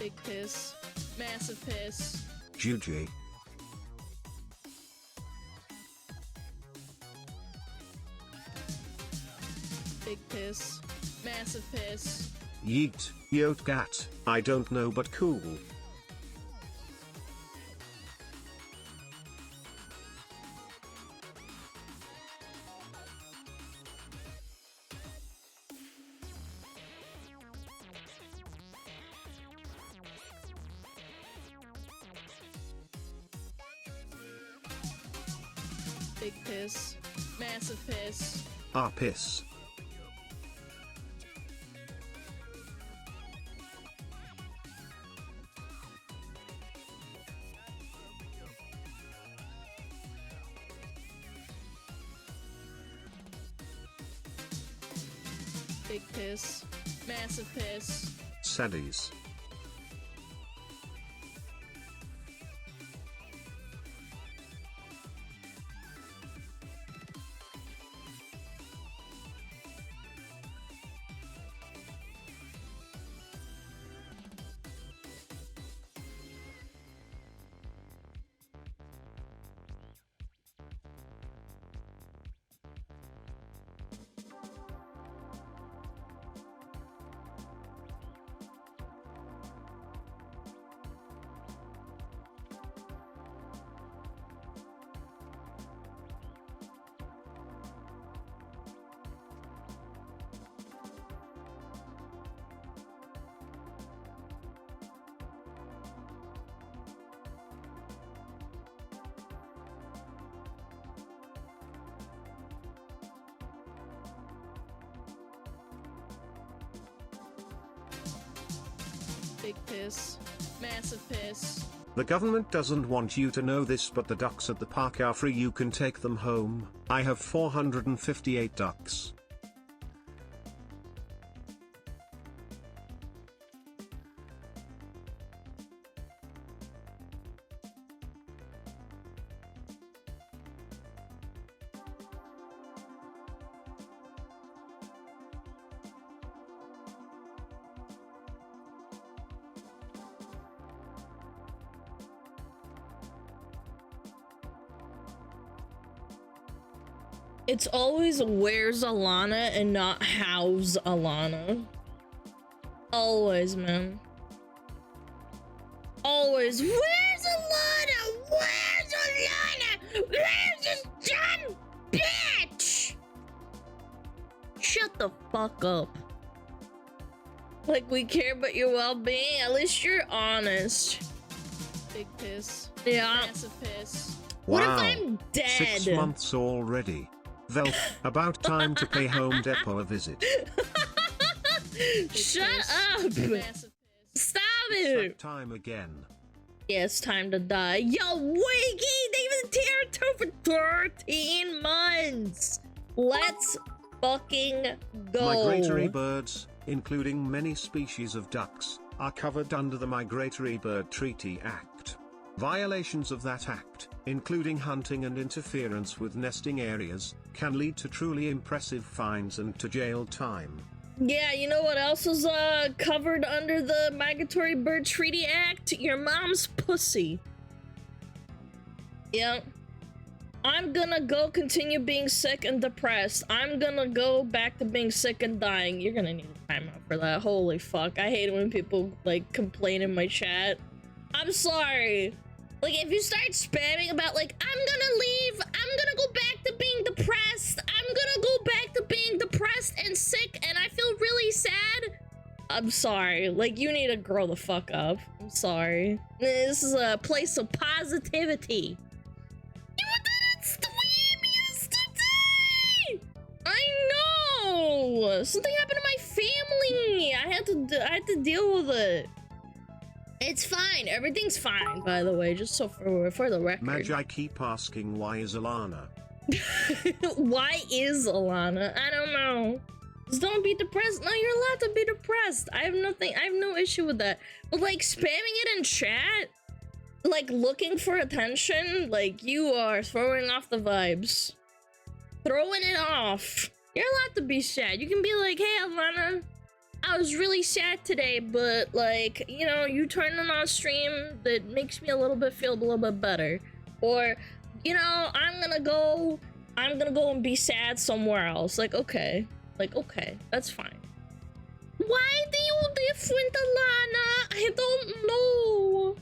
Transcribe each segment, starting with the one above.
Big piss. Massive piss. Juji. Big piss. Massive piss. Yeet, Yote Gat, I don't know but cool. Big piss. Massive piss. Ah piss. Big piss. Massive piss. Saddies. Big piss. Massive piss. The government doesn't want you to know this, but the ducks at the park are free. You can take them home. I have 458 ducks. It's always where's Alana and not how's Alana. Always, man. Always. Where's Alana? Where's Alana? Where's this dumb bitch? Shut the fuck up. Like we care about your well-being. At least you're honest. Big piss. Yeah. Massive piss. Wow. What if I'm dead? 6 months already. Well, about time to pay Home Depot a visit. Shut up! Stop it! That time again. Yeah, it's time to die. Yo, Wiggy! They've been territory for 13 months! Let's fucking go! Migratory birds, including many species of ducks, are covered under the Migratory Bird Treaty Act. Violations of that act, including hunting and interference with nesting areas, can lead to truly impressive fines and to jail time. Yeah, you know what else is covered under the Migratory Bird Treaty Act? Your mom's pussy. Yeah. I'm gonna go continue being sick and depressed. I'm gonna go back to being sick and dying. You're gonna need a timeout for that. Holy fuck. I hate it when people, like, complain in my chat. I'm sorry. Like, if you start spamming about, like, I'm gonna leave, I'm gonna go back to being depressed, I'm gonna go back to being depressed and sick, and I feel really sad, I'm sorry. Like, you need to grow the fuck up. I'm sorry. This is a place of positivity. You were that stream yesterday! I know! Something happened to my family! I had to deal with it. It's fine. Everything's fine, by the way, just so for the record. Magi keep asking why is Alana? Why is Alana? I don't know. Just don't be depressed. No, you're allowed to be depressed. I have no issue with that. But like spamming it in chat, like looking for attention, like you are throwing off the vibes. Throwing it off. You're allowed to be sad. You can be like, hey Alana, I was really sad today, but like, you know, you turning on stream that makes me a little bit feel a little bit better. Or, you know, I'm gonna go and be sad somewhere else. Like, okay, that's fine. Why do you different, Alana? I don't know.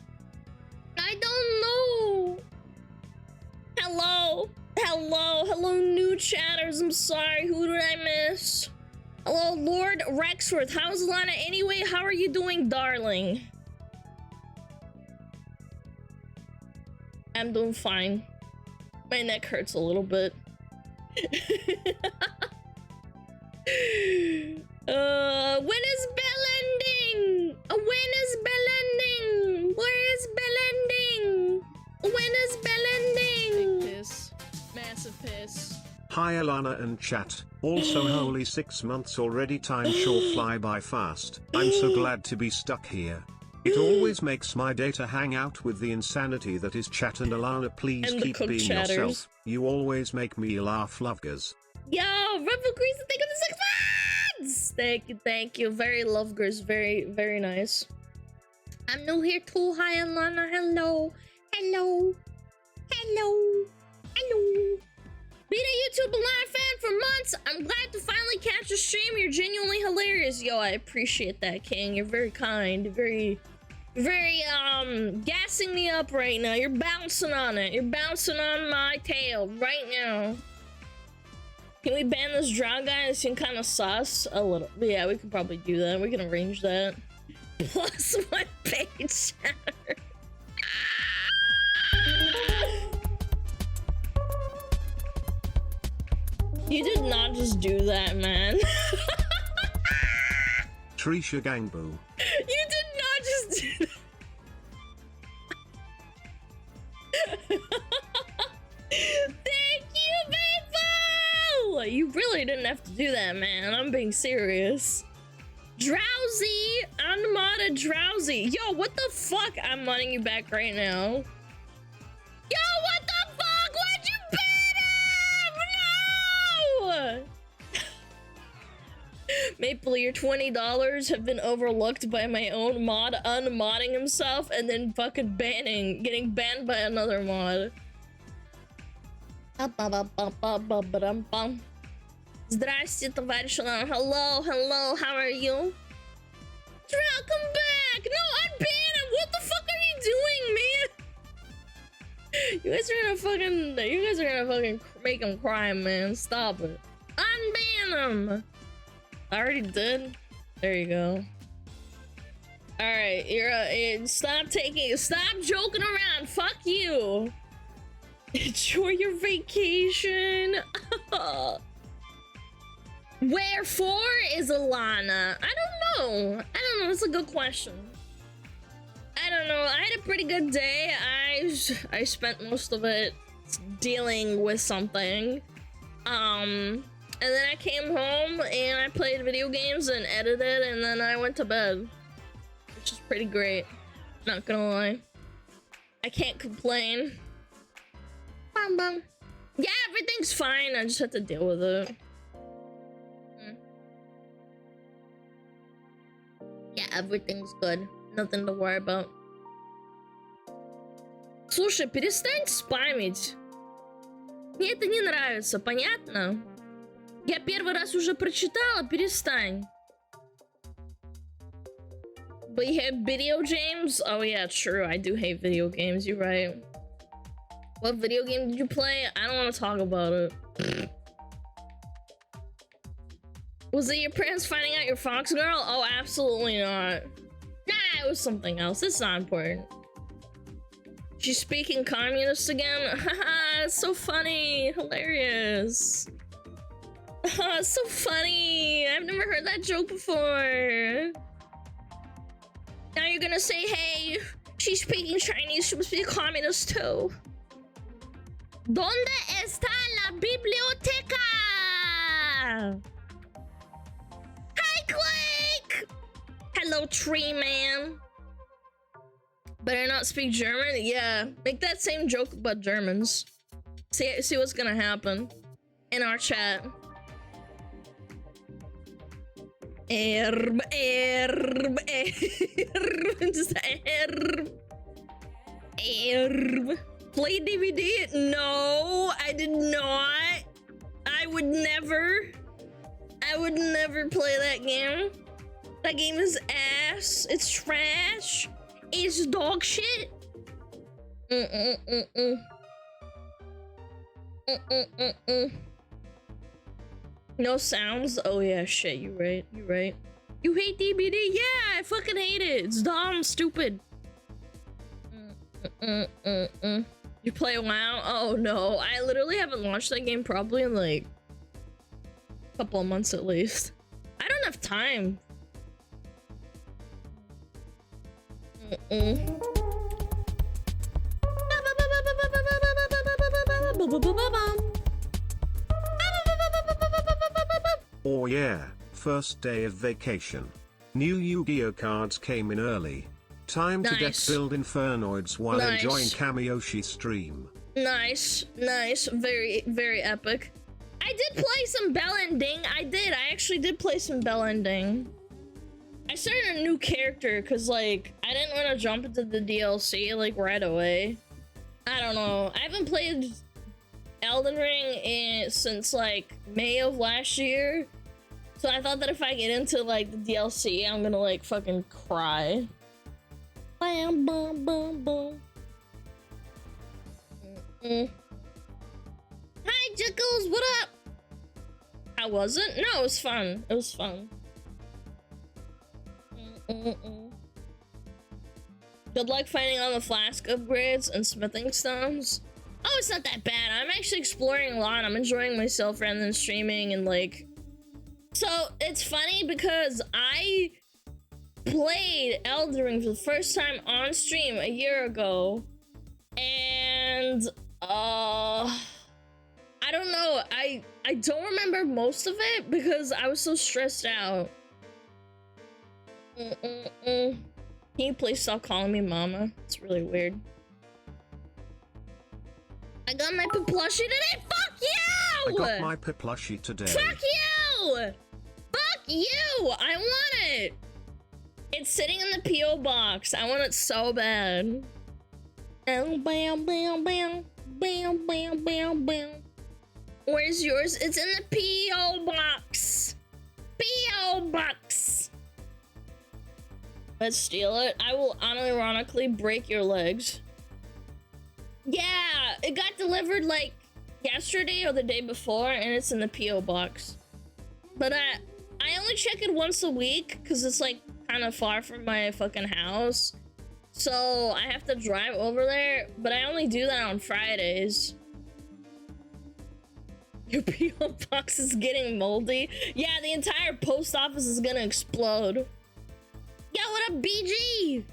Hello, new chatters. I'm sorry. Who did I miss? Hello, Lord Rexworth. How's Alana anyway? How are you doing, darling? I'm doing fine. My neck hurts a little bit. When is bell ending? When is bell ending? Where is bell ending? When is bell ending? Big piss. Massive piss. Hi Alana and chat. Also holy 6 months already, time sure fly by fast. I'm so glad to be stuck here. It always makes my day to hang out with the insanity that is chat, and Alana, please And keep being yourself. You always make me laugh, lovegers. Yo, Rebel Grease, thank you for the 6 months! Thank you. Very lovegers, very nice. I'm new here too. Hi, Alana. Hello. Been a YouTube Alana fan for months. I'm glad to finally catch a stream. You're genuinely hilarious. Yo, I appreciate that, King. You're very kind. Very gassing me up right now. You're bouncing on it. You're bouncing on my tail right now. Can we ban this drow guy? It seemed kind of sus. A little. But yeah, we could probably do that. We can arrange that. Plus one page. You did not just do that, man. Trisha Gangboo. You did not just do that. Thank you, Maple! You really didn't have to do that, man. I'm being serious. Drowsy! Unmodded Drowsy. Yo, what the fuck? I'm modding you back right now. Yo, what the fuck? Why'd you ban him? No! Maple, your $20 have been overlooked by my own mod unmodding himself and then fucking getting banned by another mod. Здрасте, товарищ. Hello, how are you? Drow, come back! No, unban him! What the fuck are you doing, man? You guys are gonna fucking make him cry, man. Stop it. Unban him! I already did. There you go. Alright, stop joking around. Fuck you. Enjoy your vacation. Where for is Alana? I don't know. It's a good question. I don't know. I had a pretty good day. I spent most of it dealing with something. And then I came home and I played video games and edited, and then I went to bed, which is pretty great. Not gonna lie. I can't complain. Bum bum. Yeah, everything's fine. I just have to deal with it. Yeah, everything's good. Nothing to worry about. Слушай, перестань спамить. Мне это не нравится, понятно? Я первый раз уже прочитала, перестань. But you hate video games? Oh yeah, true. I do hate video games. You're right. What video game did you play? I don't want to talk about it. Was it your parents finding out you're Fox Girl? Oh, absolutely not. Nah, it was something else. It's not important. She's speaking communist again? Haha, it's so funny. Hilarious. Oh, it's so funny. I've never heard that joke before. Now you're gonna say, hey, she's speaking Chinese, she must be a communist too. ¿Dónde está la biblioteca? Hi, Click! Hello, Tree Man. Better not speak German? Yeah, make that same joke about Germans. See what's gonna happen in our chat. Just Play DVD? No, I did not. I would never play that game. That game is ass. It's trash. It's dog shit. No sounds? Oh yeah, shit, you right. You hate DBD? Yeah, I fucking hate it. It's dumb, stupid. You play WoW? Oh no, I literally haven't launched that game probably in like a couple of months at least. I don't have time. Oh yeah, first day of vacation. New Yu-Gi-Oh cards came in early. Time to deck build Infernoids while enjoying Kamiyoshi stream. Nice, very, very epic. I did play some Bell Ending. I actually did play some Bell Ending. I started a new character because like I didn't want to jump into the DLC like right away. I don't know. I haven't played Elden Ring since like May of last year. So I thought that if I get into like the DLC, I'm gonna like fucking cry. Bam, bam, bam, bam. Hi, Jiggles, what up? How was it? No, it was fun. It was fun. Good luck finding all the flask upgrades and smithing stones. Oh, it's not that bad. I'm actually exploring a lot. I'm enjoying myself rather than streaming and like... So, it's funny because I played Elden Ring for the first time on stream a year ago. And, I don't know. I don't remember most of it because I was so stressed out. Can you please stop calling me mama? It's really weird. I got my plushie today. Fuck you! I got my plushie today. Fuck you! Fuck you! I want it. It's sitting in the PO box. I want it so bad. Bam, bam, bam, bam, bam, bam, bam, bam. Where's yours? It's in the PO box. PO box. Let's steal it. I will unironically break your legs. Yeah, it got delivered like yesterday or the day before, and it's in the PO box. But I only check it once a week because it's like kind of far from my fucking house. So I have to drive over there, but I only do that on Fridays. Your PO box is getting moldy. Yeah, the entire post office is gonna explode. Yo, what up, BG?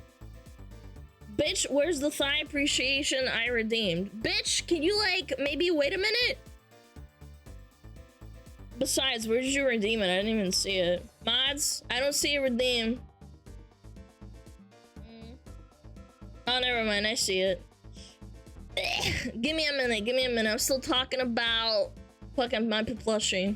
Bitch, where's the thigh appreciation I redeemed? Bitch, can you like maybe wait a minute? Besides, where did you redeem it? I didn't even see it. Mods, I don't see it redeem. Oh, never mind, I see it. Give me a minute, I'm still talking about fucking my plushie.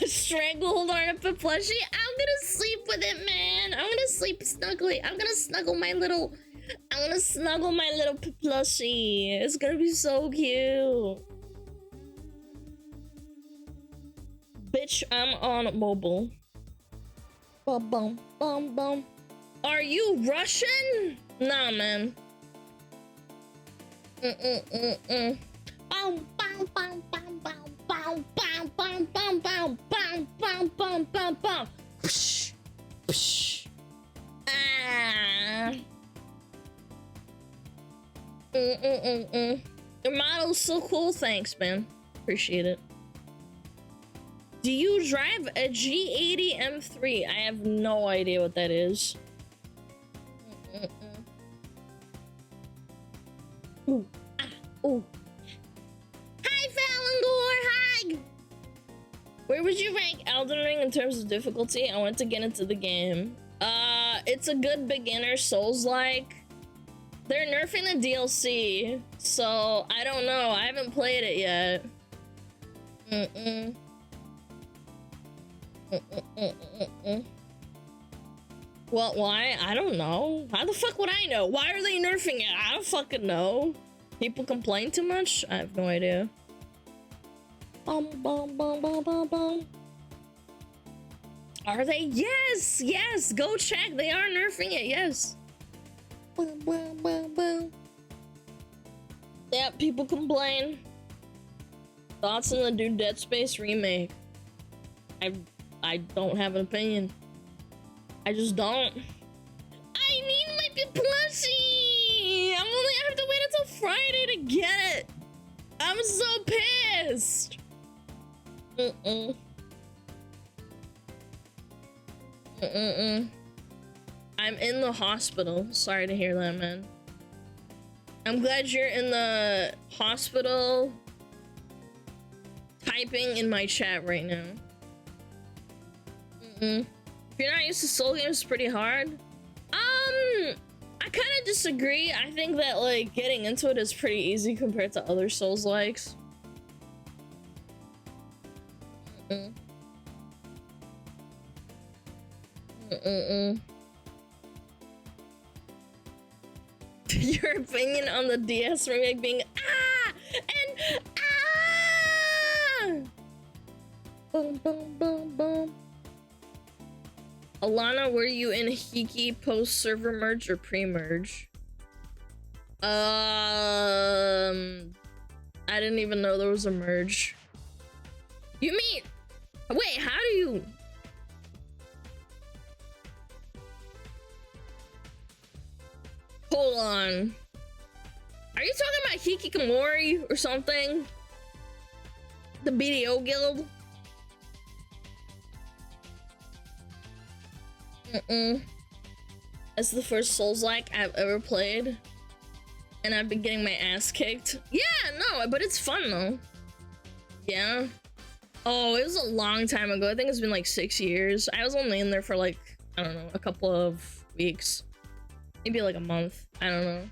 Stranglehold on a plushie? I'm gonna sleep with it, man. I'm gonna sleep snugly. I'm gonna snuggle my little plushie. It's gonna be so cute. Bitch, I'm on mobile. Bum bum bum bum. Are you Russian? Nah, man. Bum bum bum bum bum. Bum bum bum bum bum bum bum bum bum bum. Psh, psh. Ah. Your model's so cool. Thanks, man. Appreciate it. Do you drive a G80 M3? I have no idea what that is. Ooh. Ah. Ooh. Hi, Falangor. Hi. Where would you rank Elden Ring in terms of difficulty? I want to get into the game. It's a good beginner Souls-like. They're nerfing the DLC, so I don't know. I haven't played it yet. Well, why? I don't know. How the fuck would I know? Why are they nerfing it? I don't fucking know. People complain too much? I have no idea. Bum, bum, bum, bum, bum, bum. Are they? Yes! Yes! Go check. They are nerfing it. Yes. Boom, boom, boom, boom. Yeah, people complain. Thoughts on the new Dead Space remake? I don't have an opinion. I just don't. I need my plushie! I have to wait until Friday to get it. I'm so pissed. I'm in the hospital. Sorry to hear that, man. I'm glad you're in the hospital typing in my chat right now. If you're not used to soul games, it's pretty hard. I kind of disagree. I think that like getting into it is pretty easy compared to other Souls likes. Your opinion on the DS remake being and boom boom boom boom. Alana, were you in Hiki post server merge or pre-merge? I didn't even know there was a merge. You mean, wait, how do you? Hold on. Are you talking about Hikikomori or something? The BDO guild? That's the first Souls-like I've ever played. And I've been getting my ass kicked. Yeah, no, but it's fun though. Yeah. Oh, it was a long time ago. I think it's been like 6 years. I was only in there for like, I don't know, a couple of weeks. Maybe like a month. I don't know.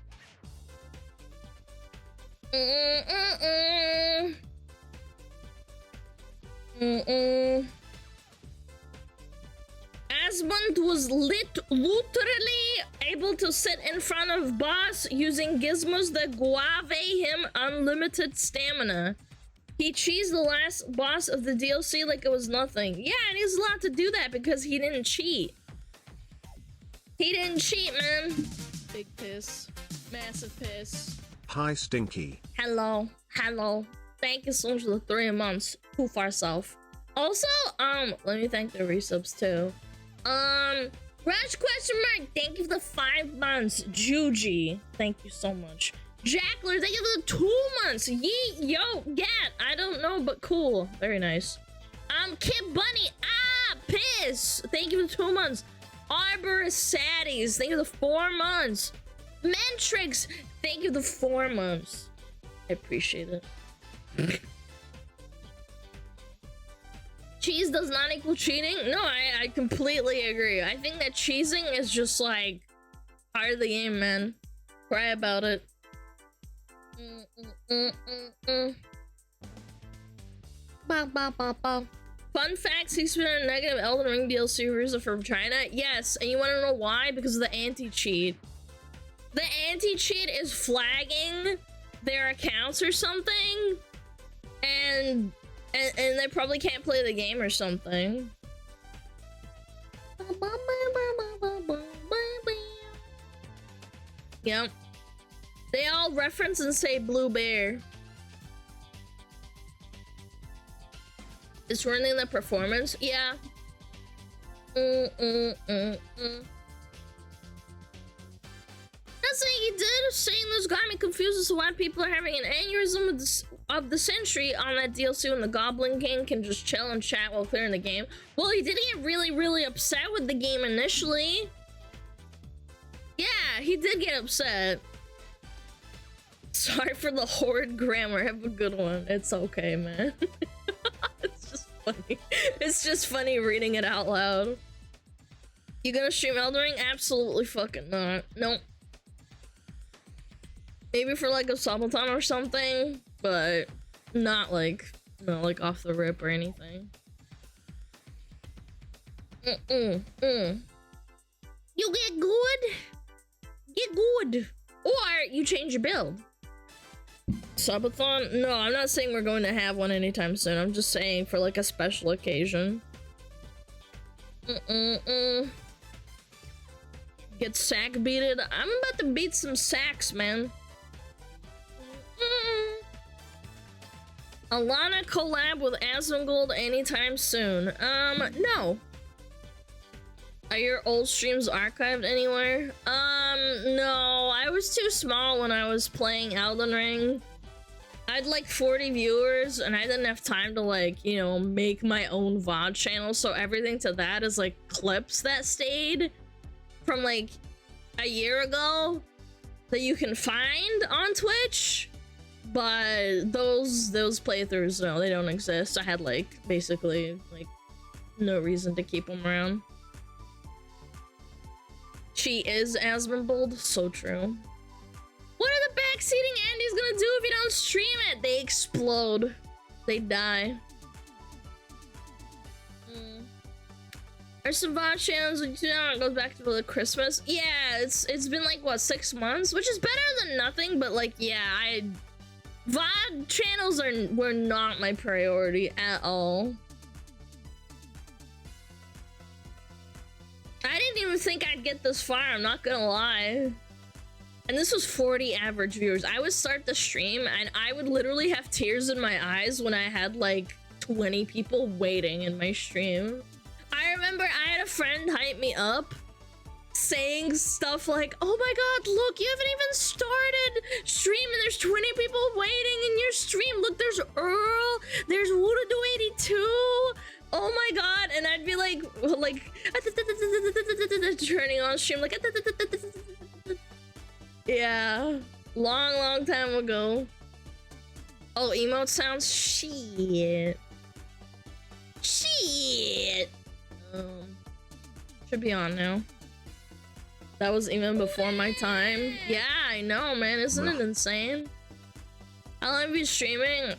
Asmund was literally able to sit in front of boss using gizmos that guave him unlimited stamina. He cheesed the last boss of the DLC like it was nothing. Yeah, and he's allowed to do that because he didn't cheat. He didn't cheat, man. Big piss. Massive piss. Hi, Stinky. Hello. Hello. Thank you so much for the 3 months. Too far south. Also, let me thank the resubs too. Rush question mark, thank you for the 5 months. Juji, thank you so much. Jackler, thank you for the 2 months. Yeet, yo, Gat, I don't know, but cool. Very nice. Kid Bunny, piss. Thank you for the 2 months. Arborist Saddies, thank you for the 4 months. Mentrix, thank you for the 4 months. I appreciate it. Cheese does not equal cheating? No, I completely agree. I think that cheesing is just like part of the game, man. Cry about it. Fun facts, he's been a negative Elden Ring DLC reviews from China. Yes, and you want to know why? Because of the anti-cheat. The anti-cheat is flagging their accounts or something, and they probably can't play the game or something. Yep. They all reference and say Blue Bear. It's ruining the performance? Yeah. That's what he did. Saying this got me confused as to why people are having an aneurysm of the century on that DLC when the Goblin King can just chill and chat while clearing the game. Well, he did get really, really upset with the game initially. Yeah, he did get upset. Sorry for the horrid grammar. Have a good one. It's okay, man. It's just funny. It's just funny reading it out loud. You gonna stream Elden Ring? Absolutely fucking not. Nope. Maybe for like a subathon or something, but not like off the rip or anything. You get good? Get good. Or you change your build. Subathon? No, I'm not saying we're going to have one anytime soon. I'm just saying for like a special occasion. Get sack beated. I'm about to beat some sacks, man. Alana collab with Asmongold anytime soon. No. Are your old streams archived anywhere? No. I was too small when I was playing Elden Ring. I had like 40 viewers and I didn't have time to like, you know, make my own VOD channel. So everything to that is like clips that stayed from like a year ago that you can find on Twitch. But those playthroughs, no, they don't exist. I had like basically like no reason to keep them around. She is Asmongold, so true. What are the backseating Andy's gonna do if you don't stream it? They explode. They die. There's some VOD channels it goes back to the Christmas. Yeah, it's been like what, 6 months, which is better than nothing, but like yeah, VOD channels were not my priority at all. I didn't even think I'd get this far, I'm not gonna lie. And this was 40 average viewers. I would start the stream and I would literally have tears in my eyes when I had like 20 people waiting in my stream. I remember I had a friend hype me up saying stuff like, oh my god, look, you haven't even started stream and there's 20 people waiting in your stream. Look, there's Earl, there's Woodoo82. Oh my god. And I'd be like turning on stream like yeah, long time ago. Oh, emote sounds? Shit. Should be on now. That was even before my time. Yeah, I know, man. Isn't it insane? How long have you been streaming?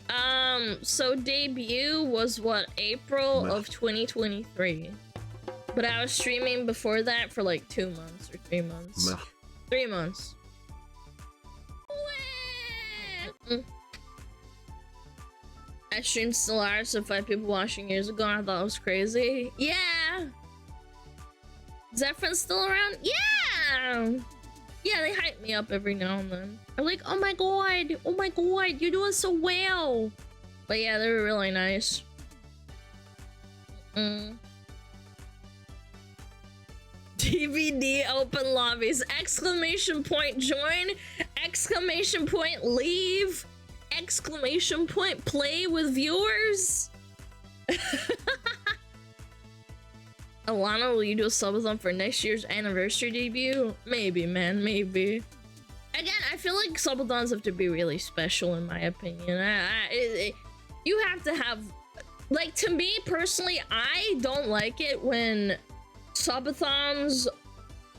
So debut was what, April of 2023. But I was streaming before that for like 2 months or 3 months. 3 months. I streamed Stellaris with 5 people watching years ago and I thought it was crazy. Yeah! Is that friend still around? Yeah! Yeah, they hype me up every now and then. I'm like, oh my god, you're doing so well. But yeah, they were really nice. DVD open lobbies, exclamation point join, exclamation point leave, exclamation point play with viewers. Alana, will you do a subathon for next year's anniversary debut? Maybe, man, maybe. Again, I feel like subathons have to be really special in my opinion. You have to have, like, to me personally, I don't like it when subathons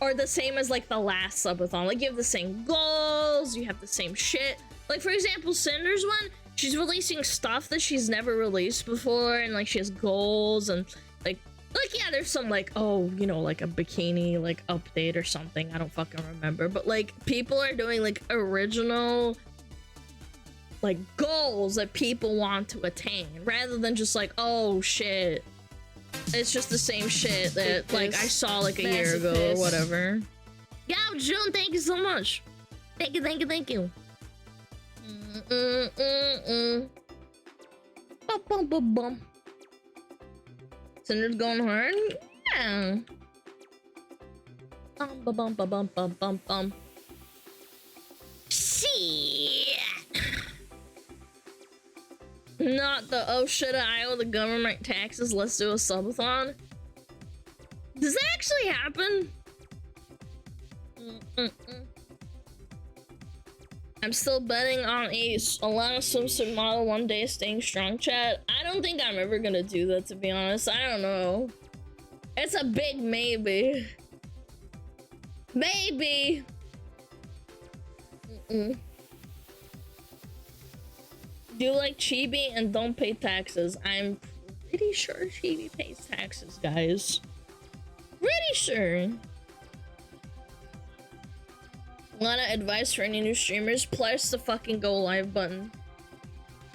are the same as like the last subathon. Like you have the same goals, you have the same shit. Like for example, Cinder's one, she's releasing stuff that she's never released before, and like she has goals and like yeah, there's some like, oh, you know, like a bikini like update or something. I don't fucking remember, but like people are doing like original like goals that people want to attain rather than just like, oh shit, it's just the same shit that like I saw like a year ago or whatever. Yeah, June, thank you so much. Thank you. Bum. Cinder's going hard? Yeah. Bum. Shit. Not the, oh shit, I owe the government taxes, let's do a subathon. Does that actually happen? I'm still betting on a Alana swimsuit model one day staying strong, chat. I don't think I'm ever gonna do that, to be honest. I don't know. It's a big maybe. Maybe. Do like Chibi and don't pay taxes. I'm pretty sure Chibi pays taxes, guys. pretty sure. A lot of advice for any new streamers. Press the fucking go live button.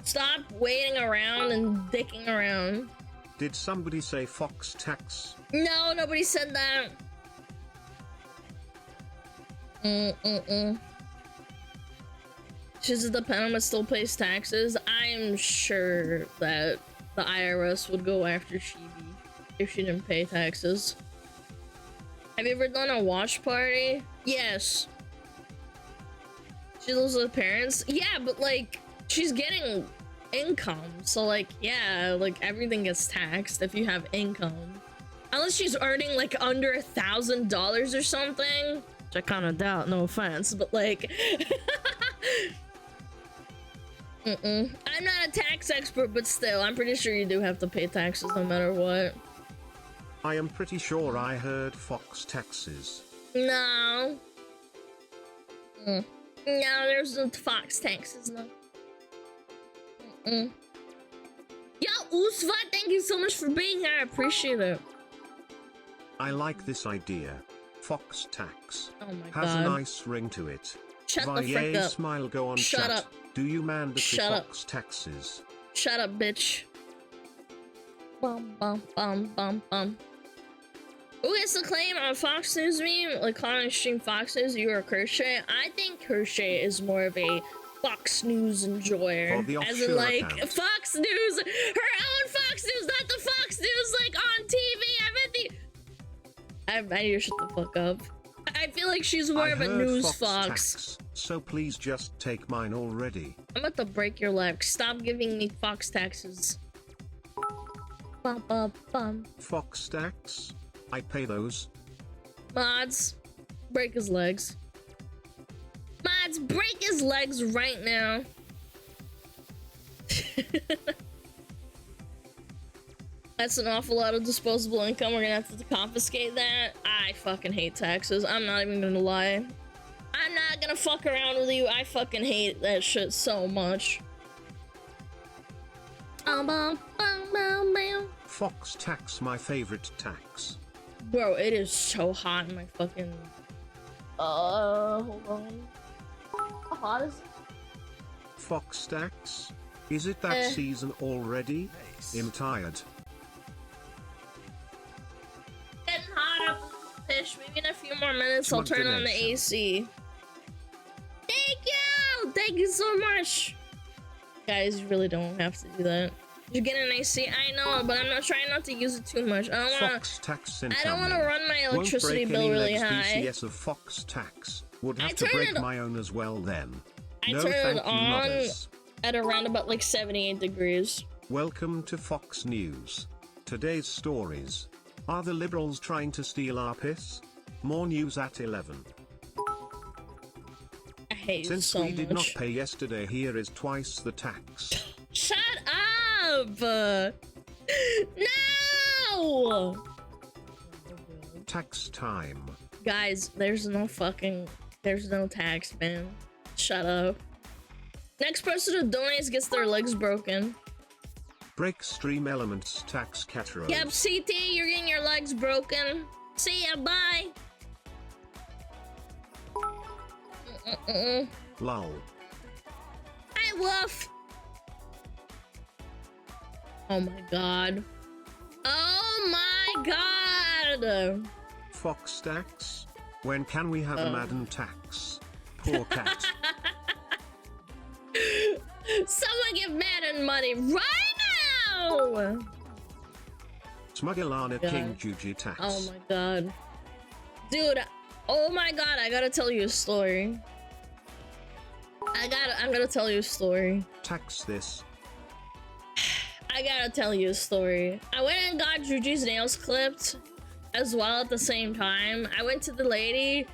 Stop waiting around and dicking around. Did somebody say Fox tax? No, nobody said that. She's the Panama still pays taxes. I am sure that the IRS would go after Chibi if she didn't pay taxes. Have you ever done a watch party? Yes. She lives with her parents? Yeah, but like, she's getting income. So like, yeah, like everything gets taxed if you have income. Unless she's earning like under $1,000 or something. Which I kind of doubt, no offense, but like... I'm not a tax expert, but still, I'm pretty sure you do have to pay taxes no matter what. I am pretty sure I heard Fox taxes. No. No, there's no Fox taxes, no. Yo, Usva, thank you so much for being here. I appreciate it. I like this idea. Fox tax. Oh my Has god. a nice ring to it. Shut the frick up. Smile, go on Shut chat. up. Do you mandatory Shut up. Fox taxes? Shut up, bitch. Bum, bum, bum, bum, bum. Who gets the claim on Fox News meme? Like calling stream Fox News, you or Crochet? I think Crochet is more of a Fox News enjoyer. As in like, account. Fox News, her own Fox News, not the Fox News like on TV. I need to shut the fuck up. I feel like she's more of a news Fox. Tax, so please just take mine already. I'm about to break your leg. Stop giving me Fox taxes. Bum, bum, bum. Fox tax? I pay those. Mods, break his legs. Mods, break his legs right now. That's an awful lot of disposable income. We're gonna have to confiscate that. I fucking hate taxes. I'm not even gonna lie. I'm not gonna fuck around with you. I fucking hate that shit so much. Fox tax, my favorite tax. Bro, it is so hot in my fucking... hold on. How hot is it? Fox tax? Is it that season already? I'm tired. Getting hot up the fish. Maybe in a few more minutes I'll turn on the AC. Thank you! Thank you so much! Guys, you really don't have to do that. You get an AC, I know, but I'm not trying not to use it too much. I don't want to run my electricity bill really high. BCS of Fox tax. Would have to break my own as well then. I turn it on at around about like 78 degrees. Welcome to Fox News. Today's stories. Are the liberals trying to steal our piss? More news at 11. I hate you Since so much. we did not pay yesterday, here is twice the tax. Shut up! No! Tax time. Guys, there's no tax, man. Shut up. Next person who donates gets their legs broken. Break stream elements tax cataro. Yep, CT, you're getting your legs broken. See ya, bye. Lol. Hi, Wolf. Oh my god. Oh my god. Fox tax? When can we have a Madden tax? Poor cat. Someone give Madden money right now! SmugAlana King Juji tax. Oh my god. Dude, oh my god, I gotta tell you a story. I'm gonna tell you a story. Tax this. I gotta tell you a story. I went and got Juji's nails clipped as well at the same time. I went to the lady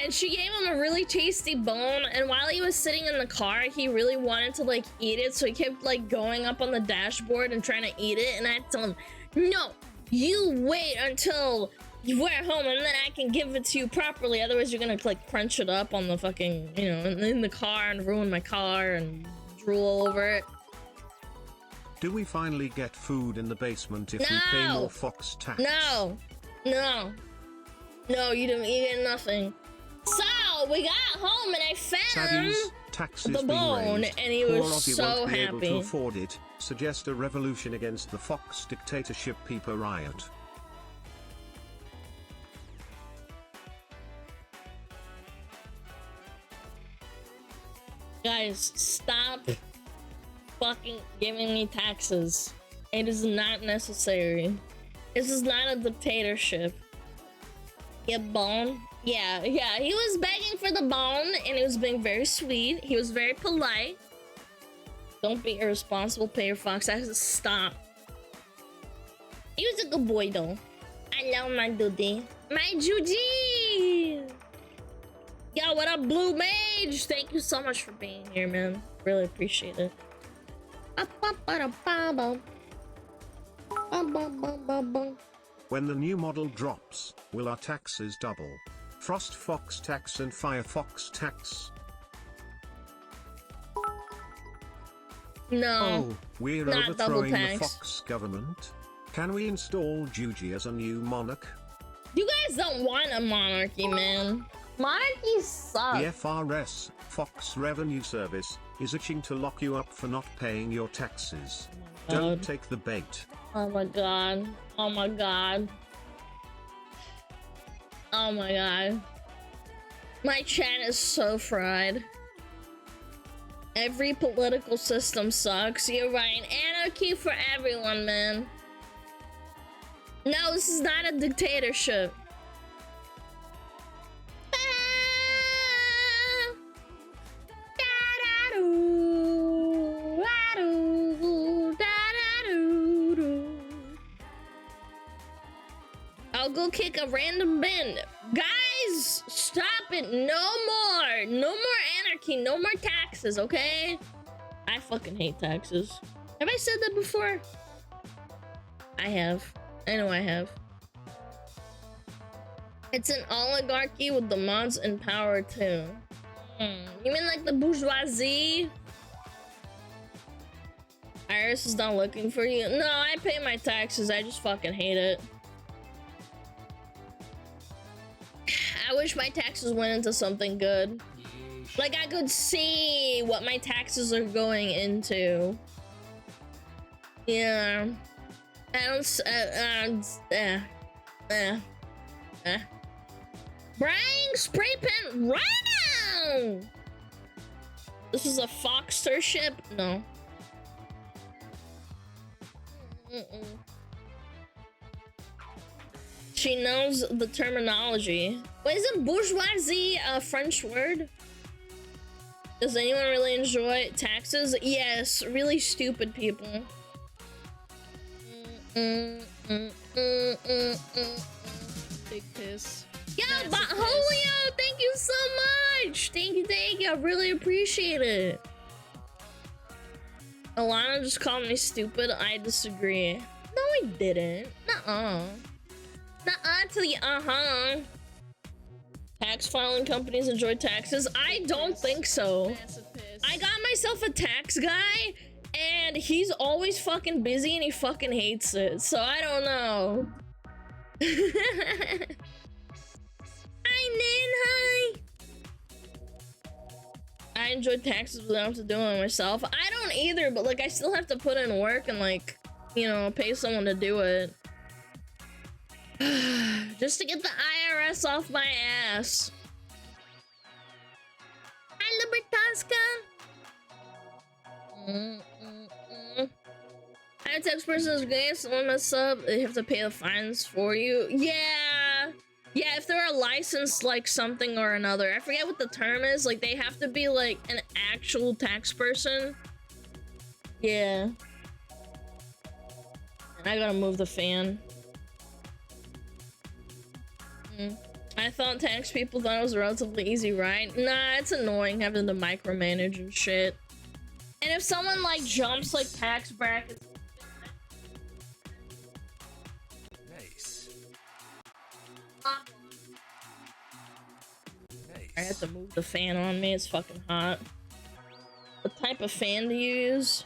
and she gave him a really tasty bone, and while he was sitting in the car, he really wanted to like eat it, so he kept like going up on the dashboard and trying to eat it, and I had to tell him, no, you wait until we're home and then I can give it to you properly, otherwise you're gonna like crunch it up on the fucking, you know, in the car and ruin my car and drool all over it. Do we finally get food in the basement if we pay more Fox tax? No. No, you didn't. You get nothing. So we got home and I found the bone, and he was so happy. Able to afford it. Suggest a revolution against the Fox dictatorship. People riot. Guys, stop fucking giving me taxes. It is not necessary. This is not a dictatorship. Get bone? Yeah, he was begging for the bone and he was being very sweet. He was very polite. Don't be irresponsible, pay your Fox taxes. Stop. He was a good boy though. I love my duty. My Juji! Yo, what up, Blue Mage? Thank you so much for being here, man. Really appreciate it. When the new model drops, will our taxes double? Frost Fox tax and Firefox tax? No. Oh, we're overthrowing the Fox government. Can we install Juji as a new monarch? You guys don't want a monarchy, man. Monarchies suck. The FRS, Fox Revenue Service, is itching to lock you up for not paying your taxes. Don't take the bait. Oh my god. Oh my god. Oh my god. My chat is so fried. Every political system sucks. You're right. Anarchy for everyone, man. No, this is not a dictatorship. I'll go kick a random bin. Guys, stop it. No more anarchy. No more taxes, okay? I fucking hate taxes. Have I said that before? I have. I know I have. It's an oligarchy with the mods in power too. You mean like the bourgeoisie? Iris is not looking for you. No, I pay my taxes. I just fucking hate it. I wish my taxes went into something good. Like I could see what my taxes are going into. Yeah. I don't. Bring spray paint right now. This is a Foxter ship. No. She knows the terminology. Wait, isn't bourgeoisie a French word? Does anyone really enjoy taxes? Yes, really stupid people. Big piss. Yo, but Holio, thank you so much. Thank you. I really appreciate it. Alana just called me stupid. I disagree. No, I didn't. Nuh-uh. Nuh-uh to the Tax filing companies enjoy taxes? I don't think so. I got myself a tax guy, and he's always fucking busy and he fucking hates it. So I don't know. Hi, Nin, hi. I enjoy taxes without having to do it myself. I don't either, but like I still have to put in work and like, you know, pay someone to do it. Just to get the IRS off my ass. Hi, Libertasca. I tax person is great. Someone mess up, they have to pay the fines for you. Yeah, if they're a licensed like something or another. I forget what the term is. Like they have to be like an actual tax person. Yeah. And I gotta move the fan. I thought tax people thought it was a relatively easy ride. Nah, it's annoying having to micromanage and shit. And if someone like jumps like tax brackets. Nice. I have to move the fan on me. It's fucking hot. What type of fan do you use?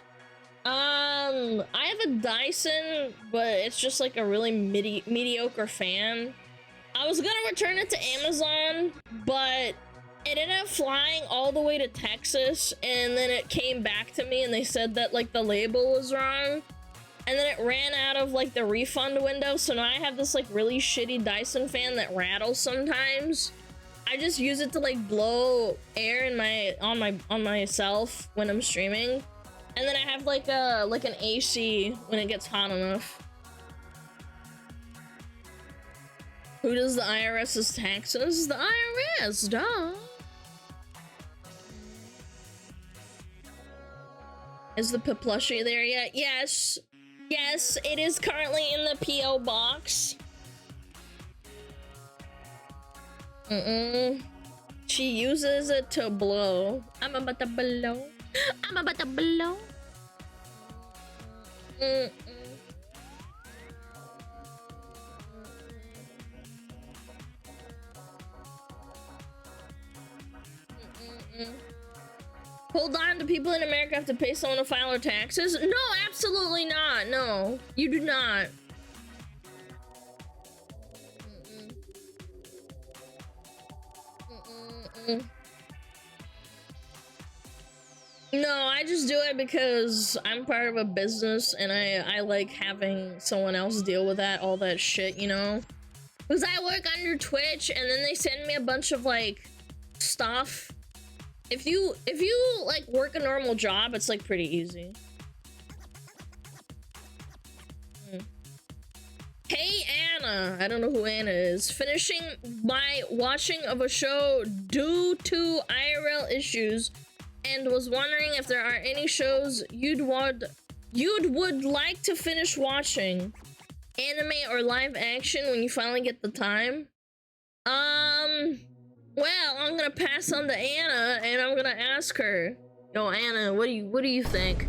I have a Dyson, but it's just like a really mediocre fan. I was gonna return it to Amazon, but it ended up flying all the way to Texas, and then it came back to me and they said that like the label was wrong, and then it ran out of like the refund window, so now I have this like really shitty Dyson fan that rattles sometimes. I just use it to like blow air in on myself when I'm streaming, and then I have like an AC when it gets hot enough. Who does the IRS's taxes? The IRS, duh. Is the plushie there yet? Yes. Yes, it is currently in the P.O. box. She uses it to blow. I'm about to blow. I'm about to blow. Hold on, do people in America have to pay someone to file their taxes? No, absolutely not. No, you do not. No, I just do it because I'm part of a business and I like having someone else deal with all that shit, you know? Because I work under Twitch and then they send me a bunch of like stuff. If you like work a normal job, it's like pretty easy. Hey Anna, I don't know who Anna is. Finishing my watching of a show due to IRL issues, and was wondering if there are any shows you'd would like to finish watching, anime or live action, when you finally get the time. Well, I'm gonna pass on to Anna and I'm gonna ask her. Yo, Anna, what do you think?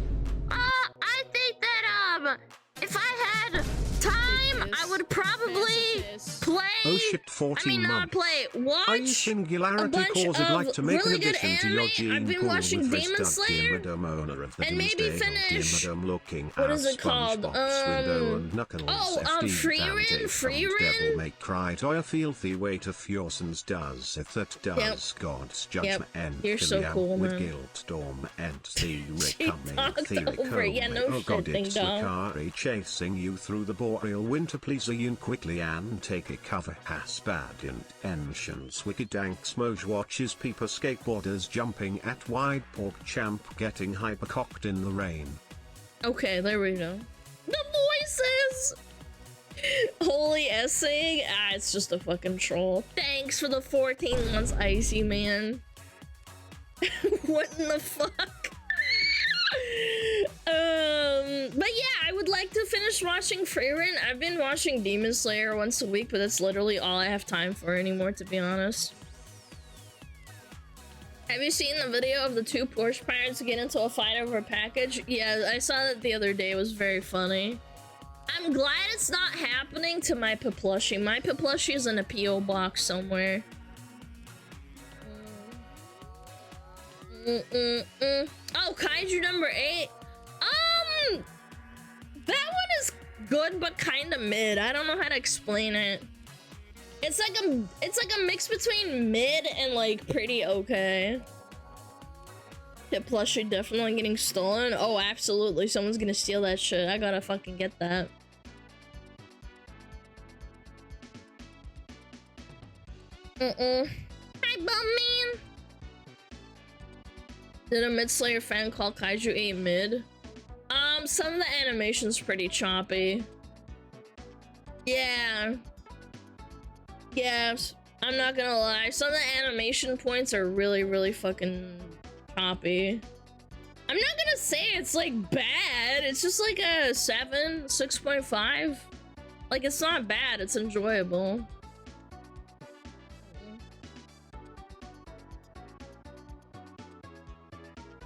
I think that if I had time, I would probably play. Oh shit, 14 not play. Watch Are you Singularity a bunch Cause would like to of make really an good addition to your anime. gene I've been pool watching with Demon this Slayer, owner of the and maybe finish. looking what at is it called? Window and Knuckles, Freerin. Devil May Cry toy a filthy weight of Fjorsons does if that does God's judgment and You're so cool, with man. guilt storm and theory She coming talked theory over it. Yeah, no oh shit, God, ding it's dong. Wakari chasing you through the boreal winter. Please you quickly and take a cover. Has bad intentions. Wicked dank Smoj watches people skateboarders jumping at wide pork champ getting hypercocked in the rain. Okay, there we go. The voices! Holy essay? It's just a fucking troll. Thanks for the 14 months, Icy Man. What in the fuck? But yeah, I would like to finish watching Freerin. I've been watching Demon Slayer once a week, but that's literally all I have time for anymore, to be honest. Have you seen the video of the two Porsche pirates get into a fight over a package? Yeah, I saw that the other day. It was very funny. I'm glad it's not happening to my plushie. My plushie is in a P.O. box somewhere. Oh, Kaiju number 8. That one is good, but kind of mid. I don't know how to explain it. It's like a mix between mid and like pretty okay. The plushie definitely getting stolen. Oh, absolutely. Someone's gonna steal that shit. I gotta fucking get that. Hi, bum man. Did a mid Slayer fan call Kaiju 8 mid? Some of the animation's pretty choppy. Yeah. Yes, I'm not gonna lie. Some of the animation points are really, really fucking choppy. I'm not gonna say it's like bad. It's just like a 7, 6.5. Like, it's not bad. It's enjoyable.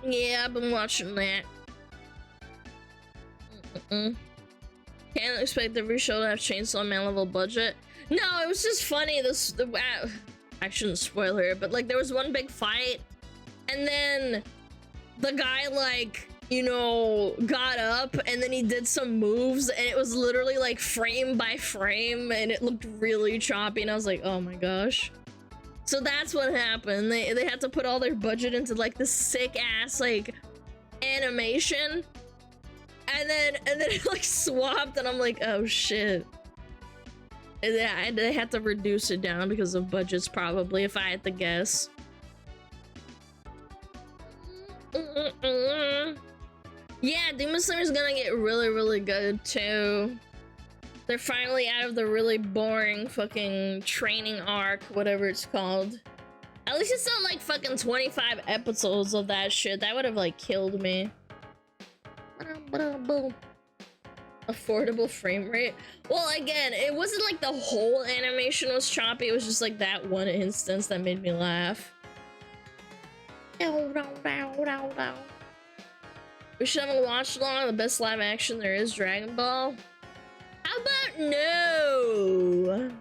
Yeah, I've been watching that. Can't expect every show to have Chainsaw Man level budget. No, it was just funny. I shouldn't spoil her, but like there was one big fight, and then the guy like you know, got up and then he did some moves and it was literally like frame by frame and it looked really choppy and I was like, oh my gosh. So that's what happened. They had to put all their budget into like this sick ass like animation. And then it like swapped and I'm like, oh shit. And they had to reduce it down because of budgets probably, if I had to guess. Yeah, Demon Slayer's gonna get really, really good too. They're finally out of the really boring fucking training arc, whatever it's called. At least it's not like fucking 25 episodes of that shit. That would have like killed me. Affordable frame rate. Well, again, it wasn't like the whole animation was choppy. It was just like that one instance that made me laugh. We should have a watch along. The best live action there is Dragon Ball. How about no?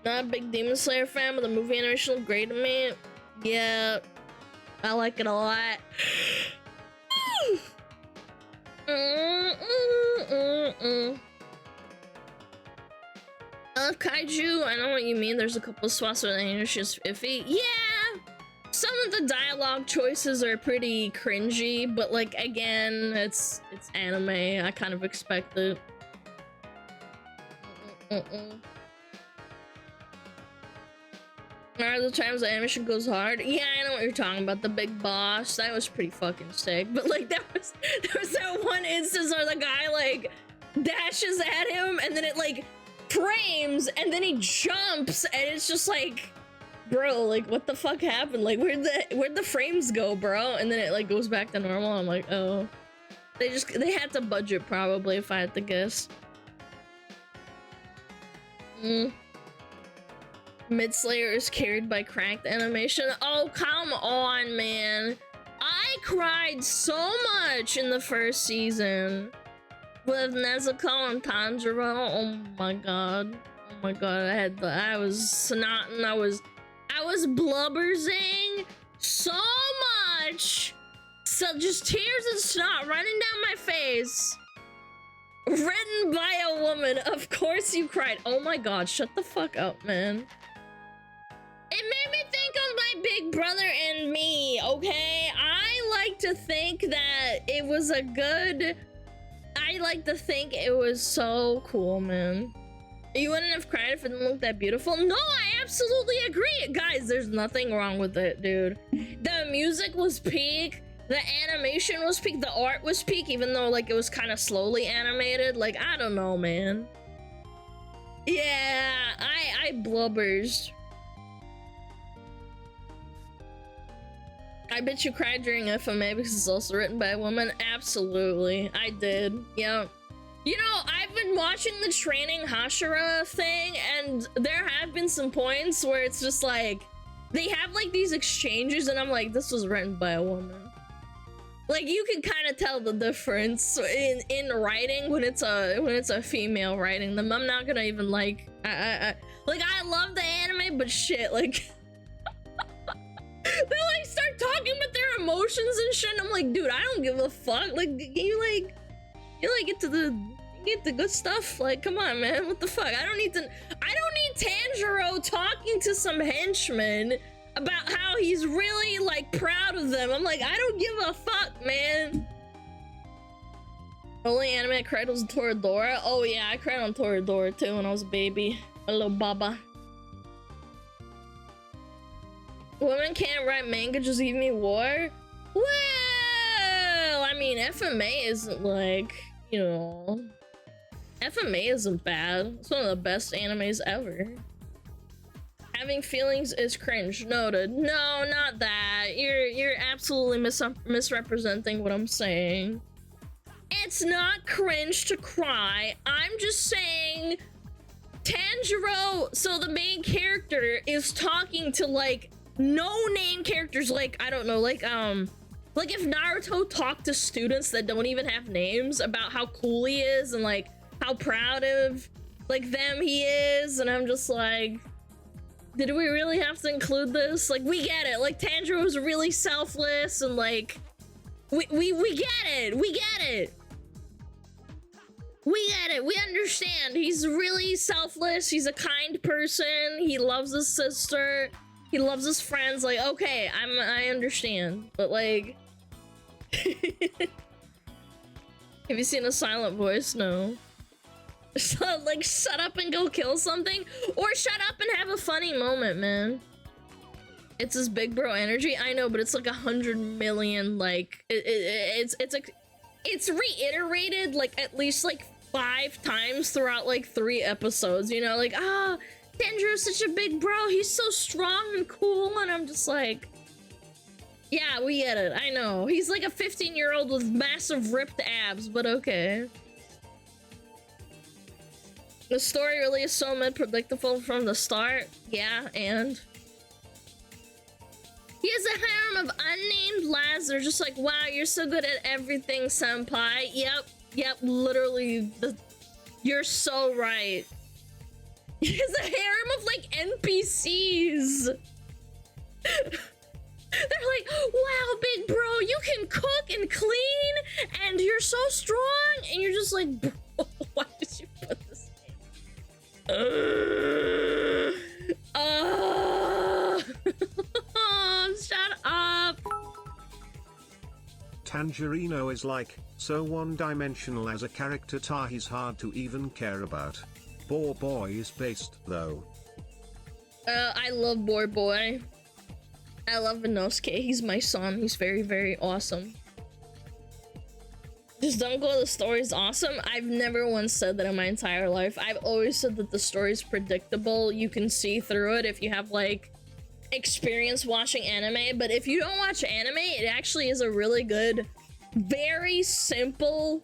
Not a big Demon Slayer fan, but the movie animation looked great to me. Yeah, I like it a lot. I love kaiju. I know what you mean. There's a couple of spots where the animation is iffy. Yeah, some of the dialogue choices are pretty cringy, but like again, it's anime. I kind of expect it. Are the times the animation goes hard? Yeah, I know what you're talking about. The big boss, that was pretty fucking sick. But like there was that one instance where the guy like dashes at him and then it like frames and then he jumps and it's just like, bro, like what the fuck happened? Like where'd the frames go, bro? And then it like goes back to normal. I'm like, oh, they had to budget probably, if I had to guess. Mid-Slayer is carried by cracked animation. Oh, come on, man. I cried so much in the first season with Nezuko and Tanjiro. Oh my god. Oh my god. I was snotting. I was blubbersing so much. So just tears and snot running down my face. Written by a woman. Of course you cried. Oh my god. Shut the fuck up, man. It made me think of my big brother and me, okay? I like to think that it was it was so cool, man. You wouldn't have cried if it didn't look that beautiful? No, I absolutely agree. Guys, there's nothing wrong with it, dude. The music was peak. The animation was peak. The art was peak, even though, like, it was kind of slowly animated. Like, I don't know, man. Yeah, I blubbers. I bet you cried during FMA because it's also written by a woman. Absolutely, I did. Yeah. You know, I've been watching the training Hashira thing, and there have been some points where it's just like, they have like these exchanges, and I'm like, this was written by a woman. Like, you can kind of tell the difference in writing when it's a female writing them. I'm not gonna even like, I love the anime, but shit, like. They like start talking about their emotions and shit, and I'm like, dude, I don't give a fuck. Like, you get the good stuff. Like, come on, man, what the fuck? I don't need Tanjiro talking to some henchman about how he's really like proud of them. I'm like, I don't give a fuck, man. Only anime I cried was Toradora. Oh yeah, I cried on Toradora too when I was a baby. A little baba. Women can't write manga, just give me war? Well, I mean, FMA isn't like, you know, FMA isn't bad. It's one of the best animes ever. Having feelings is cringe. Noted. No, not that. You're absolutely misrepresenting what I'm saying. It's not cringe to cry. I'm just saying Tanjiro, so the main character is talking to like no-name characters, like, I don't know, like if Naruto talked to students that don't even have names about how cool he is and like how proud of like them he is, and I'm just like, Did we really have to include this? Like, we get it. Like, Tanjiro was really selfless and like, we get it. We get it. We get it. We understand. He's really selfless. He's a kind person. He loves his sister. He loves his friends. Like, okay, I understand. But like, have you seen A Silent Voice? No. So, like, shut up and go kill something, or shut up and have a funny moment, man. It's his big bro energy. I know, but it's like 100 million. Like, it's reiterated like at least like 5 times throughout like 3 episodes. You know, like, ah, Tanjiro's such a big bro. He's so strong and cool, and I'm just like, yeah, we get it. I know he's like a 15-year-old with massive ripped abs, but okay. The story really is so mid-predictable from the start. Yeah, and he has a harem of unnamed lads that are just like, wow, you're so good at everything, senpai. Yep, literally, you're so right. He has a harem of, like, NPCs. They're like, wow, big bro, you can cook and clean, and you're so strong, and you're just like, bro, why did you put this shut up. Tangerino is like, so one-dimensional as a character. He's hard to even care about. Boy is based, though. I love Boy. I love Inosuke. He's my son. He's very, very awesome. Just don't go, the story's awesome. I've never once said that in my entire life. I've always said that the story's predictable. You can see through it if you have, like, experience watching anime. But if you don't watch anime, it actually is a really good, very simple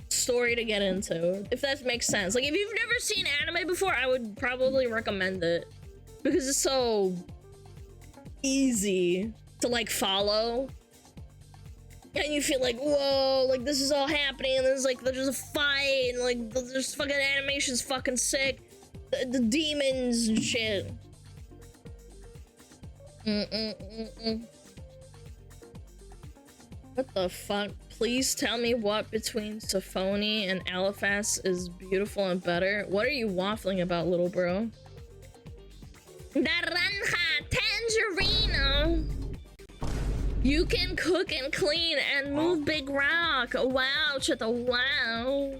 story to get into, if that makes sense. Like, if you've never seen anime before, I would probably recommend it, because it's so easy to, like, follow. And you feel like, whoa, like, this is all happening, and there's a fight, and, like, there's fucking animation's fucking sick. The demons and shit. What the fuck? Please tell me what between Symphony and Alphas is beautiful and better. What are you waffling about, little bro? Naranja Tangerino! You can cook and clean and move big rock. Wow, Chita, wow.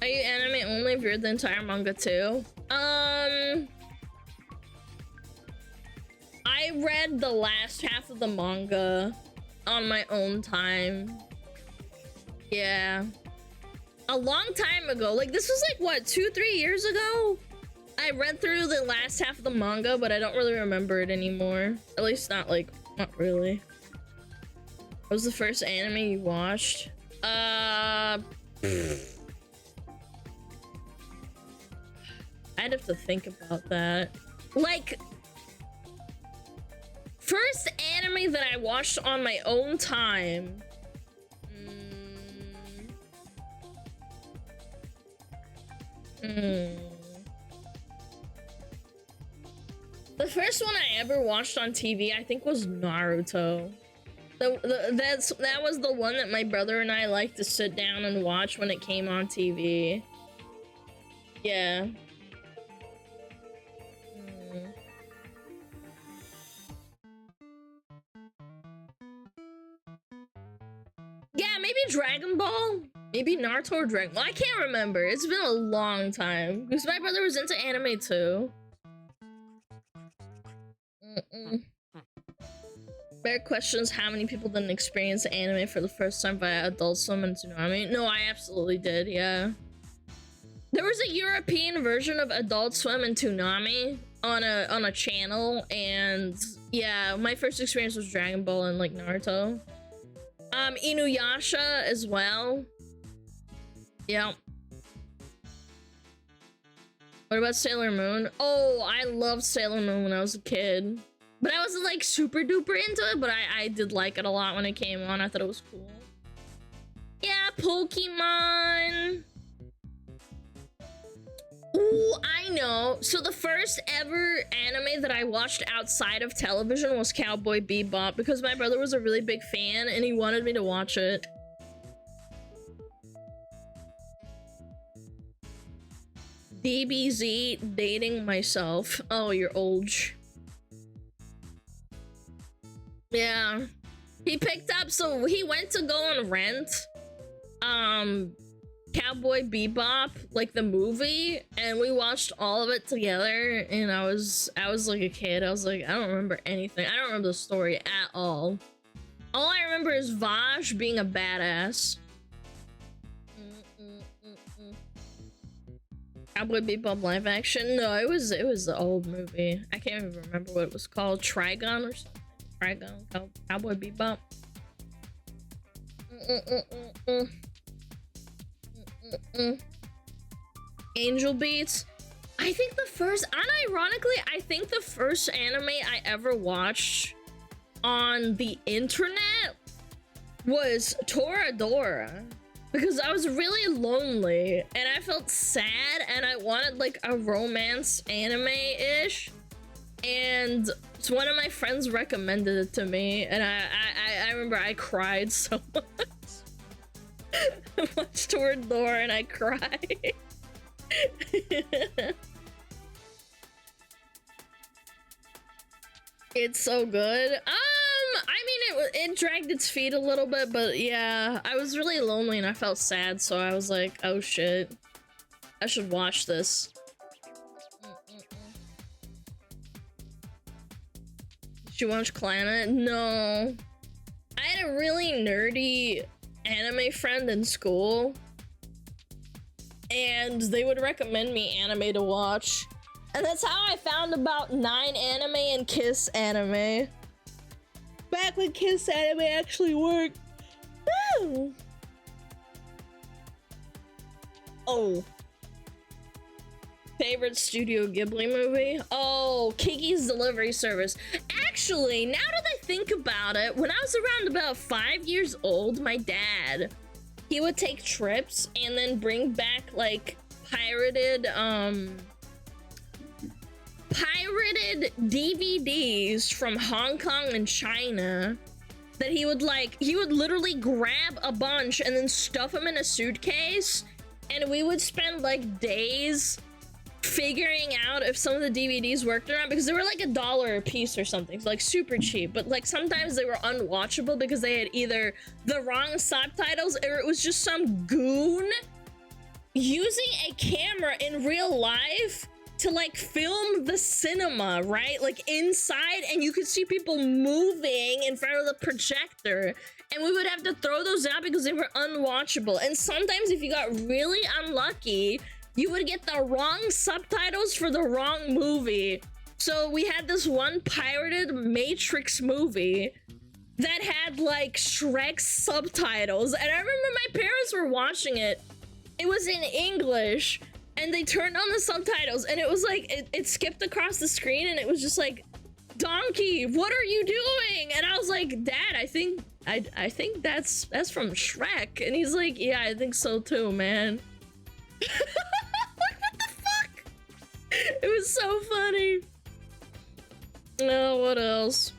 Are you anime only if you read the entire manga too? I read the last half of the manga on my own time. Yeah. A long time ago. Like, this was like, what, 2-3 years ago? I read through the last half of the manga, but I don't really remember it anymore. At least not, like, not really. What was the first anime you watched? I'd have to think about that. Like, first anime that I watched on my own time. The first one I ever watched on TV, I think, was Naruto. That was the one that my brother and I liked to sit down and watch when it came on TV. Yeah. Yeah, maybe Dragon Ball? Maybe Naruto or Dragon Ball? I can't remember. It's been a long time. Because my brother was into anime too. Bear questions, how many people didn't experience anime for the first time via Adult Swim and Toonami? No, I absolutely did, yeah. There was a European version of Adult Swim and Toonami on a channel, and yeah, my first experience was Dragon Ball and like Naruto. Inuyasha as well. Yeah. What about Sailor Moon? Oh, I loved Sailor Moon when I was a kid. But I wasn't like super duper into it, but I did like it a lot when it came on. I thought it was cool. Yeah, Pokemon. Ooh, I know. So the first ever anime that I watched outside of television was Cowboy Bebop because my brother was a really big fan and he wanted me to watch it. DBZ dating myself. Oh, you're old. Yeah. He picked up, so he went to go on rent. Cowboy Bebop, like the movie, and we watched all of it together, and I was like a kid. I was like, I don't remember anything. I don't remember the story at all. All I remember is Vaj being a badass. Cowboy Bebop live action? No, it was the old movie. I can't even remember what it was called. Trigon or something? Trigon, Cowboy Bebop. Angel Beats. I think the first, unironically, I think the first anime I ever watched on the internet was Toradora. Because I was really lonely and I felt sad and I wanted like a romance anime-ish. And so one of my friends recommended it to me and I remember I cried so much. I watched Toradora and I cried. It's so good. I mean, it dragged its feet a little bit, but yeah, I was really lonely and I felt sad, so I was like, oh shit, I should watch this. Did you watch Clannad? No. I had a really nerdy anime friend in school, and they would recommend me anime to watch. And that's how I found about 9 anime and Kiss anime. Back when Kiss anime actually worked. Woo! Oh. Favorite Studio Ghibli movie? Oh, Kiki's Delivery Service. Actually, now that I think about it, when I was around about 5 years old, my dad, he would take trips and then bring back like pirated DVDs from Hong Kong and China that he would literally grab a bunch and then stuff them in a suitcase, and we would spend like days figuring out if some of the DVDs worked or not, because they were like $1 a piece or something, so like super cheap, but like sometimes they were unwatchable because they had either the wrong subtitles or it was just some goon using a camera in real life to like film the cinema, right? Like inside, and you could see people moving in front of the projector, and we would have to throw those out because they were unwatchable. And sometimes if you got really unlucky, you would get the wrong subtitles for the wrong movie. So we had this one pirated Matrix movie that had like Shrek's subtitles, and I remember my parents were watching it. It was in English, and they turned on the subtitles, and it was like, it skipped across the screen, and it was just like, Donkey, what are you doing? And I was like, Dad, I think that's from Shrek. And he's like, yeah, I think so too, man. What the fuck? It was so funny. Oh, what else?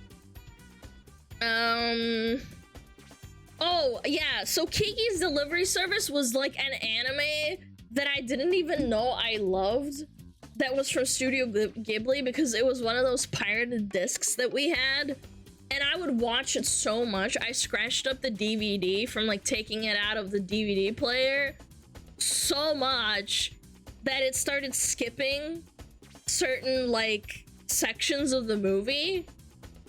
Oh, yeah, so Kiki's Delivery Service was like an anime that I didn't even know I loved, that was from Studio Ghibli, because it was one of those pirated discs that we had, and I would watch it so much. I scratched up the DVD from like taking it out of the DVD player so much that it started skipping certain like sections of the movie.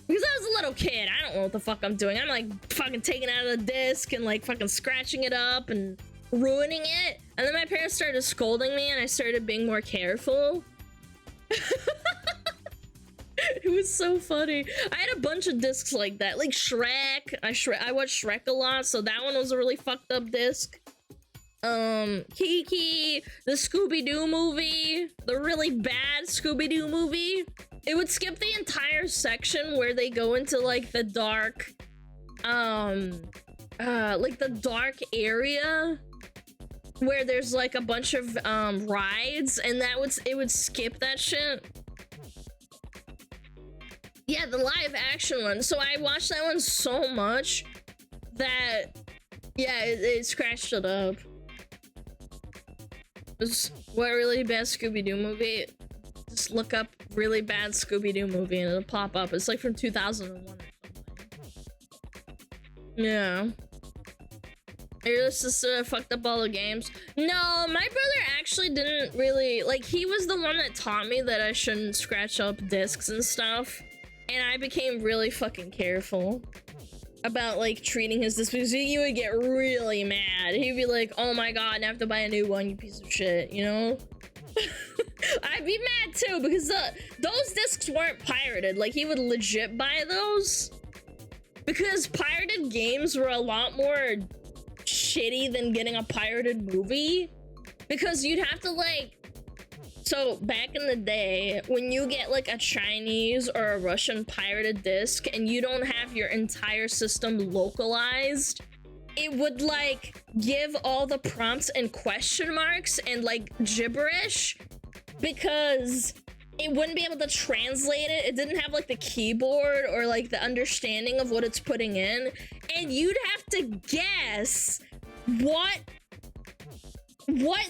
Because I was a little kid, I don't know what the fuck I'm doing. I'm like fucking taking it out of the disc and like fucking scratching it up and ruining it. And then my parents started scolding me and I started being more careful. It was so funny. I had a bunch of discs like that, like Shrek. I watched Shrek a lot, so that one was a really fucked up disc. Kiki, the Scooby-Doo movie, the really bad Scooby-Doo movie. It would skip the entire section where they go into like the dark, like the dark area where there's like a bunch of rides, and it would skip that shit. Yeah, the live action one. So I watched that one so much that, yeah, it scratched it up. What really bad Scooby-Doo movie? Just look up really bad Scooby-Doo movie and it'll pop up. It's like from 2001 or something. Yeah. Your sister fucked up all the games. No, my brother actually didn't really, like, he was the one that taught me that I shouldn't scratch up discs and stuff. And I became really fucking careful about, like, treating his discs, because he would get really mad. He'd be like, oh my god, I have to buy a new one, you piece of shit, you know? I'd be mad too, because those discs weren't pirated. Like, he would legit buy those. Because pirated games were a lot more shitty than getting a pirated movie. Because you'd have to, like... So, back in the day, when you get, like, a Chinese or a Russian pirated disc and you don't have your entire system localized, it would, like, give all the prompts in question marks and, like, gibberish, because it wouldn't be able to translate it. It didn't have, like, the keyboard or, like, the understanding of what it's putting in, and you'd have to guess what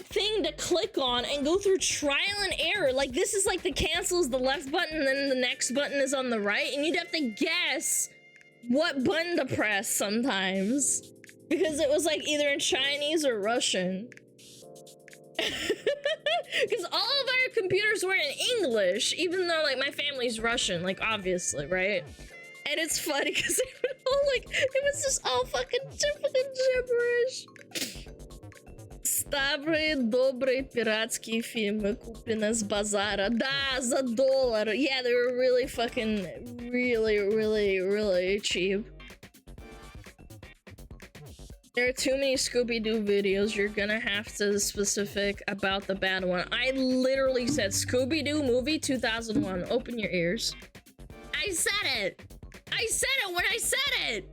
thing to click on and go through trial and error. Like, this is like the cancel is the left button, and then the next button is on the right, and you'd have to guess what button to press sometimes, because it was like either in Chinese or Russian. Because all of our computers were in English, even though, like, my family's Russian, like, obviously, right? And it's funny because it would all, like, it was just all fucking gibberish. Старые добрые пиратские фильмы, купленные с базара. Да, за $1. Yeah, they were really fucking, really cheap. There are too many Scooby-Doo videos. You're gonna have to specific about the bad one. I literally said Scooby-Doo movie 2001. Open your ears. I said it! I said it when I said it!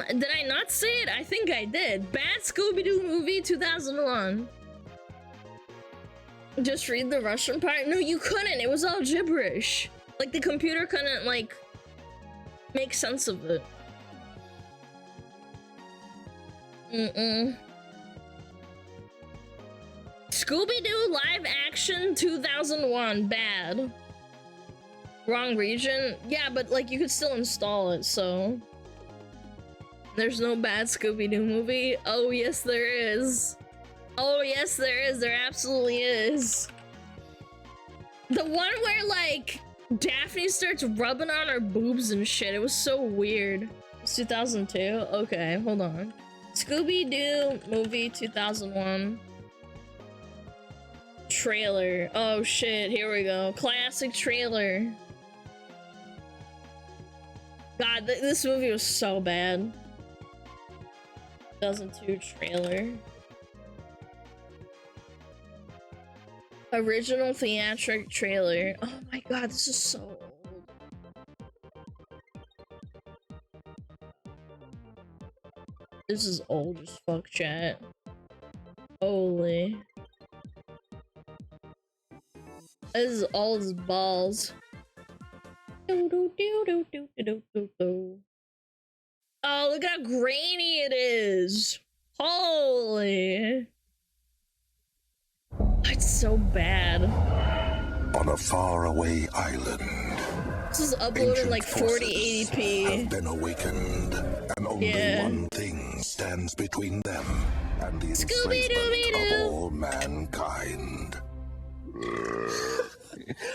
Did I not say it? I think I did. Bad Scooby-Doo movie 2001. Just read the Russian part? No, you couldn't. It was all gibberish. Like, the computer couldn't, like, make sense of it. Scooby-Doo live action 2001. Bad. Wrong region? Yeah, but, like, you could still install it, so... There's no bad Scooby-Doo movie? Oh, yes, there is. Oh, yes, there is. There absolutely is. The one where, like, Daphne starts rubbing on her boobs and shit. It was so weird. It's 2002? Okay, hold on. Scooby-Doo movie 2001. Trailer. Oh, shit. Here we go. Classic trailer. God, this movie was so bad. 2002 trailer. Original theatric trailer. Oh my god, this is so old. This is old as fuck, chat. Holy. This is old as balls. Oh, look how grainy it is. Holy. It's so bad. On a faraway island. This is uploaded like 4080p. Have been awakened, and only one thing stands between them and the enslavement of all mankind.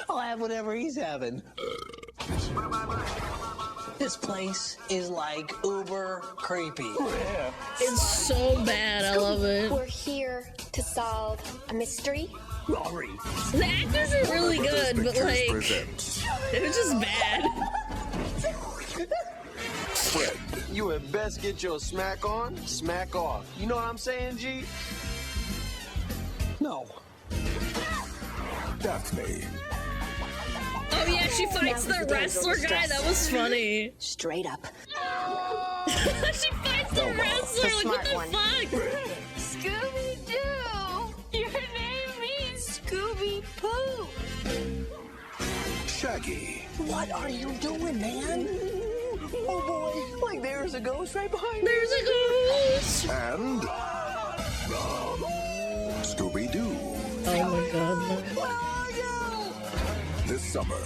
I'll have whatever he's having. This place is like uber creepy. Yeah. It's so bad. I love it. We're here to solve a mystery. Rory. The actors are really good, but like, it was just bad. Fred. You had best get your smack on, smack off. You know what I'm saying, G? No. Daphne. Oh yeah, she fights the wrestler guy. That was funny. Straight up. She fights the wrestler. Like, what the fuck? Scooby! Shaggy. What are you doing, man? Oh boy, like there's a ghost right behind me. There's a ghost! And Scooby-Doo. Oh my god, man. This summer,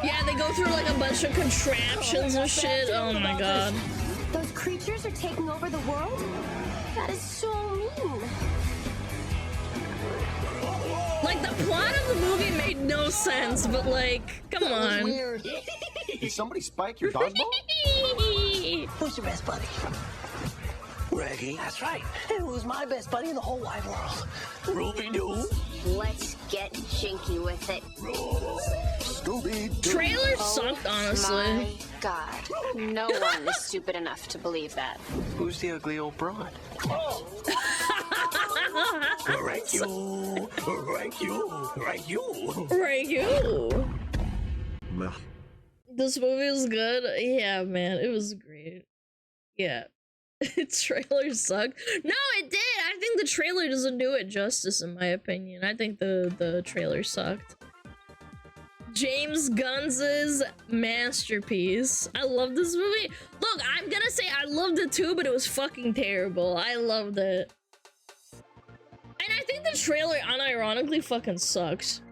Yeah, they go through like a bunch of contraptions and shit. Oh my god. Those creatures are taking over the world? That is so mean. Like, the plot of the movie made no sense, but like, come on. Weird. Did somebody spike your dodgeball? Who's your best buddy? Reggie. That's right. And who's my best buddy in the whole wide world? Ruby-Doo. Let's get jinky with it. Scooby-Doo. Trailer sucked, honestly. My God. No one is stupid enough to believe that. Who's the ugly old broad? Right you. Right you. Right you. Right, you. Meh. This movie was good. Yeah, man, it was great. Yeah. Trailer sucked. No, it did. I think the trailer doesn't do it justice, in my opinion. I think the trailer sucked. James Gunn's masterpiece. I love this movie. Look, I'm gonna say I loved it too, but it was fucking terrible. I loved it. And I think the trailer unironically fucking sucks.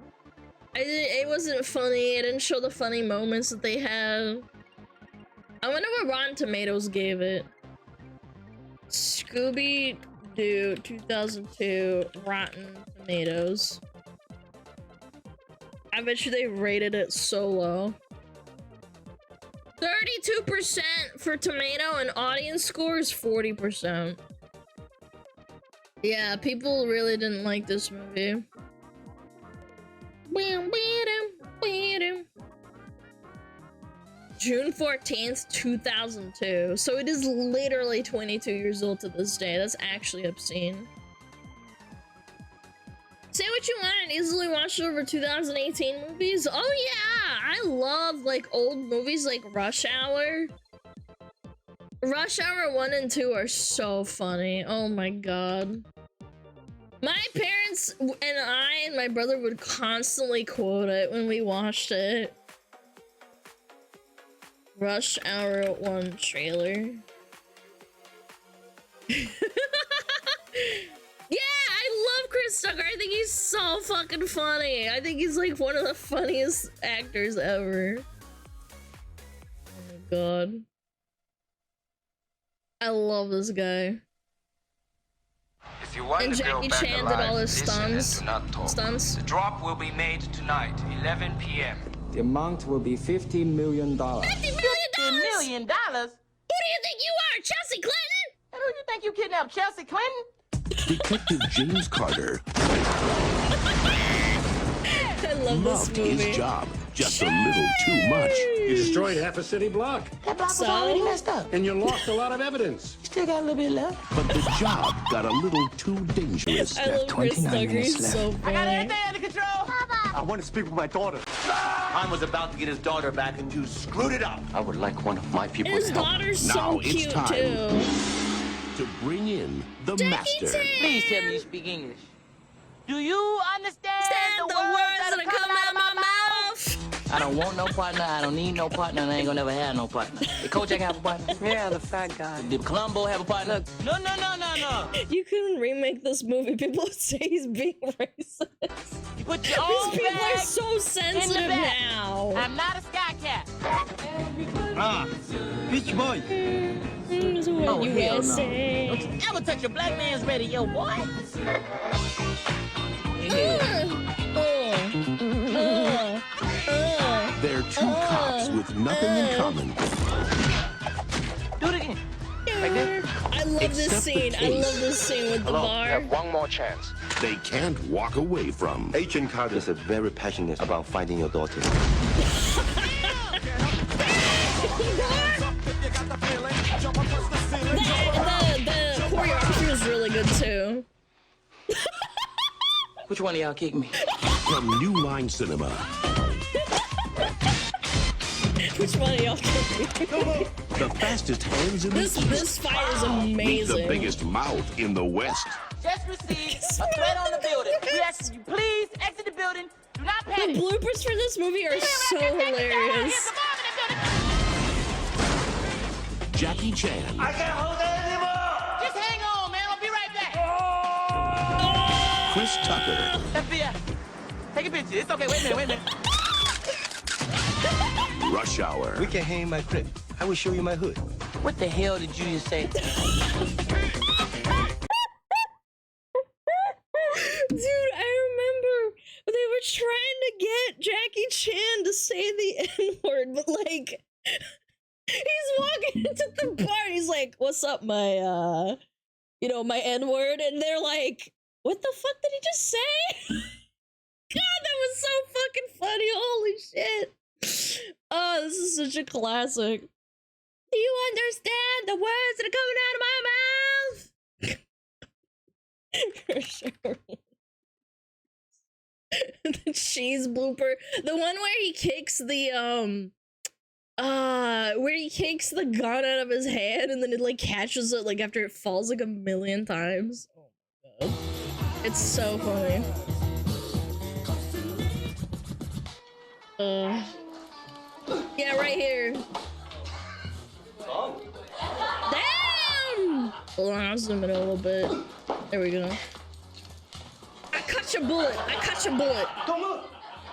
It wasn't funny. It didn't show the funny moments that they had. I wonder what Rotten Tomatoes gave it. Scooby-Doo 2002 Rotten Tomatoes. I bet you they rated it so low. 32% for tomato, and audience score is 40%. Yeah, people really didn't like this movie. June 14th, 2002. So it is literally 22 years old to this day. That's actually obscene. Say what you want and easily watch over 2018 movies. Oh yeah, I love like old movies like Rush Hour. Rush Hour 1 and 2 are so funny. Oh my god. My parents and I and my brother would constantly quote it when we watched it. Rush Hour 1 trailer. Yeah, I love Chris Tucker. I think he's so fucking funny. I think he's like one of the funniest actors ever. Oh my god. I love this guy. If you want And to go Jackie back Chan alive, did all his listen and stunts. do not talk. Stunts. The drop will be made tonight, 11 p.m. The amount will be $15 million. $50 million? $50 million? Who do you think you are, Chelsea Clinton? And who do you think you kidnapped, Chelsea Clinton? Detective James Carter I love this loved movie. his job just a little too much. You destroyed half a city block, That block was So? already messed up. and you lost a lot of evidence. Still got a little bit left. But the job got a little too dangerous. I love Chris Tucker. He's so I got funny. everything under control. I want to speak with my daughter. Han was about to get his daughter back, and you screwed it up. I would like one of my people His to help. daughter's Now so it's cute time too. to bring in the Jackie master. Chan. Please tell me you speak English. Do you understand Stand the words that are coming out of my mouth. I don't want no partner. I don't need no partner. And I ain't gonna never have no partner. The coach ain't have a partner. Yeah, the fat guy. Did Columbo have a partner? No. You couldn't remake this movie. People would say he's being racist. You put your own These people are bag so sensitive back. now. I'm not a sky cat. Beach boy. Here's what Oh, you hell guys no. say. Don't you ever touch a black man's radio, boy. They're two cops with nothing in common. Do it again. Like this. I love this Except the scene. I case. love this scene with the Hello, you bar. have one more chance. They can't walk away from. Agent Carter is very passionate about finding your daughter. The choreography was really good too. Which one of y'all kicked me? From New Line Cinema. Which one of y'all killed me? The fastest hands in the This East. fight is Meet amazing. the biggest mouth in the West. Just received a threat on the building. We ask you please exit the building. Do not panic. The bloopers for this movie are so hilarious. Jackie Chan. I can't hold that anymore! Just hang on, man. I'll be right back. Chris Tucker. FBI, take a picture. It's okay. Wait a minute. Rush Hour. We can hang in my crib. I will show you my hood. What the hell did you just say? Dude, I remember they were trying to get Jackie Chan to say the N-word, but like, he's walking into the bar and he's like, "What's up, my, my N-word?" And they're like, "What the fuck did he just say?" God, that was so fucking funny. Holy shit. Oh, this is such a classic. Do you understand the words that are coming out of my mouth? For sure. The cheese blooper. The one where he kicks the gun out of his hand and then it like catches it like after it falls like a million times. Oh my god. It's so funny. Yeah, right here. Damn! Hold on, I'll zoom in a little bit. There we go. I cut your bullet. I cut your bullet. Don't move.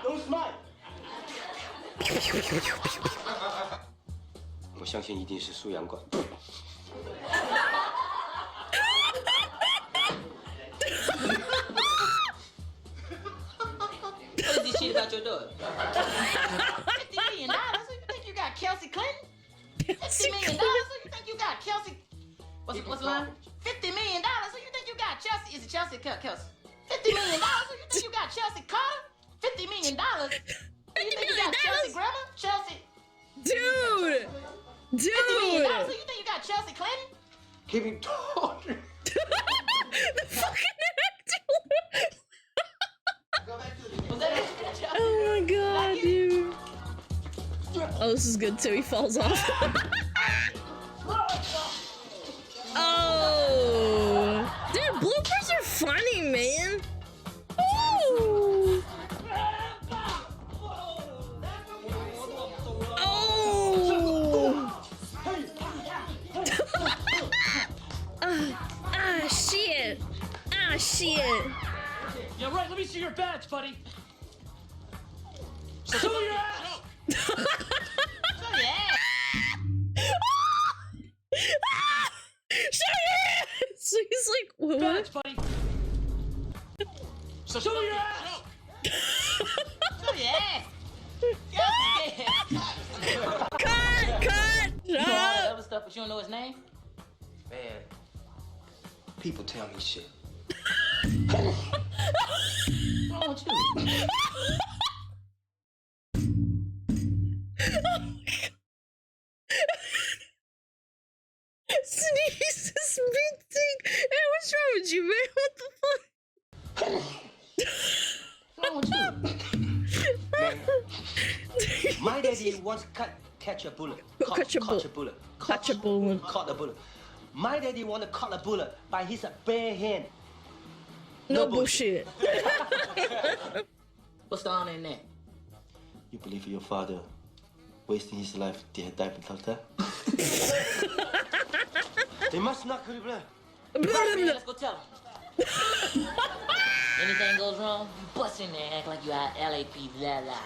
Don't smile. 我相信一定是素养馆。What is this shit about your daughter? $50 million? Who you think you got, Kelsey Clinton? $50 million? Who you think you got, Kelsey? What's the line? $50 million? Who you think you got, Chelsea? Is it Chelsea or Kelsey? $50 million? Who you think you got, Chelsea Carter? $50 million? Who you think you got, Chelsea Grammer? Chelsea? Dude! Dude! $50 million? Who you think you got, Chelsea Clinton? Keep him talking. The fucking actor! Oh my god, dude. Oh, this is good too. He falls off. Oh, dude, bloopers are funny, man. Ooh. Oh. Shit. Ah, shit. Yeah, right. Let me see your badge, buddy. Show your ass. Show your ass. Show your ass! So he's like, what? Badge, buddy. Show your ass. Show your ass. Cut! You know all Shut that up! other stuff, but you don't know his name? Man. People tell me shit. What's wrong with you? Oh my god. Sneeze is minting. Hey, what's wrong with you, man? What the fuck? My daddy once catch a bullet. Catch a bullet. Catch a bullet. Caught a bullet. My daddy want to cut a bullet by his bare hand. No bullshit. What's the honor in that? You believe your father wasting his life to die without that? They must not cut it blood. Man, let's go tell him. Anything goes wrong, you bust in there and act like you at LAP, la la.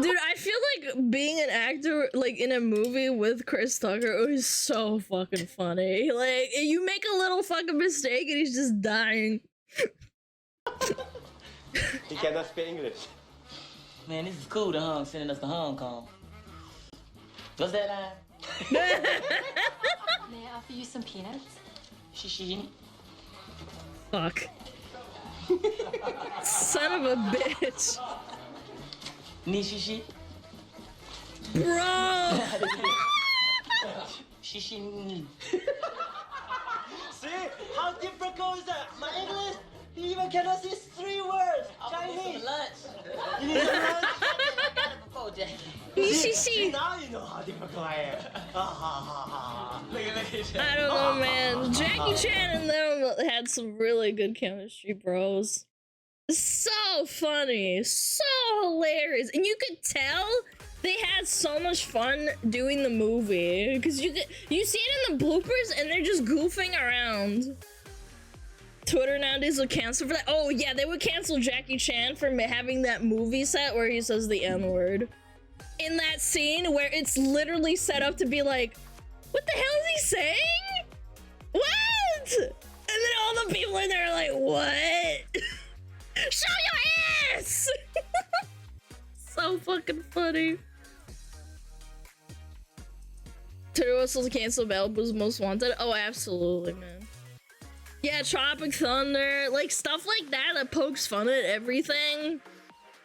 Dude, I feel like being an actor, like, in a movie with Chris Tucker is so fucking funny. Like, you make a little fucking mistake and he's just dying. He cannot speak English. Man, this is cool, the Hong sending us to Hong Kong. What's that line? May I offer you some peanuts? Shishi. Fuck. Son of a bitch. Nishishi. Bro! Shishi. See? How different is that? My English? You even cannot see 3 words. Chinese. Lunch. You need some lunch? I got it before, Jackie. Nishishi. Now you know how difficult I am. Look at I don't know, man. Jackie Chan and them had some really good chemistry, bros. So funny, so hilarious, and you could tell they had so much fun doing the movie because you see it in the bloopers and they're just goofing around. Twitter nowadays will cancel for that. Oh yeah, they would cancel Jackie Chan for having that movie set where he says the N-word in that scene where it's literally set up to be like, what the hell is he saying? What? And then all the people in there are like, what? Show your ass! So fucking funny. Twitter whistles cancel Malibu's Most Wanted. Oh, absolutely, man. Yeah, Tropic Thunder, like stuff like that pokes fun at everything.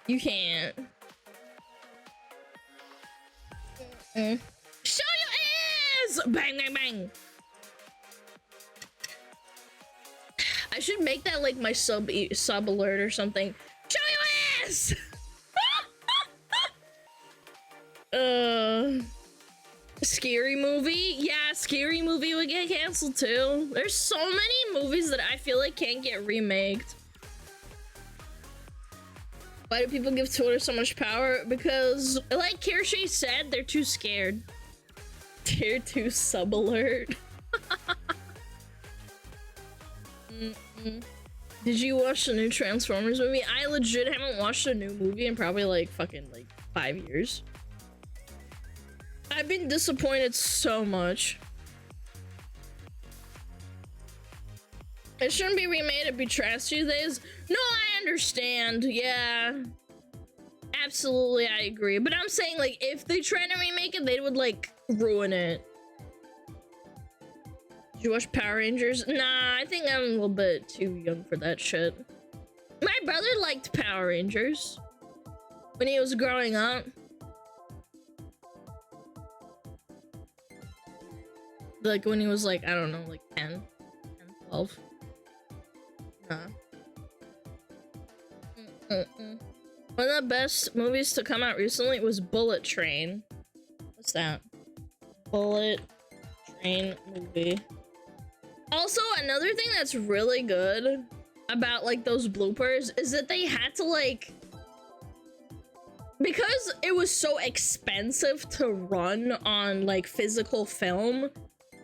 You can't. Show your ass! Bang, bang, bang. I should make that like my sub alert or something. Show your ass! Scary Movie? Yeah, Scary Movie would get canceled too. There's so many movies that I feel like can't get remaked. Why do people give Twitter so much power? Because, like Kirsche said, they're too scared. Tier 2 sub alert. Did you watch the new Transformers movie? I legit haven't watched a new movie in probably like fucking like 5 years. I've been disappointed so much. It shouldn't be remade, it'd be trash these days. No, I understand, yeah. Absolutely, I agree. But I'm saying, like, if they try to remake it, they would, like, ruin it. Did you watch Power Rangers? Nah, I think I'm a little bit too young for that shit. My brother liked Power Rangers when he was growing up. Like, when he was, like, I don't know, like 10, 12. Nah. One of the best movies to come out recently was Bullet Train. What's that? Bullet Train movie. Also, another thing that's really good about, like, those bloopers is that they had to, like... Because it was so expensive to run on, like, physical film,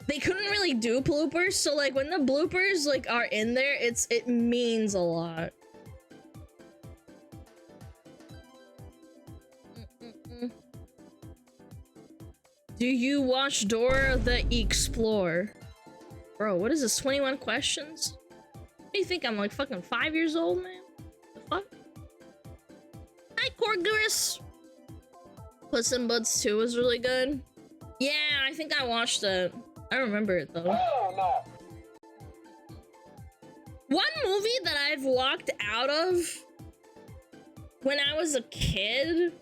they couldn't really do bloopers, so like when the bloopers like are in there, it means a lot. Do you watch Dora the Explorer? Bro, what is this? 21 questions? What do you think? I'm like fucking 5 years old, man? The fuck? Hi, Corgurus. Puss in Boots 2 was really good. Yeah, I think I watched it. I remember it though. Oh, no. One movie that I've walked out of when I was a kid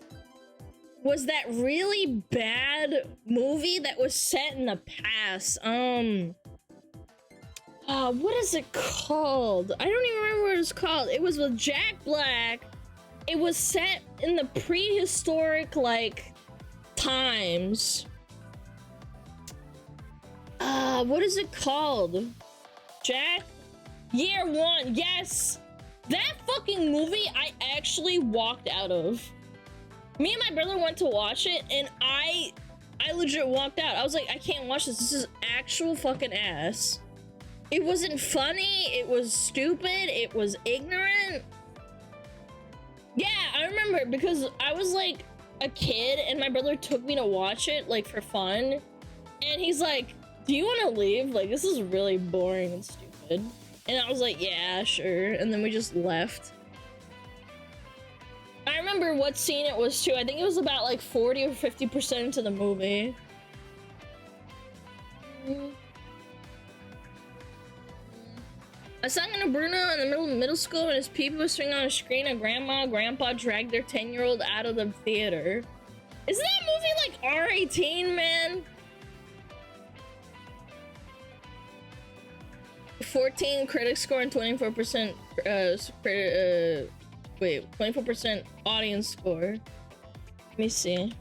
was that really bad movie that was set in the past. What is it called? I don't even remember what it's called. It was with Jack Black. It was set in the prehistoric, like, times. What is it called? Jack? Year One, yes! That fucking movie I actually walked out of. Me and my brother went to watch it, and I legit walked out. I was like, I can't watch this. This is actual fucking ass. It wasn't funny, it was stupid, it was ignorant. Yeah, I remember because I was like a kid, and my brother took me to watch it, like, for fun. And he's like, do you want to leave? Like, this is really boring and stupid. And I was like, yeah, sure. And then we just left. I remember what scene it was too. I think it was about like 40 or 50% into the movie. I sang in a Bruno in the middle school and his peepee was swinging on a screen and grandpa dragged their 10-year-old out of the theater. Isn't that movie like R18, man? 14 critic score and 24% 24% audience score. Let me see.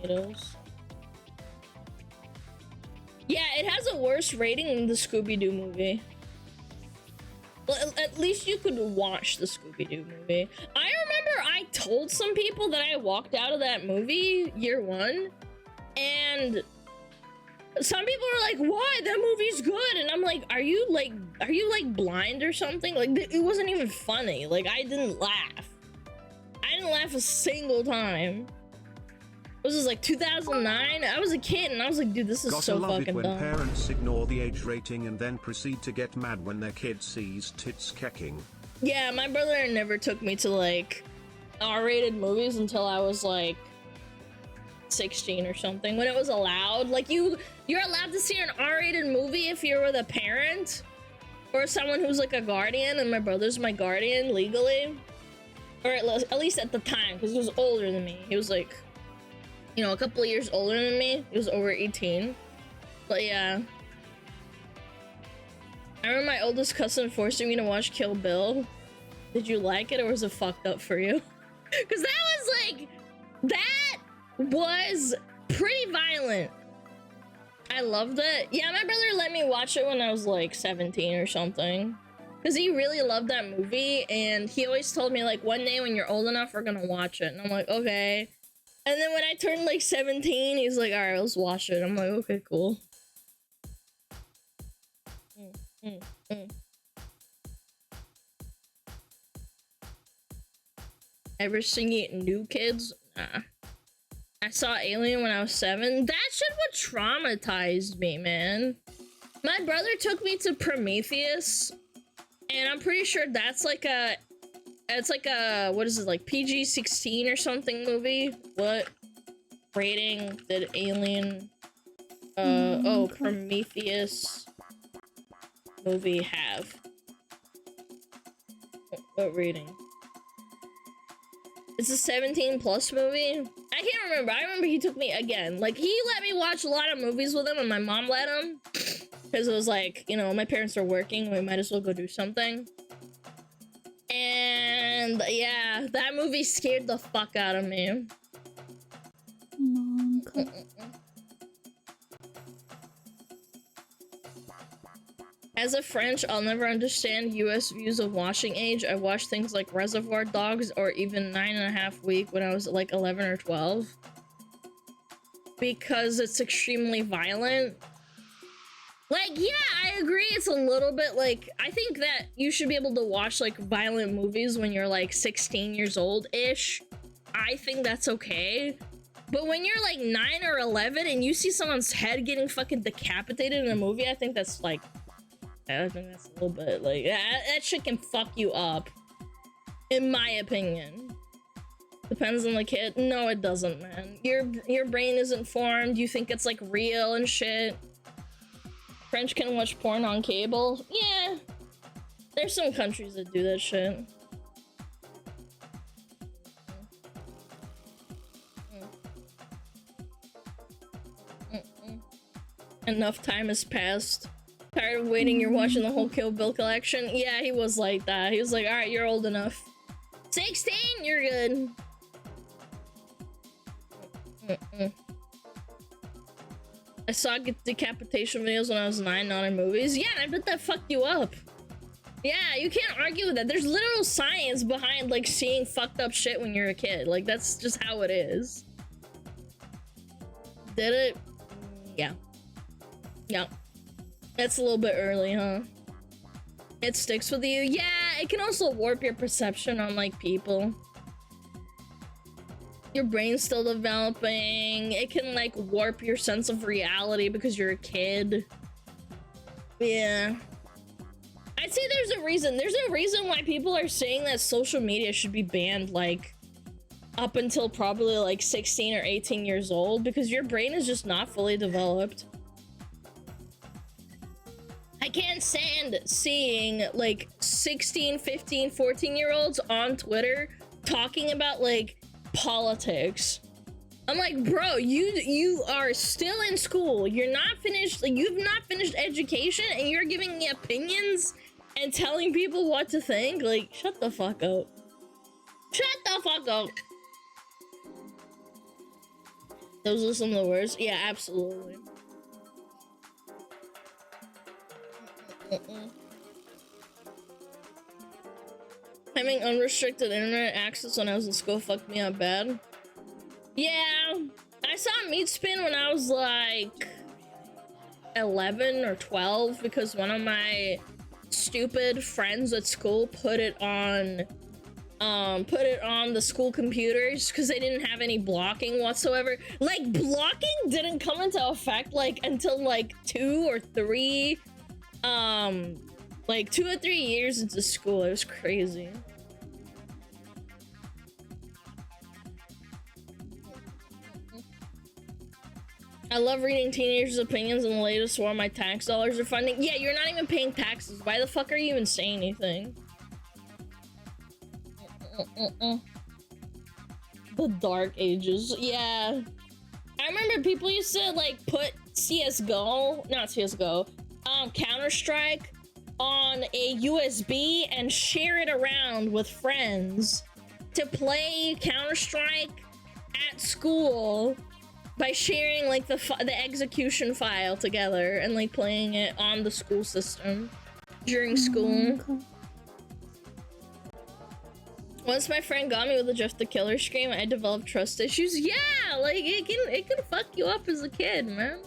Tomatoes. Yeah, it has a worse rating than the Scooby-Doo movie. Well, at least you could watch the Scooby-Doo movie. I remember I told some people that I walked out of that movie year one, and some people were like, "Why? That movie's good." And I'm like, "Are you like blind or something? Like, it wasn't even funny. Like, I didn't laugh. I didn't laugh a single time." This was like 2009. I was a kid and I was like, dude, this is Gotta so love fucking it when dumb. parents ignore the age rating and then proceed to get mad when their kid sees tits kecking. Yeah, my brother never took me to like R-rated movies until I was like 16 or something, when it was allowed. Like, you're allowed to see an R-rated movie if you're with a parent or someone who's like a guardian, and my brother's my guardian legally, or at least at the time, because he was older than me. He was like, you know, a couple of years older than me. He was over 18. But yeah, I remember my oldest cousin forcing me to watch Kill Bill. Did you like it, or was it fucked up for you? Because that was pretty violent. I loved it. Yeah, my brother let me watch it when I was like 17 or something, because he really loved that movie, and he always told me like, one day when you're old enough, we're gonna watch it. And I'm like, okay. And then when I turned like 17, he's like, all right, let's watch it. I'm like, okay, cool. Ever seen New Kids? Nah. I saw Alien when I was 7. That shit would traumatize me, man. My brother took me to Prometheus, and I'm pretty sure that's like a... It's like a, what is it, like PG-16 or something movie? What rating did Alien, Prometheus movie have? What rating? It's a 17 plus movie? I can't remember. I remember he took me again. Like, he let me watch a lot of movies with him, and my mom let him. Because it was like, you know, my parents are working, we might as well go do something. And yeah, that movie scared the fuck out of me. As a French, I'll never understand US views of washing age. I watched things like Reservoir Dogs or even 9.5 Week when I was like 11 or 12. Because it's extremely violent. Like, yeah, I agree, it's a little bit like, I think that you should be able to watch like violent movies when you're like 16 years old-ish. I think that's okay. But when you're like 9 or 11 and you see someone's head getting fucking decapitated in a movie, I think that's like, I think that's a little bit like, that shit can fuck you up. In my opinion. Depends on the kid. No, it doesn't, man. Your brain isn't formed, you think it's like real and shit. French can watch porn on cable? Yeah. There's some countries that do that shit. Enough time has passed. Tired of waiting, you're watching the whole Kill Bill collection? Yeah, he was like that. He was like, alright, you're old enough. 16, you're good. I saw decapitation videos when I was 9, not in movies. Yeah, I bet that fucked you up. Yeah, you can't argue with that. There's literal science behind, like, seeing fucked up shit when you're a kid. Like, that's just how it is. Did it? Yeah. Yeah. That's a little bit early, huh? It sticks with you? Yeah, it can also warp your perception on, like, people. Your brain's still developing. It can like warp your sense of reality because you're a kid. Yeah. I'd say there's a reason. There's a reason why people are saying that social media should be banned like up until probably like 16 or 18 years old, because your brain is just not fully developed. I can't stand seeing like 16, 15, 14-year-olds on Twitter talking about like politics. I'm like, bro, you are still in school. You're not finished. Like, you've not finished education, and you're giving me opinions and telling people what to think. Like, shut the fuck up. Shut the fuck up. Those are some of the words. Yeah, absolutely. Having unrestricted internet access when I was in school fucked me up bad. Yeah, I saw Meat Spin when I was like 11 or 12 because one of my stupid friends at school put it on the school computers because they didn't have any blocking whatsoever. Like, blocking didn't come into effect like until like 2 or 3 years into school. It was crazy. I love reading teenagers' opinions on the latest war my tax dollars are funding. Yeah, you're not even paying taxes. Why the fuck are you even saying anything? The Dark Ages. Yeah. I remember people used to like put Counter-Strike on a USB and share it around with friends to play Counter-Strike at school by sharing like the execution file together and like playing it on the school system during school. Once my friend got me with the Jeff the Killer scream, I developed trust issues. Yeah, like it can fuck you up as a kid, man.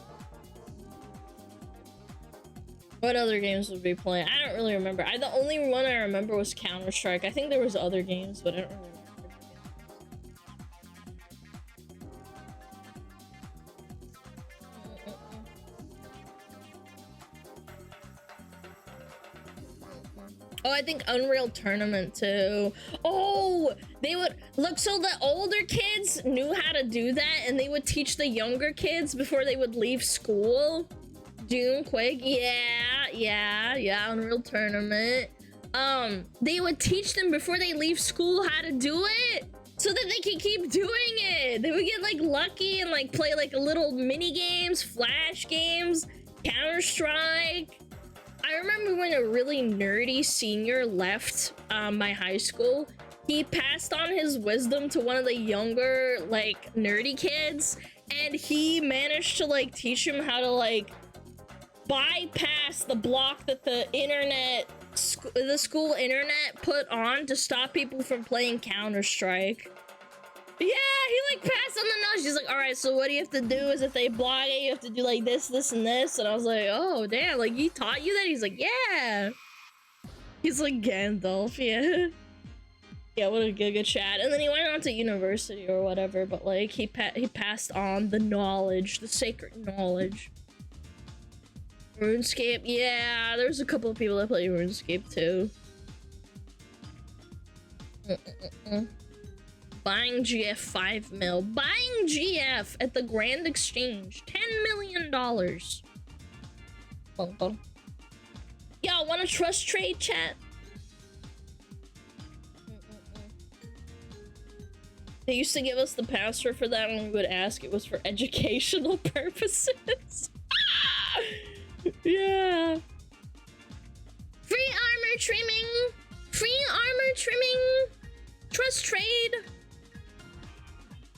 What other games would we play? I don't really remember. The only one I remember was Counter-Strike. I think there was other games, but I don't really remember. Oh, I think Unreal Tournament too. Oh, they would look, so the older kids knew how to do that and they would teach the younger kids before they would leave school. Doom, Quake, yeah, Unreal Tournament. They would teach them before they leave school how to do it so that they can keep doing it. They would get like lucky and like play like little mini games, flash games, Counter-Strike. I remember when a really nerdy senior left my high school, he passed on his wisdom to one of the younger like nerdy kids, and he managed to like teach him how to like bypass the block that the school internet put on to stop people from playing Counter-Strike. Yeah, he like passed on the knowledge. He's like, all right, so what you have to do is if they block it, you have to do like this, this, and this. And I was like, oh, damn, like he taught you that? He's like, yeah. He's like Gandalf, yeah. Yeah, what a giga chat. And then he went on to university or whatever, but like he passed on the knowledge, the sacred knowledge. RuneScape, yeah, there's a couple of people that play RuneScape too. Buying GF 5 mil. Buying GF at the Grand Exchange. $10 million. Y'all want a trust trade, chat? They used to give us the password for that when we would ask. It was for educational purposes. Yeah. Free armor trimming. Free armor trimming. Trust trade.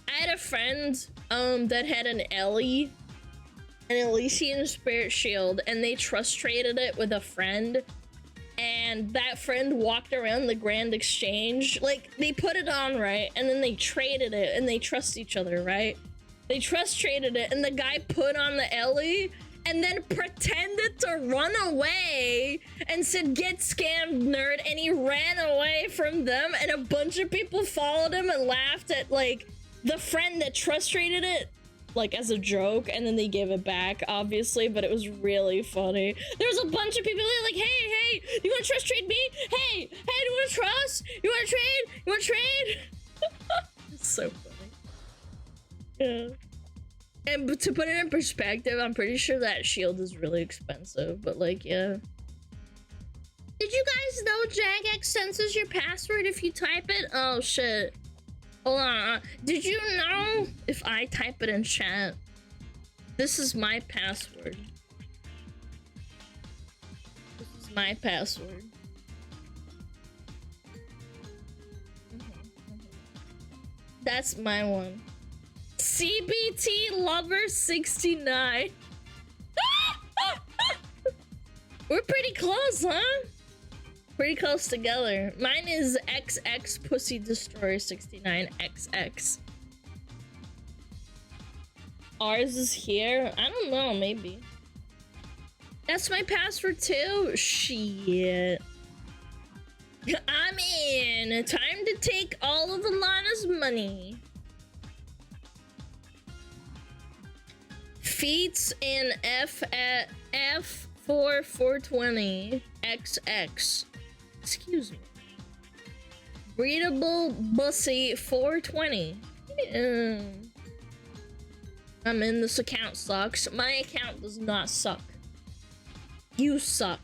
I had a friend that had an Ellie, an Elysian Spirit Shield, and they trust traded it with a friend, and that friend walked around the Grand Exchange, like they put it on, right, and then they traded it, and they trust each other, right? They trust traded it, and the guy put on the Ellie and then pretended to run away and said, "Get scammed, nerd," and he ran away from them, and a bunch of people followed him and laughed at like the friend that trust traded it like as a joke, and then they gave it back, obviously, but it was really funny. There's a bunch of people that are like, hey, you want to trust trade me? Hey, do you want to trust? You want to trade? You want to trade? It's so funny. Yeah. And to put it in perspective, I'm pretty sure that shield is really expensive, but like, yeah. Did you guys know Jagex senses your password if you type it? Oh shit. Hold on. Did you know if I type it in chat? This is my password. This is my password. That's my one. CBT Lover 69. We're pretty close, huh? Pretty close together. Mine is XX Pussy Destroyer 69 XX. Ours is here. I don't know, maybe. That's my password too? Shit. I'm in. Time to take all of Alana's money. Feats in F420 XX. Excuse me. Breedable Bussy 420. Yeah. I'm in. This account sucks. My account does not suck. You suck.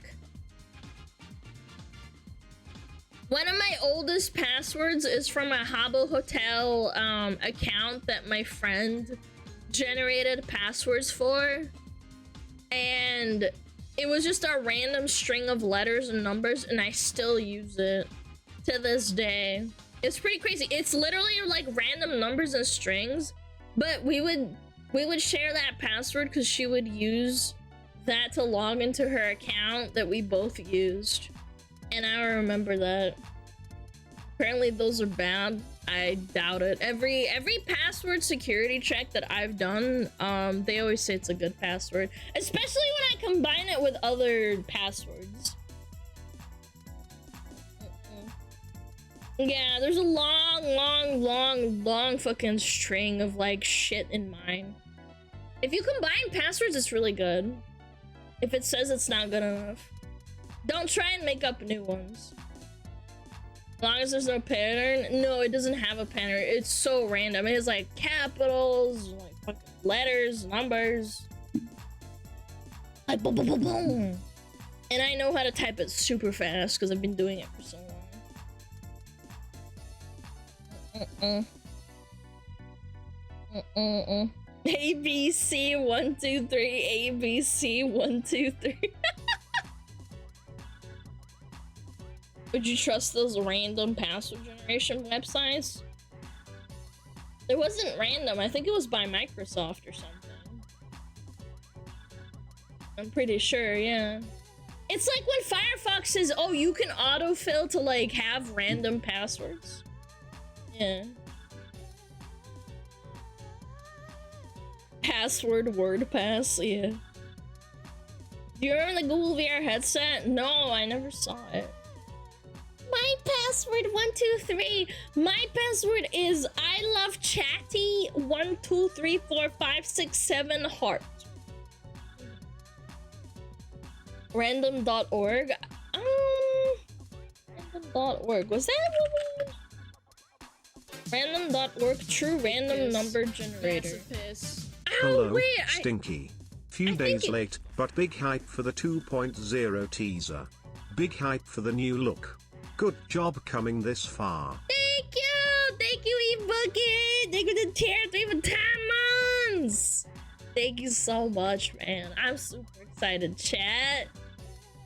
One of my oldest passwords is from a Habbo Hotel account that my friend generated passwords for. And it was just a random string of letters and numbers, and I still use it to this day. It's pretty crazy. It's literally like random numbers and strings, but we would share that password because she would use that to log into her account that we both used. And I remember that. Apparently those are bad. I doubt it. Every password security check that I've done, they always say it's a good password, especially when I combine it with other passwords. Yeah, there's a long fucking string of like shit in mine. If you combine passwords, it's really good. If it says it's not good enough, don't try and make up new ones. As long as there's no pattern. No, it doesn't have a pattern. It's so random. It has like capitals, like fucking letters, numbers. Like boom, boom, boom, boom. And I know how to type it super fast because I've been doing it for so long. ABC 123. ABC 123. Would you trust those random password generation websites? It wasn't random. I think it was by Microsoft or something. I'm pretty sure, yeah. It's like when Firefox says, oh, you can autofill to like have random passwords. Yeah. Password WordPass, yeah. Do you remember the Google VR headset? No, I never saw it. My password 123. My password is I love chatty 1 2 3 4 5 6 7 heart. Random.org. Random.org. Was that what we... Random.org, true random number generator. Hello, Stinky. Few days late, but big hype for the 2.0 teaser. Big hype for the new look. Good job coming this far. Thank you! Thank you, eBucket! Thank you to tier 3 for 10 months! Thank you so much, man. I'm super excited, chat.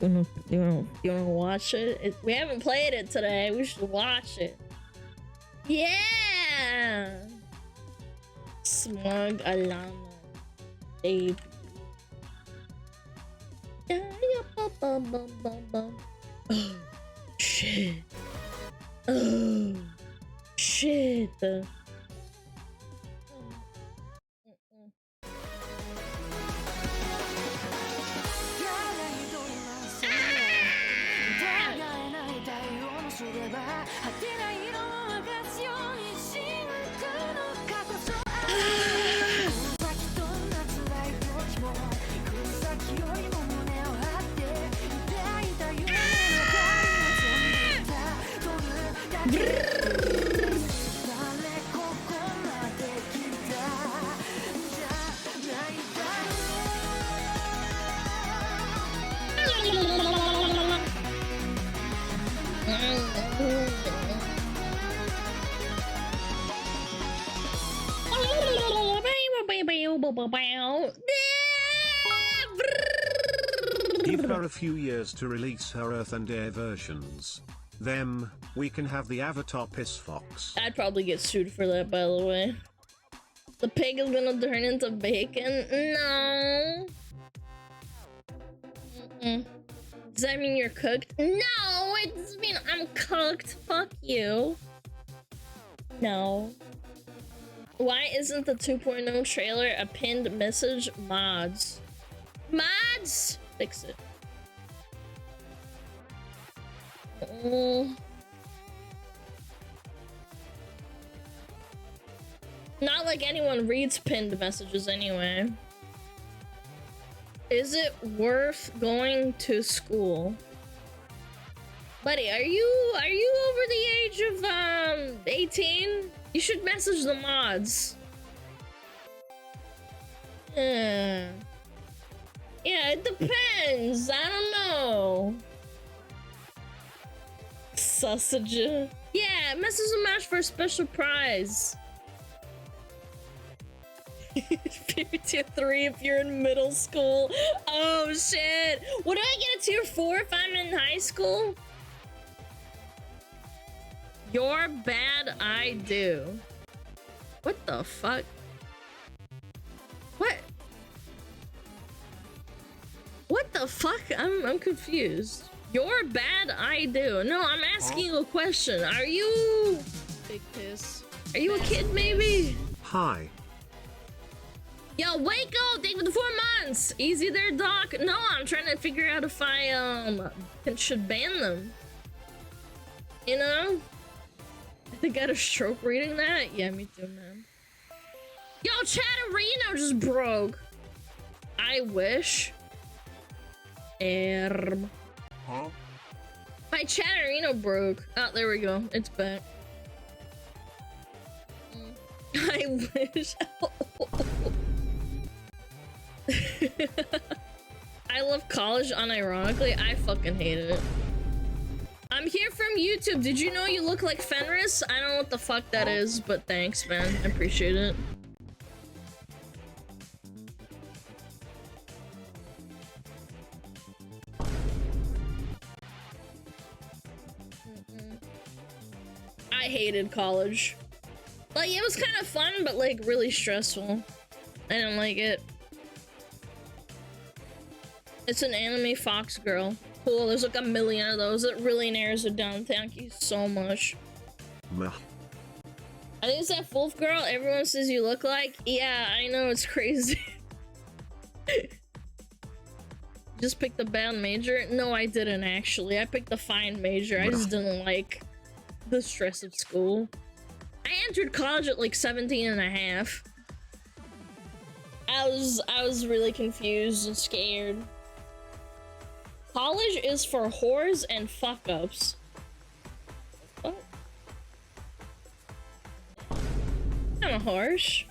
You wanna watch it? We haven't played it today. We should watch it. Yeah! SmugAlana. Baby. Oh, shit. Oh, shit. Give her a few years to release her Earth and Air versions. Then, we can have the Avatar Piss Fox. I'd probably get sued for that, by the way. The pig is gonna turn into bacon? No. Does that mean you're cooked? No, it Does it mean I'm cooked? Fuck you. No. Why isn't the 2.0 trailer a pinned message? Mods. Mods! Fix it. Not like anyone reads pinned messages anyway. Is it worth going to school? Buddy, are you over the age of 18? You should message the mods. Yeah, it depends. I don't know. Sausage. Yeah, message the match for a special prize. 52 3 if you're in middle school. Oh shit. What do I get a tier 4 if I'm in high school? You're bad, I do. What the fuck? What? What the fuck? I'm confused. You're bad, I do. No, I'm asking you a question. Are you... Big piss. Are you a kid, maybe? Hi. Yo, Waco, thank you for the 4 months. Easy there, Doc. No, I'm trying to figure out if I should ban them. You know? I think I had a stroke reading that. Yeah, me too, man. Yo, Chatterino just broke. I wish. Huh? My Chatterino broke. Oh, there we go. It's back. I wish. I love college unironically. I fucking hate it. I'm here from YouTube. Did you know you look like Fenris? I don't know what the fuck that is, but thanks, man. I appreciate it. I hated college. Like, it was kind of fun, but like really stressful. I didn't like it. It's an anime Fox girl. Cool, there's like a million of those. It really narrows it down. Thank you so much. Meh. I think it's that Wolf girl everyone says you look like. Yeah, I know, it's crazy. Just picked the bad major? No, I didn't actually. I picked the fine major. I just didn't like the stress of school. I entered college at like 17 and a half. I was really confused and scared. College is for whores and fuck-ups. What? Kinda harsh.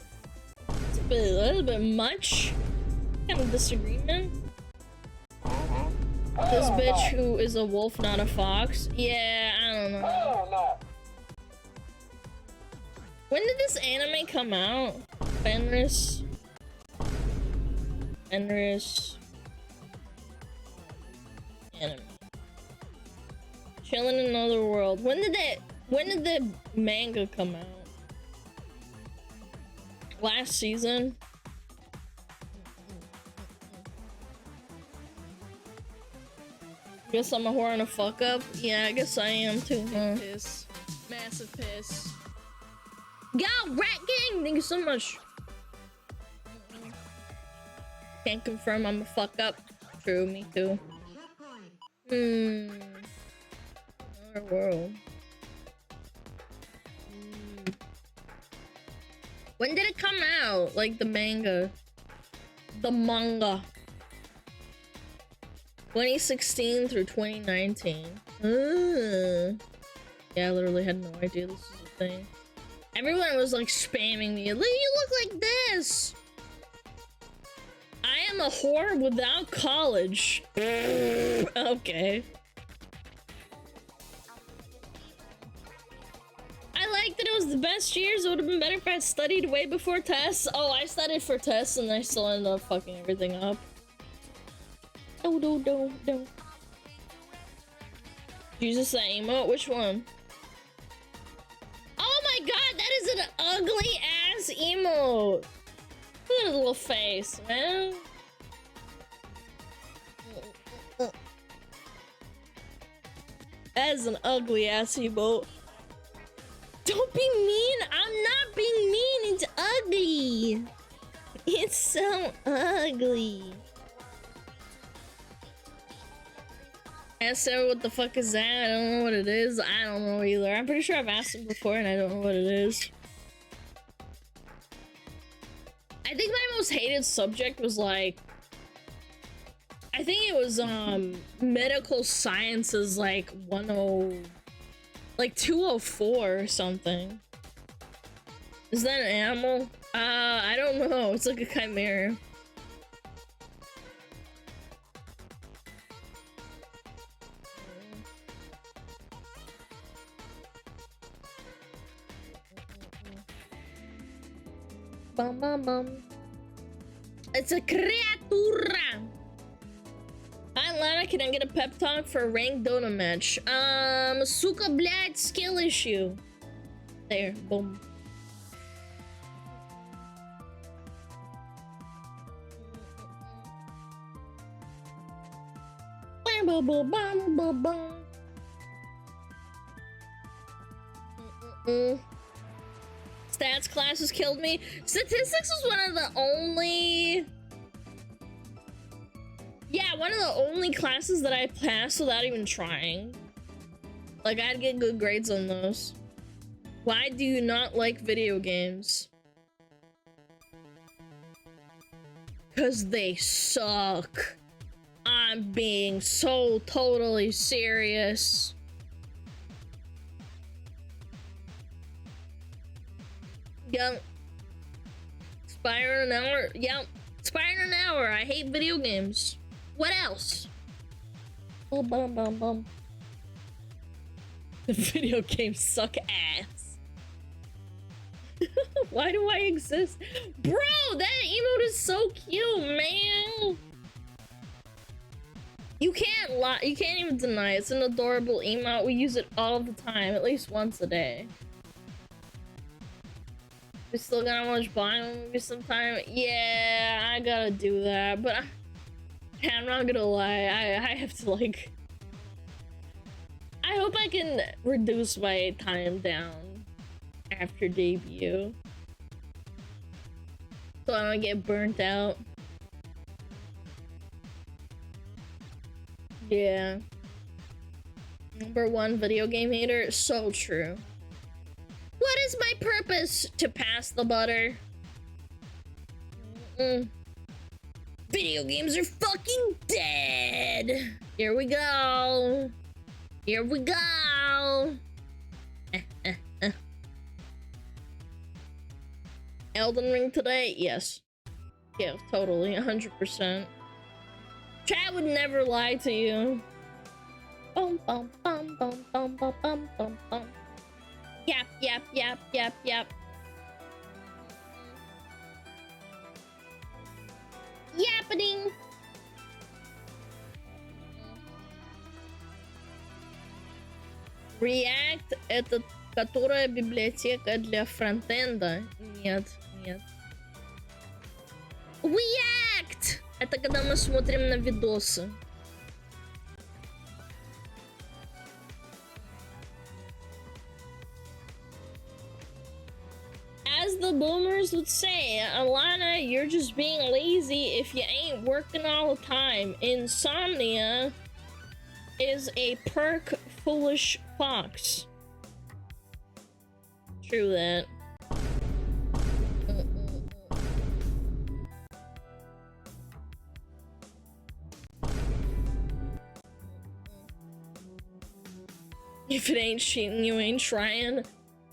It's a little bit much. Kind of disagreement. This bitch who is a wolf, not a fox. Yeah, I don't know. When did this anime come out? Fenris. Anime. Chilling in another world. When did the manga come out? Last season? Guess I'm a whore and a fuck up? Yeah, I guess I am too, huh? Piss. Massive piss. Yo, Rat Gang! Thank you so much. Can't confirm I'm a fuck up. True, me too. Another world. When did it come out? Like the manga. The manga. 2016 through 2019. Yeah, I literally had no idea this was a thing. Everyone was like spamming me. You look like this. I am a whore without college. Okay. I liked that it was the best years. It would have been better if I studied way before tests. Oh, I studied for tests and I still ended up fucking everything up. No. Jesus, that emote? Which one? Oh my god, that is an ugly ass emote. Look at his little face, man. That is an ugly ass emote. Don't be mean. I'm not being mean. It's ugly. It's so ugly. Ask Sarah what the fuck is that? I don't know what it is. I don't know either. I'm pretty sure I've asked him before and I don't know what it is. I think my most hated subject was like, I think it was medical sciences, like 204 or something. Is that an animal? I don't know. It's like a chimera. Bum bum bum. It's a creatura. Hi Lana, can I get a pep talk for a ranked Dota match? Suka blad skill issue. There, boom. Bum bum bum bum bum. Stats classes killed me. Statistics was one of the only... Yeah, one of the only classes that I passed without even trying. Like, I'd get good grades on those. Why do you not like video games? Because they suck. I'm being so totally serious. Yep. Expire in an hour. Yep. Expire in an hour. I hate video games. What else? Bum bum bum bum. The video games suck ass. Why do I exist? Bro, that emote is so cute, man. You can't lie. You can't even deny it. It's an adorable emote. We use it all the time, at least once a day. We still gotta watch Bible movies sometime. Yeah, I gotta do that, but I'm not gonna lie. I have to like. I hope I can reduce my time down after debut, so I don't get burnt out. Yeah. #1 video game hater. So true. What is my purpose? To pass the butter. Video games are fucking dead. Here we go. Here we go. Elden Ring today? Yes. Yeah, totally. 100%. Chat would never lie to you. Bum bum bum bum bum bum bum bum bum. Yap yap yap yap yap. Yapping. React — это которая библиотека для фронтенда? Нет, нет. React — это когда мы смотрим на видосы. As the boomers would say, Alana, you're just being lazy if you ain't working all the time. Insomnia is a perk, foolish fox. True that. If it ain't cheating, you ain't trying.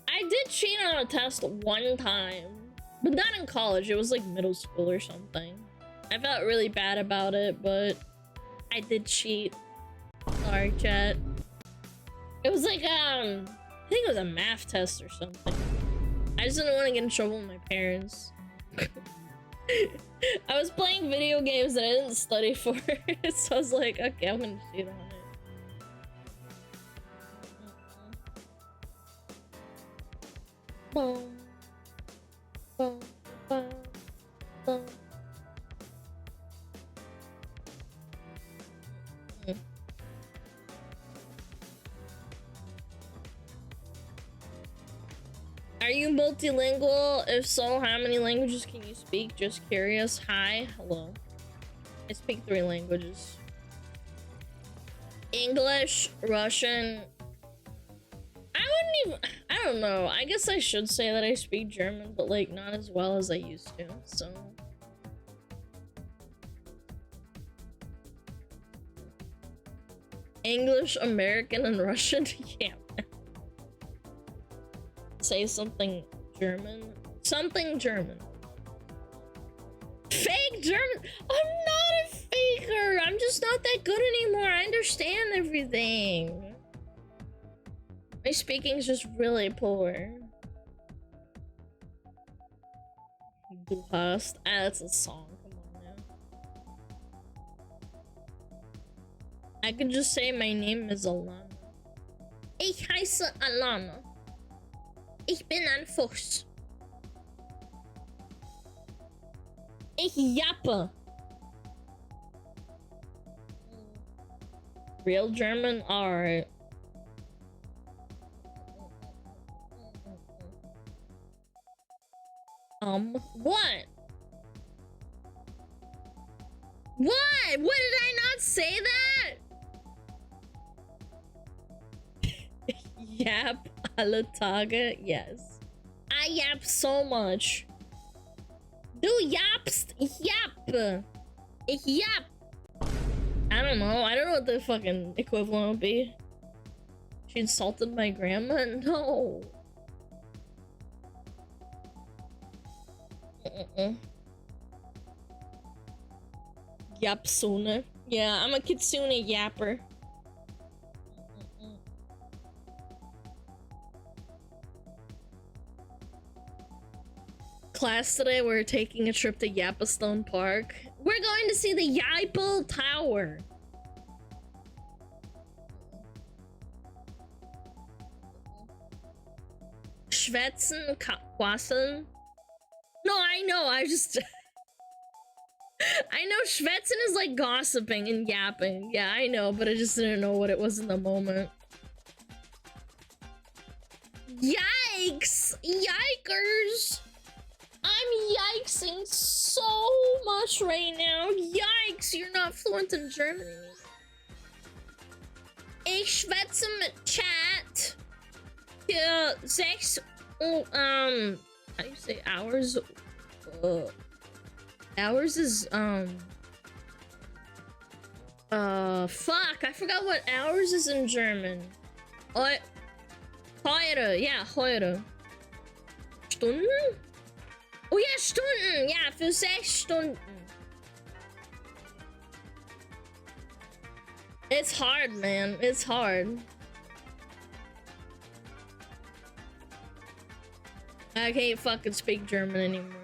I did cheat on a test one time, but not in college. It was like middle school or something. I felt really bad about it, but I did cheat. Sorry, chat. It was like, I think it was a math test or something. I just didn't want to get in trouble with my parents. I was playing video games that I didn't study for, so I was like, okay, I'm gonna cheat on it. Boom. Boom. Boom. Boom. Are you multilingual? If so, how many languages can you speak? Just curious. Hi, hello. I speak 3 languages. English, Russian. I don't know. I guess I should say that I speak German, but like not as well as I used to, so. English, American, and Russian? Yeah. Say something German. Something German. Fake German? I'm not a faker! I'm just not that good anymore. I understand everything. My speaking is just really poor. Du hast. Ah, that's a song. Come on now. I could just say my name is Alana. Ich heiße Alana. Ich bin ein Fuchs. Ich jappe. Real German? Alright. What? What? What did I not say that? Yap alle Tage? Yes. I yap so much. Du yapst. Ich yap. Ich yap. I don't know. I don't know what the fucking equivalent would be. She insulted my grandma? No. Yapsune. Yeah, I'm a kitsune yapper. Class today, we're taking a trip to Yapstone Park. We're going to see the Yapple Tower. Schwätzen, quassen. No, I know, I just... I know schwätzen is like gossiping and yapping. Yeah, I know, but I just didn't know what it was in the moment. Yikes! Yikers! I'm yikesing so much right now. Yikes, you're not fluent in German. Ich schwätze mit Chat. Für 6 how do you say hours? Hours is fuck, I forgot what hours is in German. Heute, yeah, heute. Stunden? Oh yeah, Stunden, yeah, für 6 Stunden. It's hard, man, it's hard. I can't fucking speak German anymore.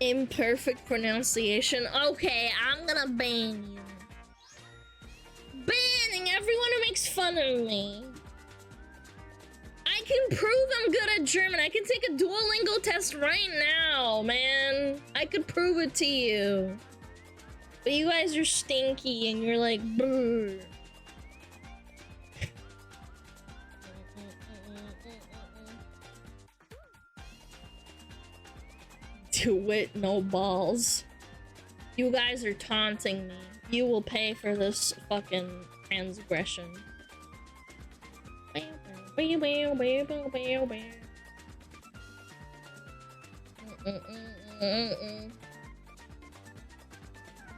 Imperfect pronunciation. Okay, I'm gonna ban you. Banning everyone who makes fun of me. I can prove I'm good at German. I can take a Duolingo test right now, man. I could prove it to you. But you guys are stinky and you're like, brr. Do it, no balls. You guys are taunting me. You will pay for this fucking transgression.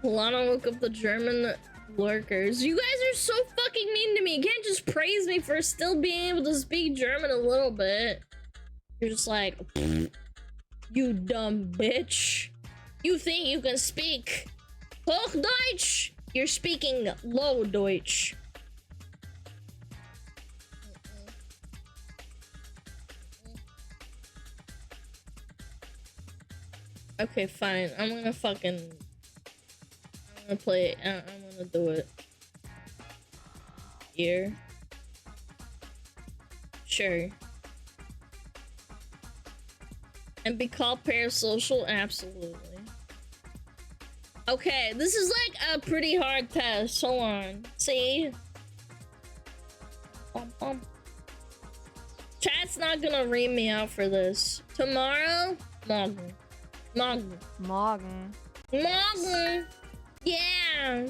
Lana, look up the German lurkers. You guys are so fucking mean to me. You can't just praise me for still being able to speak German a little bit. You're just like, you dumb bitch. You think you can speak Hochdeutsch? You're speaking Low Deutsch. Okay, fine. I'm gonna play it. I'm gonna do it. Here. Sure. And be called parasocial? Absolutely. Okay, this is like a pretty hard test. Hold on. See? Chat Chat's not gonna read me out for this. Tomorrow? Morgen. Morgen. Morgen. Morgen. Yeah.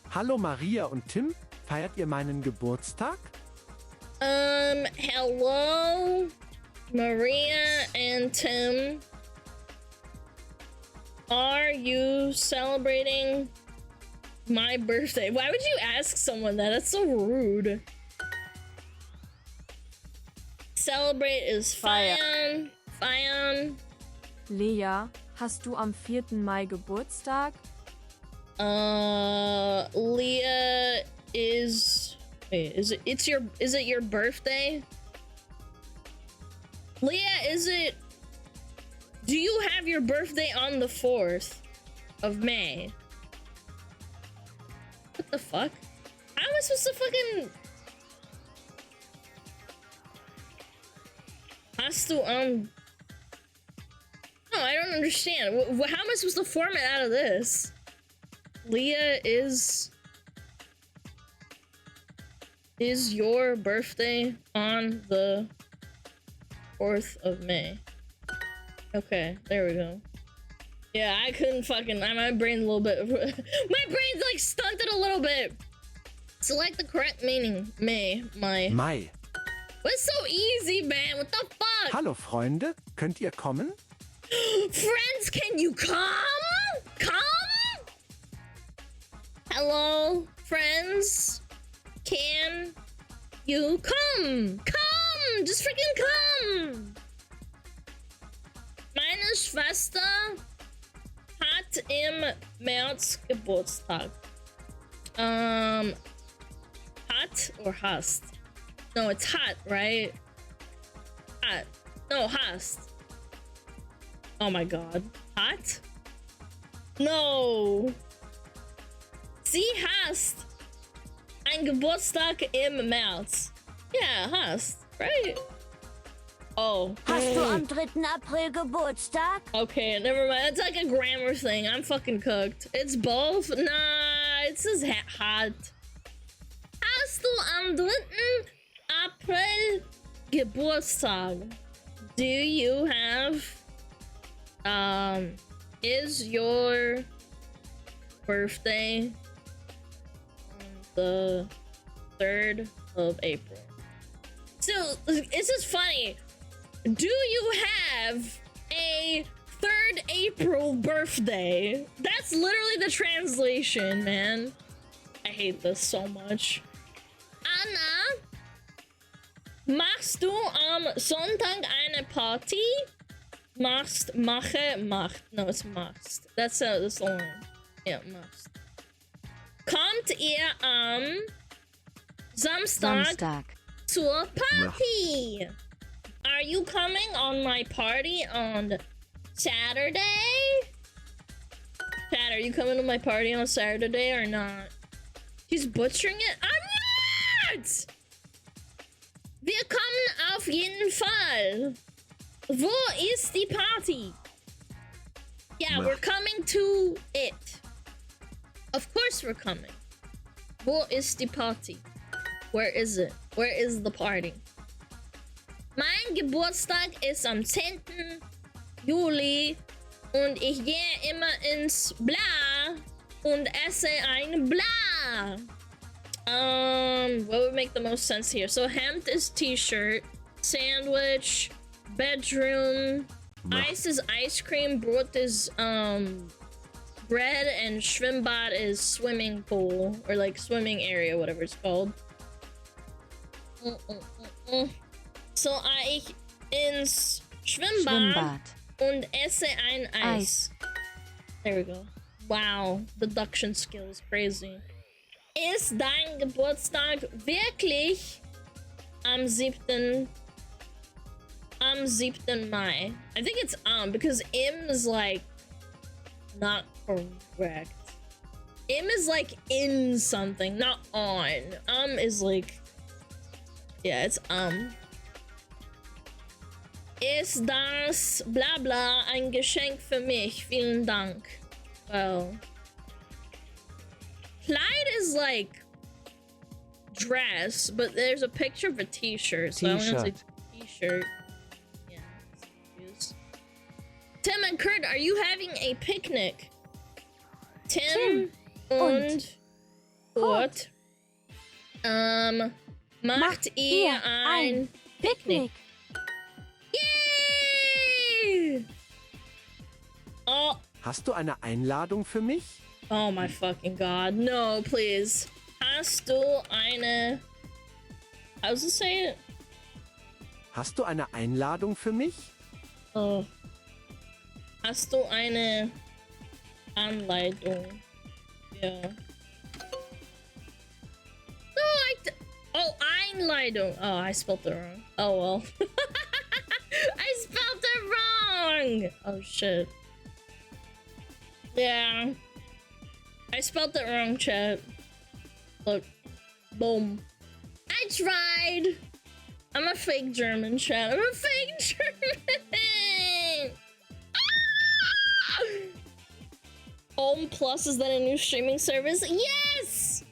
Hallo Maria und Tim, feiert ihr meinen Geburtstag? Hello, Maria and Tim. Are you celebrating my birthday? Why would you ask someone that? That's so rude. Celebrate is feiern. Feiern. Lea, hast du am 4. Mai Geburtstag? Leah is... Wait, is it your birthday? Leah, is it... Do you have your birthday on the 4th of May? What the fuck? How am I supposed to fucking... Hast du No, I don't understand. How am I supposed to format out of this? Leah, is your birthday on the 4th of May? Okay, there we go. Yeah, I couldn't fucking... My brain's a little bit... My brain's like stunted a little bit. Select the correct meaning. May. Mai. What's so easy, man? What the fuck? Hallo Freunde, könnt ihr kommen? Friends, can you come? Come? Hello, friends. Can you come? Come! Just freaking come! Meine Schwester hat im März Geburtstag. Hat or hast? No, it's hot, right? Hot. No, hast. Oh my god. Hot? No. Sie hast ein Geburtstag im März. Yeah, hast, right? Oh. Hast du am 3. April Geburtstag? Okay, never mind. It's like a grammar thing. I'm fucking cooked. It's both? Nah, it says hot. Hast du am 3. April Geburtstag? Do you have... Is your birthday on the 3rd of April? So, this is funny. Do you have a 3rd April birthday? That's literally the translation, man. I hate this so much. Anna, machst du am Sonntag eine Party? Machst, mache, macht. No, it's machst. That's the one. Yeah, machst. Kommt ihr am Samstag zur Party? Are you coming on my party on Saturday? Chad, are you coming to my party on Saturday or not? He's butchering it? I'm not! Wir kommen auf jeden Fall. Wo ist die Party? Yeah, we're coming to it. Of course we're coming. Wo ist die Party? Where is it? Where is the party? Mein Geburtstag ist am 10. Juli und ich gehe immer ins Bla und esse ein Bla. What would make the most sense here? So Hemd is t-shirt, sandwich, bedroom, ice is ice cream, Brot is bread, and Schwimmbad is swimming pool or like swimming area, whatever it's called. So ich ins Schwimmbad und esse ein Eis. There we go. Wow, deduction skills, crazy. Ist dein Geburtstag wirklich am 7. Mai? I think it's because im is like not correct. Im is like in something, not on. Is like, yeah, it's Ist das bla bla ein Geschenk für mich? Vielen Dank. Well, Kleid is like dress, but there's a picture of a t-shirt, so I'm gonna say t-shirt. Yeah, confused. Tim and Kurt, are you having a picnic? Tim und Kurt macht ihr ein Picknick? Yay! Oh. Hast du eine Einladung für mich? Oh my fucking god. No, please. Hast du eine... How's it say it? Hast du eine Einladung für mich? Oh. Hast du eine Anleitung? Yeah. No, oh, Einleitung. Oh, I spelled it wrong. Oh, well. I spelled it wrong! Oh, shit. Yeah. I spelled it wrong, chat. Look. Boom. I tried! I'm a fake German, chat. I'm a fake German! Home Plus, is that a new streaming service? Yes!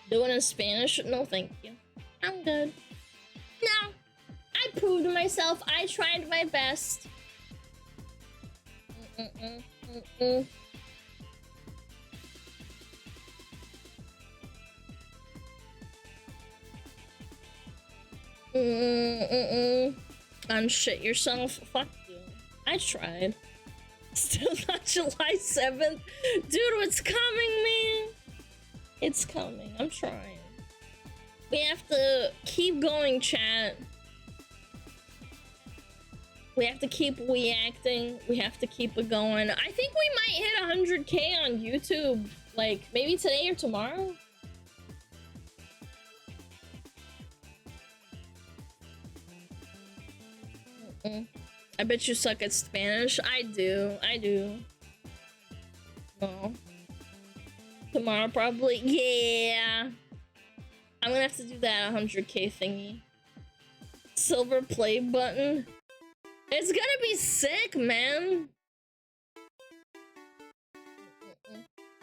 Do it in Spanish? No, thank you. I'm good. No. I proved myself. I tried my best. Unshit yourself. Fuck you. I tried. Still not July 7th. Dude, what's coming, man? It's coming. I'm trying. We have to keep going, chat. We have to keep reacting. We have to keep it going. I think we might hit 100K on YouTube, like maybe today or tomorrow. I bet you suck at Spanish. I do. No. Tomorrow probably. Yeah. I'm gonna have to do that 100K thingy. Silver play button. It's gonna be sick, man.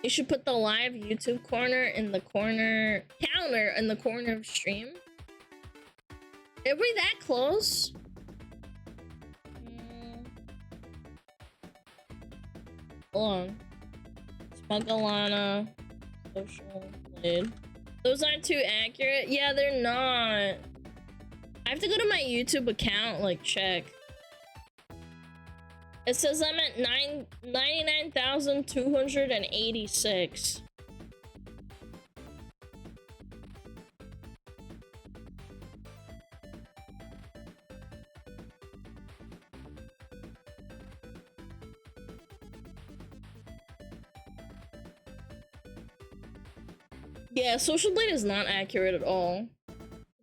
You should put the live YouTube corner in the corner, counter in the corner of stream. Are we that close? Hold on. SmugAlana social blade. Those aren't too accurate. Yeah, they're not. I have to go to my YouTube account, like check. It says I'm at 99,286. Yeah, Social Blade is not accurate at all.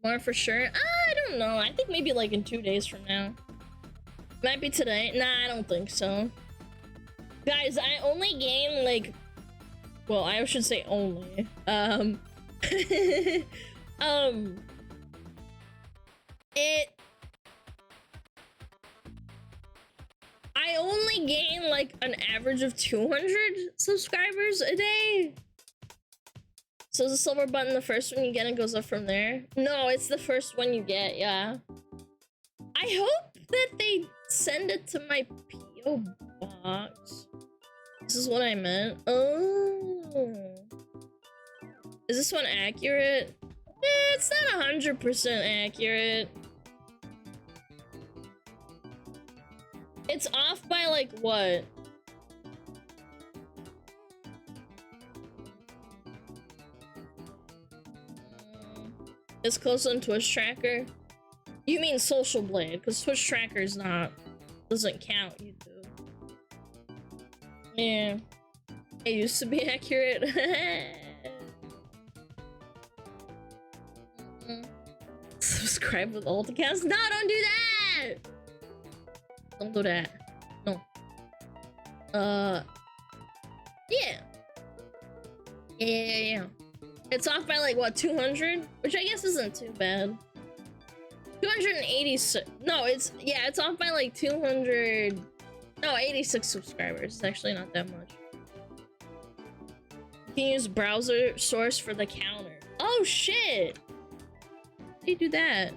Tomorrow for sure? I don't know. I think maybe like in 2 days from now. Might be today. Nah, I don't think so. Guys, I only gain like... Well, I should say only. I only gain like an average of 200 subscribers a day. So is the silver button the first one you get and goes up from there? No, it's the first one you get, yeah. I hope that they send it to my P.O. box. This is what I meant. Oh. Is this one accurate? It's not 100% accurate. It's off by like what? It's close on Twitch Tracker. You mean Social Blade, because Twitch Tracker is not, doesn't count YouTube. Yeah, it used to be accurate. Subscribe with alt accounts. No, don't do that. Don't do that. No. Yeah. Yeah. It's off by like what, 200? Which I guess isn't too bad. 286. No, it's off by like 200. No, 86 subscribers. It's actually not that much. You can use browser source for the counter. Oh shit! How do you do that?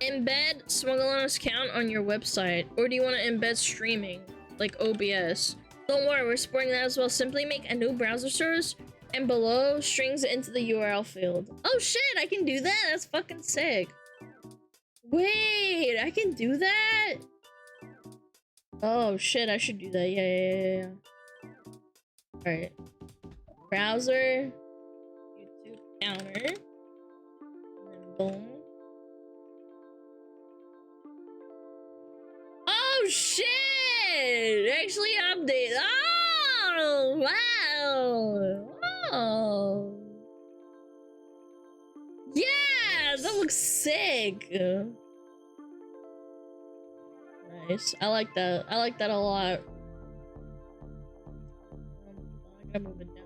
Embed SmugAlana's account on your website, or do you want to embed streaming like OBS? Don't worry, we're supporting that as well. Simply make a new browser source and below strings into the URL field. Oh shit, I can do that? That's fucking sick. Wait, I can do that? Oh shit, I should do that. Yeah. Alright. Browser. YouTube counter. And then boom. Oh shit! Actually update. Oh wow! Oh. Yeah, that looks sick. Nice. I like that. I like that a lot. I'm gonna move it down.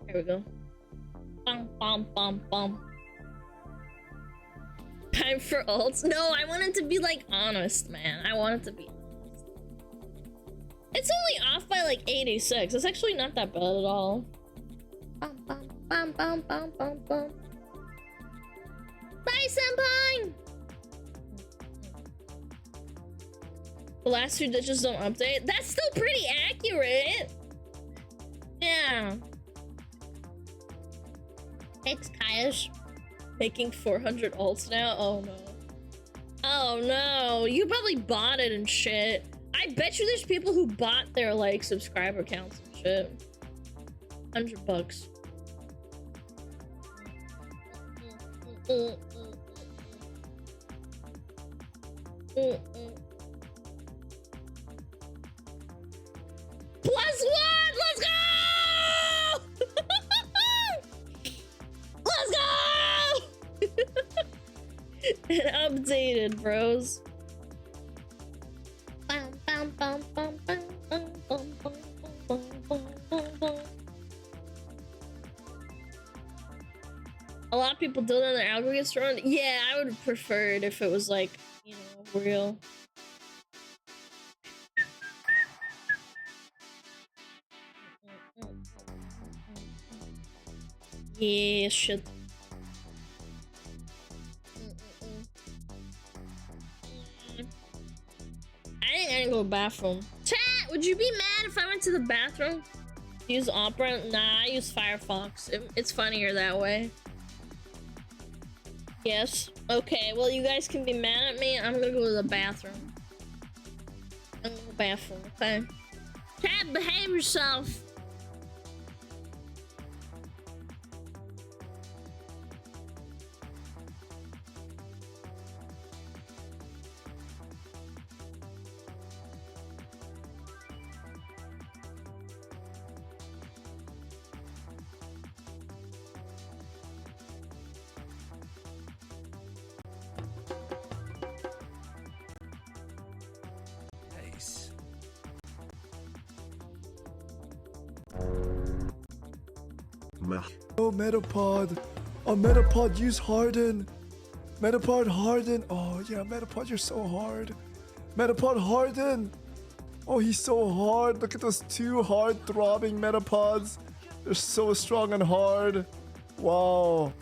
There we go. Bum bum bum bum. Time for ults? No, I want it to be like honest, man. I want it to be honest. It's only off by like 86. It's actually not that bad at all. Bum bum bum bum bum bum bum. Bye, senpai! The last 2 digits don't update? That's still pretty accurate! Yeah. Thanks, Kaish. Making 400 alts now? Oh no. Oh no. You probably bought it and shit. I bet you there's people who bought their like subscriber counts and shit. $100. +1! Let's go! Let's go! It updated, bros. A lot of people don't know their algorithm gets thrown. Yeah, I would prefer it if it was like, you know, real. Yeah, shit. I think I didn't go to the bathroom. Chat, would you be mad if I went to the bathroom? Use Opera? Nah, I use Firefox. It's funnier that way. Yes. Okay, well, you guys can be mad at me. I'm gonna go to the bathroom. I'm gonna go to the bathroom, okay? Chat, behave yourself. Oh, Metapod. Oh, Metapod, use Harden. Metapod, Harden. Oh, yeah, Metapod, you're so hard. Metapod, Harden. Oh, he's so hard. Look at those 2 hard throbbing Metapods. They're so strong and hard. Wow.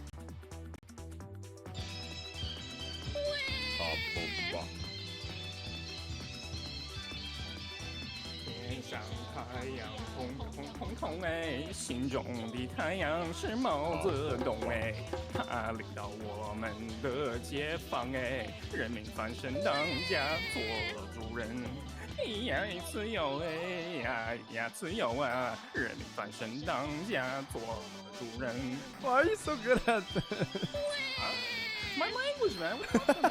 Why are you so good at this? My language, man. What's up with me?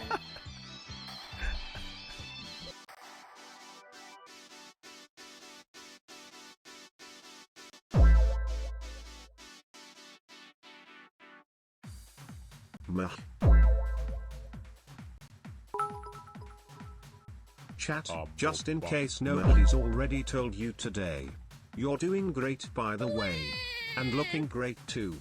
Chat, just in case nobody's already told you today. You're doing great, by the way. And looking great too.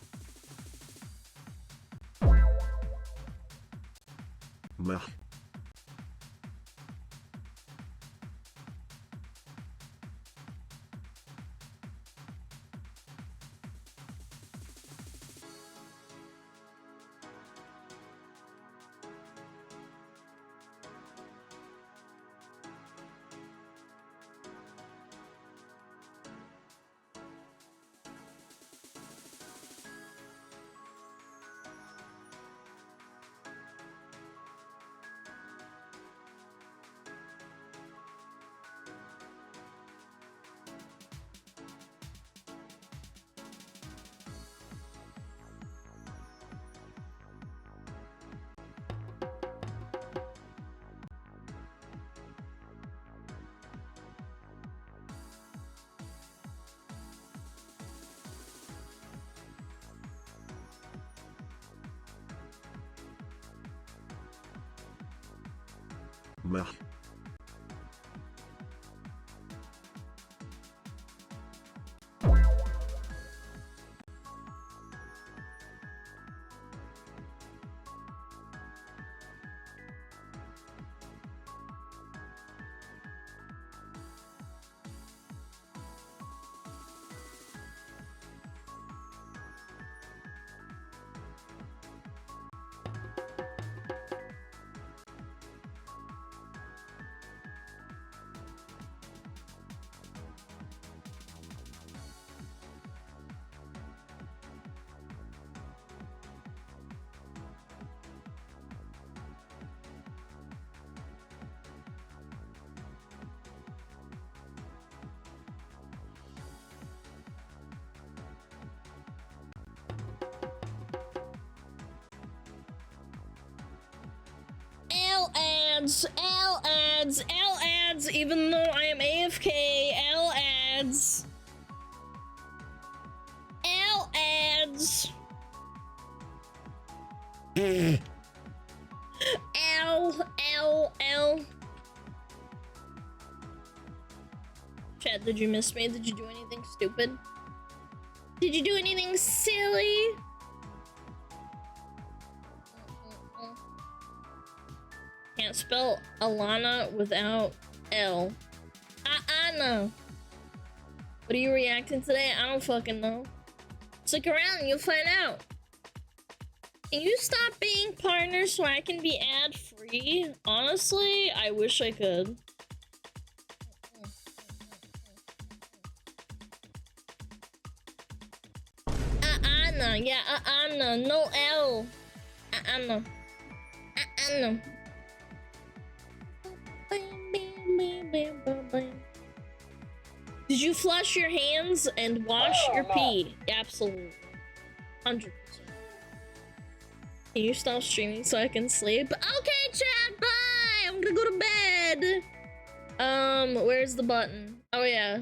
Mah. L ads, even though I am AFK, L ads. L ads. L. Chad, did you miss me? Did you do anything stupid? Did you do anything silly? Can't spell Alana without L. No. What are you reacting today? I don't fucking know. Stick around and you'll find out. Can you stop being partners so I can be ad-free? Honestly, I wish I could. No. Yeah, no. No L. No. No. Did you flush your hands and wash your pee? Absolutely. 100%. Can you stop streaming so I can sleep? Okay, chat, bye! I'm gonna go to bed! Where's the button? Oh, yeah.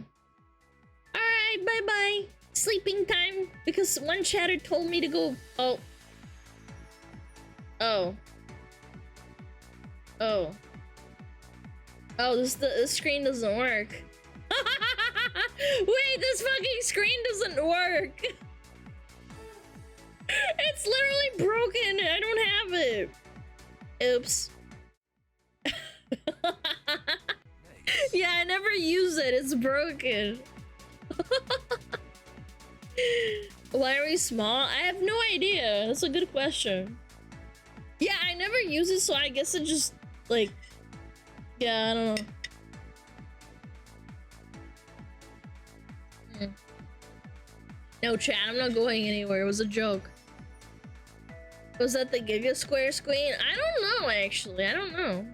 Alright, bye-bye. Sleeping time. Because one chatter told me to go... Oh. Oh, this screen doesn't work. Wait, this fucking screen doesn't work. It's literally broken. I don't have it. Oops. Yeah, I never use it. It's broken. Why are we small? I have no idea. That's a good question. Yeah, I never use it, so I guess it just, like... Yeah, I don't know. No, chat, I'm not going anywhere. It was a joke. Was that the Giga Square screen? I don't know, actually. I don't know.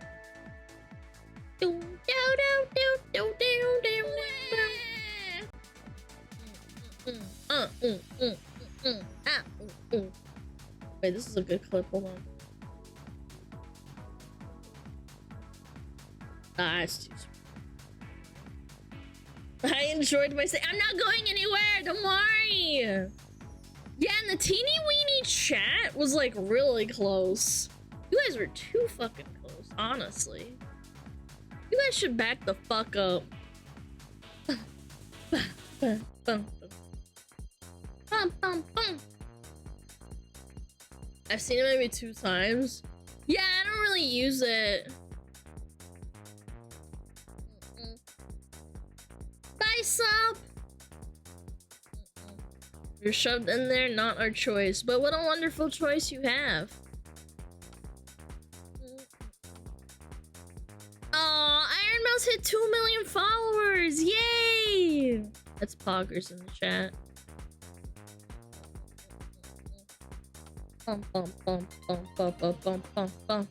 Wait, this is a good clip. Hold on. It's too small. I enjoyed my stay. I'm not going anywhere. Don't worry. Yeah, and the teeny weeny chat was like really close. You guys were too fucking close, honestly. You guys should back the fuck up. I've seen it maybe 2 times. Yeah, I don't really use it. Bye, sub. You're shoved in there, not our choice. But what a wonderful choice you have. Aw, Iron Mouse hit 2 million followers. Yay! That's poggers in the chat. Bum, bum, bum, bum, bum, bum, bum, bum, bum.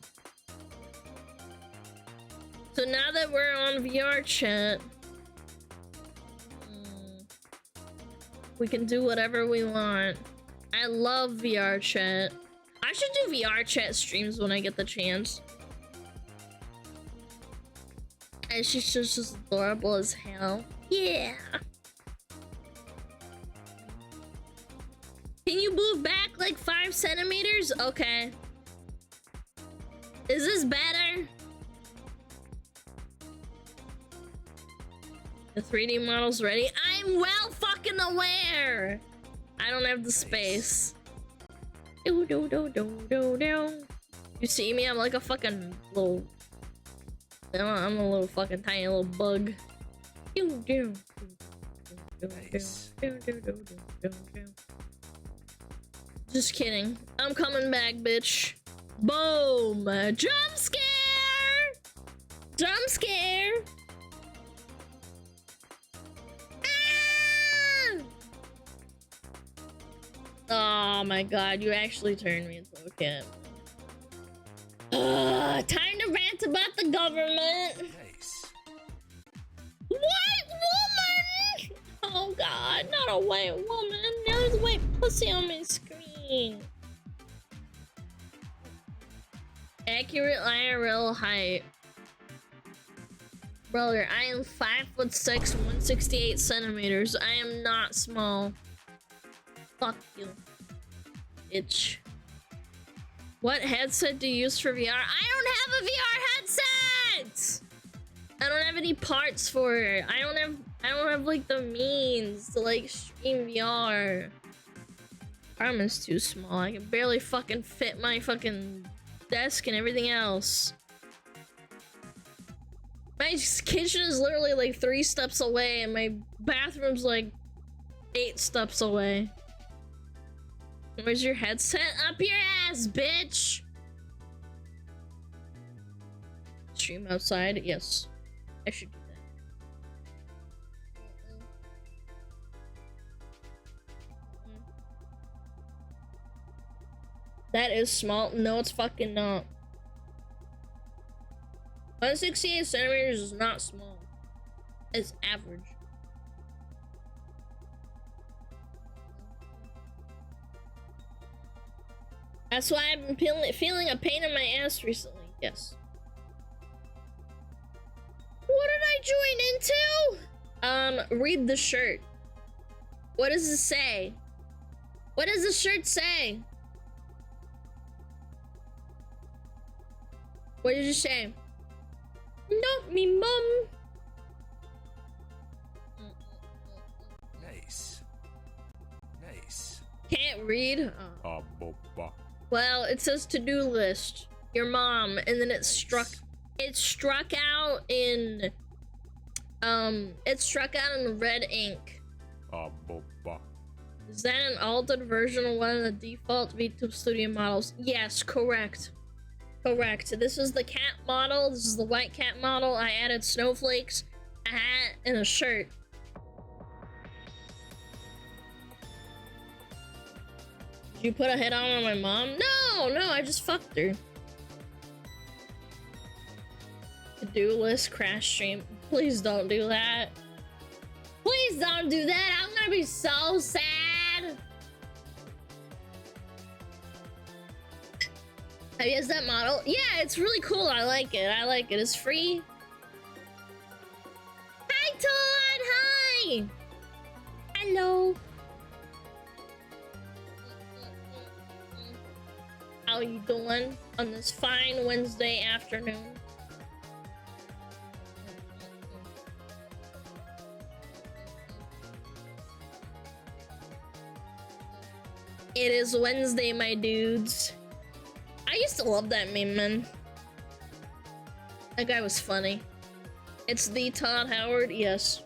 So now that we're on VR chat, we can do whatever we want. I love VR chat. I should do VR chat streams when I get the chance. And she's just adorable as hell. Yeah. Can you move back like 5 centimeters? Okay. Is this better? The 3D model's ready. I'm well fucking aware. I don't have the space. Do do do do do do. You see me? I'm like a fucking little. I'm a little fucking tiny little bug. Do do. Nice. Just kidding. I'm coming back, bitch. Boom! Jump scare! Jump scare! Ah! Oh my god, you actually turned me into a cat. Time to rant about the government. Nice. White woman! Oh god, not a white woman. There's a white pussy on my screen. Accurate IRL height. Brother, I am 5'6", 168 centimeters. I am not small. Fuck you, bitch. What headset do you use for VR? I don't have a VR headset! I don't have any parts for it. I don't have like the means to like stream VR. Apartment's too small. I can barely fucking fit my fucking desk and everything else. My kitchen is literally like 3 steps away and my bathroom's like 8 steps away. Where's your headset? Up your ass, bitch! Stream outside? Yes. I should do that. That is small. No, it's fucking not. 168 centimeters is not small. It's average. That's why I've been feeling a pain in my ass recently. Yes. What did I join into? Read the shirt. What does it say? What does the shirt say? What did you say? Not me, mum. Nice. Nice. Can't read? Oh. Well, it says to-do list. Your mom, and then it struck out in red ink. Is that an altered version of one of the default VTube Studio models? Yes, correct. Correct. This is the cat model. This is the white cat model. I added snowflakes, a hat, and a shirt. Did you put a hit on my mom? No, I just fucked her. To-do list crash stream. Please don't do that. Please don't do that. I'm gonna be so sad. Have you used that model? Yeah, it's really cool. I like it. It's free. Hi, Todd. Hi. Hello. How you doing on this fine Wednesday afternoon? It is Wednesday, my dudes. I used to love that meme, man. That guy was funny. It's the Todd Howard, yes.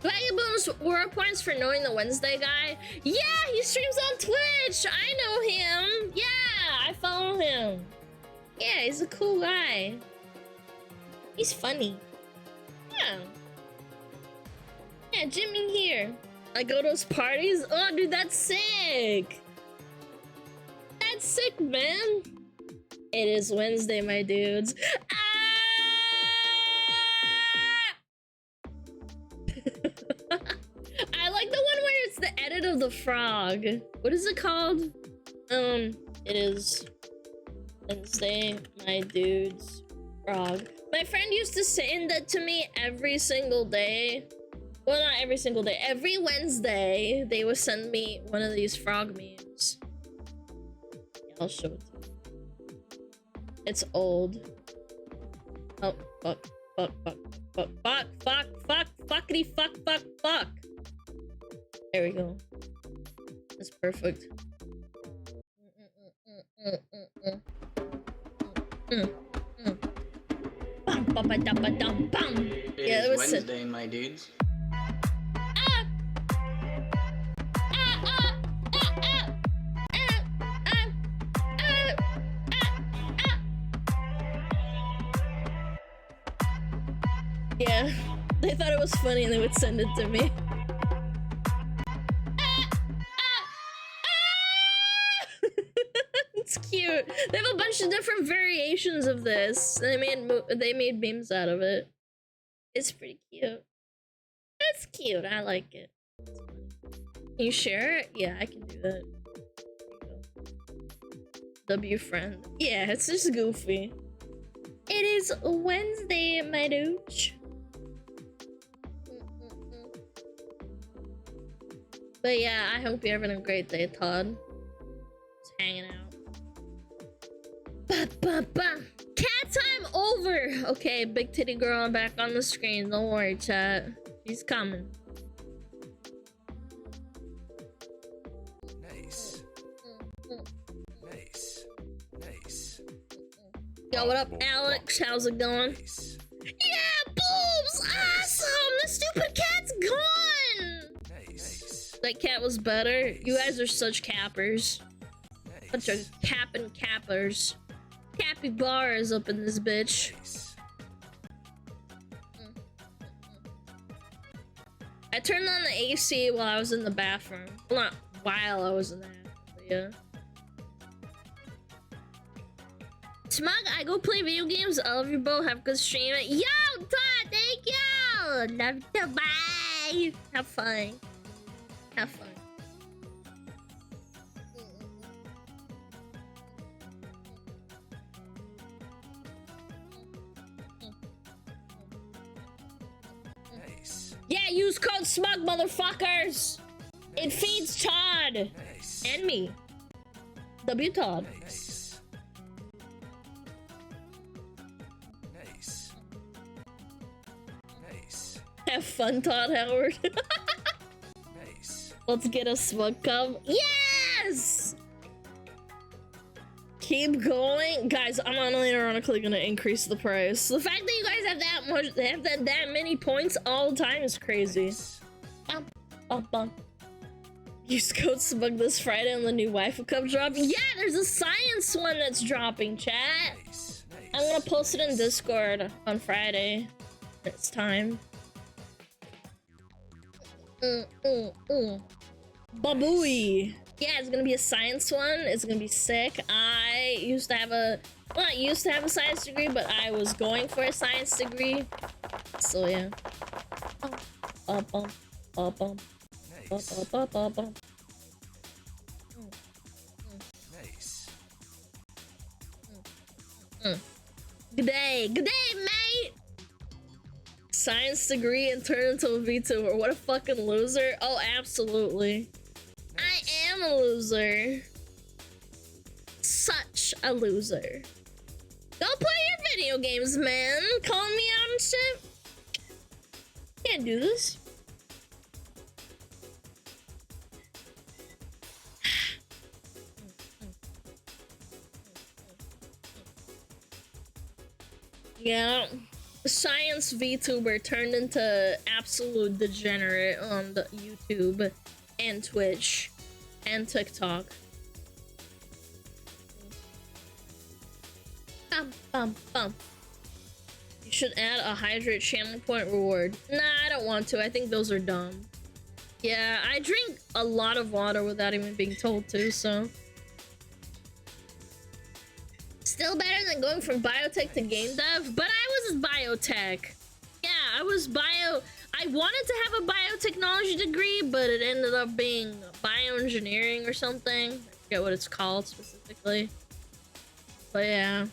Do I get bonus war points for knowing the Wednesday guy? Yeah, he streams on Twitch. I know him. Yeah, I follow him. Yeah, he's a cool guy. He's funny. Yeah. Yeah, Jimmy here. I go to his parties. Oh, dude, that's sick. That's sick, man. It is Wednesday, my dudes. I like the one where it's the edit of the frog. What is it called? It is Wednesday, my dudes. Frog. My friend used to send that to me every single day. Well, not every single day. Every Wednesday, they would send me one of these frog memes. Yeah, I'll show it to you. It's old. Oh, fuck. fuckity fuck. There we go. That's perfect. Yeah, It it is was Wednesday, my dudes. Yeah, they thought it was funny and they would send it to me. It's cute. They have a bunch of different variations of this. They made memes out of it. It's pretty cute. It's cute. I like it. Can you share it? Yeah, I can do that. W friend. Yeah, it's just goofy. It is Wednesday, my dude. But yeah, I hope you're having a great day, Todd. Just hanging out. Cat time over! Okay, big titty girl, I'm back on the screen. Don't worry, chat. She's coming. Nice. Nice. Yo, what up, Alex? How's it going? Yeah, boobs! Awesome! The stupid cat's gone! That cat was better. You guys are such cappers. Bunch of capping cappers. Capybaras up in this bitch. I turned on the AC while I was in the bathroom. Well, not while I was in there, but yeah. Smug, I go play video games. I love you both. Have a good stream. Yo, Todd, thank you! Love you, bye! Have fun. Have fun. Yeah, use code SMUG, motherfuckers! It feeds Todd! And me. W Todd. Have fun, Todd Howard. Let's get a smug cum. Yes! Keep going. Guys, I'm unironically gonna increase the price. The fact that you guys have that much, that many points all the time is crazy. Use code smug this Friday on the new waifu cup drop. Yeah, there's a science one that's dropping, chat. I'm gonna post it in Discord on Friday. It's time. Babooey. Yeah, it's gonna be a science one. It's gonna be sick. I used to have a, well, not used to have a science degree, but I was going for a science degree. So yeah. Good day, mate. Science degree and turn into a VTuber. What a fucking loser. Oh, absolutely. I am a loser. Such a loser. Go play your video games, man. Calling me out and shit. Can't do this. Yeah. Science VTuber turned into absolute degenerate on the YouTube and Twitch and TikTok. You should add a hydrate channel point reward. Nah, I don't want to. I think those are dumb. Yeah, I drink a lot of water without even being told to, so. Still better than going from biotech to game dev, but I was biotech. Yeah, I wanted to have a biotechnology degree, but it ended up being bioengineering or something. I forget what it's called specifically. But yeah.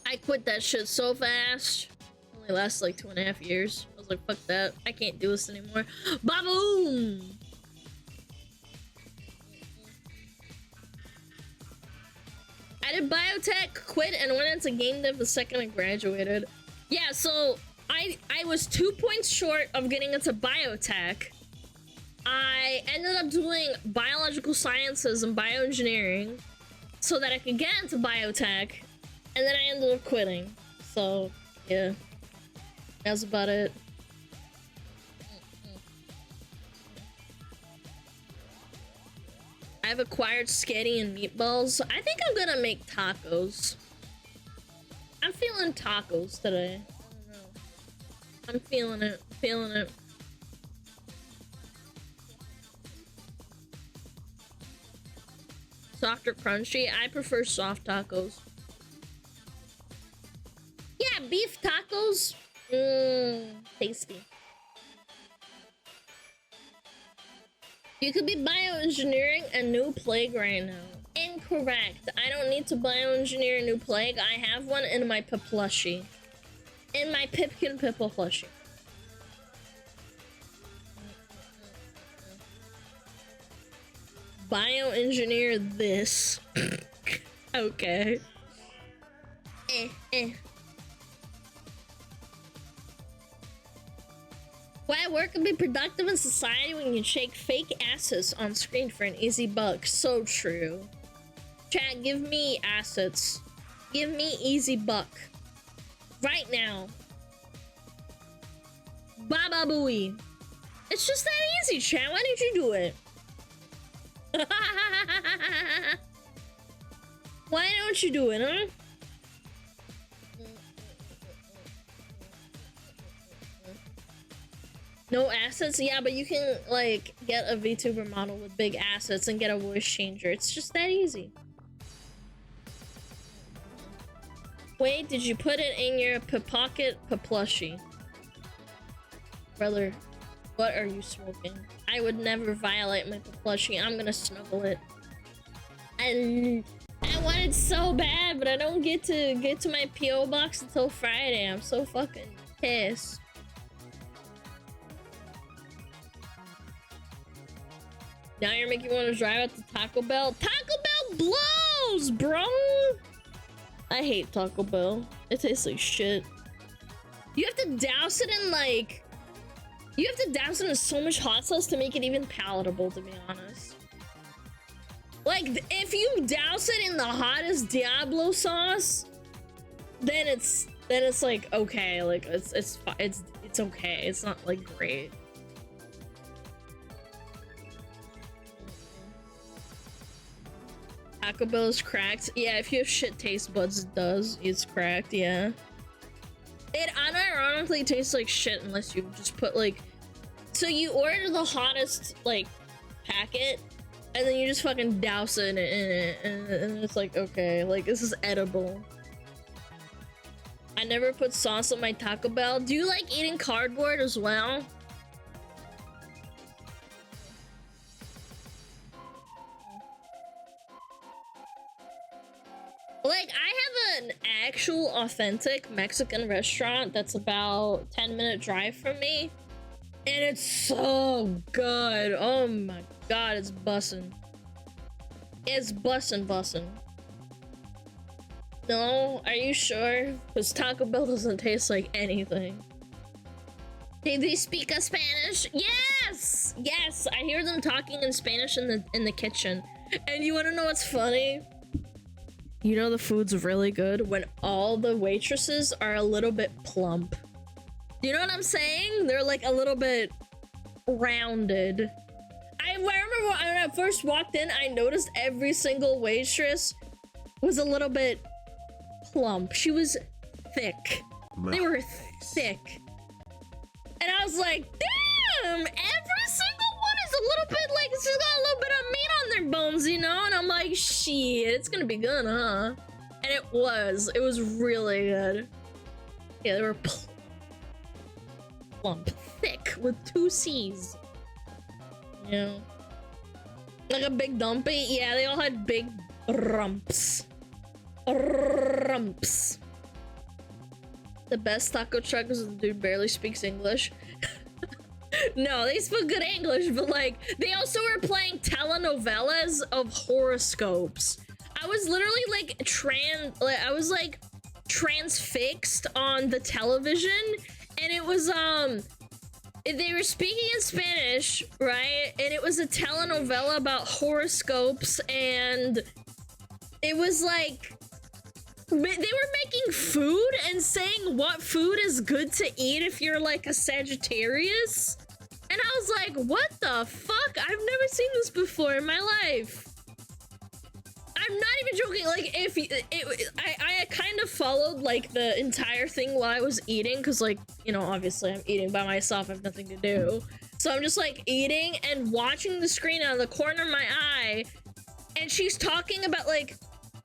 I quit that shit so fast. Only lasted like 2.5 years. I was like, fuck that. I can't do this anymore. Baboom! I did biotech, quit, and went into game dev the second I graduated. Yeah, so I was 2 points short of getting into biotech. I ended up doing biological sciences and bioengineering so that I could get into biotech, and then I ended up quitting. So, yeah. That's about it. I've acquired sketty and meatballs. I think I'm gonna make tacos. I'm feeling tacos today. I don't know. I'm feeling it. Feeling it. Soft or crunchy? I prefer soft tacos. Yeah, beef tacos. Tasty. You could be bioengineering a new plague right now. Incorrect. I don't need to bioengineer a new plague. I have one in my plushie. In my Pipkin Pipple plushie. Bioengineer this. Okay. Why work can be productive in society when you shake fake assets on screen for an easy buck? So true. Chat, give me assets. Give me easy buck. Right now. Baba Booey. It's just that easy, chat. Why did you do it? Why don't you do it, huh? No assets? Yeah, but you can, like, get a VTuber model with big assets and get a voice changer. It's just that easy. Wait, did you put it in your pocket plushie? Brother, what are you smoking? I would never violate my plushie. I'm gonna snuggle it. And I want it so bad, but I don't get to my PO box until Friday. I'm so fucking pissed. Now you're making me want to drive out to Taco Bell. Taco Bell blows, bro! I hate Taco Bell. It tastes like shit. You have to douse it in, like... You have to douse it in so much hot sauce to make it even palatable, to be honest. Like, if you douse it in the hottest Diablo sauce, then it's like, okay. Like, it's okay. It's not, like, great. Taco Bell is cracked. Yeah, if you have shit taste buds, it does. It's cracked, yeah. It unironically tastes like shit unless you just put, like... So you order the hottest, like, packet, and then you just fucking douse it in it, and it's like, okay, like, this is edible. I never put sauce on my Taco Bell. Do you like eating cardboard as well? Like, I have an actual authentic Mexican restaurant that's about 10-minute drive from me. And it's so good. Oh my god, it's bussin'. It's bussin'. No? Are you sure? Because Taco Bell doesn't taste like anything. Do they speak a Spanish? Yes! Yes! I hear them talking in Spanish in the kitchen. And you wanna know what's funny? You know the food's really good when all the waitresses are a little bit plump. You know what I'm saying? They're like a little bit rounded. I remember when I first walked in, I noticed every single waitress was a little bit plump. She was thick. They were thick. And I was like, damn, every single one is a little bit like, it's got a little bit of meat on their bones, you know? And I'm like, shit, it's gonna be good, huh? And it was really good. Yeah, they were plump, thick, with 2 C's. Yeah. Like a big dumpy? Yeah, they all had big rumps. Rumps. The best taco truck is the dude barely speaks English. No, they spoke good English, but like, they also were playing telenovelas of horoscopes. I was literally like I was like transfixed on the television, and it was they were speaking in Spanish, right? And it was a telenovela about horoscopes, and it was like they were making food and saying what food is good to eat if you're like a Sagittarius. And I was like, what the fuck? I've never seen this before in my life. I'm not even joking. Like, I kind of followed like the entire thing while I was eating, because like, you know, obviously I'm eating by myself, I have nothing to do. So I'm just like eating and watching the screen out of the corner of my eye, and she's talking about like,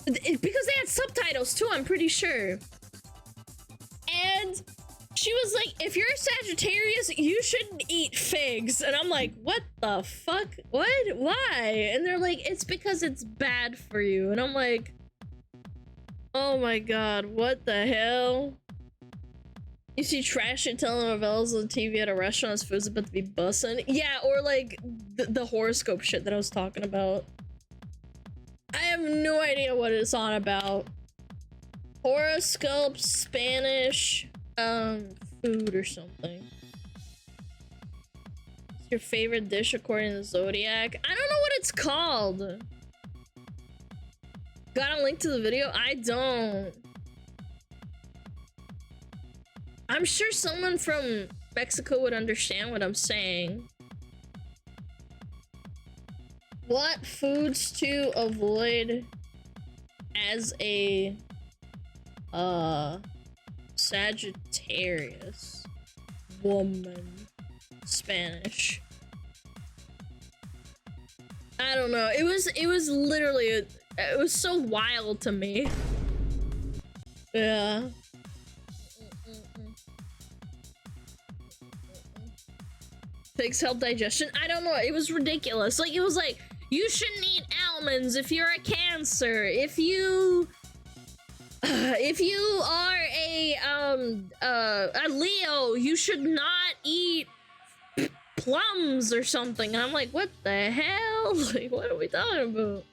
because they had subtitles too, I'm pretty sure. And she was like, if you're a Sagittarius, you shouldn't eat figs. And I'm like, what the fuck? What? Why? And they're like, it's because it's bad for you. And I'm like, oh my god, what the hell? You see trash shit telenovelas on TV at a restaurant as food's about to be bussin'? Yeah, or like the horoscope shit that I was talking about. I have no idea what it's on about. Horoscope, Spanish, food or something. What's your favorite dish according to the Zodiac? I don't know what it's called. Got a link to the video? I don't. I'm sure someone from Mexico would understand what I'm saying. What foods to avoid as a Sagittarius woman? Spanish. I don't know. It was literally it was so wild to me. Yeah. Pigs help digestion? I don't know. It was ridiculous. Like, it was like, you shouldn't eat almonds if you're a Cancer. If you are a Leo, you should not eat plums or something. And I'm like, what the hell? Like, what are we talking about?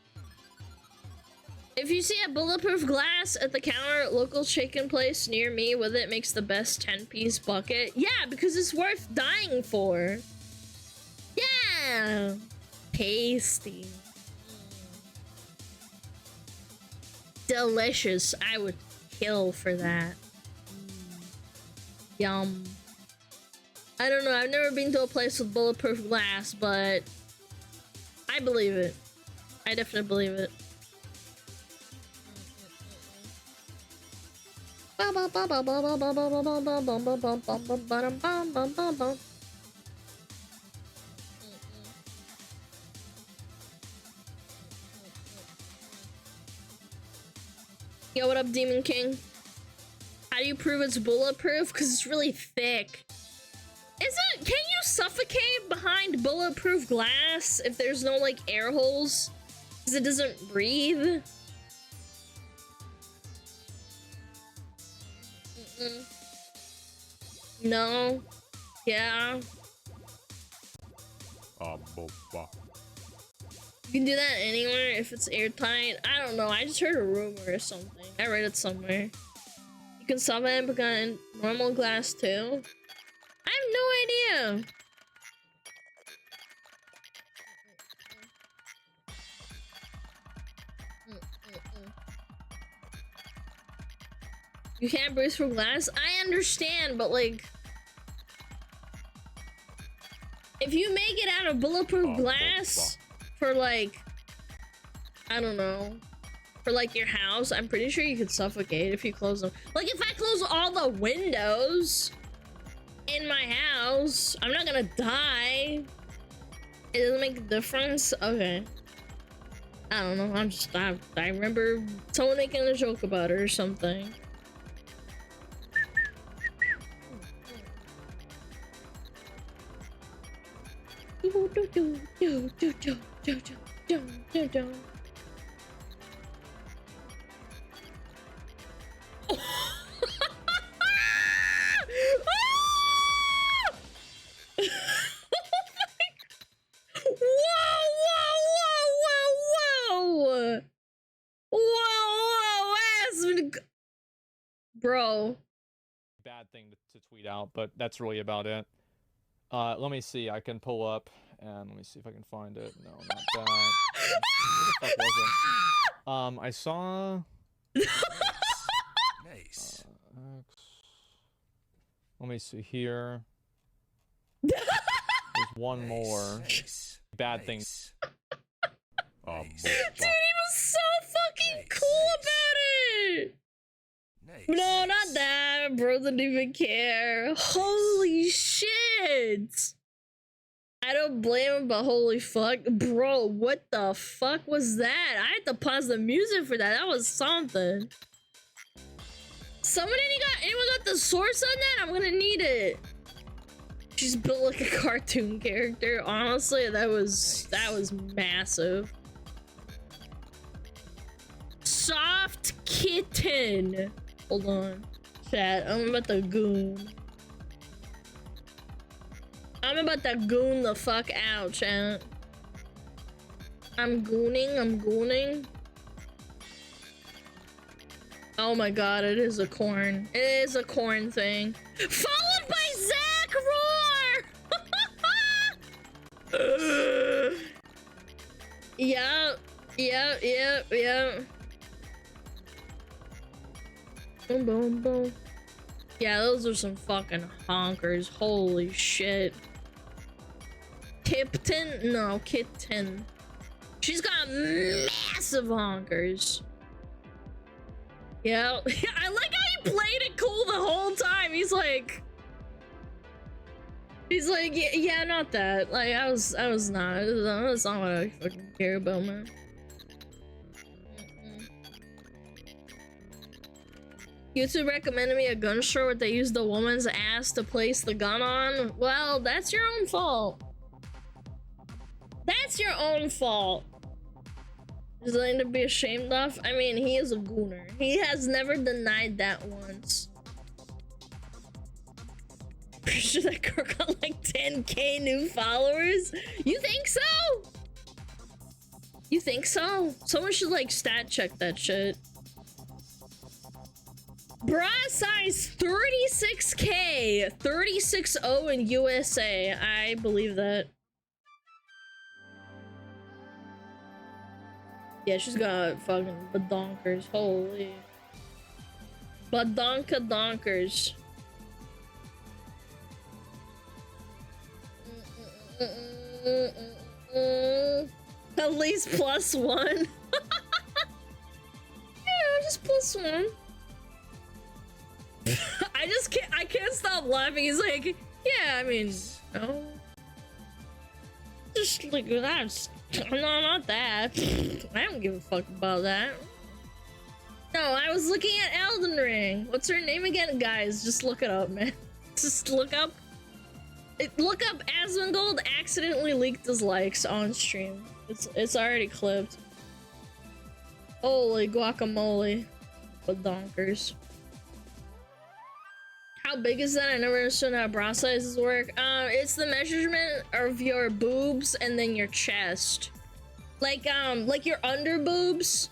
If you see a bulletproof glass at the counter at local chicken place near me with it, makes the best 10-piece bucket. Yeah, because it's worth dying for. Yeah. Tasty. Delicious. I would kill for that. Yum. I don't know. I've never been to a place with bulletproof glass, but I believe it. I definitely believe it. Yo, what up, Demon King? How do you prove it's bulletproof? Because it's really thick. Can you suffocate behind bulletproof glass if there's no, like, air holes? Because it doesn't breathe? No. Yeah. You can do that anywhere if it's airtight. I don't know. I just heard a rumor or something. I read it somewhere. You can suffocate behind normal glass too. I have no idea. You can't breathe through glass? I understand, but like, if you make it out of bulletproof glass for like, I don't know, for like your house, I'm pretty sure you could suffocate if you close them. Like, if I close all the windows in my house, I'm not gonna die. It doesn't make a difference. Okay. I don't know. I remember someone making a joke about it or something. Whoa! Bro. Bad thing to tweet out, but that's really about it. Let me see. I can pull up and let me see if I can find it. No, not that. Where the fuck was it? I saw. Nice. Let me see here. There's one more. Bad thing. Oh, dude, he was so fucking cool about it. No, not that. Bro didn't even care. Holy shit. I don't blame him, but holy fuck. Bro, what the fuck was that? I had to pause the music for that. That was something. Anyone got the source on that? I'm gonna need it. She's built like a cartoon character. Honestly, that was massive. Soft kitten. Hold on. Chat, I'm about to goon. I'm about to goon the fuck out, chat. I'm gooning. Oh my god, it is a corn. It is a corn thing. Followed by Zach Roar! Yeah. Boom, boom, boom. Yeah, those are some fucking honkers. Holy shit. Kipton? No, kitten. She's got massive honkers. Yeah. I like how he played it cool the whole time. He's like, yeah, not that. Like, that's not what I fucking care about, man. YouTube recommended me a gun store where they use the woman's ass to place the gun on. Well, that's your own fault. That's your own fault. Is there anything to be ashamed of? I mean, he is a gooner. He has never denied that once. Pretty sure that girl got like 10k new followers. You think so? You think so? Someone should like stat check that shit. Bra size 36k, 36.0 in USA. I believe that. Yeah, she's got fucking badonkers. Holy. Badonka donkers. At least +1. Yeah, just +1. I can't stop laughing. He's like, yeah, I mean, no. Just like that. No, not that. I don't give a fuck about that. No, I was looking at Elden Ring. What's her name again? Guys, just look it up, man. Just look up. Look up Asmongold accidentally leaked his likes on stream. It's already clipped. Holy guacamole. Badonkers. How big is that? I never understood how bra sizes work. It's the measurement of your boobs and then your chest. Like your under boobs.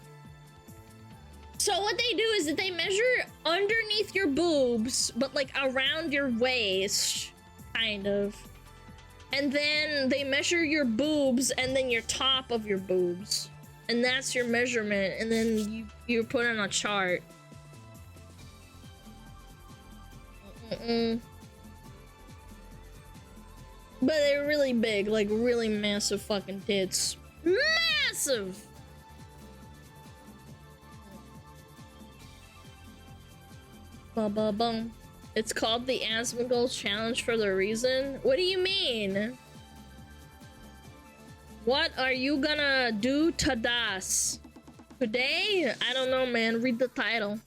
So what they do is that they measure underneath your boobs, but like around your waist, kind of. And then they measure your boobs and then your top of your boobs. And that's your measurement, and then you put in a chart. But they're really big, like really massive fucking tits. Massive! Ba-ba-bum. It's called the Asmongold Challenge for the reason? What do you mean? What are you gonna do today? Today? I don't know, man. Read the title.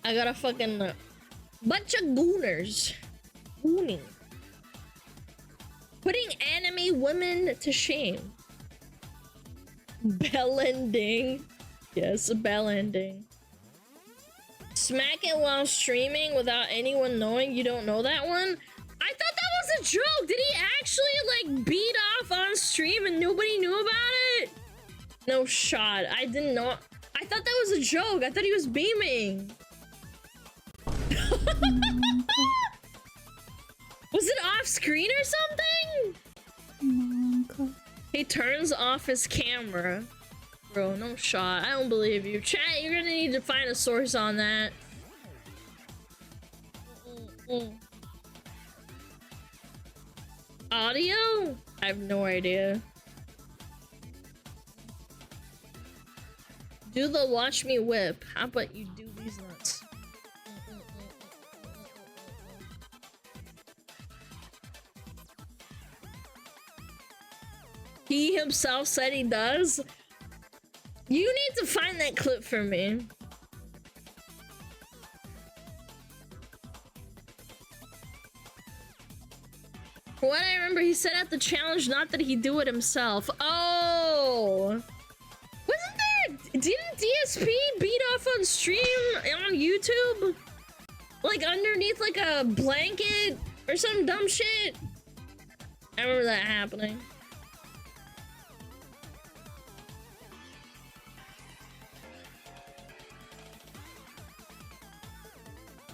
I got a fucking bunch of gooners. Gooning. Putting enemy women to shame. Bell ending. Yes, a bell ending. Smack it while streaming without anyone knowing. You don't know that one? I thought that was a joke. Did he actually like beat off on stream and nobody knew about it? No shot. I did not. thought that was a joke. I thought he was beaming. Was it off screen or something? He turns off his camera. Bro, no shot. I don't believe you. Chat, you're gonna need to find a source on that. Audio? I have no idea. Do the watch me whip. How about you do these nuts? He himself said he does? You need to find that clip for me. From what I remember, he set out the challenge, not that he do it himself. Oh! Wasn't there... Didn't DSP beat off on stream on YouTube? Like underneath like a blanket or some dumb shit? I remember that happening.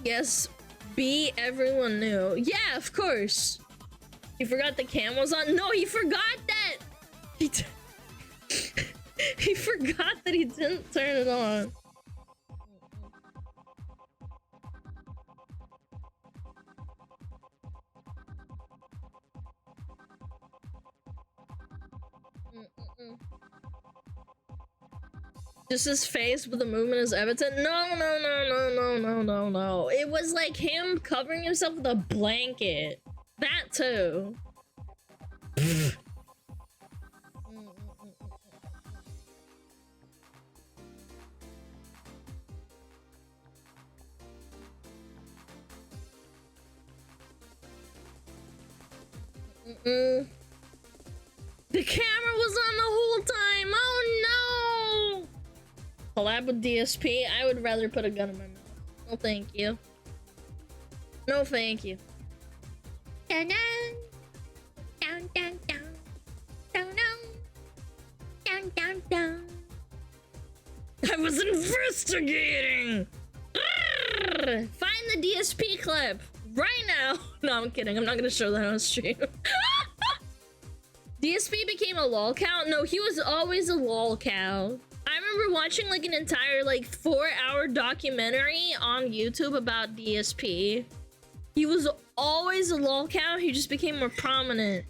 Yes, B, everyone knew. Yeah, of course. He forgot the cam was on. No, he forgot that. He forgot that he didn't turn it on. Just his face with the movement as Everton? No. It was like him covering himself with a blanket. That too. The camera was on the whole time. Oh no! Collab with DSP. I would rather put a gun in my mouth. No, thank you. No, thank you. Dun, dun. Down, down, down. Down, down. Down, down, down. I was investigating. Find the DSP clip right now. No, I'm kidding. I'm not gonna show that on stream. DSP became a lol cow? No, he was always a lol cow. I remember watching like an entire like 4-hour documentary on YouTube about DSP. He was always a lol cow. He just became more prominent.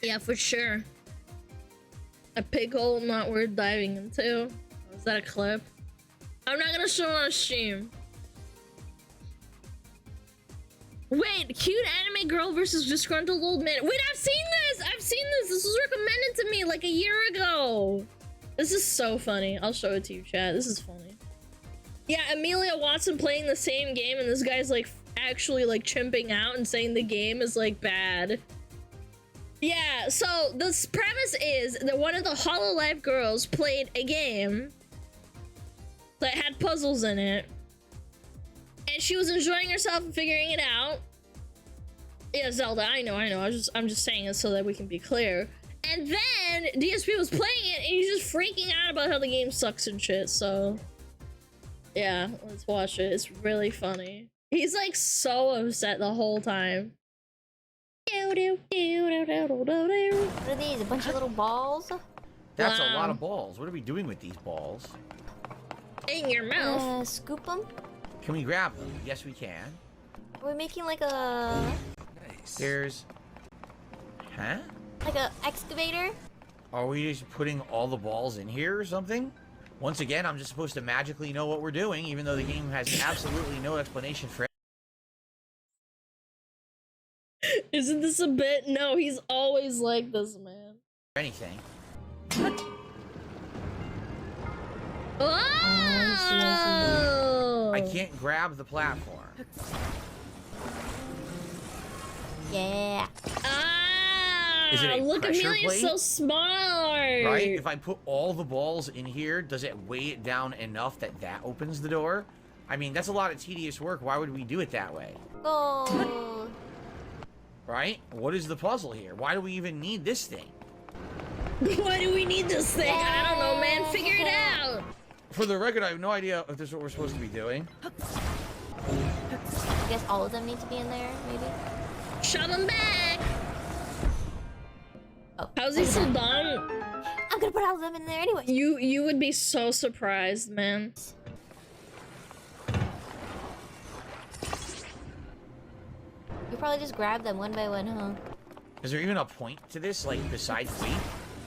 Yeah, for sure. A pig hole not worth diving into. Was that a clip? I'm not gonna show it on stream. Wait, cute anime girl versus disgruntled old man. Wait, I've seen this! I've seen this! This was recommended to me like a year ago. This is so funny. I'll show it to you, chat. This is funny. Yeah, Amelia Watson playing the same game and this guy's like actually like chimping out and saying the game is like bad. Yeah, so the premise is that one of the HoloLive girls played a game that had puzzles in it. And she was enjoying herself and figuring it out. Yeah, Zelda, I know. I'm just saying it so that we can be clear. And then DSP was playing it and he's just freaking out about how the game sucks and shit, so yeah, let's watch it. It's really funny. He's like so upset the whole time. What are these? A bunch of little balls? That's a lot of balls. What are we doing with these balls? In your mouth. Scoop them? Can we grab them? Yes, we can. Are we making like a... Nice. There's... Huh? Like a excavator? Are we just putting all the balls in here or something? Once again, I'm just supposed to magically know what we're doing, even though the game has absolutely no explanation for it. Isn't this a bit? No, he's always like this, man. Anything. Oh! I can't grab the platform. Yeah. Is it a Look, pressure Amelia's plate? so smart. Right? If I put all the balls in here, does it weigh it down enough that that opens the door? I mean, that's a lot of tedious work. Why would we do it that way? Oh. Right? What is the puzzle here? Why do we even need this thing? Why do we need this thing? I don't know, man. Figure it out. For the record, I have no idea if this is what we're supposed to be doing. I guess all of them need to be in there, maybe? Shove him back! Oh, how's he so dumb? I'm gonna put all of them in there anyway. You would be so surprised, man. You probably just grab them one by one, huh? Is there even a point to this, like, besides weight?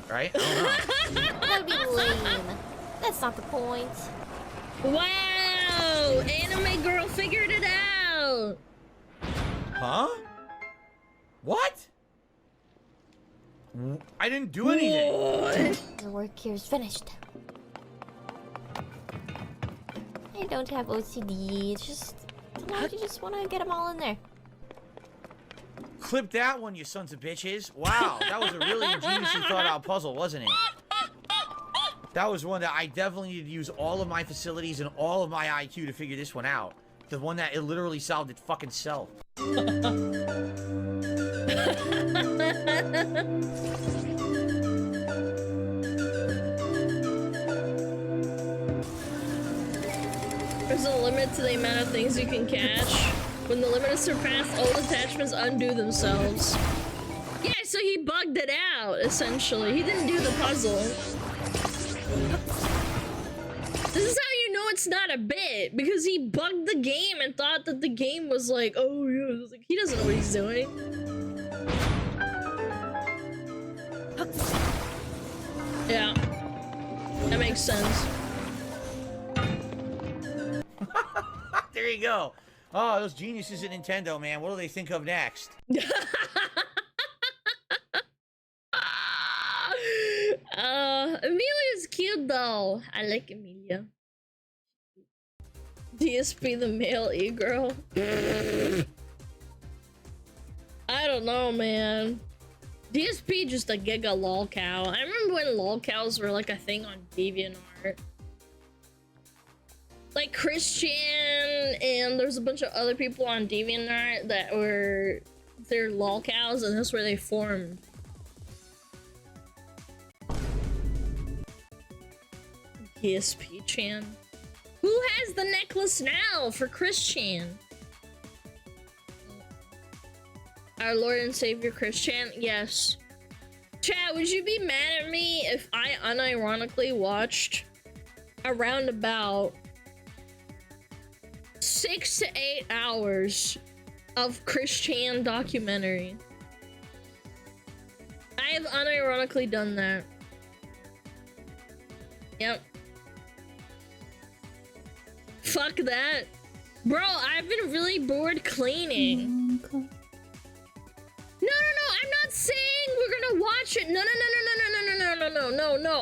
Right? I don't know. That'd be lame. That's not the point. Wow! Anime girl figured it out! Huh? What? I didn't do anything. What? Your work here is finished. I don't have OCD. It's just sometimes you just want to get them all in there. Clip that one, you sons of bitches. Wow, that was a really ingeniously thought out puzzle, wasn't it? That was one that I definitely needed to use all of my facilities and all of my IQ to figure this one out. The one that it literally solved it fucking self. There's a limit to the amount of things you can catch. When the limit is surpassed, old attachments undo themselves. Yeah, so he bugged it out, essentially. He didn't do the puzzle. This is how you know it's not a bit, because he bugged the game and thought that the game was like, oh yeah, like, he doesn't know what he's doing. Yeah, that makes sense. There you go. Oh, those geniuses at Nintendo, man. What do they think of next? Emilia's cute though. I like Emilia. DSP the male e-girl. I don't know, man. DSP just a giga lolcow. I remember when lolcows were like a thing on DeviantArt. Like Christian, and there's a bunch of other people on DeviantArt that were they're lolcows, and that's where they formed. DSP Chan. Who has the necklace now for Christian? Our Lord and Savior Christian? Yes. Chad, would you be mad at me if I unironically watched around about 6 to 8 hours of Christian documentary? I have unironically done that. Yep. Fuck that. Bro, I've been really bored cleaning. No, I'm not saying we're gonna watch it. No.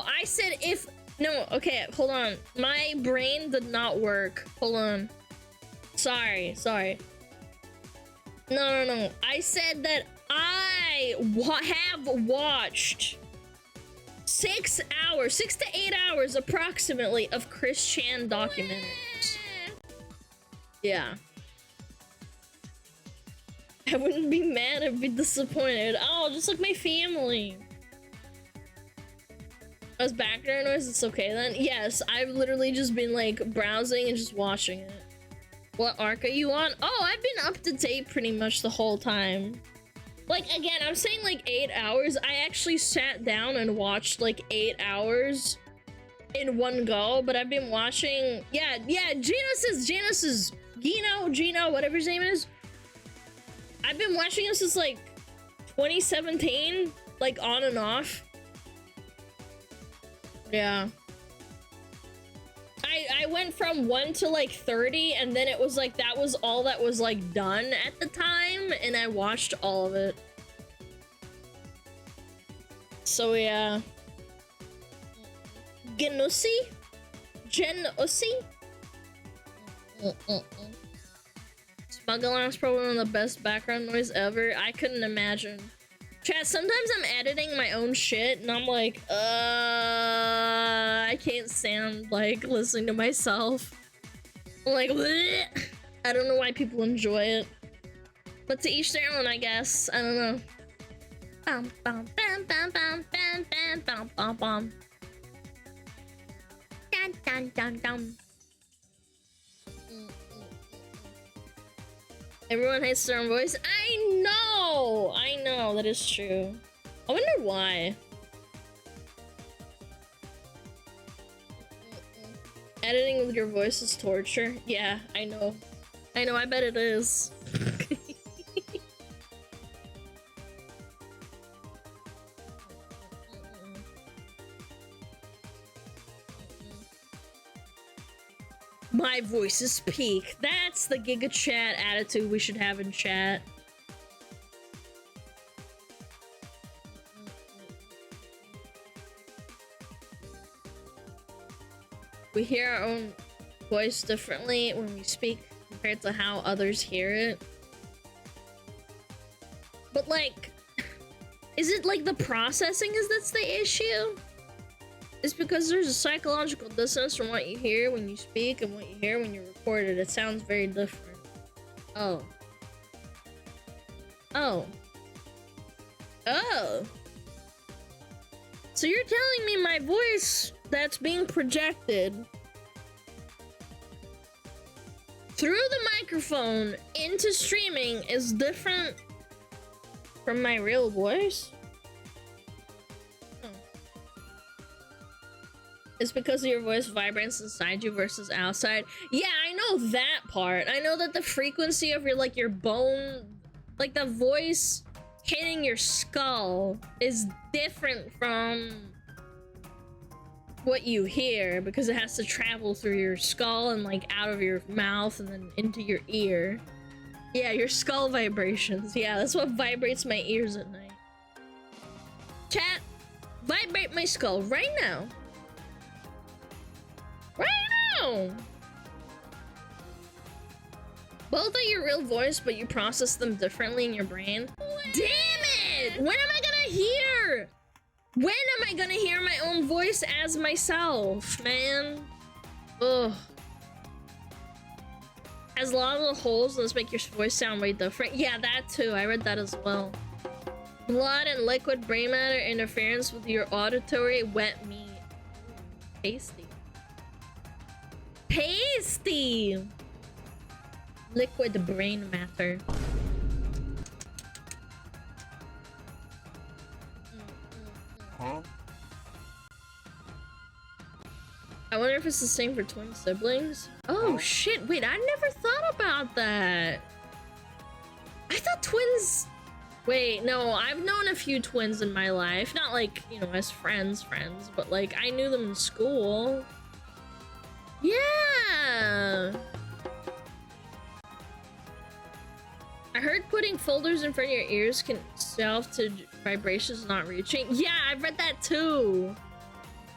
I said if... No, okay, hold on. My brain did not work. Hold on. Sorry. No. I said that I have watched 6 hours, 6 to 8 hours approximately of Christian documentaries. Yeah. I wouldn't be mad, I'd be disappointed. Oh, just like my family. As background noise, it's okay then? Yes, I've literally just been like browsing and just watching it. What arc are you on? Oh, I've been up to date pretty much the whole time. Like, again, I'm saying like 8 hours. I actually sat down and watched like 8 hours in one go, but I've been watching... Yeah, Janus' Gino, whatever his name is. I've been watching him since like 2017, like on and off. Yeah. I went from 1 to like 30, and then it was like that was all that was like done at the time, and I watched all of it. So yeah. Genusi? SmugAlana is probably one of the best background noise ever. I couldn't imagine. Chat, sometimes I'm editing my own shit and I'm like, I can't stand like listening to myself. I'm like, bleh. I don't know why people enjoy it. But to each their own, I guess. I don't know. bam, bam, bam, bam, bam, bam, bam. Dun, dun, dun, dun. Everyone hates their own voice. I know, that is true. I wonder why. Editing with your voice is torture. Yeah, I know. I bet it is. My voice is peak. That's the Giga Chat attitude we should have in chat. We hear our own voice differently when we speak compared to how others hear it. But like, is it like the processing that's the issue? It's because there's a psychological distance from what you hear when you speak and what you hear when you record it. It sounds very different. Oh. Oh. Oh. So you're telling me my voice that's being projected through the microphone into streaming is different from my real voice? It's because your voice vibrates inside you versus outside. Yeah, I know that part. I know that the frequency of your bone, like the voice hitting your skull is different from what you hear because it has to travel through your skull and like out of your mouth and then into your ear. Yeah, your skull vibrations. Yeah, that's what vibrates my ears at night. Chat, vibrate my skull right now. Right now! Both are your real voice, but you process them differently in your brain. Damn it! When am I gonna hear? When am I gonna hear my own voice as myself, man? Ugh. Has a lot of the holes that make your voice sound way different. Yeah, that too. I read that as well. Blood and liquid brain matter interference with your auditory wet meat. Tasty. Tasty! Liquid brain matter. Huh? I wonder if it's the same for twin siblings. Oh shit, wait, I never thought about that. I thought twins... Wait, no, I've known a few twins in my life. Not like, you know, as friends, but like, I knew them in school. Yeah! I heard putting folders in front of your ears can self to vibrations not reaching. Yeah, I've read that too.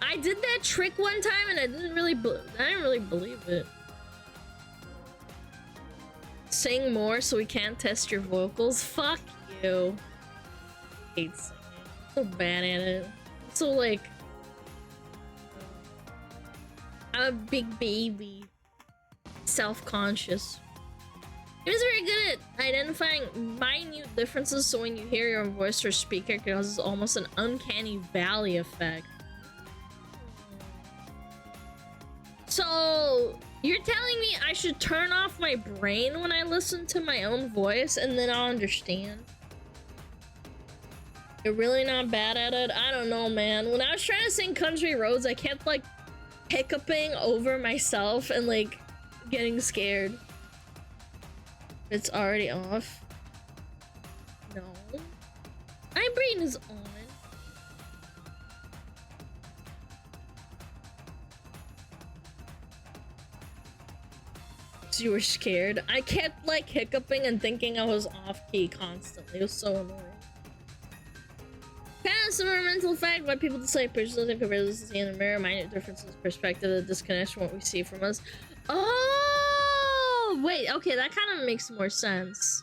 I did that trick one time and I didn't really believe it. Sing more so we can't test your vocals. Fuck you. I hate singing. I'm so bad at it. So like, I'm a big baby. Self-conscious. He was very good at identifying minute differences, so when you hear your voice or speaker, it causes almost an uncanny valley effect. So, you're telling me I should turn off my brain when I listen to my own voice and then I'll understand? You're really not bad at it? I don't know, man. When I was trying to sing Country Roads, I kept like hiccuping over myself and like getting scared. It's already off. No. My brain is on. So you were scared? I kept like hiccuping and thinking I was off key constantly. It was so annoying. Kind of similar mental fact why people dislike pictures and compare this to see in the mirror. Minor differences in perspective that disconnects from what we see from us. Oh, wait. Okay, that kind of makes more sense.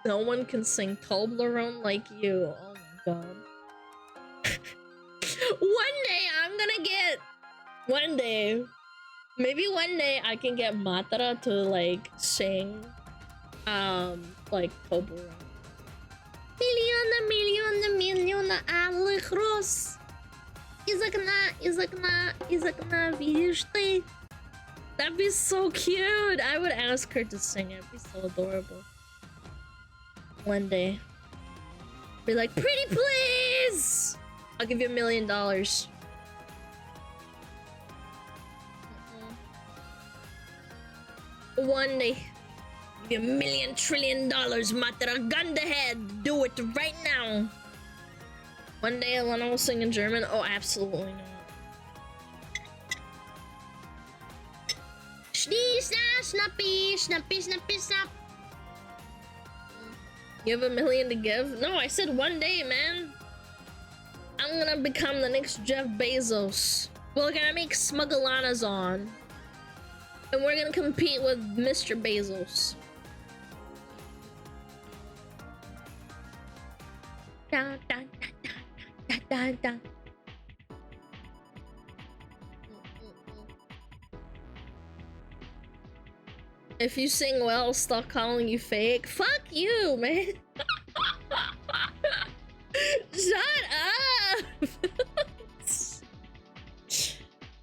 No one can sing Toblerone like you. Oh my god. One day I'm gonna get. One day Maybe one day I can get Matara to like sing like Toblerone. Million Alecros. Видишь ты? That'd be so cute. I would ask her to sing it. It'd be so adorable. One day. Be like, pretty please! I'll give you $1 million. One day. Give you $1 million trillion, Matara. Gun to head. Do it right now. One day Alana will sing in German. Oh, absolutely not. Snappy, snappy, snappy, snap. You have $1 million to give? No, I said one day, man. I'm gonna become the next Jeff Bezos. We're gonna make SmugAlana's on. And we're gonna compete with Mr. Bezos. Dun, dun, dun, dun, dun, dun. If you sing well, stop calling you fake. Fuck you, man. Shut up.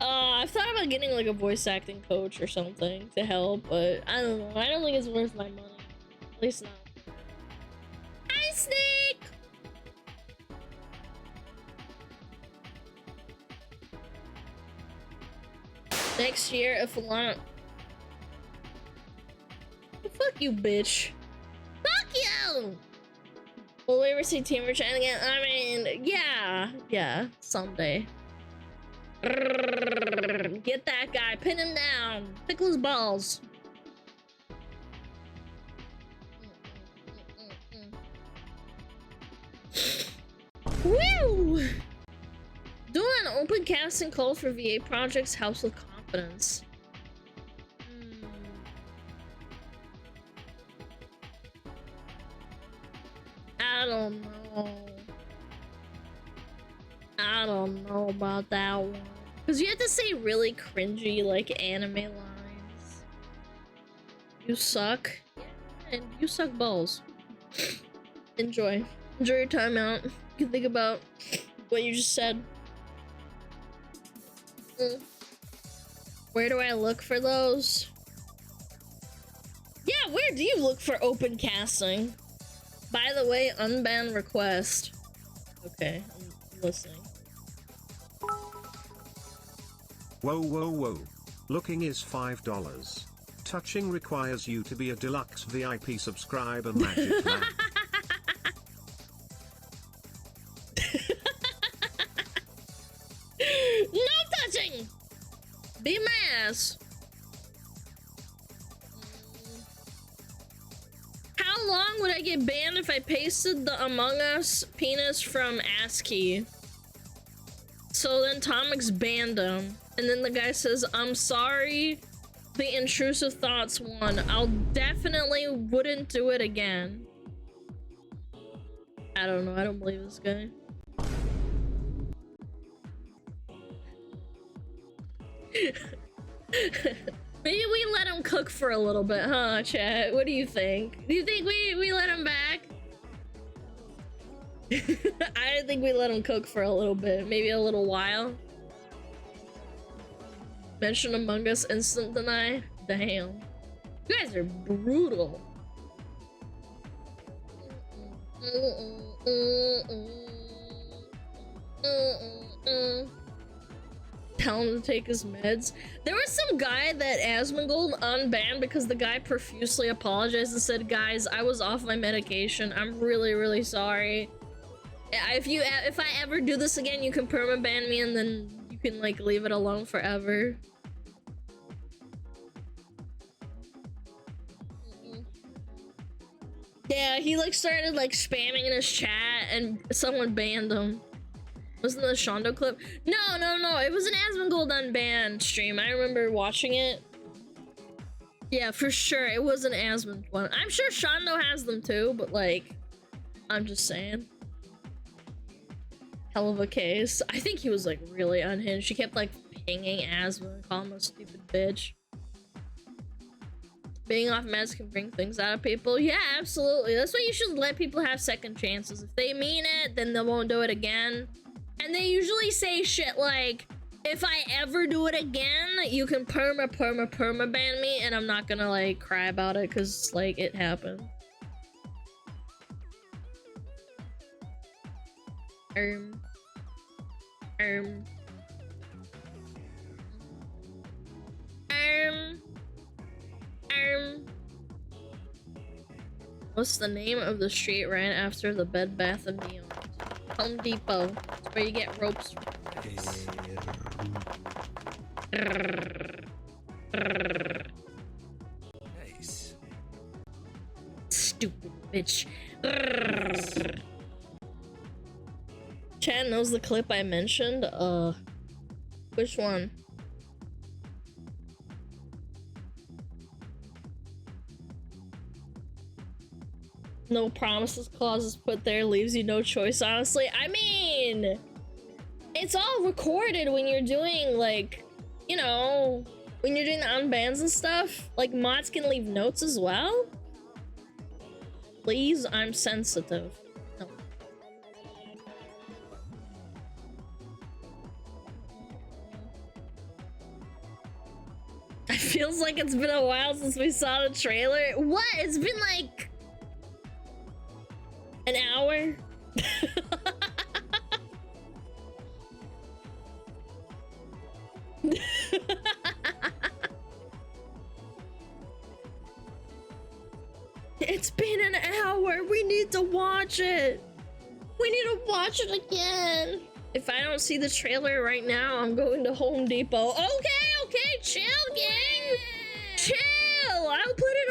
I thought about getting like a voice acting coach or something to help, but I don't know. I don't think it's worth my money. At least not. Hi, Snake. Next year, if Alana. Fuck you, bitch. Fuck you! Will we ever see Teamer Chan again? I mean, yeah, someday. Get that guy, pin him down, tickle his balls. Woo! Doing an open casting call for VA projects helps with confidence. I don't know about that one. Because you have to say really cringy, like, anime lines. You suck. Yeah, and you suck balls. Enjoy. Enjoy your time out. You can think about what you just said. Where do I look for those? Yeah, where do you look for open casting? By the way, unban request. Okay, I'm listening. Whoa, whoa, whoa. Looking is $5. Touching requires you to be a deluxe VIP subscriber. Magic man. No touching! Be my ass. How long would I get banned if I pasted the Among Us penis from ASCII? So then Tomix banned him. And then the guy says, I'm sorry, the intrusive thoughts won. I'll definitely wouldn't do it again. I don't know, I don't believe this guy. Maybe we let him cook for a little bit, huh, chat? What do you think? Do you think we let him back? I think we let him cook for a little bit, maybe a little while. Mention Among Us, instant deny. Damn. You guys are brutal. Tell him to take his meds. There was some guy that Asmongold unbanned because the guy profusely apologized and said, guys, I was off my medication. I'm really, really sorry. If I ever do this again, you can permaban me and then you can like leave it alone forever. Yeah, he like started like spamming in his chat and someone banned him. Wasn't the Shondo clip? No. It was an Asmongold unbanned stream. I remember watching it. Yeah, for sure. It was an Asmon one. I'm sure Shondo has them too, but like, I'm just saying. hell of a case. I think he was like really unhinged. She kept like pinging asthma and calling him a stupid bitch. Being off meds can bring things out of people. Yeah, absolutely. That's why you should let people have second chances. If they mean it, then they won't do it again. And they usually say shit like, if I ever do it again, you can perma ban me, and I'm not gonna like cry about it because like it happened. What's the name of the street right after the Bed Bath and Beyond? Home Depot. It's where you get ropes. Nice. Stupid bitch. Chan knows the clip I mentioned. Which one? No promises clauses put there, leaves you no choice, honestly. I mean, it's all recorded when you're doing, like, you know, when you're doing the unbans and stuff. Like, mods can leave notes as well. Please, I'm sensitive. No. It feels like it's been a while since we saw the trailer. What? It's been like an hour? It's been an hour. We need to watch it. We need to watch it again. If I don't see the trailer right now, I'm going to Home Depot. Okay, chill, gang. Chill. I'll put it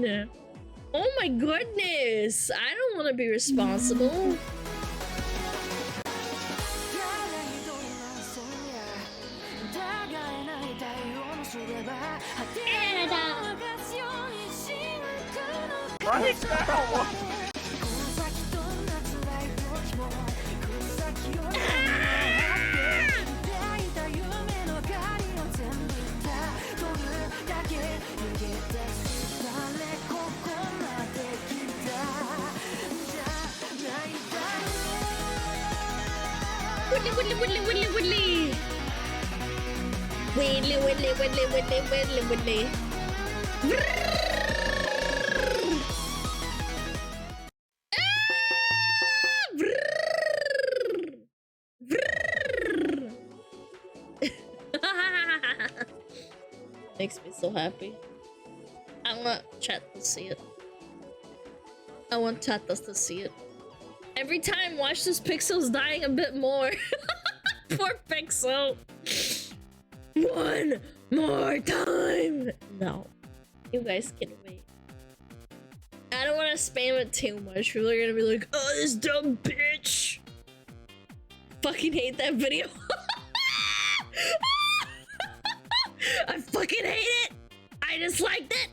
on. Oh my goodness. I don't want to be responsible. Right now! Whittly. Makes me so happy. I want chat to see it. I want chat to see it. Every time, watch this Pixel's dying a bit more. Poor Pixel. One more time. No, you guys can wait. I don't want to spam it too much. People are gonna be like, "Oh, this dumb bitch." Fucking hate that video. I fucking hate it. I disliked it.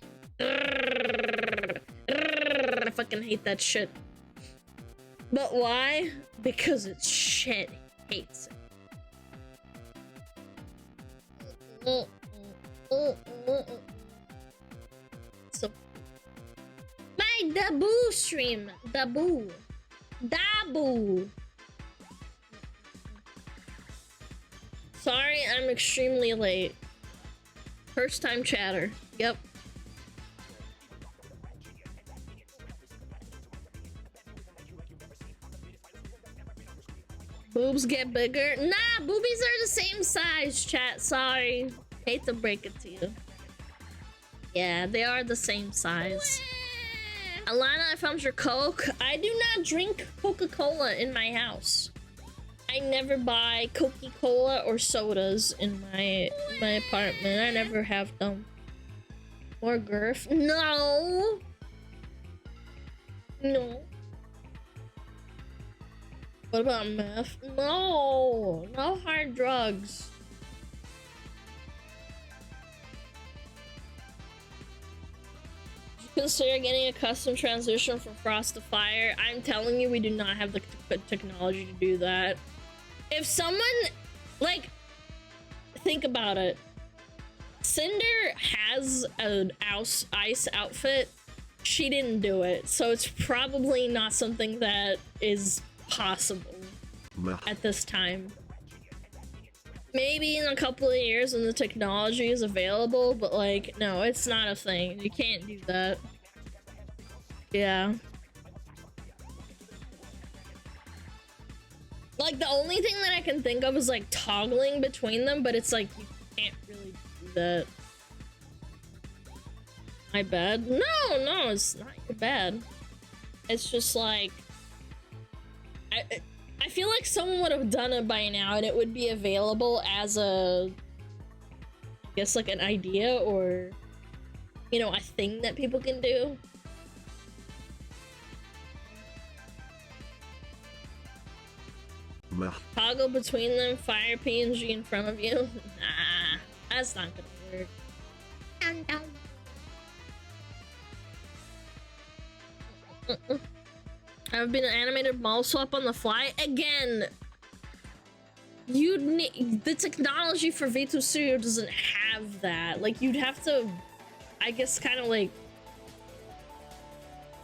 I fucking hate that shit. But why? Because it's shit. Hates it. So my Dabu stream. Dabu. Sorry, I'm extremely late. First time chatter. Yep. Boobs get bigger? Nah, boobies are the same size, chat. Sorry. Hate to break it to you. Yeah, they are the same size. Alana, I found your Coke. I do not drink Coca-Cola in my house. I never buy Coca-Cola or sodas in my apartment. I never have them. More girth? No. No. What about meth? No. No hard drugs. Consider getting a custom transition from Frost to Fire. I'm telling you, we do not have the technology to do that. If someone, like, think about it. Cinder has an ice outfit. She didn't do it, so it's probably not something that is possible at this time. Maybe in a couple of years when the technology is available, but like, no, it's not a thing. You can't do that. Yeah. Like, the only thing that I can think of is like toggling between them, but it's like, you can't really do that. My bad? No, it's not your bad. It's just like, I feel like someone would have done it by now and it would be available as a, I guess, like an idea or, you know, a thing that people can do. Toggle between them, fire PNG in front of you. Nah, that's not gonna work. I've been an animated mall swap on the fly again. You'd need the technology for V2 Studio doesn't have that. Like, you'd have to, I guess, kind of like.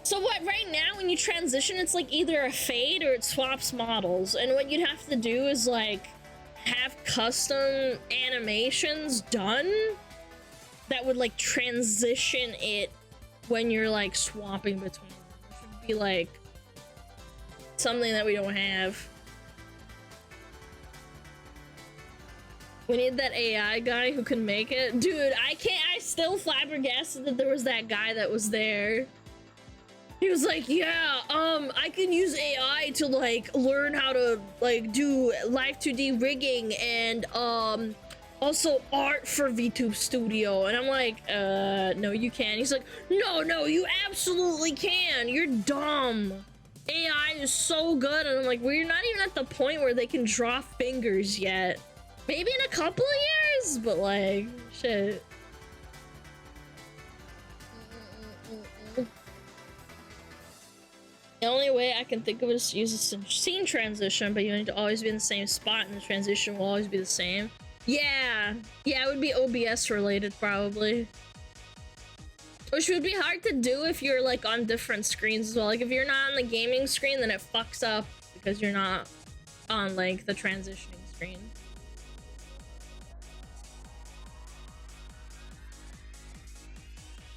So what? Right now, when you transition, it's like either a fade or it swaps models, and what you'd have to do is like have custom animations done that would like transition it when you're like swapping between them. Which would be like something that we don't have. We need that AI guy who can make it. Dude, I still flabbergasted that there was that guy that was there. He was like, yeah, I can use AI to like learn how to like do live 2D rigging and also art for VTube Studio. And I'm like, no, you can't. He's like, no, you absolutely can. You're dumb. AI is so good. And I'm like, we're not even at the point where they can draw fingers yet. Maybe in a couple of years, but like, shit. The only way I can think of it is to use a scene transition, but you need to always be in the same spot and the transition will always be the same. Yeah, it would be OBS related probably. Which would be hard to do if you're like on different screens as well. Like if you're not on the gaming screen, then it fucks up because you're not on like the transitioning screen.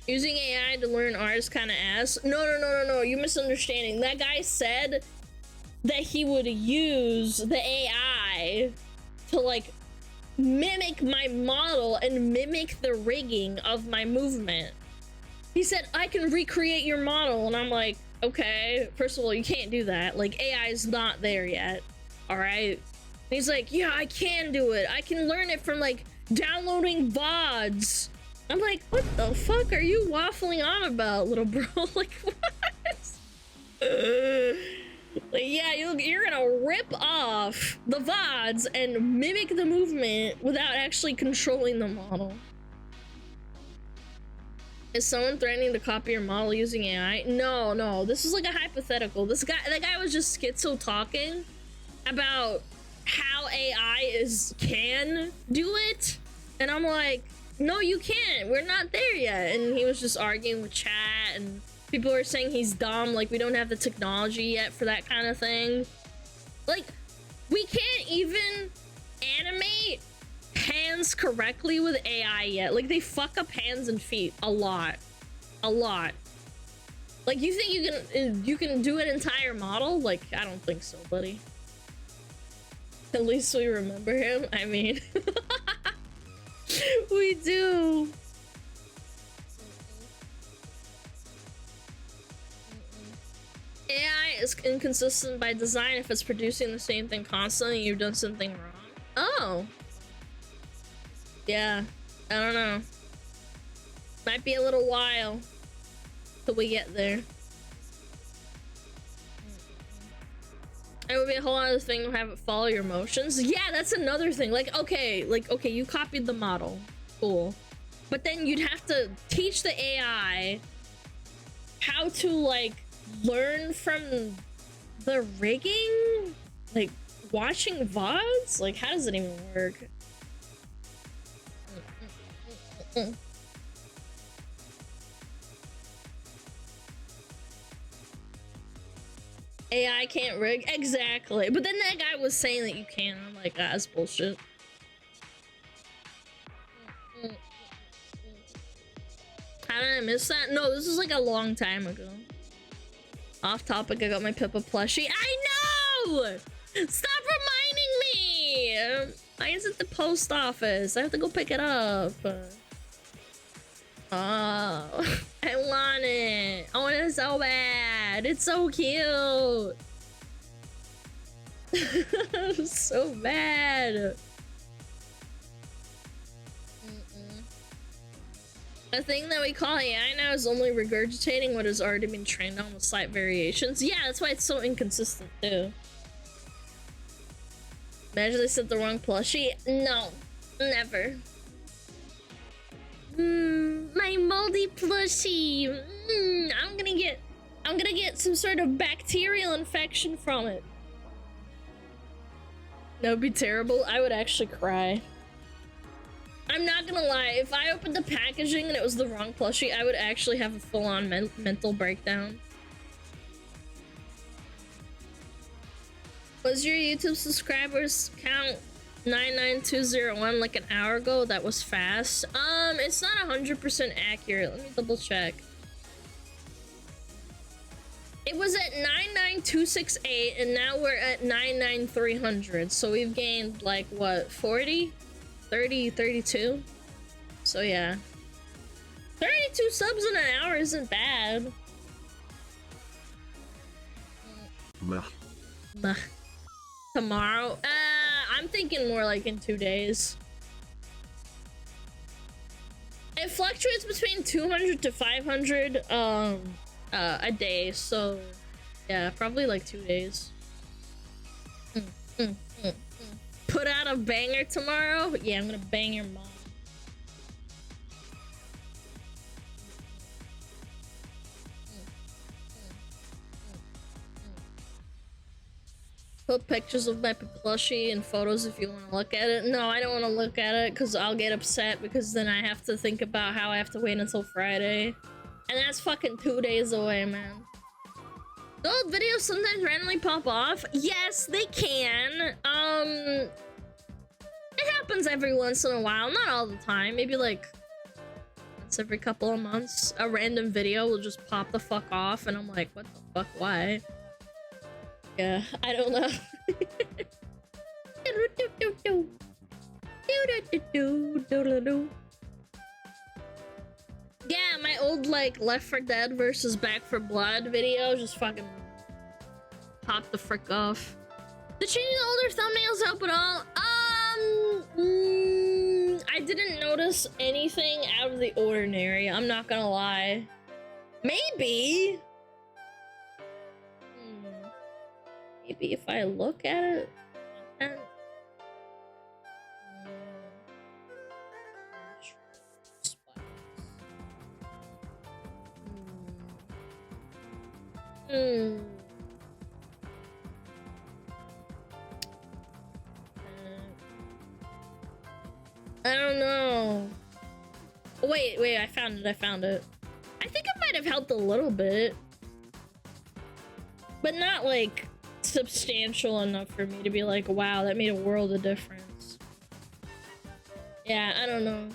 Using AI to learn art is kind of ass. No, you're misunderstanding. That guy said that he would use the AI to like mimic my model and mimic the rigging of my movement. He said, I can recreate your model. And I'm like, okay, first of all, you can't do that. Like AI is not there yet. All right. And he's like, yeah, I can do it. I can learn it from like downloading VODs. I'm like, what the fuck are you waffling on about, little bro? Like, what? Like, yeah, you're gonna rip off the VODs and mimic the movement without actually controlling the model. Is someone threatening to copy your model using AI? No, this is like a hypothetical. That guy was just schizo talking about how AI can do it, and I'm like, no, you can't. We're not there yet. And he was just arguing with chat, and people were saying he's dumb. Like, we don't have the technology yet for that kind of thing. Like, we can't even animate hands correctly with AI yet. Like, they fuck up hands and feet a lot. Like, you think you can do an entire model? Like, I don't think so, buddy. At least we remember him. I mean... We do. AI is inconsistent by design. If it's producing the same thing constantly, you've done something wrong. Oh. Yeah. I don't know. Might be a little while till we get there. It would be a whole other thing to have it follow your motions. Yeah, that's another thing. Like, okay, you copied the model. Cool. But then you'd have to teach the AI how to like learn from the rigging, like watching VODs. Like, how does it even work? AI can't rig. Exactly. But then that guy was saying that you can. I'm like, ah, that's bullshit. How did I miss that? No, this was like a long time ago. Off topic, I got my Pippa plushie. I know! Stop reminding me! I is at the post office. I have to go pick it up. Oh, I want it. I want it so bad. It's so cute. So bad. A thing that we call AI now is only regurgitating what has already been trained on with slight variations. Yeah, that's why it's so inconsistent too. Imagine they said the wrong plushie. No, never. My moldy plushie. I'm gonna get some sort of bacterial infection from it. That would be terrible. I would actually cry. I'm not gonna lie, if I opened the packaging and it was the wrong plushie, I would actually have a full-on mental breakdown. Was your YouTube subscribers count 99201 like an hour ago? That was fast. It's not 100% accurate. Let me double check. It was at 99268 and now we're at 99300. So we've gained like what, 40? 30, 32? So yeah. 32 subs in an hour isn't bad. Tomorrow? I'm thinking more like in 2 days. It fluctuates between 200 to 500 a day, so yeah, probably like 2 days. Put out a banger tomorrow? Yeah, I'm gonna bang your mom. Put pictures of my plushie and photos if you want to look at it. No, I don't want to look at it because I'll get upset because then I have to think about how I have to wait until Friday. And that's fucking 2 days away, man. Do old videos sometimes randomly pop off? Yes, they can. It happens every once in a while, not all the time. Maybe like once every couple of months, a random video will just pop the fuck off and I'm like, what the fuck, why? Yeah, I don't know. Yeah, my old like Left 4 Dead versus Back 4 Blood video just fucking popped the frick off. Did changing older thumbnails help at all? I didn't notice anything out of the ordinary. I'm not gonna lie. Maybe. Maybe if I look at it. I don't know. Wait, I found it. I think it might have helped a little bit. But not like substantial enough for me to be like, wow, that made a world of difference. Yeah, I don't know.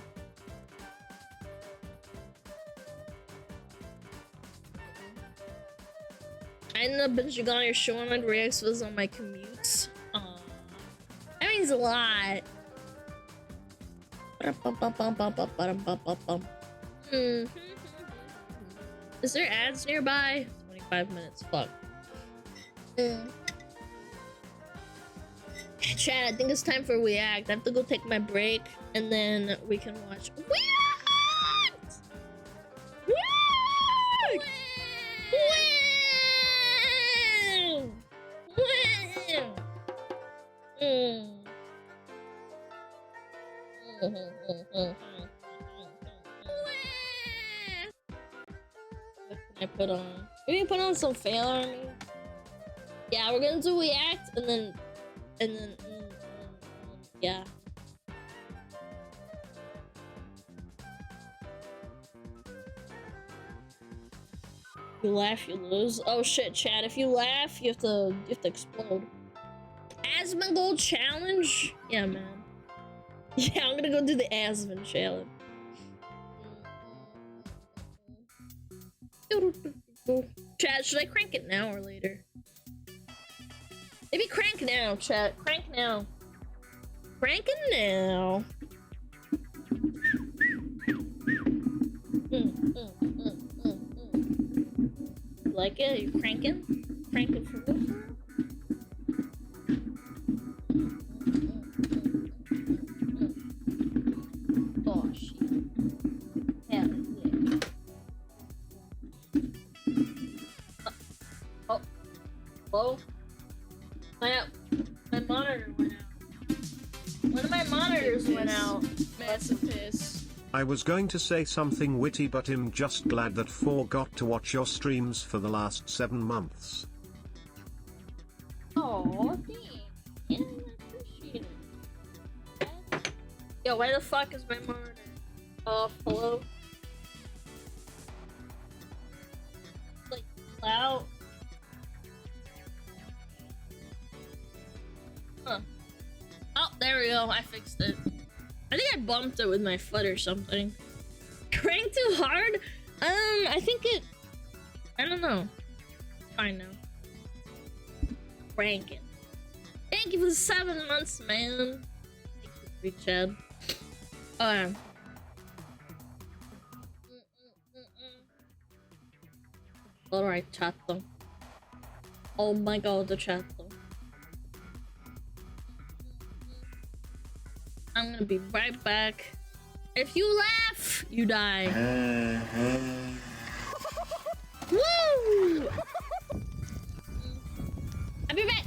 I ended up binging on your SmugAlana Reacts was on my commutes. Aww. That means a lot. Is there ads nearby? 25 minutes, fuck. Chat, I think it's time for React. I have to go take my break and then we can watch React! I put on? Maybe put on some Fail Army. Yeah, we're gonna do React and then yeah. You laugh, you lose. Oh shit, chat! If you laugh, you have to explode. Asmongold challenge? Yeah, man. Yeah, I'm gonna go do the Asmon challenge. Chat, should I crank it now or later? Maybe crank now, chat. Crank now. Crank it now. Like it? Are you cranking? Cranking for real? Oh shit. Hell yeah. Oh. Whoa. My monitor went out. One of my monitors went out. Massive piss. I was going to say something witty, but I'm just glad that forgot to watch your streams for the last 7 months. Oh, thanks. Yeah, I appreciate it. Yo, why the fuck is my monitor off? Hello? Like, loud. Huh. Oh, there we go. I fixed it. I think I bumped it with my foot or something. Crank too hard? I think it... I don't know. Fine now. Crank it. Thank you for the 7 months, man. Thank you, Big Chad. Alright, chatto. Oh my god, the chatto. I'm gonna be right back. If you laugh, you die. Woo! I'll be back.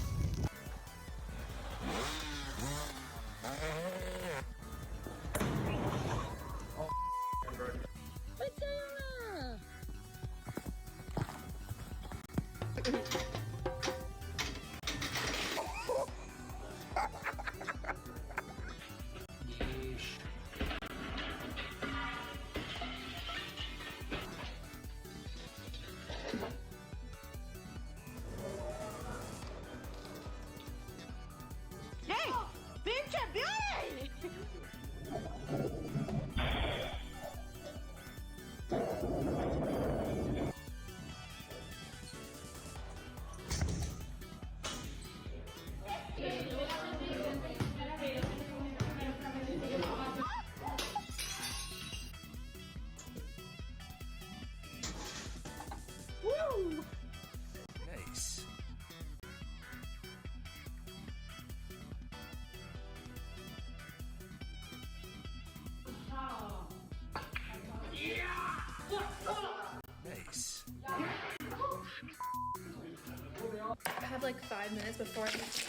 Nice. Nice. I have like 5 minutes before I need to...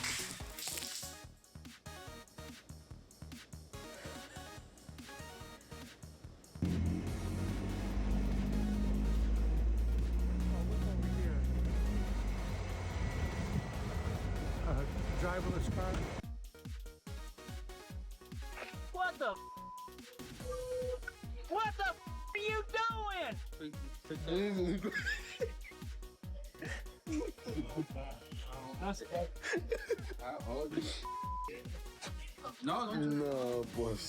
Driverless car. What the? What the are you doing? No, boss.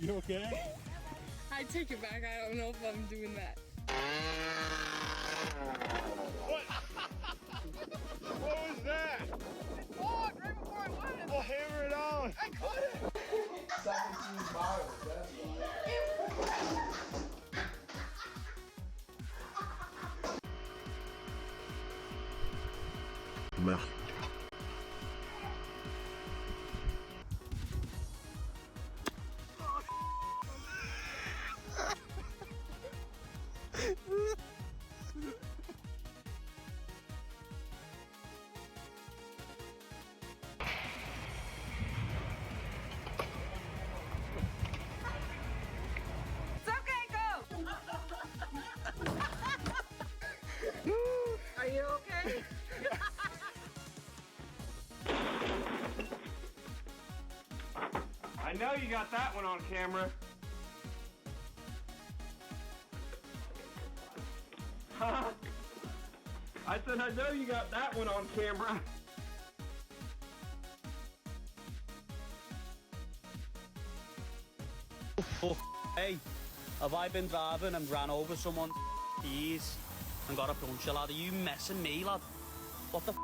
You okay? I take it back. I don't know if I'm doing that. What was that? It fought right before I went. Well, hammer it on. I couldn't. 17 miles, that's Meh. It's okay, go! Are you okay? I know you got that one on camera. I said I know you got that one on camera. Oh, hey, have I been driving and ran over someone? Jeez, and got a puncture, lad. Are you messing me, lad? What the f?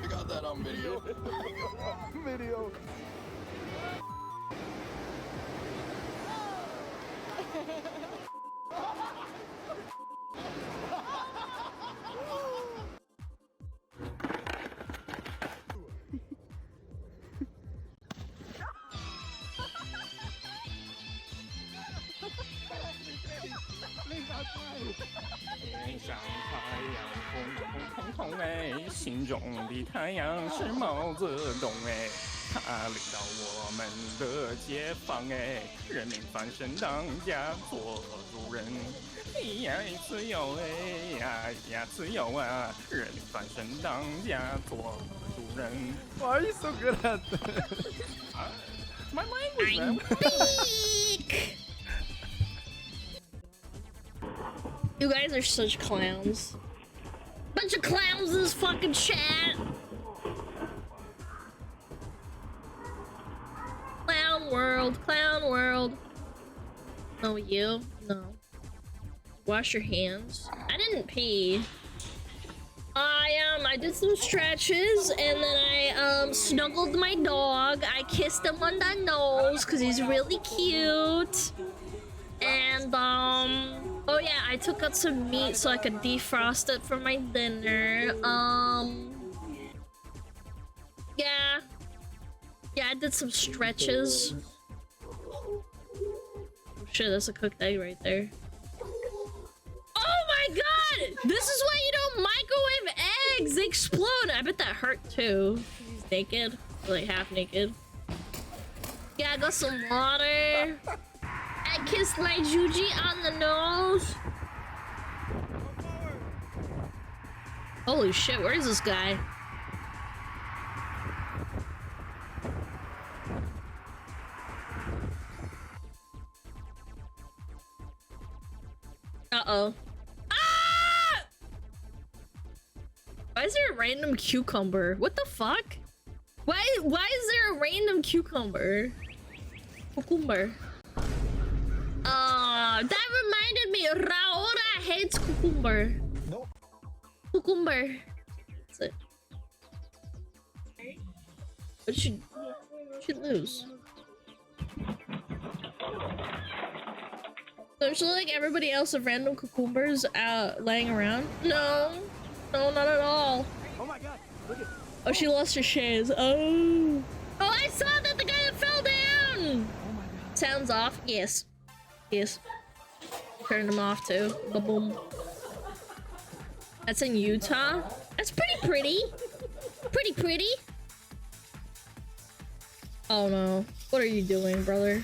I got that on video. Video.心中的太阳是毛泽东哎，他领导我们的解放哎，人民翻身当家做主人，咿呀自由哎呀呀自由啊，人民翻身当家做主人。Why are you so good at that? My language, man. Beak! You guys are such clowns. Bunch of clowns in this fucking chat. Clown world, clown world. Oh, you? No. Wash your hands. I didn't pee. I did some stretches and then I snuggled my dog. I kissed him on the nose because he's really cute. And oh yeah, I took out some meat so I could defrost it for my dinner. Yeah, I did some stretches. Oh shit, that's a cooked egg right there. Oh my god! This is why you don't microwave eggs! They explode! I bet that hurt too. He's naked. Like half naked. Yeah, I got some water. I kissed my Juji on the nose. Holy shit, where is this guy? Uh-oh. Ah! Why is there a random cucumber? What the fuck? Why is there a random cucumber? Cucumber. That reminded me. Raora hates cucumber. No. Cucumber. That's it. What should lose? Don't you like everybody else of random cucumbers laying around? No, not at all. Oh my god, look at. Oh, she lost her shares. Oh, I saw that the guy that fell down. Oh my god. Sounds off. Yes. Turned him off too. Ba-boom. That's in Utah. That's pretty. Pretty. Oh no. What are you doing, brother?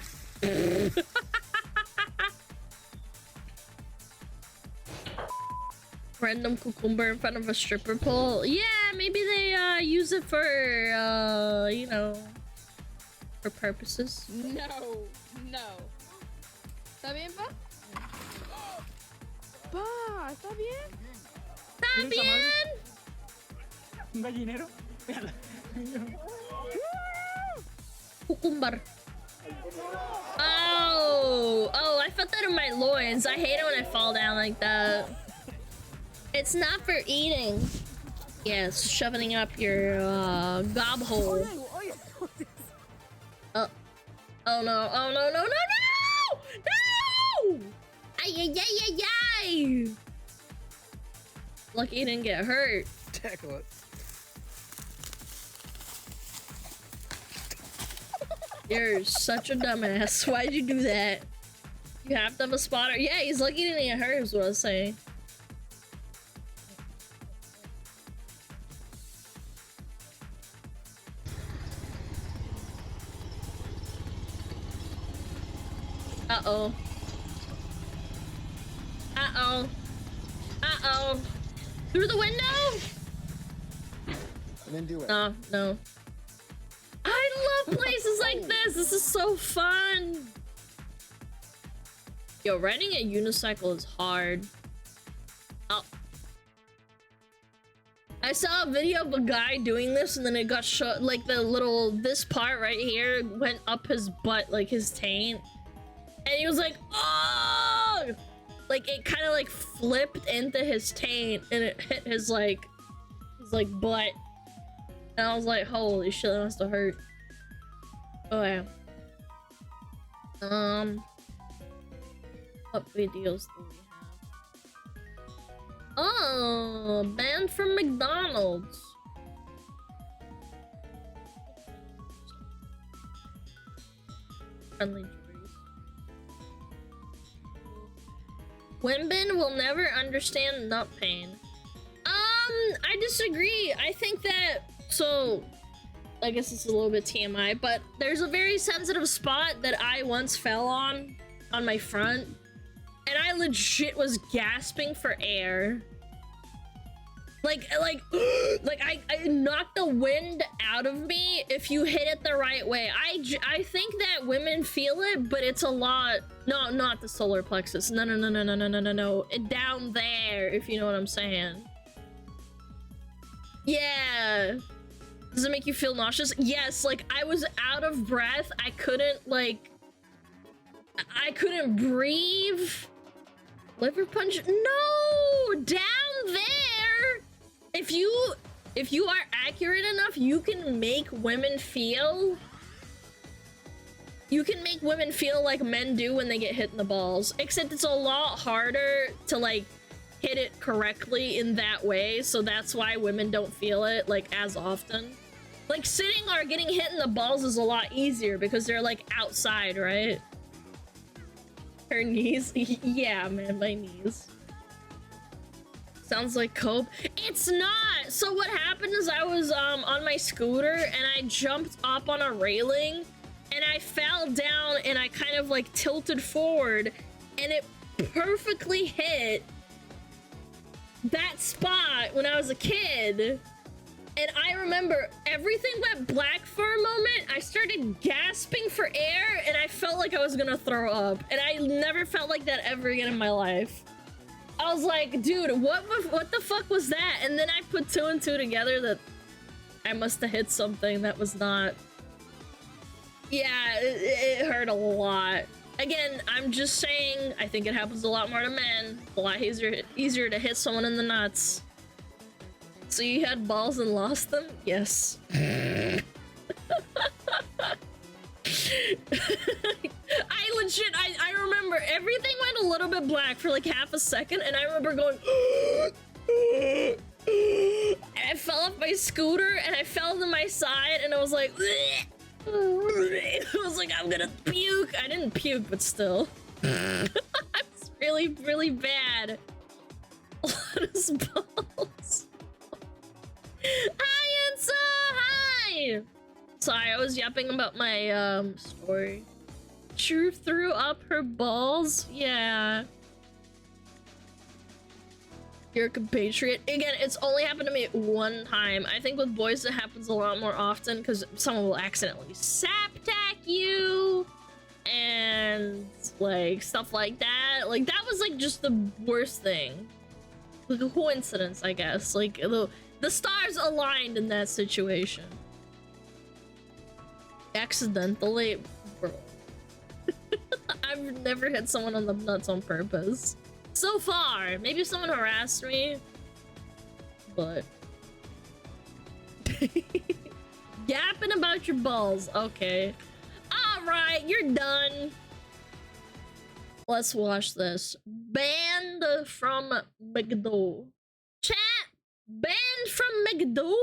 Random cucumber in front of a stripper pole. Yeah, maybe they use it for you know, for purposes. No. ¿Está bien, pa? Pa, ¿está bien? ¿Está bien? Un gallinero. Cucumber. Oh, I felt that in my loins. I hate it when I fall down like that. It's not for eating. Yes, shoving up your gob hole. Oh no. Ay. Lucky you didn't get hurt. Tackle it. You're such a dumbass. Why'd you do that? You have to have a spotter. Yeah, he's lucky he didn't get hurt is what I was saying. Uh-oh. Through the window? And then do it. No. I love places like this. This is so fun. Yo, riding a unicycle is hard. Oh. I saw a video of a guy doing this and then it got shot, like this part right here went up his butt, like his taint. And he was like, oh! Like it kind of like flipped into his taint and it hit his butt. And I was like, holy shit, that must have hurt. Oh yeah. What videos do we have? Oh, banned from McDonald's. Friendly juries. Women will never understand nut pain. I disagree. I think that, so I guess it's a little bit TMI, but there's a very sensitive spot that I once fell on my front, and I legit was gasping for air. Like I knocked the wind out of me if you hit it the right way. I think that women feel it, but it's a lot. No, not the solar plexus. No. Down there, if you know what I'm saying. Yeah. Does it make you feel nauseous? Yes, like I was out of breath. I couldn't breathe. Liver punch? No! Down there! If you are accurate enough, you can make women feel like men do when they get hit in the balls. Except it's a lot harder to like hit it correctly in that way, so that's why women don't feel it like as often. Like sitting or getting hit in the balls is a lot easier because they're like outside, right? Her knees? Yeah, man, my knees. Sounds like cope. It's not! So what happened is I was on my scooter and I jumped up on a railing and I fell down and I kind of like tilted forward and it perfectly hit that spot when I was a kid. And I remember everything went black for a moment. I started gasping for air and I felt like I was gonna throw up. And I never felt like that ever again in my life. I was like, dude, what the fuck was that? And then I put 2 and 2 together that I must have hit something that was not. Yeah, it hurt a lot. Again, I'm just saying, I think it happens a lot more to men. A lot easier to hit someone in the nuts. So you had balls and lost them? Yes. I legit, I remember everything went a little bit black for like half a second, and I remember going, and I fell off my scooter, and I fell to my side, and I was like, I was like, I'm gonna puke. I didn't puke, but still. It's really, really bad. Lotus balls. Hi, Ensa! Hi! Sorry, I was yapping about my, story. True threw up her balls? Yeah. You're a compatriot. Again, it's only happened to me one time. I think with boys it happens a lot more often because someone will accidentally sap-tack you and like stuff like that. Like that was like just the worst thing. Like a coincidence, I guess. Like the stars aligned in that situation. Accidentally, bro. I've never hit someone on the nuts on purpose. So far, maybe someone harassed me, but yapping about your balls. Okay, all right, you're done. Let's watch this. Banned from McDo. Chat, banned from McDo.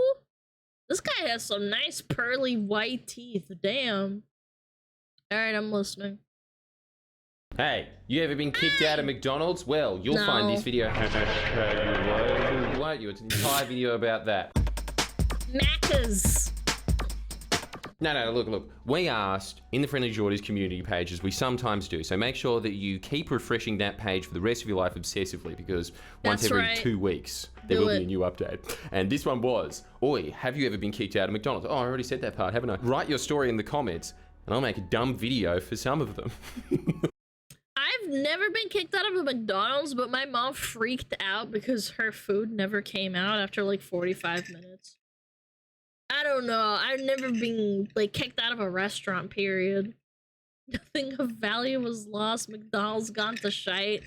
This guy has some nice pearly white teeth. Damn. All right, I'm listening. Hey, you ever been kicked out of McDonald's? Well, you'll find this video. Won't you? It's an entire video about that. Macca's. No, look. We asked in the Friendly Geordies community page, as we sometimes do, so make sure that you keep refreshing that page for the rest of your life obsessively, because once every 2 weeks, there will be a new update. And this one was, oi, have you ever been kicked out of McDonald's? Oh, I already said that part, haven't I? Write your story in the comments, and I'll make a dumb video for some of them. I've never been kicked out of a McDonald's, but my mom freaked out because her food never came out after like 45 minutes. I don't know. I've never been like kicked out of a restaurant, period. Nothing of value was lost. McDonald's gone to shite.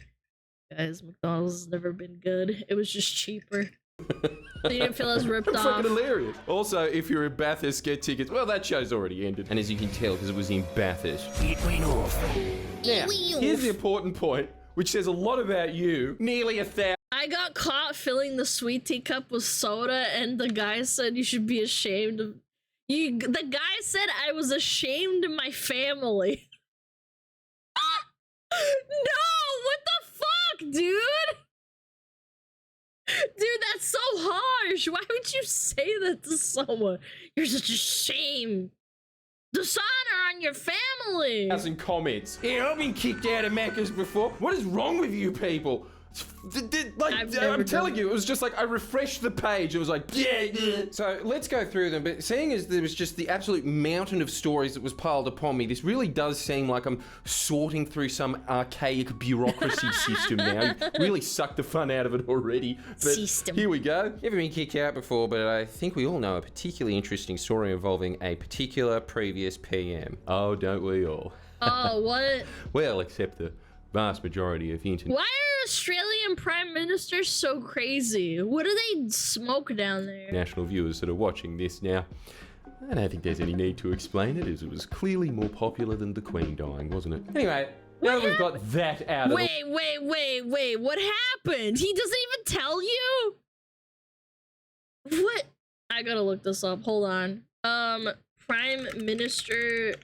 Guys, McDonald's has never been good. It was just cheaper. So you didn't feel as ripped off. Fucking hilarious. Also, if you're in Bathurst, get tickets. Well, that show's already ended. And as you can tell, because it was in Bathurst. It went off. Now, here's the important point, which says a lot about you. Nearly 1,000. I got caught filling the sweet tea cup with soda, and the guy said you should be ashamed of you. The guy said I was ashamed of my family. No, what the fuck, dude? Dude, that's so harsh. Why would you say that to someone? You're such a shame. Dishonor on your family. 1,000 comments. Yeah, I've been kicked out of Macca's before. What is wrong with you people? Like, I'm telling you, it was just like I refreshed the page. It was like, yeah. So let's go through them. But seeing as there was just the absolute mountain of stories that was piled upon me, this really does seem like I'm sorting through some archaic bureaucracy system now. You really sucked the fun out of it already. But here we go. Never been kicked out before, but I think we all know a particularly interesting story involving a particular previous PM. Oh, don't we all? Oh, what? Well, except the vast majority of internet. Why are Australian prime ministers so crazy? What do they smoke down there? National viewers that are watching this now. I don't think there's any need to explain it, as it was clearly more popular than the Queen dying, wasn't it? Anyway, now we've got that out of the way. Wait, what happened? He doesn't even tell you? What? I gotta look this up, hold on. Prime Minister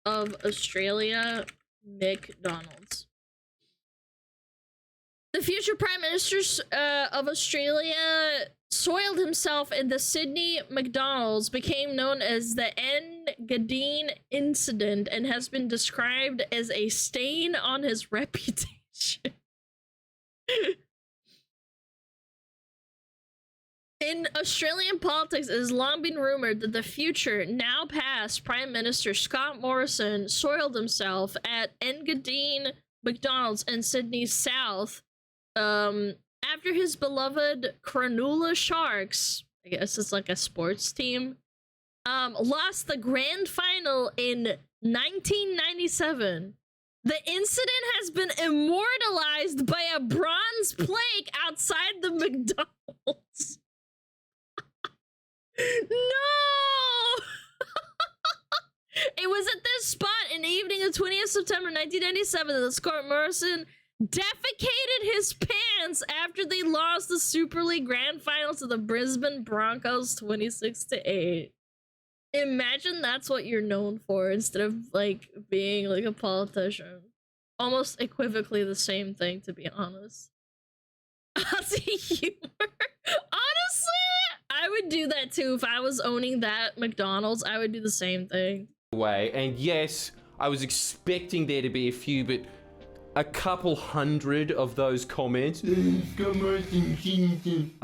of Australia, McDonald's. The future Prime Minister of Australia soiled himself in the Sydney McDonald's, became known as the Engadine incident, and has been described as a stain on his reputation. In Australian politics, it has long been rumored that the future, now past, Prime Minister Scott Morrison soiled himself at Engadine McDonald's in Sydney's south after his beloved Cronulla Sharks, I guess it's like a sports team, lost the grand final in 1997. The incident has been immortalized by a bronze plaque outside the McDonald's. No! It was at this spot in the evening of 20th September 1997 that Scott Morrison defecated his pants after they lost the Super League Grand Final to the Brisbane Broncos 26-8. Imagine that's what you're known for instead of like being like a politician. Almost equivocally the same thing, to be honest. Aussie humor. Honestly, I would do that too if I was owning that McDonald's. I would do the same thing. Way, and yes, I was expecting there to be a few, but a couple hundred of those comments. I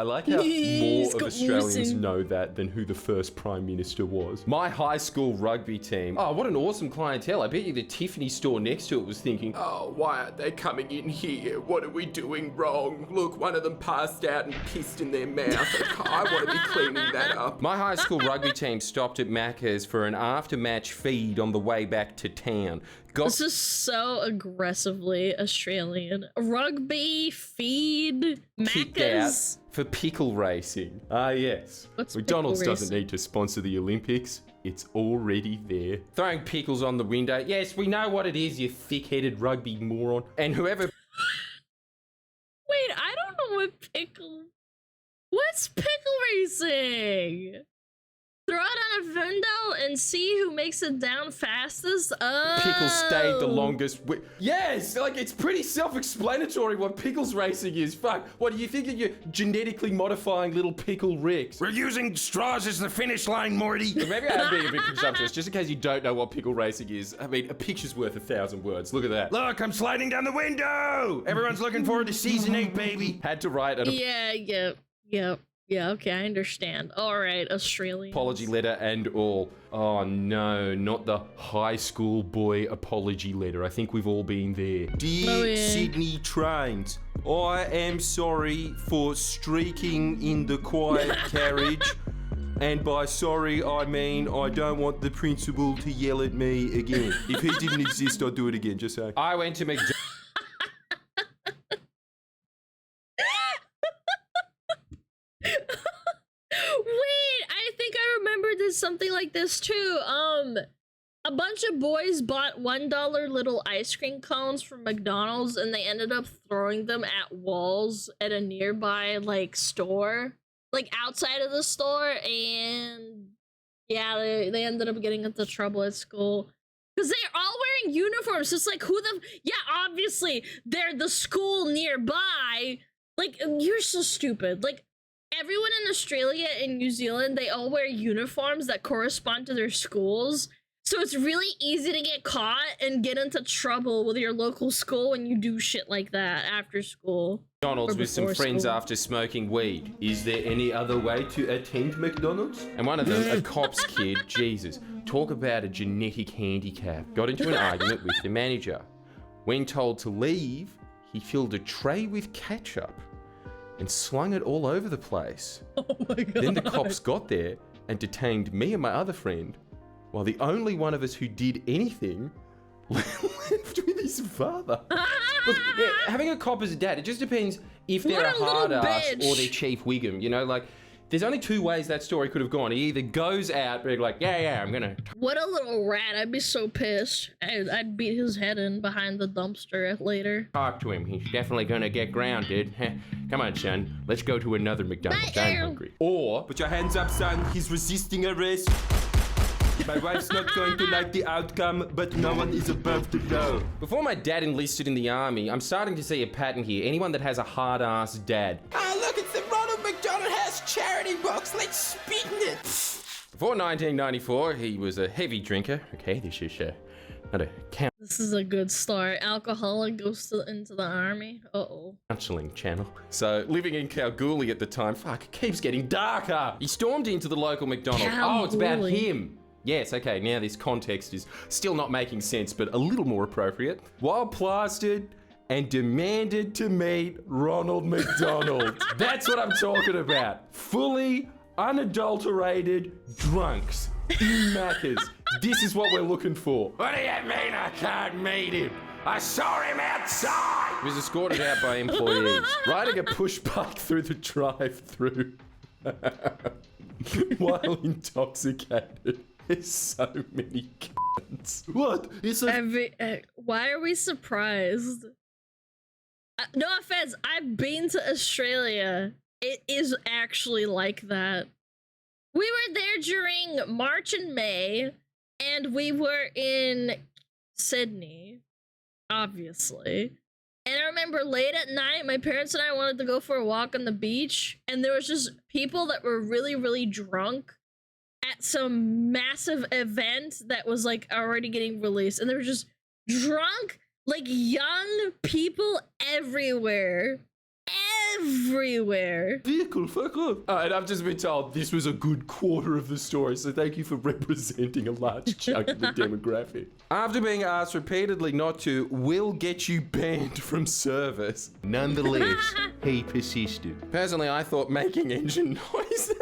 like how more of Australians know that than who the first Prime Minister was. My high school rugby team. Oh, what an awesome clientele. I bet you the Tiffany store next to it was thinking, oh, why aren't they coming in here? What are we doing wrong? Look, one of them passed out and pissed in their mouth. I want to be cleaning that up. My high school rugby team stopped at Macca's for an after-match feed on the way back to town. This is so aggressively Australian. Rugby, feed, Macca's. For pickle racing. Ah, yes. What's McDonald's pickle doesn't racing? need to sponsor the Olympics. It's already there. Throwing pickles on the window. Yes, we know what it is, you thick-headed rugby moron. And whoever... Wait, I don't know what pickle... What's pickle racing? Throw it on a window and see who makes it down fastest? Oh. Pickles stayed the longest. Yes, like it's pretty self-explanatory what pickles racing is. Fuck, what do you think that you're genetically modifying little pickle Ricks? We're using straws as the finish line, Morty. Maybe I'm being a bit presumptuous, just in case you don't know what pickle racing is. I mean, a picture's worth 1,000 words. Look at that. Look, I'm sliding down the window. Everyone's looking forward to season 8, baby. Had to write an Yeah, okay, I understand. All right, Australian. apology letter and all. Oh no, not the high school boy apology letter. I think we've all been there. Dear Sydney Trains, I am sorry for streaking in the quiet carriage. And by sorry, I mean I don't want the principal to yell at me again. If he didn't exist, I'd do it again, just saying. I went to McDonald's. Wait, I think I remember this something like this too. A bunch of boys bought $1 little ice cream cones from McDonald's and they ended up throwing them at walls at a nearby like store, like outside of the store, and yeah, they ended up getting into trouble at school. Because they're all wearing uniforms. It's like, who the... Yeah, obviously, they're the school nearby. Like, you're so stupid. Like, everyone in Australia and New Zealand, they all wear uniforms that correspond to their schools. So it's really easy to get caught and get into trouble with your local school when you do shit like that after school. McDonald's with some friends after smoking weed. Is there any other way to attend McDonald's? And one of them, a cop's kid, Jesus, talk about a genetic handicap, got into an argument with the manager. When told to leave, he filled a tray with ketchup and slung it all over the place. Oh my God. Then the cops got there and detained me and my other friend, while the only one of us who did anything left with his father. Look, yeah, having a cop as a dad, it just depends if they're a hard ass or they're Chief Wiggum, you know? Like, there's only two ways that story could have gone. He either goes out, being like, yeah, I'm gonna... What a little rat. I'd be so pissed. I'd beat his head in behind the dumpster later. Talk to him. He's definitely gonna get grounded. Come on, son. Let's go to another McDonald's. I'm hungry. Or... Put your hands up, son. He's resisting arrest. My wife's not going to like the outcome, but no one is above the law. Before my dad enlisted in the army, I'm starting to see a pattern here. Anyone that has a hard-ass dad. Oh, look, it's the Ronald McDonald House charity box. Let's spit in it. Before 1994, he was a heavy drinker. Okay, this is not a This is a good start. Alcoholic goes into the army. Uh-oh. counselling channel. So, living in Kalgoorlie at the time, fuck, it keeps getting darker. He stormed into the local McDonald's. Oh, it's about him. Yes, okay, now this context is still not making sense, but a little more appropriate. While plastered and demanded to meet Ronald McDonald. That's what I'm talking about. Fully unadulterated drunks in Macca's. This is what we're looking for. What do you mean I can't meet him? I saw him outside! He was escorted out by employees, riding a push bike through the drive-thru while intoxicated. There's so many cunts. What? It's a... why are we surprised? No offense, I've been to Australia. It is actually like that. We were there during March and May, and we were in Sydney, obviously. And I remember late at night, my parents and I wanted to go for a walk on the beach, and there was just people that were really, really drunk at some massive event that was like already getting released, and they were just drunk, like young people everywhere. Everywhere. Vehicle, fuck off. And I've just been told this was a good quarter of the story, so thank you for representing a large chunk of the demographic. After being asked repeatedly not to, will get you banned from service. Nonetheless, he persisted. Personally, I thought making engine noise.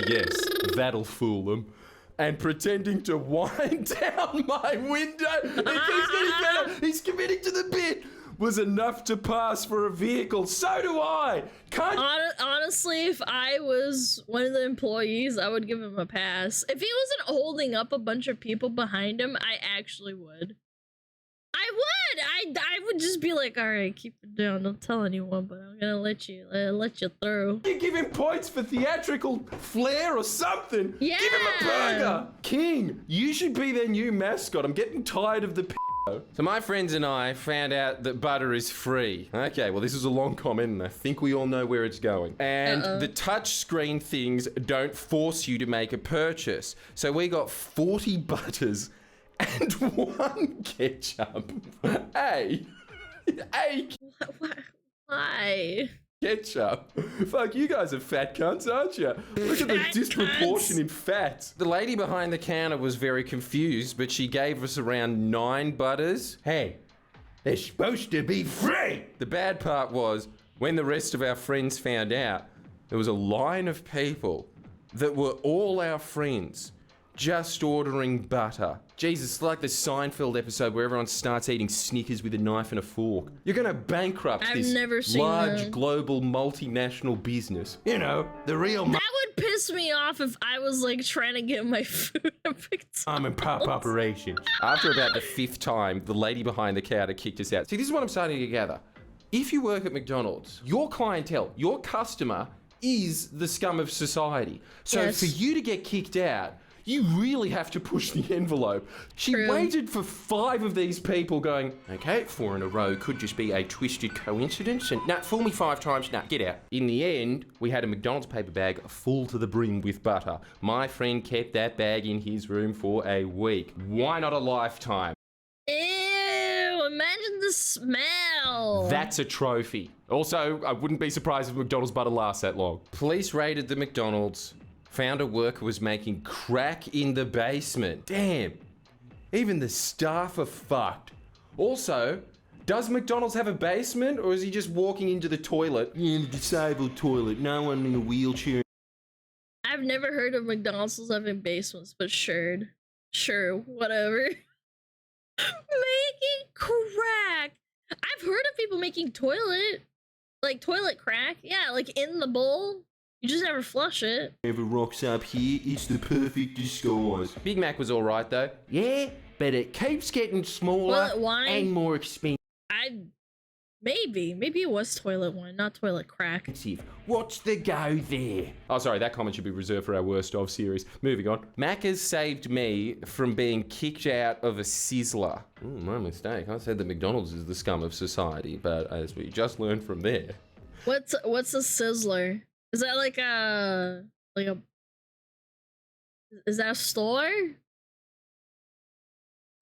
Yes, that'll fool them. And pretending to wind down my window. He keeps getting better. He's committing to the bit. Was enough to pass for a vehicle. So do I. Honestly, if I was one of the employees, I would give him a pass. If he wasn't holding up a bunch of people behind him, I actually would. I would just be like, all right, keep it down. Don't tell anyone, but I'm gonna let you through. You give him points for theatrical flair or something. Yeah. Give him a burger. King, you should be their new mascot. I'm getting tired of the So my friends and I found out that butter is free. Okay, well this is a long comment and I think we all know where it's going. And the touch screen things don't force you to make a purchase. So we got 40 butters and 1 ketchup. Hey. Why? Ketchup. Fuck, you guys are fat cunts, aren't you? Look at the disproportion in fat. The lady behind the counter was very confused, but she gave us around 9 butters. Hey, they're supposed to be free. The bad part was, when the rest of our friends found out, there was a line of people that were all our friends just ordering butter. Jesus, it's like the Seinfeld episode where everyone starts eating Snickers with a knife and a fork. You're gonna bankrupt this large global multinational business. You know, the real That would piss me off if I was like trying to get my food at McDonald's. I'm in pop operation. After about the 5th time, the lady behind the counter kicked us out. See, this is what I'm starting to gather. If you work at McDonald's, your clientele, your customer is the scum of society. So for you to get kicked out, you really have to push the envelope. She waited for 5 of these people going, okay, 4 in a row could just be a twisted coincidence. And nah, fool me 5 times, nah, get out. In the end, we had a McDonald's paper bag full to the brim with butter. My friend kept that bag in his room for a week. Why not a lifetime? Ew, imagine the smell. That's a trophy. Also, I wouldn't be surprised if McDonald's butter lasts that long. Police raided the McDonald's. Found a worker was making crack in the basement. Damn. Even the staff are fucked. Also, does McDonald's have a basement or is he just walking into the toilet? In a disabled toilet, no one in a wheelchair. I've never heard of McDonald's having basements, but sure, whatever. Making crack. I've heard of people making toilet crack. Yeah, like in the bowl. You just never flush it. Never rocks up here, it's the perfect disguise. Big Mac was alright though. Yeah, but it keeps getting smaller and more expensive. Maybe it was toilet wine, not toilet crack. What's the go there? Oh, sorry, that comment should be reserved for our worst of series. Moving on. Macca's saved me from being kicked out of a sizzler. My mistake. I said that McDonald's is the scum of society, but as we just learned from there. What's a sizzler? Is that is that a store?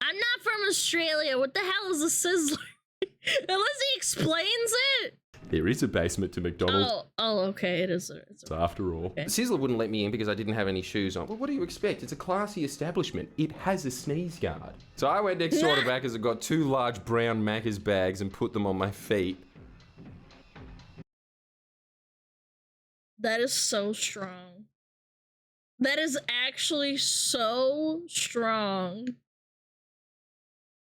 I'm not from Australia. What the hell is a sizzler? Unless he explains it. There is a basement to McDonald's. Oh, okay. It is. After all. Okay. Sizzler wouldn't let me in because I didn't have any shoes on. Well, what do you expect? It's a classy establishment. It has a sneeze guard. So I went next door to Macca's and got 2 large brown Macca's bags and put them on my feet. That is so strong. That is actually so strong.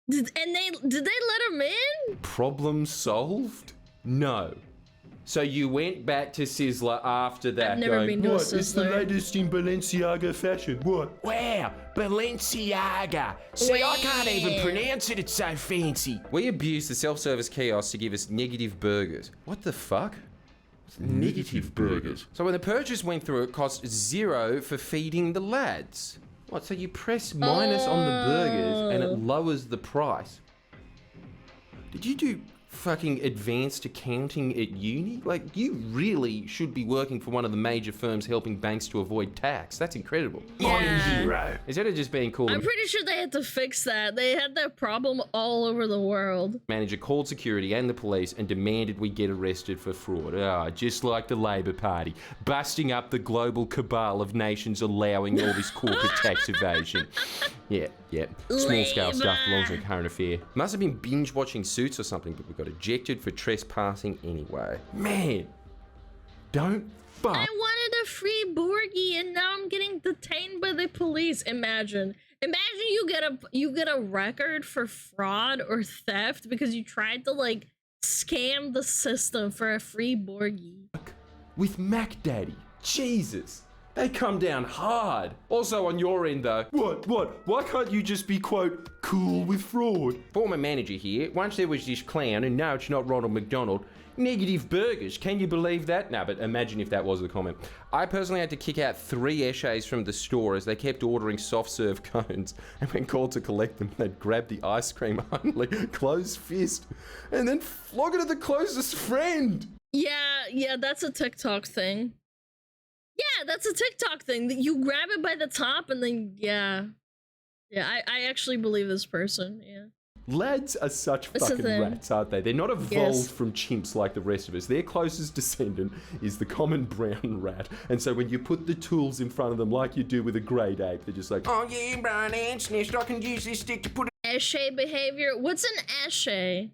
Did they let him in? Problem solved? No. So you went back to Sizzler after that. I've never been to a What is the Sizzler." latest in Balenciaga fashion? What? Wow, Balenciaga. See, I can't even Wow. pronounce it, it's so fancy. We abused the self-service kiosk to give us negative burgers. What the fuck? Negative burgers. So when the purchase went through, it cost 0 for feeding the lads. What, so you press minus on the burgers and it lowers the price? Did you do fucking advanced accounting at uni? Like, you really should be working for one of the major firms helping banks to avoid tax. That's incredible. Yeah. Instead of just being cool, I'm pretty sure they had to fix that. They had that problem all over the world. manager called security and the police and demanded we get arrested for fraud. Just like the Labor Party, busting up the global cabal of nations allowing all this corporate tax evasion. Yeah. Small scale stuff belongs in a current affair. Must have been binge watching Suits or something, but we got ejected for trespassing anyway. Man, don't fuck. I wanted a free Borgie and now I'm getting detained by the police. Imagine you get a record for fraud or theft because you tried to like scam the system for a free Borgie. With Mac Daddy. Jesus. They come down hard. Also on your end though. What? Why can't you just be, quote, cool with fraud? Former manager here. Once there was this clown and now it's not Ronald McDonald. Negative burgers. Can you believe that? No, but imagine if that was the comment. I personally had to kick out 3 Eshays from the store as they kept ordering soft serve cones. And when called to collect them, they'd grab the ice cream only, closed fist, and then flog it at the closest friend. Yeah, that's a TikTok thing. Yeah, that's a TikTok thing. That you grab it by the top and then yeah, I actually believe this person. Yeah. Lads are such That's the fucking thing. rats, aren't they? They're not evolved Yes. from chimps like the rest of us. Their closest descendant is the common brown rat. And so when you put the tools in front of them like you do with a great ape, they're just like, Oh yeah, brown ant's nest, I can use this stick to put it. Eshay behavior. What's an eshay?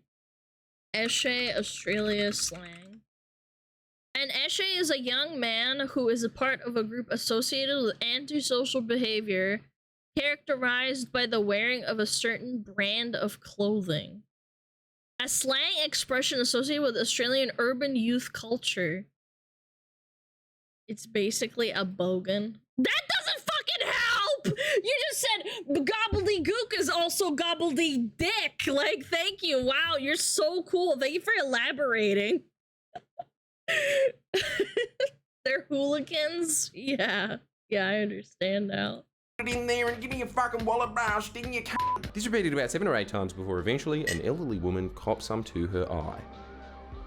Eshay, Australia slang. An eshay is a young man who is a part of a group associated with antisocial behavior characterized by the wearing of a certain brand of clothing. A slang expression associated with Australian urban youth culture. It's basically a bogan. That doesn't fucking help! You just said gobbledygook is also gobbledydick. Like, thank you. Wow, you're so cool. Thank you for elaborating. They're hooligans? Yeah, I understand now. Put it in there and give me a fucking wallet brush, didn't you? This repeated about 7 or 8 times before eventually an elderly woman copped some to her eye.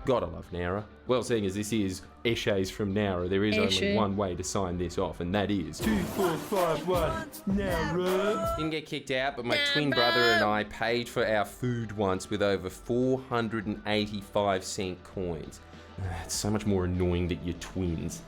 Gotta love Nara. Well, seeing as this is Eshays from Nara, there is only Eshay. one way to sign this off, and that is 2, 4, 5, 1, Nara. Didn't get kicked out, but my twin brother and I paid for our food once with over 485-cent coins. It's so much more annoying that you're twins.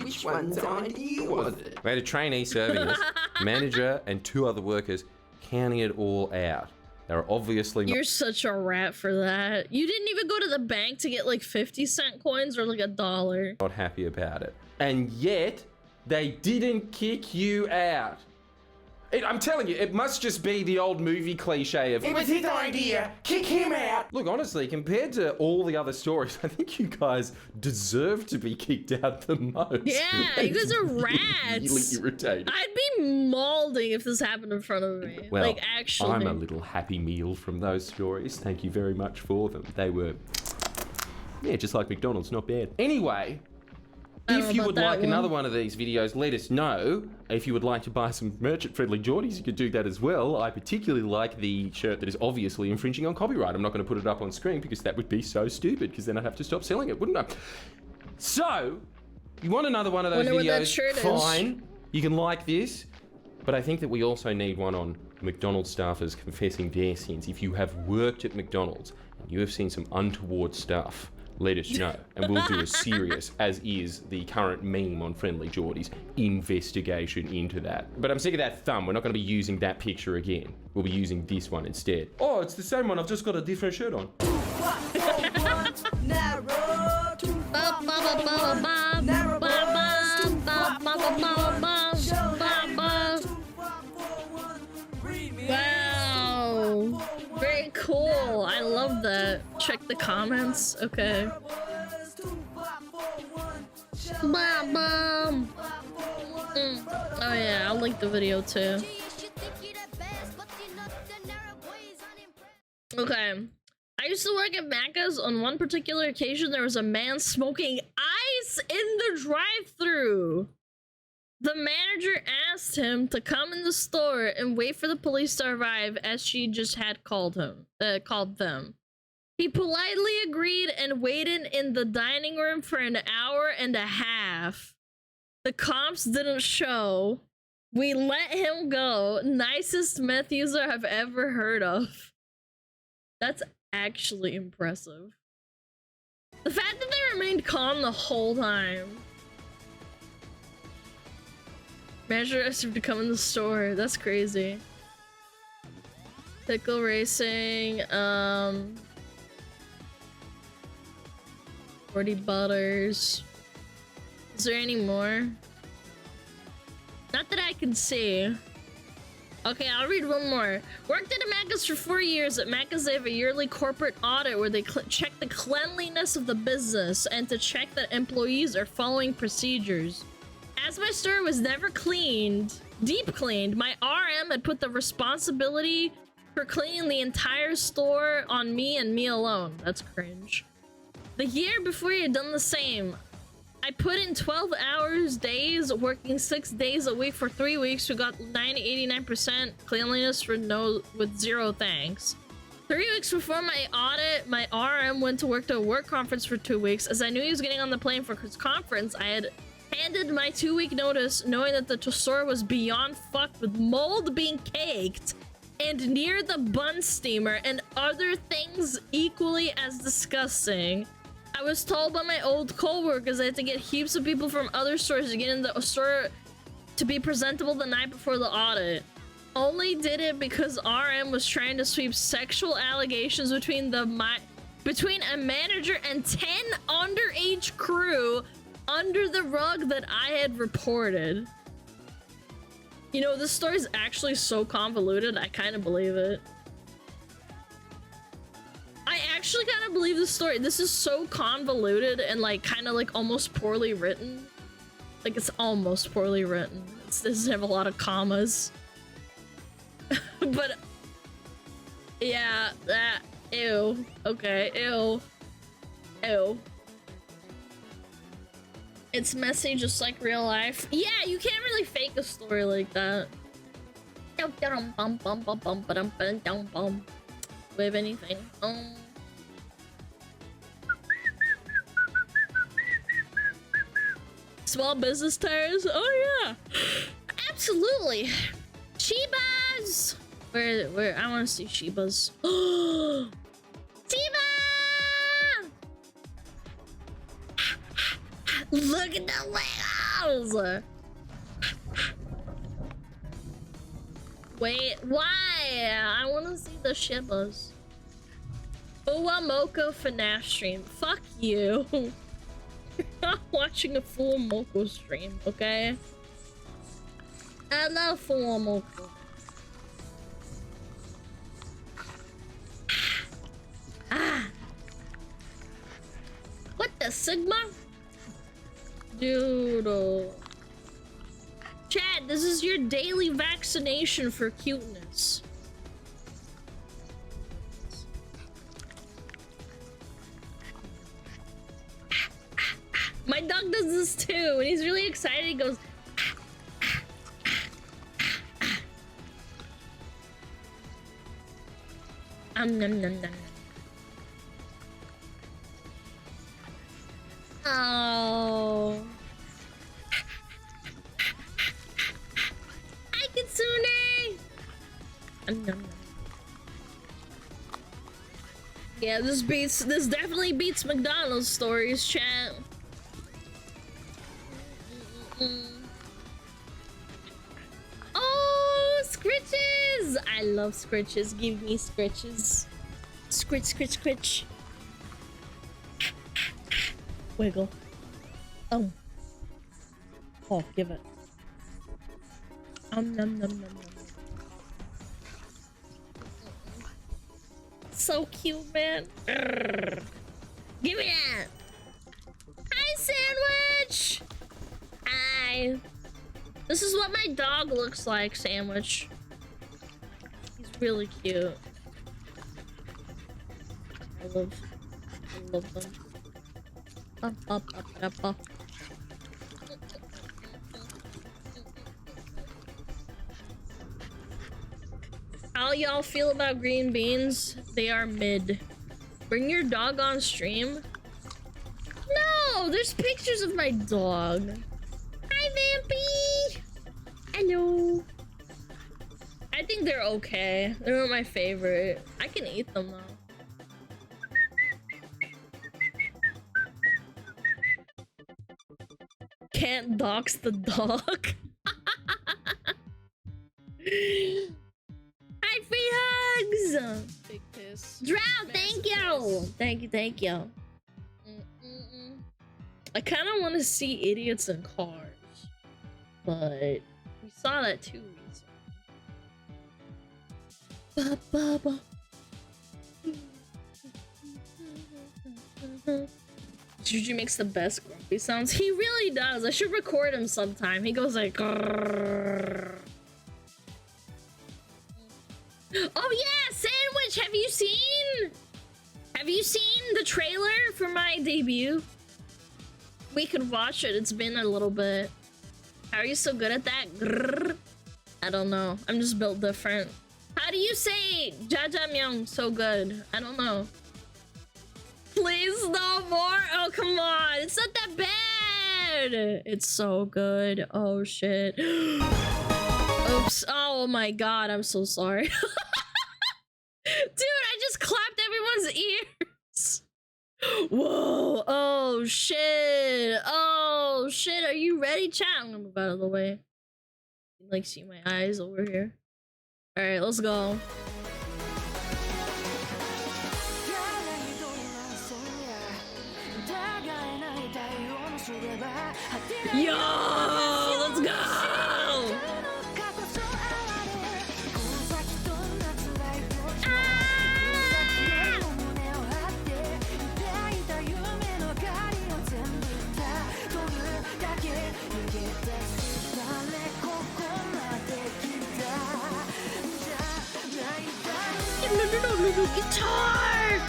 Which one's idea was it? We had a trainee serving us, manager and 2 other workers counting it all out. They were obviously not You're such a rat for that. You didn't even go to the bank to get like 50-cent coins or like $1. not happy about it. And yet, they didn't kick you out. I'm telling you, it must just be the old movie cliche of It was his idea, kick him out. Look, honestly, compared to all the other stories, I think you guys deserve to be kicked out the most. Yeah, you guys are Really rats. irritating. I'd be mauling if this happened in front of me. Well, like, actually. I'm a little happy meal from those stories. Thank you very much for them. They were, yeah, just like McDonald's, not bad. Anyway, I don't know if you about would that like one. another one of these videos, let us know. If you would like to buy some merchant-friendly Geordies, you could do that as well. I particularly like the shirt that is obviously infringing on copyright. I'm not going to put it up on screen because that would be so stupid, because then I'd have to stop selling it, wouldn't I? So, you want another one of those Wonder what that videos? shirt is. Fine. You can like this. But I think that we also need one on McDonald's staffers confessing their sins. If you have worked at McDonald's and you have seen some untoward stuff, let us know, and we'll do a serious, as is the current meme on Friendly Geordies, investigation into that. But I'm sick of that thumb. We're not going to be using that picture again. We'll be using this one instead. Oh, it's the same one. I've just got a different shirt on. Wow, very cool. I love that. Check the comments. Okay. Oh yeah, I'll link the video too. Okay. I used to work at Macca's. On one particular occasion, there was a man smoking ice in the drive-thru. The manager asked him to come in the store and wait for the police to arrive, as she just had called them. He politely agreed and waited in the dining room for an hour and a half. The cops didn't show. We let him go. Nicest meth user I've ever heard of. That's actually impressive. The fact that they remained calm the whole time. Manager asked him to come in the store. That's crazy. Pickle racing. 40 butters. Is there any more? Not that I can see. Okay, I'll read one more. Worked at a Macca's for 4 years. At Macca's, they have a yearly corporate audit where they check the cleanliness of the business and to check that employees are following procedures. As my store was never cleaned, deep cleaned, my RM had put the responsibility for cleaning the entire store on me and me alone. That's cringe. The year before he had done the same. I put in 12 hours days, working 6 days a week for 3 weeks. We got 89% cleanliness with 0 thanks. 3 weeks before my audit, my RM went to work to a work conference for 2 weeks. As I knew he was getting on the plane for his conference, I had handed my 2-week notice, knowing that the store was beyond fucked with mold being caked and near the bun steamer and other things equally as disgusting. I was told by my old co-workers I had to get heaps of people from other stores to get in the store to be presentable the night before the audit. Only did it because RM was trying to sweep sexual allegations between a manager and 10 underage crew under the rug that I had reported. You know, this story is actually so convoluted, I kind of believe it. I actually kind of believe the story. This is so convoluted and like kind of like almost poorly written. Like it's almost poorly written. This doesn't have a lot of commas. But yeah, that ew. Okay, ew. Ew. It's messy just like real life. Yeah, you can't really fake a story like that. With anything. Small business tires? Oh yeah. Absolutely. Shibas! Where I wanna see Shibas. Shiba! Look at the Legos! Wait, why? I wanna see the Shibas. Uwamoko FNAF stream. Fuck you. You're not watching a full Moko stream, okay? I love full Moko. What the Sigma? Doodle. Chad, this is your daily vaccination for cuteness. My dog does this too. When he's really excited, he goes. Nom, nom, nom. Oh. Hi, Kitsune. Yeah, this definitely beats McDonald's stories, chat. Oh, scritches! I love scritches. Give me scritches. Scritch, scritch, scritch. Wiggle. Oh. Oh, give it. Nom nom nom nom. So cute, man. Give me that. Hi, Sandwich. Hi. This is what my dog looks like, Sandwich. He's really cute. I love them. Up. How y'all feel about green beans? They are mid. Bring your dog on stream? No, there's pictures of my dog. Hi, Vampy. Hello. I think they're okay. They're not my favorite. I can eat them though. Can't dox the dog. Hi, free hugs. Big piss. Drow, thank you. Thank you. I kind of want to see idiots in cars, but we saw that too recently. Juju makes the best grumpy sounds. He really does. I should record him sometime. He goes like, grrr. Oh yeah, Sandwich, have you seen the trailer for my debut? We could watch it. It's been a little bit. How are you so good at that? Grrr. I don't know. I'm just built different. How do you say jajamyeon so good? I don't know. Please no more. Oh, come on. It's not that bad. It's so good. Oh, shit. Oops. Oh, my God. I'm so sorry. Dude, I just clapped everyone's ears. Whoa. Oh, shit. Oh, shit. Are you ready, chat? I'm gonna move out of the way. You can, like, see my eyes over here. All right, let's go. Yo, let's go! Guitar!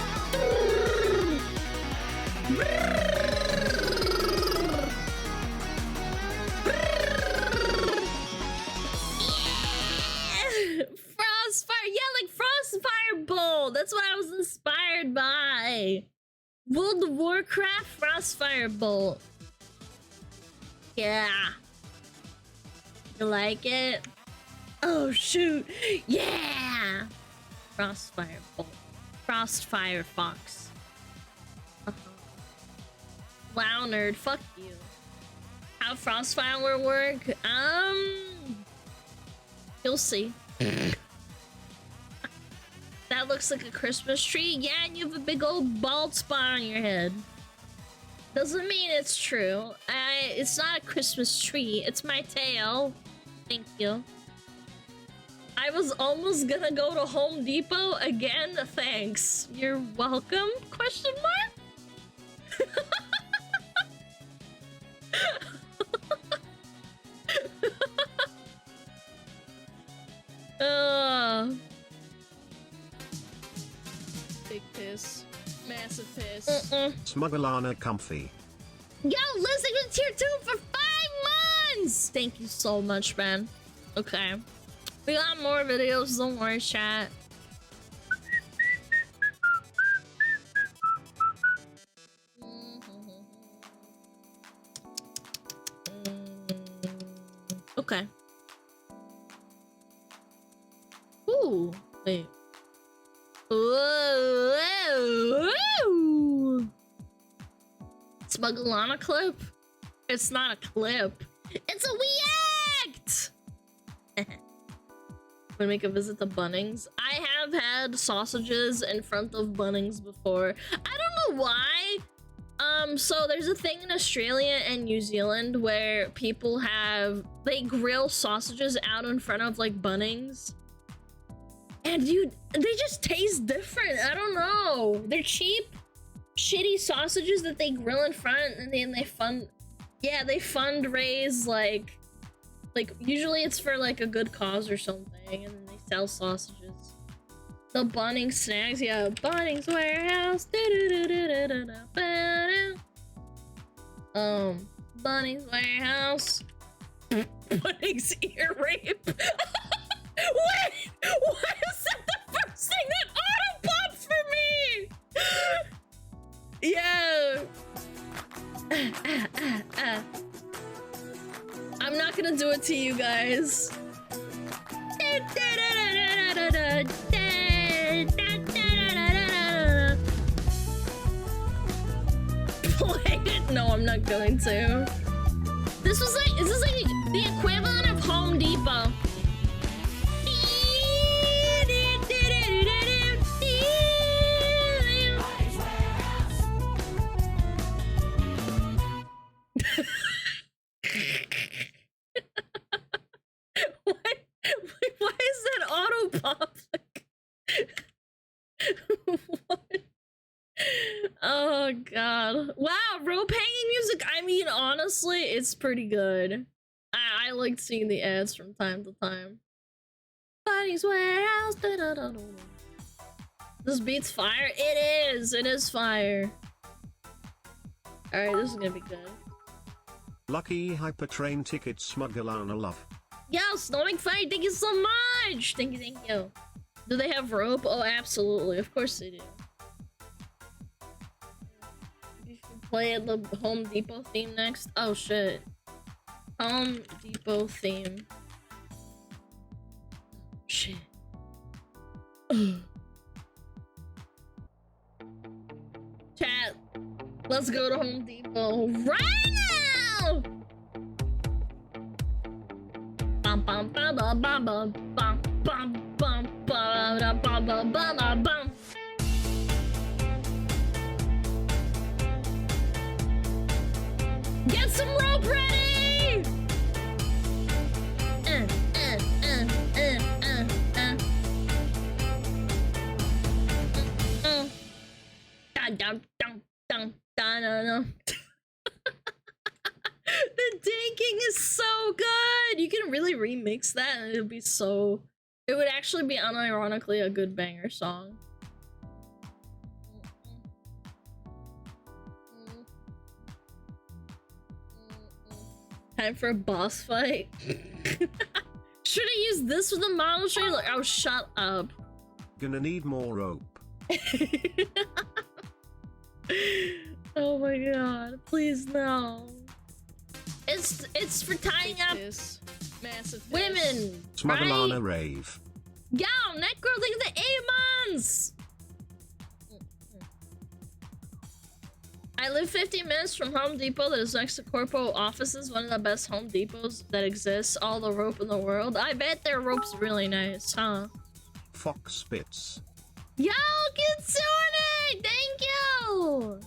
Frostfire, yeah, like Frostfire Bowl. That's what I was inspired by. World of Warcraft Frostfire Bolt. Yeah. You like it? Oh shoot. Yeah. Frostfire Bolt. Frostfire Fox. Wow, nerd. Fuck you. How Frostfire will work? You'll see. That looks like a Christmas tree. Yeah, and you have a big old bald spot on your head. Doesn't mean it's true. It's not a Christmas tree. It's my tail. Thank you. I was almost gonna go to Home Depot again. Thanks. You're welcome? Question mark? Big piss. Massive piss. SmugAlana comfy. Yo, Liz, I got tier 2 for 5 months! Thank you so much, man. Okay. We got more videos, don't worry, chat. Okay. Ooh, wait. Whoa, whoa. Ooh. SmugAlana clip? It's not a clip. It's a react! Wanna make a visit to Bunnings? I have had sausages in front of Bunnings before. I don't know why. So there's a thing in Australia and New Zealand where people they grill sausages out in front of like Bunnings. And they just taste different. I don't know. They're cheap, shitty sausages that they grill in front, and then they fundraise like usually it's for like a good cause or something, and then they sell sausages. The Bunnings snacks, yeah, Bunnings Warehouse. Bunnings Warehouse. Bunnings ear rape. Wait, why is that the first thing that auto popped for me? Yeah. I'm not gonna do it to you guys. Play it? No, I'm not going to. This was like, is this like the equivalent of Home Depot? Why is that auto pop? What? Oh god. Wow, rope hanging music. I mean, honestly, it's pretty good. I like seeing the ads from time to time. Bunnings Warehouse. This beat's fire. It is fire. Alright, this is gonna be good. Lucky hypertrain ticket SmugAlana love. Yo, Snowing Fight, thank you so much! Thank you. Do they have rope? Oh, absolutely. Of course they do. You should play the Home Depot theme next. Oh, shit. Home Depot theme. Shit. Chat, let's go to Home Depot right now! Bum bum bum bum bum bum bum bum bum bum bum bum bum bum. Get some rope ready! Dun dun dun dun dun. The dinking is so good. You can really remix that and it'll be so... It would actually be unironically a good banger song. Time for a boss fight. Should I use this with the model trailer? Oh, shut up. Gonna need more rope. Oh my god, please no. It's for tying up massive women. SmugAlana rave. Yo, Netgirl, look at the A-Mons! I live 15 minutes from Home Depot that is next to Corpo offices, one of the best Home Depots that exists. All the rope in the world. I bet their rope's really nice, huh? Fox spits. Yo, Kitsune! Thank you!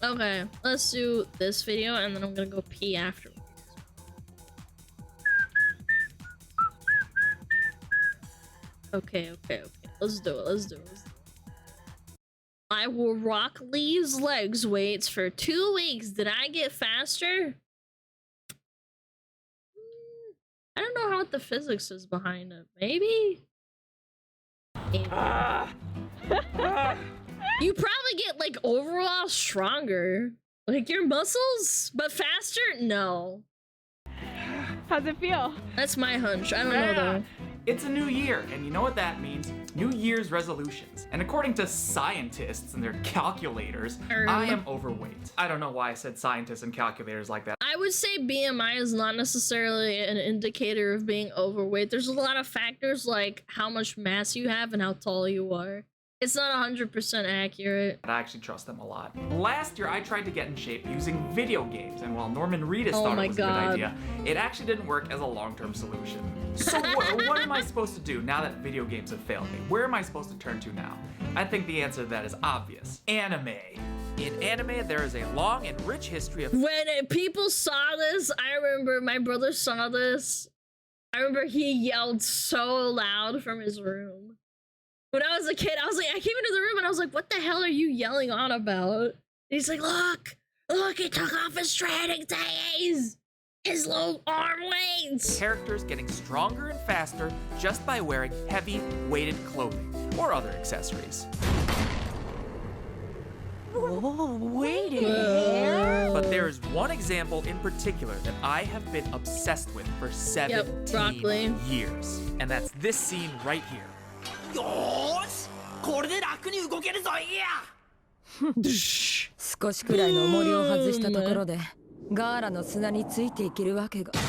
Okay, let's do this video and then I'm gonna go pee afterwards. Okay. Let's do it. I will rock Lee's legs weights for 2 weeks. Did I get faster? I don't know what the physics is behind it. Maybe? You probably get like overall stronger. Like your muscles, but faster? No. How's it feel? That's my hunch. I don't know though. It's a new year, and you know what that means? New Year's resolutions. And according to scientists and their calculators, I am overweight. I don't know why I said scientists and calculators like that. I would say BMI is not necessarily an indicator of being overweight. There's a lot of factors like how much mass you have and how tall you are. It's not 100% accurate. But I actually trust them a lot. Last year, I tried to get in shape using video games, and while Norman Reedus thought it was a good idea, it actually didn't work as a long-term solution. So what am I supposed to do now that video games have failed me? Where am I supposed to turn to now? I think the answer to that is obvious. Anime. In anime, there is a long and rich history of— When people saw this, I remember my brother saw this. I remember he yelled so loud from his room. When I was a kid, I was like, I came into the room and I was like, what the hell are you yelling on about? And he's like, look, he took off his training days. His low arm weights. Characters getting stronger and faster just by wearing heavy, weighted clothing or other accessories. Oh, wait But there is one example in particular that I have been obsessed with for 17 years. And that's this scene right here. よーしこれで楽に動けるぞいや少しくらいの重りを外したところでガーラの砂についていけるわけが Dude,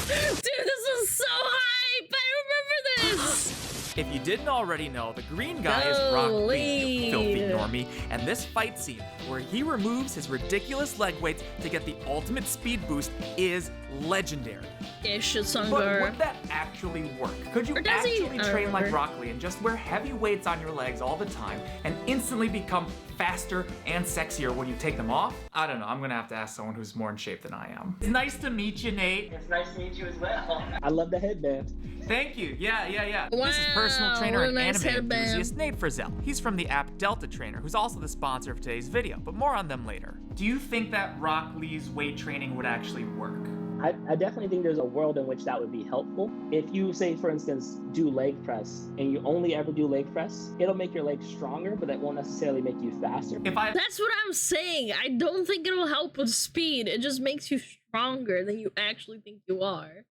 this is so hype! I remember this! If you didn't already know, the green guy is Rock Lee, you filthy normie, and this fight scene, where he removes his ridiculous leg weights to get the ultimate speed boost, is legendary. But would that actually work? Could you actually train like Rock Lee and just wear heavy weights on your legs all the time and instantly become faster and sexier when you take them off? I don't know, I'm gonna have to ask someone who's more in shape than I am. It's nice to meet you, Nate. It's nice to meet you as well. I love the headband. Thank you, yeah. Wow, this is personal trainer what a and nice anime headband. enthusiast Nate Frizzell. He's from the app Delta Trainer, who's also the sponsor of today's video, but more on them later. Do you think that Rock Lee's weight training would actually work? I definitely think there's a world in which that would be helpful. If you say, for instance, do leg press and you only ever do leg press, it'll make your legs stronger, but that won't necessarily make you faster. That's what I'm saying. I don't think it'll help with speed. It just makes you stronger than you actually think you are.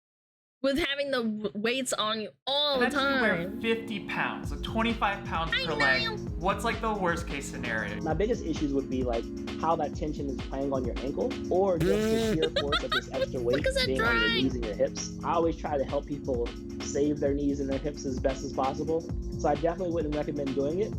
With having the weights on you all the time. You wear 50 pounds, so 25 pounds per leg. What's like the worst case scenario? My biggest issues would be like how that tension is playing on your ankle, or just the sheer force of this extra weight being on your knees and your hips. I always try to help people save their knees and their hips as best as possible, so I definitely wouldn't recommend doing it.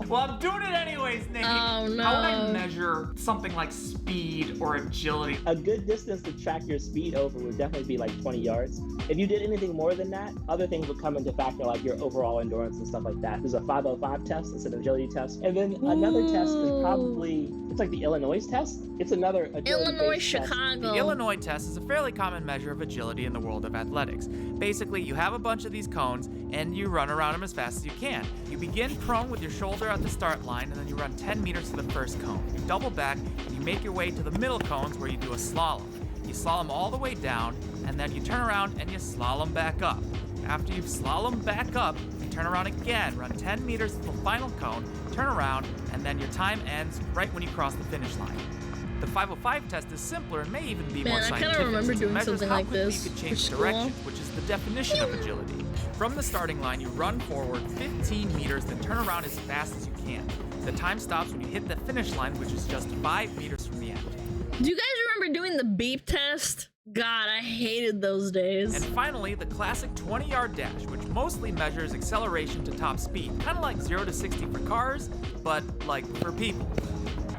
Well, I'm doing it anyways, Nate. Oh, no. How would I measure something like speed or agility? A good distance to track your speed over would definitely be like 20 yards. If you did anything more than that, other things would come into factor, like your overall endurance and stuff like that. There's a 505 test, it's an agility test. And then another test is probably, it's like the Illinois test. It's another agility Illinois, Chicago. The Illinois test is a fairly common measure of agility in the world of athletics. Basically, you have a bunch of these cones and you run around them as fast as you can. You begin prone with your shoulder at the start line, and then you run 10 meters to the first cone. You double back and you make your way to the middle cones where you do a slalom. You slalom all the way down, and then you turn around and you slalom back up. After you've slalom back up, you turn around again, run 10 meters to the final cone, turn around, and then your time ends right when you cross the finish line. The 505 test is simpler and may even be more scientific. I kind of remember since it doing measures something how like quickly this. you could change directions, which is the definition of agility. From the starting line, you run forward 15 meters, then turn around as fast as you can. The time stops when you hit the finish line, which is just 5 meters from the end. Do you guys remember doing the beep test? God, I hated those days. And finally, the classic 20-yard dash, which mostly measures acceleration to top speed, kind of like 0 to 60 for cars, but like for people.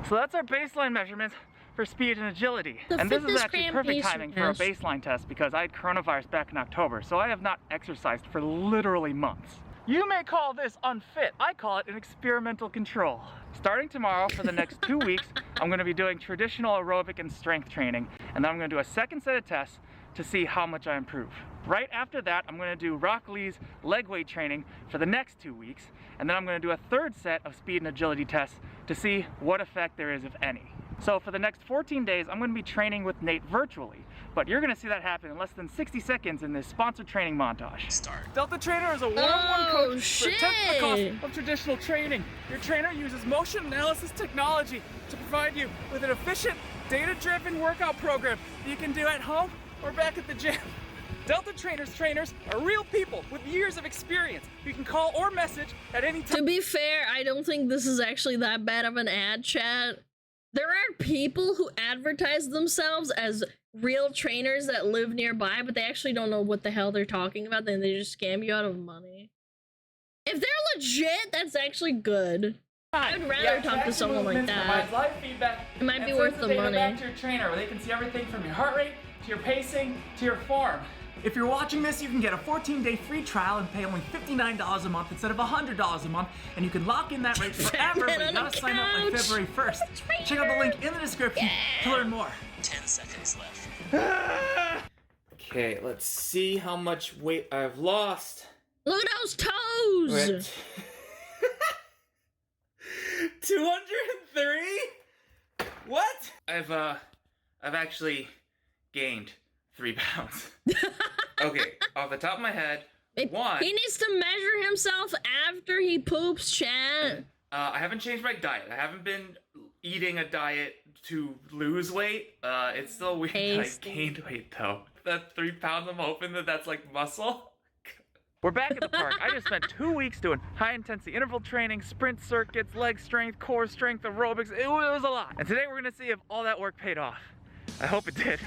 So that's our baseline measurements for speed and agility. And this is actually perfect timing for a baseline test because I had coronavirus back in October, so I have not exercised for literally months. You may call this unfit. I call it an experimental control. Starting tomorrow for the next 2 weeks, I'm gonna be doing traditional aerobic and strength training, and then I'm gonna do a second set of tests to see how much I improve. Right after that, I'm gonna do Rock Lee's leg weight training for the next 2 weeks, and then I'm gonna do a third set of speed and agility tests to see what effect there is, if any. So for the next 14 days, I'm gonna be training with Nate virtually, but you're gonna see that happen in less than 60 seconds in this sponsored training montage. Delta Trainer is a one-on-one coach for a tenth the cost of traditional training. Your trainer uses motion analysis technology to provide you with an efficient, data-driven workout program that you can do at home or back at the gym. Delta Trainer's trainers are real people with years of experience. You can call or message at any time. To be fair, I don't think this is actually that bad of an ad chat. There are people who advertise themselves as real trainers that live nearby, but they actually don't know what the hell they're talking about, then they just scam you out of money. If they're legit, that's actually good. I'd rather talk to someone like that. Live feedback. It might be worth the money. Back to your trainer, where they can see everything from your heart rate to your pacing to your form. If you're watching this, you can get a 14-day free trial and pay only $59 a month instead of $100 a month, and you can lock in that rate forever, but you gotta sign up by February 1st. Check out the link in the description to learn more. 10 seconds left. Okay, let's see how much weight I've lost. Look at those toes! 203? What? I've actually gained 3 pounds. Okay, off the top of my head, one. He needs to measure himself after he poops, chat. I haven't changed my diet. I haven't been eating a diet to lose weight. It's still weird that I gained weight though. That 3 pounds, I'm hoping that's like muscle. We're back at the park. I just spent 2 weeks doing high-intensity interval training, sprint circuits, leg strength, core strength, aerobics. It was a lot. And today we're gonna see if all that work paid off. I hope it did.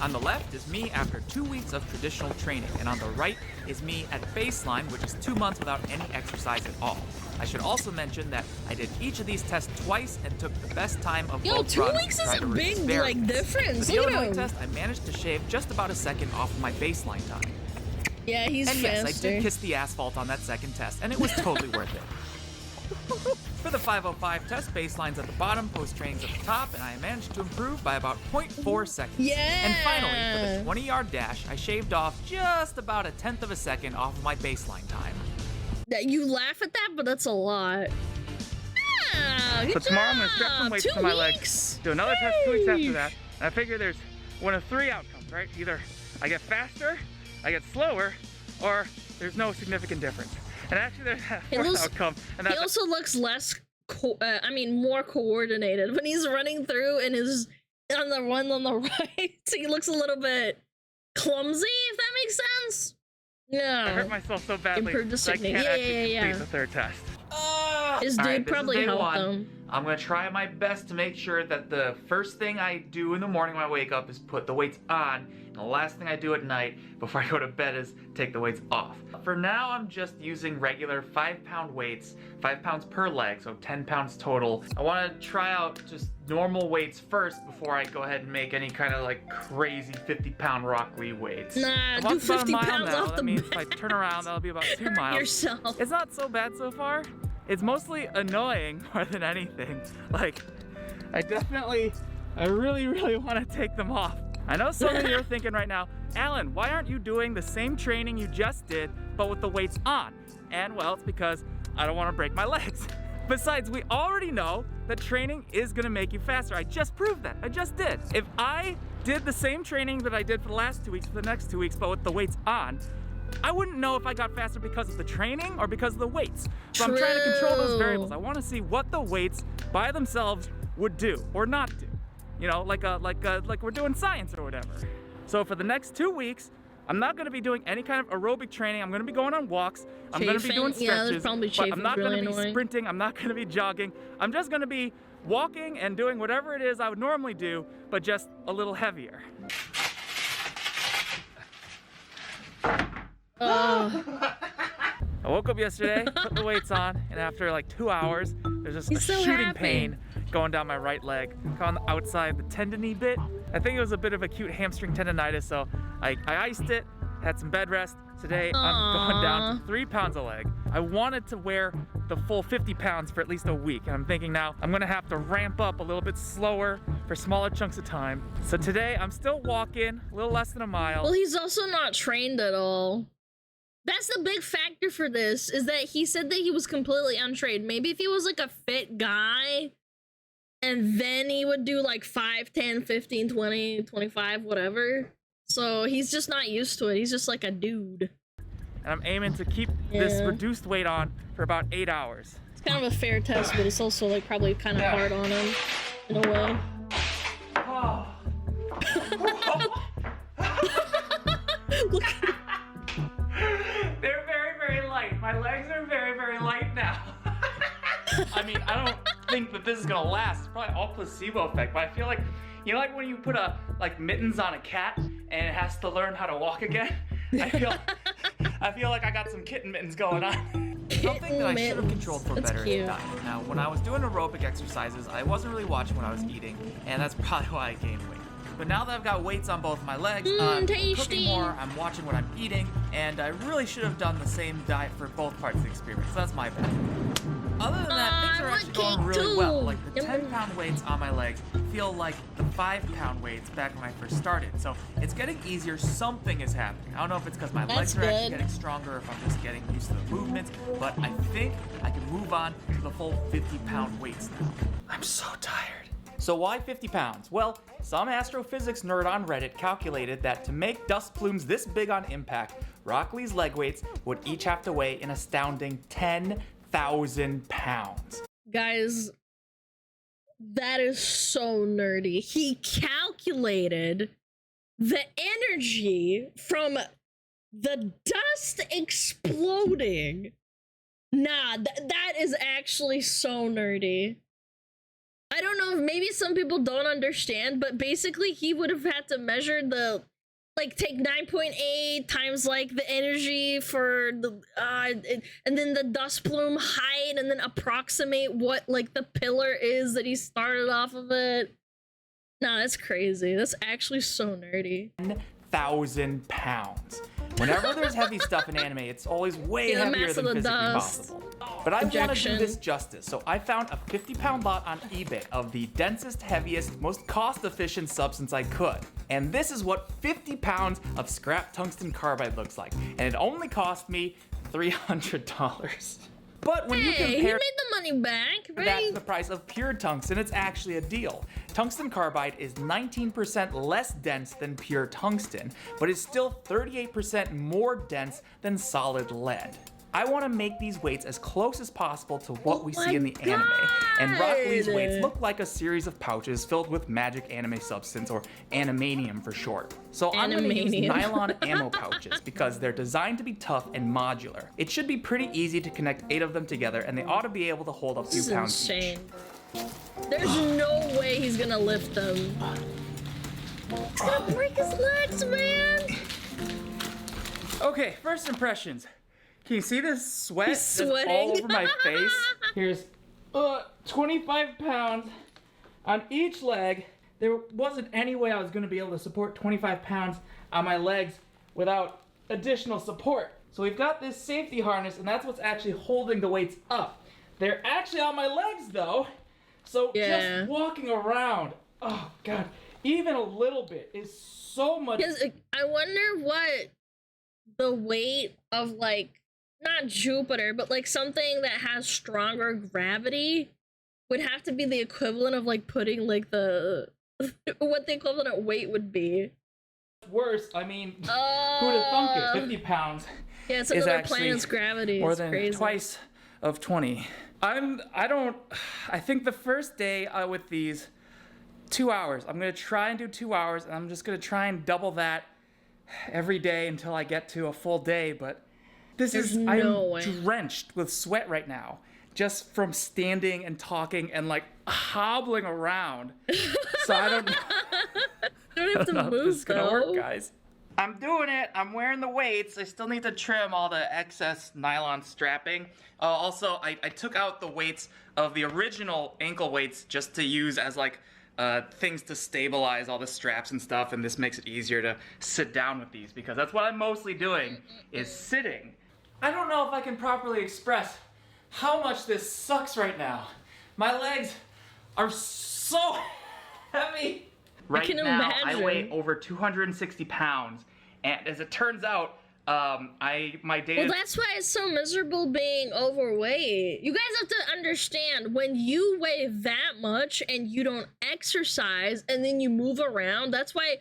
On the left is me after 2 weeks of traditional training, and on the right is me at baseline, which is 2 months without any exercise at all. I should also mention that I did each of these tests twice and took the best time of both runs. 2 weeks is a big difference. For the Illinois test, I managed to shave just about a second off of my baseline time. Yeah, he's faster. And yes, I did kiss the asphalt on that second test, and it was totally worth it. For the 505 test, baseline's at the bottom, post-training's at the top, and I managed to improve by about 0.4 seconds. Yeah! And finally, for the 20-yard dash, I shaved off just about 1/10 of a second off of my baseline time. You laugh at that, but that's a lot. Yeah, good So tomorrow I'm gonna strap some weights to my legs, do another test 2 weeks after that, and I figure there's one of 3 outcomes, right? Either I get faster, I get slower, or there's no significant difference. And actually there's a 4th outcome. And he also looks less, more coordinated when he's running through and is on the one on the right. So he looks a little bit clumsy, if that makes sense. Yeah. I hurt myself so badly that I can't actually complete the 3rd test. His dude probably helped him. I'm gonna try my best to make sure that the first thing I do in the morning when I wake up is put the weights on, and the last thing I do at night before I go to bed is take the weights off. For now, I'm just using regular 5-pound weights, 5 pounds per leg, so 10 pounds total. I wanna try out just normal weights first before I go ahead and make any kind of like crazy 50-pound Rock Lee weights. Nah, do 50 pounds off the That means if I turn around, that'll be about 2 miles. Yourself. It's not so bad so far. It's mostly annoying more than anything. Like, I really want to take them off. I know some of you are thinking right now, Alan, why aren't you doing the same training you just did, but with the weights on? And well, it's because I don't want to break my legs. Besides, we already know that training is gonna make you faster. I just proved that, I just did. If I did the same training that I did for the last 2 weeks, for the next 2 weeks, but with the weights on, I wouldn't know if I got faster because of the training or because of the weights. So I'm trying to control those variables. I want to see what the weights by themselves would do or not do. You know, like we're doing science or whatever. So for the next 2 weeks, I'm not going to be doing any kind of aerobic training. I'm going to be going on walks. I'm going to be doing stretches, but I'm not going to be sprinting. I'm not going to be jogging. I'm just going to be walking and doing whatever it is I would normally do, but just a little heavier. I woke up yesterday, put the weights on, and after like 2 hours, there's just a shooting pain going down my right leg, on the outside, the tendony bit. I think it was a bit of acute hamstring tendonitis, so I iced it, had some bed rest. Today, I'm going down to 3 pounds a leg. I wanted to wear the full 50 pounds for at least a week, and I'm thinking now I'm gonna have to ramp up a little bit slower for smaller chunks of time. So today, I'm still walking, a little less than a mile. Well, he's also not trained at all. That's the big factor for this, is that he said that he was completely untrained. Maybe if he was like a fit guy, and then he would do like 5, 10, 15, 20, 25, whatever. So he's just not used to it. He's just like a dude. And I'm aiming to keep this reduced weight on for about 8 hours. It's kind of a fair test, but it's also like probably kind of hard on him in a way. Oh. Look at him. They're very, very light. My legs are very, very light now. I mean, I don't think that this is gonna last. It's probably all placebo effect, but I feel like, you know, like when you put mittens on a cat and it has to learn how to walk again? I feel like I got some kitten mittens going on. Something that I should have controlled for That's better cute. is diet. Now, when I was doing aerobic exercises, I wasn't really watching what I was eating, and that's probably why I gained weight. But now that I've got weights on both my legs, I'm cooking more, I'm watching what I'm eating, and I really should have done the same diet for both parts of the experiment, so that's my bad. Other than that, things are actually going really well. Like the 10-pound weights on my legs feel like the 5-pound weights back when I first started. So it's getting easier, something is happening. I don't know if it's because my legs are actually getting stronger, or if I'm just getting used to the movements, but I think I can move on to the full 50-pound weights now. I'm so tired. So why 50 pounds? Well, some astrophysics nerd on Reddit calculated that to make dust plumes this big on impact, Rock Lee's leg weights would each have to weigh an astounding 10,000 pounds. Guys, that is so nerdy. He calculated the energy from the dust exploding. Nah, that is actually so nerdy. I don't know if maybe some people don't understand, but basically he would have had to measure the, like, take 9.8 times, like, the energy for the, and then the dust plume height, and then approximate what, like, the pillar is that he started off of it. Nah, that's crazy. That's actually so nerdy. 10,000 pounds. Whenever there's heavy stuff in anime, it's always way heavier than physically possible. But I want to do this justice, so I found a 50-pound lot on eBay of the densest, heaviest, most cost-efficient substance I could. And this is what 50 pounds of scrap tungsten carbide looks like. And it only cost me $300. But when you compare he made the money back, right? that to the price of pure tungsten, it's actually a deal. Tungsten carbide is 19% less dense than pure tungsten, but is still 38% more dense than solid lead. I want to make these weights as close as possible to what we see in the anime, and Rock Lee's weights look like a series of pouches filled with magic anime substance, or animanium for short. So I'm going to use nylon ammo pouches because they're designed to be tough and modular. It should be pretty easy to connect 8 of them together, and they ought to be able to hold a few pounds each. There's no way he's gonna lift them. He's gonna break his legs, man. Okay, first impressions. Can you see this sweat that's all over my face? Here's 25 pounds on each leg. There wasn't any way I was going to be able to support 25 pounds on my legs without additional support. So we've got this safety harness, and that's what's actually holding the weights up. They're actually on my legs, though. So just walking around, oh God, even a little bit is so much. I wonder what the weight of, like, not Jupiter, but like something that has stronger gravity would have to be the equivalent of, like, putting, like, the what the equivalent weight would be. Worse, I mean, who'd have thunk it? 50 pounds it's is another actually planet's gravity. more It's than crazy. twice of 20. I think the first day with these, 2 hours. I'm gonna try and do 2 hours, and I'm just gonna try and double that every day until I get to a full day, but I'm drenched with sweat right now, just from standing and talking and, like, hobbling around. So I don't know if this is gonna work, guys. I'm doing it. I'm wearing the weights. I still need to trim all the excess nylon strapping. Also, I took out the weights of the original ankle weights just to use as, like, things to stabilize all the straps and stuff, and this makes it easier to sit down with these, because that's what I'm mostly doing, is sitting. I don't know if I can properly express how much this sucks right now. My legs are so heavy. Right now, I weigh over 260 pounds, and as it turns out, my data... Well, that's why it's so miserable being overweight. You guys have to understand, when you weigh that much and you don't exercise and then you move around, that's why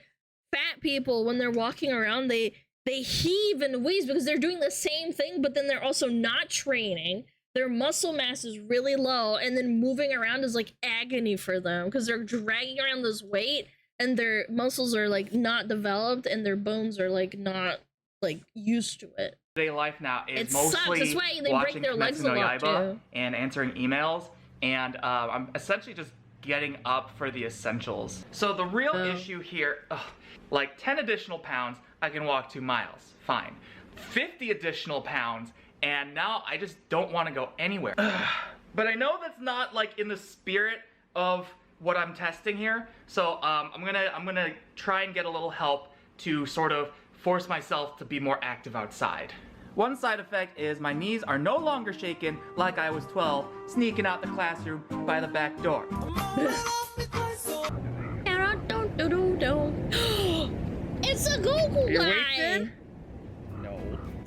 fat people, when they're walking around, they heave and wheeze, because they're doing the same thing, but then they're also not training. Their muscle mass is really low, and then moving around is like agony for them, because they're dragging around this weight, and their muscles are, like, not developed, and their bones are, like, not, like, used to it. Day life now is It sucks. mostly That's why they break their legs a lot, too. And answering emails, and I'm essentially just getting up for the essentials. So the real issue here, like 10 additional pounds, I can walk 2 miles, fine. 50 additional pounds, and now I just don't want to go anywhere. But I know that's not like in the spirit of what I'm testing here, so I'm gonna try and get a little help to sort of force myself to be more active outside. One side effect is my knees are no longer shaking like I was 12, sneaking out the classroom by the back door. It's a Goku guy! No.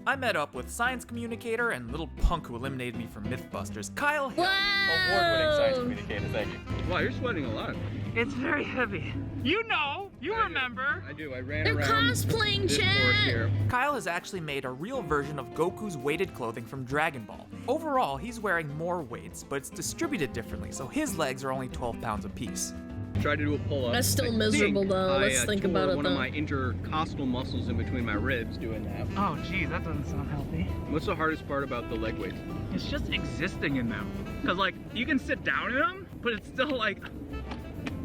I met up with science communicator and little punk who eliminated me from Mythbusters, Kyle Hill. Award-winning science communicator, thank you. Wow, you're sweating a lot. It's very heavy. You know, you remember. I do, I ran They're around cosplaying, this course here. Kyle has actually made a real version of Goku's weighted clothing from Dragon Ball. Overall, he's wearing more weights, but it's distributed differently, so his legs are only 12 pounds apiece. Tried to do a pull-up. That's still miserable, though. Let's think about it, one though. of my intercostal muscles in between my ribs doing that. Oh, geez, that doesn't sound healthy. What's the hardest part about the leg weights? It's just existing in them. Because, like, you can sit down in them, but it's still, like,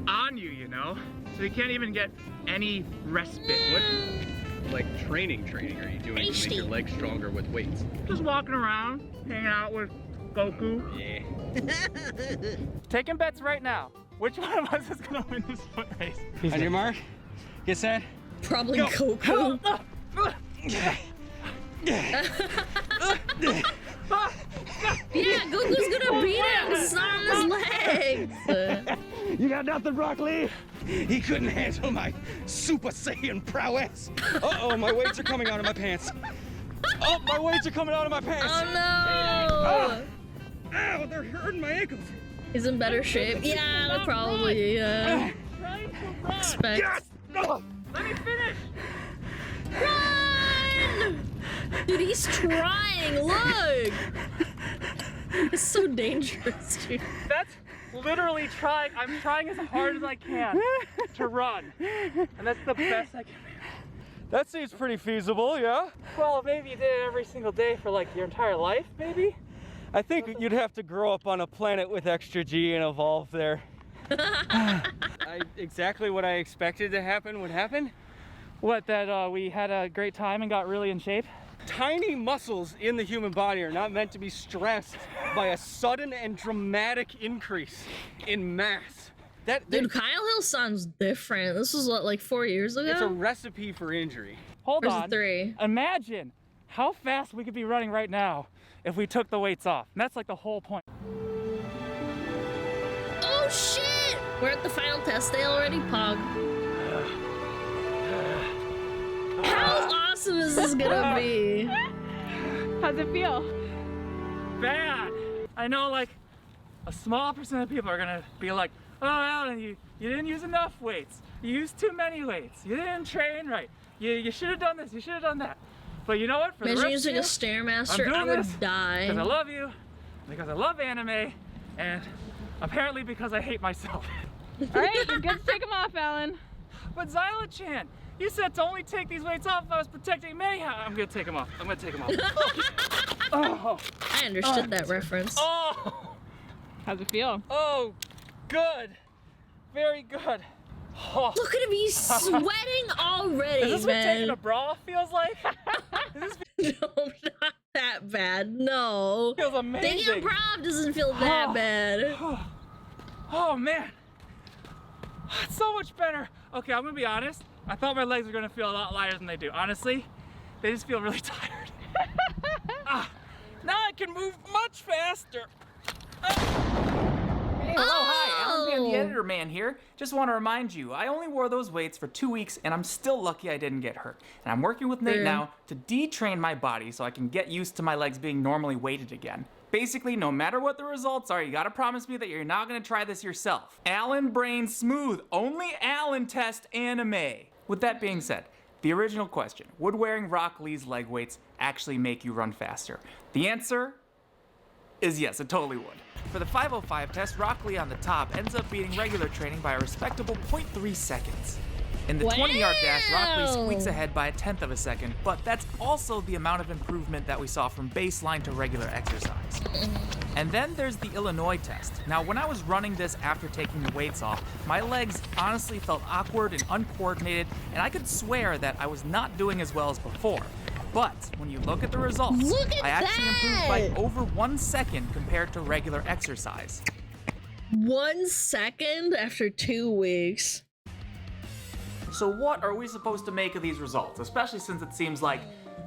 on you, you know? So you can't even get any respite. What, like, training are you doing to make your legs stronger with weights? Just walking around, hanging out with Goku. Yeah. Taking bets right now. Which one of us is gonna win this foot race? On your mark, get set. Probably Go. Goku. Yeah, Goku's gonna beat him. It's not on his legs. You got nothing, Broccoli? He couldn't handle my Super Saiyan prowess. Uh-oh, my weights are coming out of my pants. Oh, my weights are coming out of my pants. Oh no! Ow, they're hurting my ankles. He's in better shape. Yeah, they're probably, expect. Yes! Oh. Let me finish! Run! Dude, he's trying, look! It's so dangerous, dude. That's literally trying. I'm trying as hard as I can to run. And that's the best I can do. That seems pretty feasible, yeah? Well, maybe you did it every single day for like your entire life, maybe? I think you'd have to grow up on a planet with extra G and evolve there. Exactly what I expected to happen would happen. What, that we had a great time and got really in shape? Tiny muscles in the human body are not meant to be stressed by a sudden and dramatic increase in mass. Dude, Kyle Hill sounds different. This was what, like 4 years ago? It's a recipe for injury. Hold Or is it on. 3? Imagine how fast we could be running right now if we took the weights off. And that's like the whole point. Oh shit! We're at the final test day already, Pog. How awesome is this gonna be? How's it feel? Bad. I know like a small percent of people are gonna be like, oh, Alan, you didn't use enough weights. You used too many weights. You didn't train right. You should have done this. You should have done that. But you know what? For the Imagine rest using a of you, Stairmaster, I would die. Because I love you, because I love anime, and apparently because I hate myself. Alright, you're good to take them off, Alan. But Xyla-chan, you said to only take these weights off if I was protecting me. I'm gonna take them off. I'm gonna take them off. Oh. I understood that reference. Oh. How's it feel? Oh, good. Very good. Oh. Look at him, he's sweating already, Is this what man. taking a bra off feels like? No, not that bad. No. Feels amazing. Taking a prop doesn't feel that bad. Oh man, it's so much better. Okay, I'm gonna be honest. I thought my legs were gonna feel a lot lighter than they do. Honestly, they just feel really tired. Now I can move much faster. Hey, hello, hi, Alan Van, the editor man here. Just want to remind you, I only wore those weights for 2 weeks and I'm still lucky I didn't get hurt. And I'm working with Nate now to detrain my body so I can get used to my legs being normally weighted again. Basically, no matter what the results are, you gotta promise me that you're not gonna try this yourself. Alan Brain Smooth, only Alan test anime. With that being said, the original question, would wearing Rock Lee's leg weights actually make you run faster? The answer is yes, it totally would. For the 505 test, Rock Lee on the top ends up beating regular training by a respectable 0.3 seconds. In the 20-yard dash, Rock Lee squeaks ahead by 1/10 of a second, but that's also the amount of improvement that we saw from baseline to regular exercise. And then there's the Illinois test. Now, when I was running this after taking the weights off, my legs honestly felt awkward and uncoordinated, and I could swear that I was not doing as well as before. But when you look at the results, Look at I actually improved by that! over 1 second compared to regular exercise. 1 second after 2 weeks. So what are we supposed to make of these results? Especially since it seems like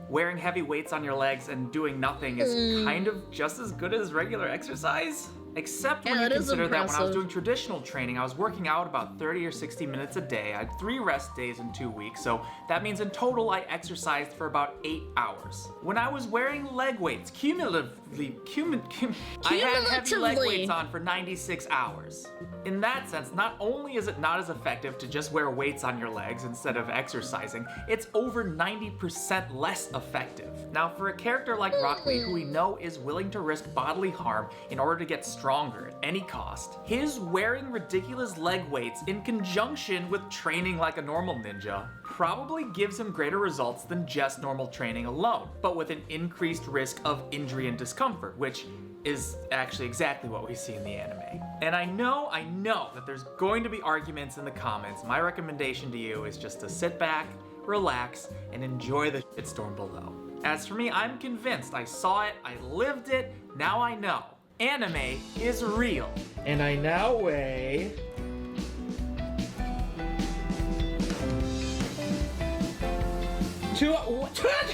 wearing heavy weights on your legs and doing nothing is kind of just as good as regular exercise? Except when you consider that when I was doing traditional training, I was working out about 30 or 60 minutes a day. I had 3 rest days in 2 weeks, so that means in total I exercised for about 8 hours. When I was wearing leg weights, cumulatively, I had heavy leg weights on for 96 hours. In that sense, not only is it not as effective to just wear weights on your legs instead of exercising, it's over 90% less effective. Now, for a character like Rock Lee, who we know is willing to risk bodily harm in order to get stronger at any cost, his wearing ridiculous leg weights in conjunction with training like a normal ninja probably gives him greater results than just normal training alone, but with an increased risk of injury and discomfort, which is actually exactly what we see in the anime. And I know that there's going to be arguments in the comments. My recommendation to you is just to sit back, relax, and enjoy the shitstorm below. As for me, I'm convinced. I saw it, I lived it, now I know. Anime is real. And I now weigh...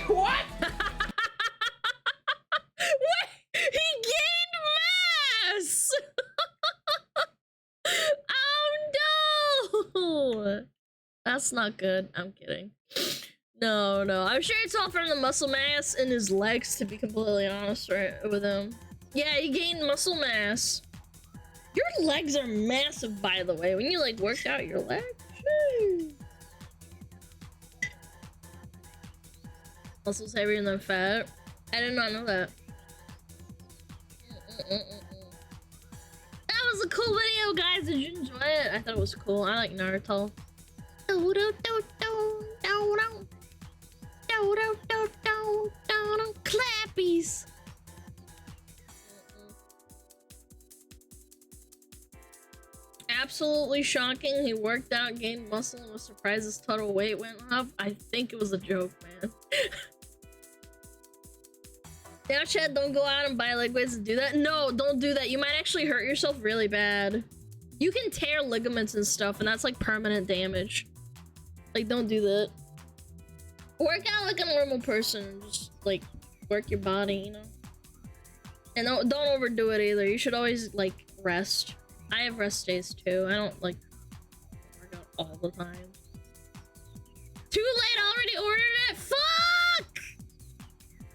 What? He gained mass! Oh no! That's not good. I'm kidding. No. I'm sure it's all from the muscle mass in his legs, to be completely honest, right, with him. Yeah, he gained muscle mass. Your legs are massive, by the way. When you, like, work out your legs. Shoo. Muscles heavier than fat. I did not know that. That was a cool video, guys. Did you enjoy it? I thought it was cool. I like Naruto. Clappies. Absolutely shocking. He worked out, gained muscle, and was surprised his total weight went up. I think it was a joke, man. Now, Chad, don't go out and buy leg weights and do that. No, don't do that. You might actually hurt yourself really bad. You can tear ligaments and stuff, and that's like permanent damage. Like, don't do that. Work out like a normal person. Just like work your body, you know. And don't overdo it either. You should always like rest. I have rest days too. I don't like work out all the time. Too late, I already ordered it. Fuck!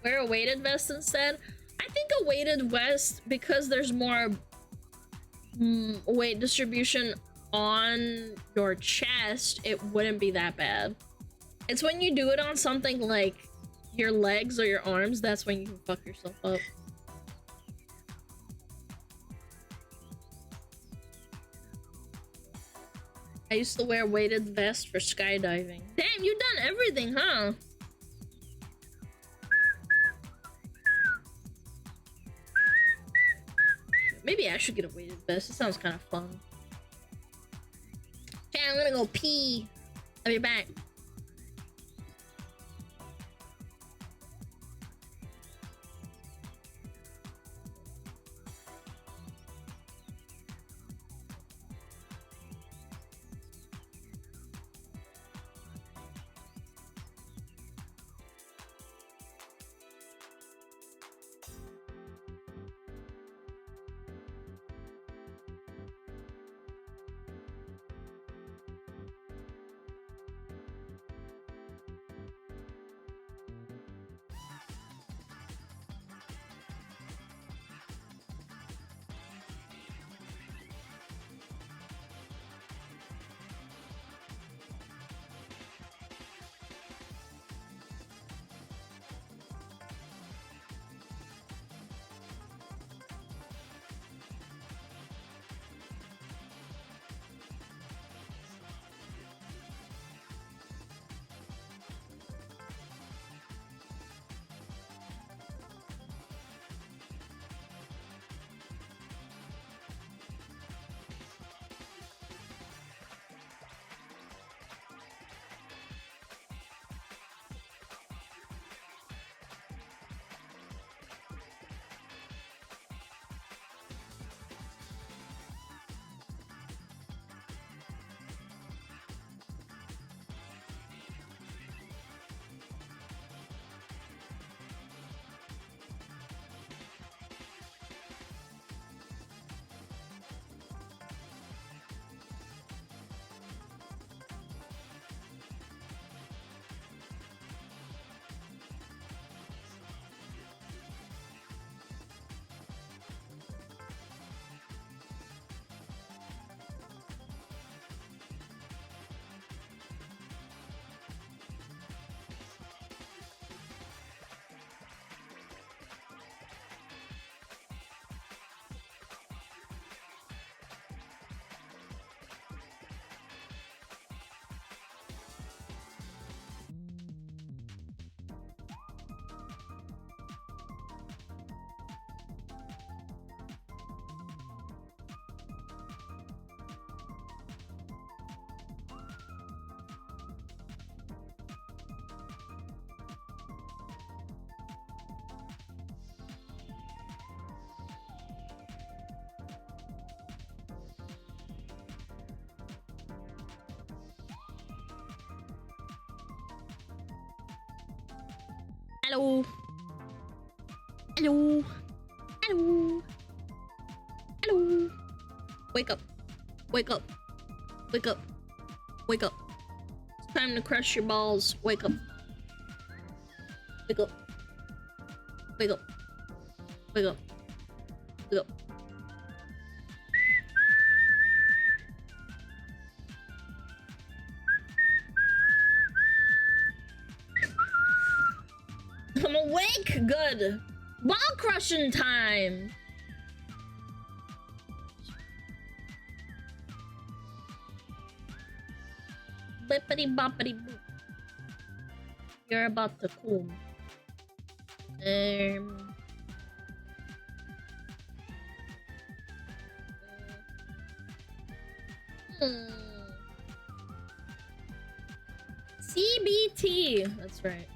Wear a weighted vest instead. I think a weighted vest, because there's more weight distribution on your chest, it wouldn't be that bad. It's when you do it on something like your legs or your arms, that's when you can fuck yourself up. I used to wear weighted vest for skydiving. Damn, you done everything, huh? Maybe I should get a weighted vest. It sounds kind of fun. Okay, I'm gonna go pee. I'll be back. Hello. Hello. Hello. Hello. Wake up. Wake up. Wake up. Wake up. It's time to crush your balls. Wake up. Wake up. Wake up. Wake up. Wake up. I'm awake! Good! Ball crushing time! Bippity boppity boop. You're about to cool. CBT. That's right.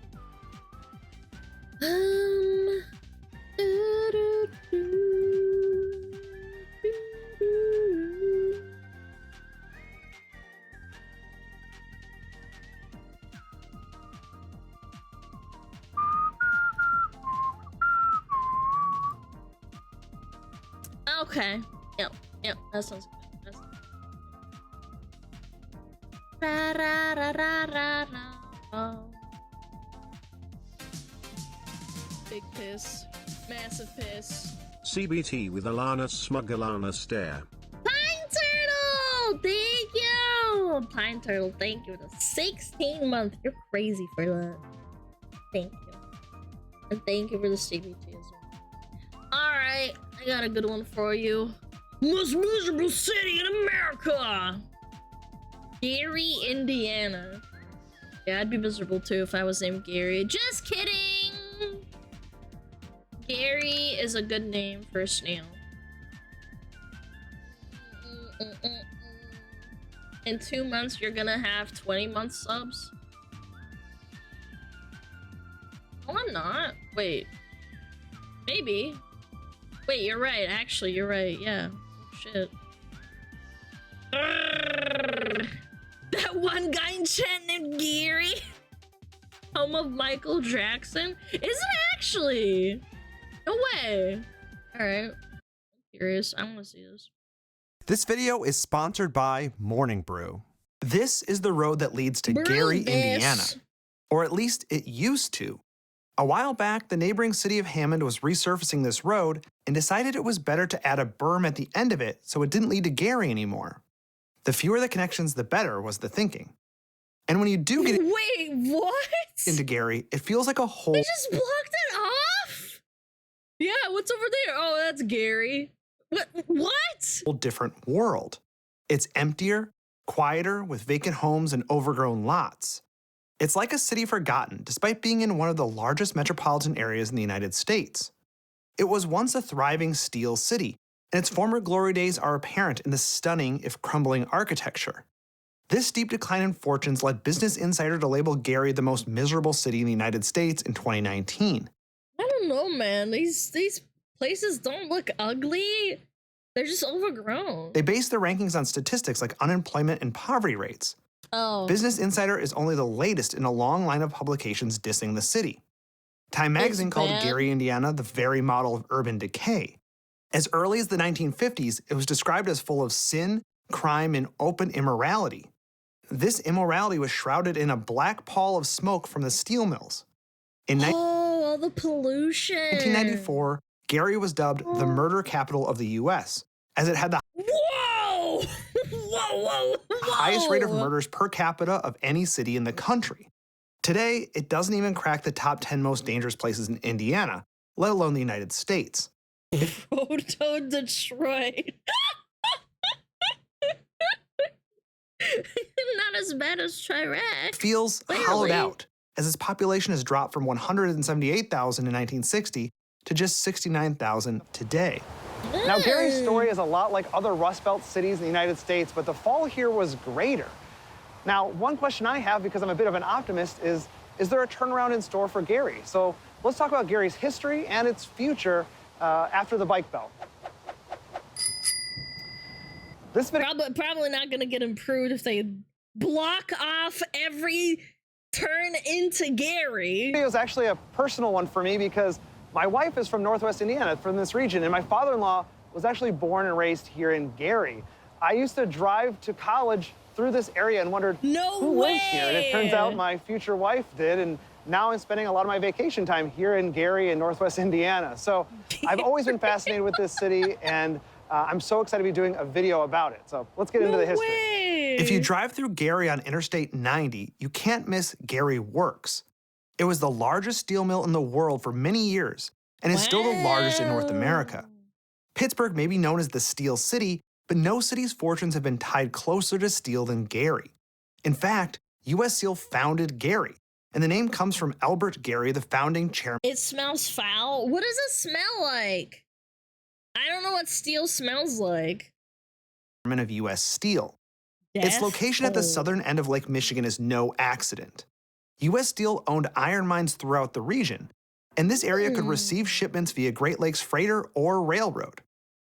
Okay. Yep. Yep. That sounds good. Ra, ra, ra, ra, ra, ra. Big piss. Massive piss. CBT with Alana's SmugAlana stare. Pine Turtle! Thank you! Pine Turtle, thank you. The 16-month. You're crazy for that. Thank you. And thank you for the CBT as well. Alright, I got a good one for you. Most miserable city in America! Gary, Indiana. Yeah, I'd be miserable too if I was named Gary. Just kidding! Gary is a good name for a snail. In 2 months, you're gonna have 20-month subs? Oh, I'm not. Wait. Maybe. Wait, you're right. Actually, you're right. Yeah. Oh, shit. That one guy in chat named Gary. Home of Michael Jackson. Is it actually? No way. Alright. I'm curious. I want to see this. This video is sponsored by Morning Brew. This is the road that leads to Gary, Indiana. Or at least it used to. A while back, the neighboring city of Hammond was resurfacing this road and decided it was better to add a berm at the end of it so it didn't lead to Gary anymore. The fewer the connections, the better was the thinking. And when you do get Wait, what? into Gary, it feels like a whole They just blocked it off? Yeah, what's over there? Oh, that's Gary. What? whole different world. It's emptier, quieter, with vacant homes and overgrown lots. It's like a city forgotten, despite being in one of the largest metropolitan areas in the United States. It was once a thriving steel city, and its former glory days are apparent in the stunning, if crumbling, architecture. This steep decline in fortunes led Business Insider to label Gary the most miserable city in the United States in 2019. I don't know, man. These places don't look ugly. They're just overgrown. They base their rankings on statistics like unemployment and poverty rates. Oh. Business Insider is only the latest in a long line of publications dissing the city. Time magazine called Gary, Indiana, the very model of urban decay. As early as the 1950s, it was described as full of sin, crime, and open immorality. This immorality was shrouded in a black pall of smoke from the steel mills. In all the pollution. 1994, Gary was dubbed the murder capital of the U.S., as it had the Whoa! Whoa! highest rate of murders per capita of any city in the country. Today, it doesn't even crack the top 10 most dangerous places in Indiana, let alone the United States. Proto Detroit. Not as bad as Chirac. It feels hollowed out, as its population has dropped from 178,000 in 1960 to just 69,000 today. Now, Gary's story is a lot like other Rust Belt cities in the United States, but the fall here was greater. Now, one question I have, because I'm a bit of an optimist, is there a turnaround in store for Gary? So let's talk about Gary's history and its future after the bike belt. This video probably not gonna get improved if they block off every turn into Gary? It was actually a personal one for me because my wife is from Northwest Indiana, from this region, and my father-in-law was actually born and raised here in Gary. I used to drive to college through this area and wondered who lives here, and it turns out my future wife did, and now I'm spending a lot of my vacation time here in Gary in Northwest Indiana. So I've always been fascinated with this city, and I'm so excited to be doing a video about it. So let's get into the history. If you drive through Gary on Interstate 90, you can't miss Gary Works. It was the largest steel mill in the world for many years, and is still the largest in North America. Pittsburgh may be known as the Steel City, but no city's fortunes have been tied closer to steel than Gary. In fact, U.S. Steel founded Gary, and the name comes from Albert Gary, the founding chairman. It smells foul. What does it smell like? I don't know what steel smells like. Of U.S. Steel. Its location at the southern end of Lake Michigan is no accident. U.S. Steel owned iron mines throughout the region, and this area could receive shipments via Great Lakes Freighter or railroad.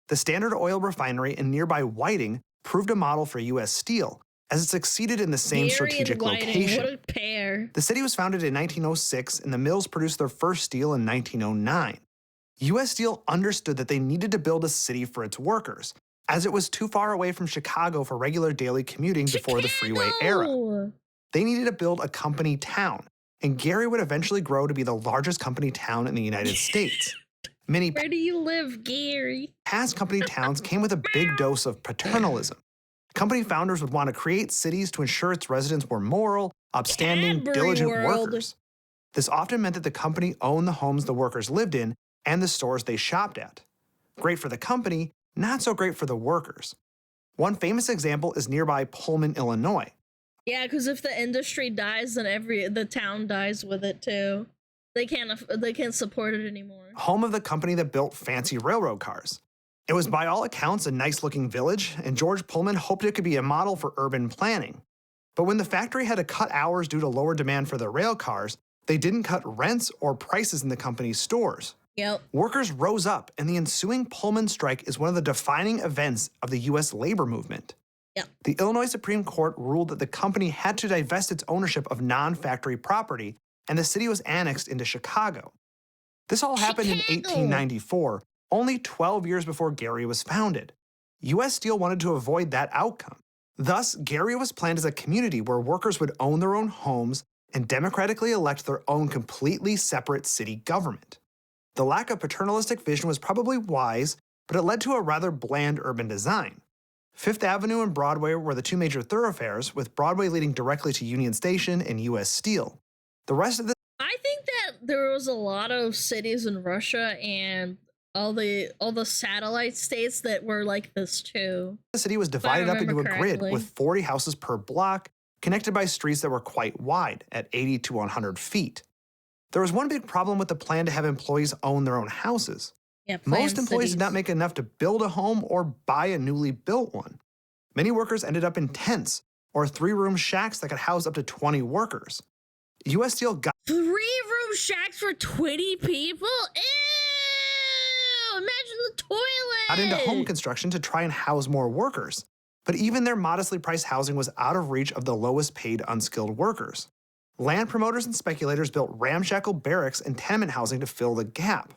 The Standard Oil Refinery in nearby Whiting proved a model for U.S. Steel, as it succeeded in the same Gary strategic and Whiting, location. what a pair. The city was founded in 1906, and the mills produced their first steel in 1909. U.S. Steel understood that they needed to build a city for its workers, as it was too far away from Chicago for regular daily commuting before the freeway era. They needed to build a company town, and Gary would eventually grow to be the largest company town in the United States. Many Where do you live, Gary? past company towns came with a big dose of paternalism. Company founders would want to create cities to ensure its residents were moral, upstanding, diligent workers. This often meant that the company owned the homes the workers lived in and the stores they shopped at. Great for the company, not so great for the workers. One famous example is nearby Pullman, Illinois. Yeah, because if the industry dies, then the town dies with it too. They can't support it anymore. Home of the company that built fancy railroad cars. It was by all accounts a nice-looking village, and George Pullman hoped it could be a model for urban planning. But when the factory had to cut hours due to lower demand for the rail cars, they didn't cut rents or prices in the company's stores. Yep. Workers rose up, and the ensuing Pullman strike is one of the defining events of the U.S. labor movement. Yep. The Illinois Supreme Court ruled that the company had to divest its ownership of non-factory property, and the city was annexed into Chicago. This all happened in 1894, only 12 years before Gary was founded. U.S. Steel wanted to avoid that outcome. Thus, Gary was planned as a community where workers would own their own homes and democratically elect their own completely separate city government. The lack of paternalistic vision was probably wise, but it led to a rather bland urban design. Fifth Avenue and Broadway were the two major thoroughfares, with Broadway leading directly to Union Station and U.S. Steel. The rest of the I think that there was a lot of cities in Russia and all the satellite states that were like this too. The city was divided up into a grid with 40 houses per block, connected by streets that were quite wide, at 80 to 100 feet. There was one big problem with the plan to have employees own their own houses. Yeah, most employees did not make enough to build a home or buy a newly built one. Many workers ended up in tents or three-room shacks that could house up to 20 workers. U.S. Steel got 3-room shacks for 20 people? Ew! Imagine the toilet! into home construction to try and house more workers. But even their modestly priced housing was out of reach of the lowest paid unskilled workers. Land promoters and speculators built ramshackle barracks and tenement housing to fill the gap.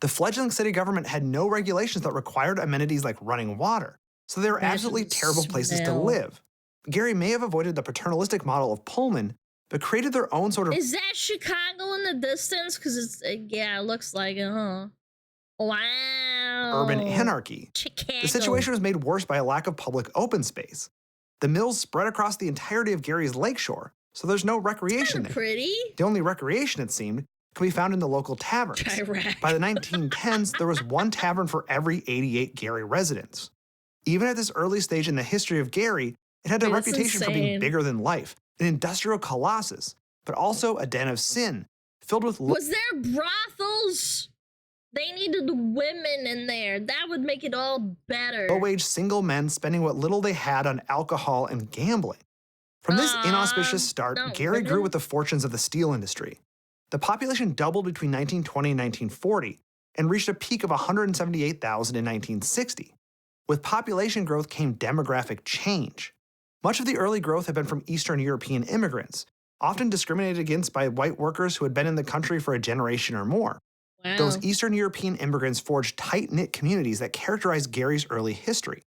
The fledgling city government had no regulations that required amenities like running water, so they were absolutely terrible places to live. Gary may have avoided the paternalistic model of Pullman, but created their own sort of— Is that Chicago in the distance? Because it's, yeah, it looks like it, huh? Wow. urban anarchy. Chicago. The situation was made worse by a lack of public open space. The mills spread across the entirety of Gary's lakeshore, so there's no recreation there. Pretty. The only recreation, it seemed, could be found in the local taverns. By the 1910s, there was one tavern for every 88 Gary residents. Even at this early stage in the history of Gary, it had a reputation for being bigger than life, an industrial colossus, but also a den of sin, filled with— Was there brothels? They needed women in there. That would make it all better. low-wage single men spending what little they had on alcohol and gambling. From this inauspicious start, Gary grew with the fortunes of the steel industry. The population doubled between 1920 and 1940 and reached a peak of 178,000 in 1960. With population growth came demographic change. Much of the early growth had been from Eastern European immigrants, often discriminated against by white workers who had been in the country for a generation or more. Wow. Those Eastern European immigrants forged tight-knit communities that characterized Gary's early history.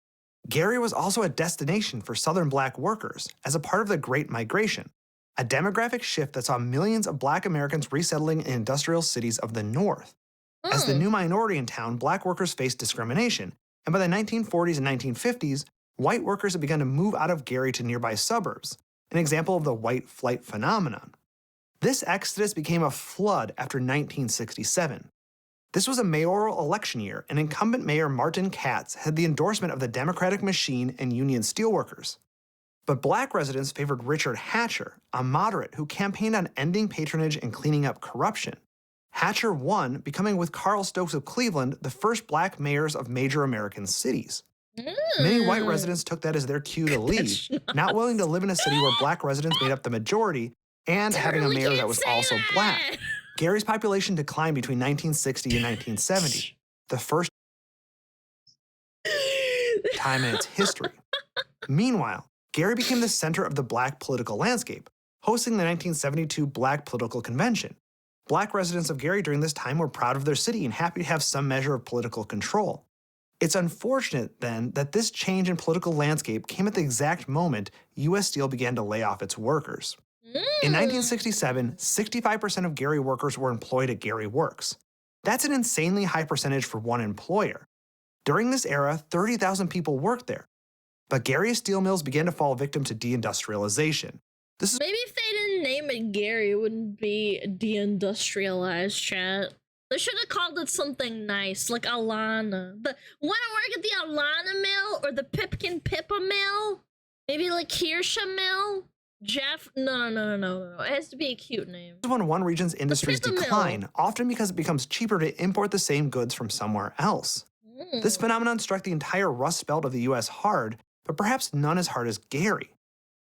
Gary was also a destination for Southern black workers as a part of the Great Migration, a demographic shift that saw millions of black Americans resettling in industrial cities of the North. As the new minority in town, black workers faced discrimination, and by the 1940s and 1950s, white workers had begun to move out of Gary to nearby suburbs, an example of the white flight phenomenon. This exodus became a flood after 1967. This was a mayoral election year, and incumbent Mayor Martin Katz had the endorsement of the Democratic Machine and Union Steelworkers. But black residents favored Richard Hatcher, a moderate who campaigned on ending patronage and cleaning up corruption. Hatcher won, becoming with Carl Stokes of Cleveland the first black mayors of major American cities. Many white residents took that as their cue to leave, not willing to live in a city where black residents made up the majority and having a mayor that was also black. Gary's population declined between 1960 and 1970, the first time in its history. Meanwhile, Gary became the center of the black political landscape, hosting the 1972 Black Political Convention. Black residents of Gary during this time were proud of their city and happy to have some measure of political control. It's unfortunate, then, that this change in political landscape came at the exact moment U.S. Steel began to lay off its workers. In 1967, 65% of Gary workers were employed at Gary Works. That's an insanely high percentage for one employer. During this era, 30,000 people worked there. But Gary's steel mills began to fall victim to deindustrialization. Maybe if they didn't name it Gary, it wouldn't be deindustrialized, chat. They should have called it something nice, like Alana. Wanna work at the Alana mill or the Pipkin Pippa mill? Maybe like Kirsha mill? Jeff? No. It has to be a cute name. This is when one region's industries decline, often because it becomes cheaper to import the same goods from somewhere else. This phenomenon struck the entire Rust Belt of the U.S. hard, but perhaps none as hard as Gary.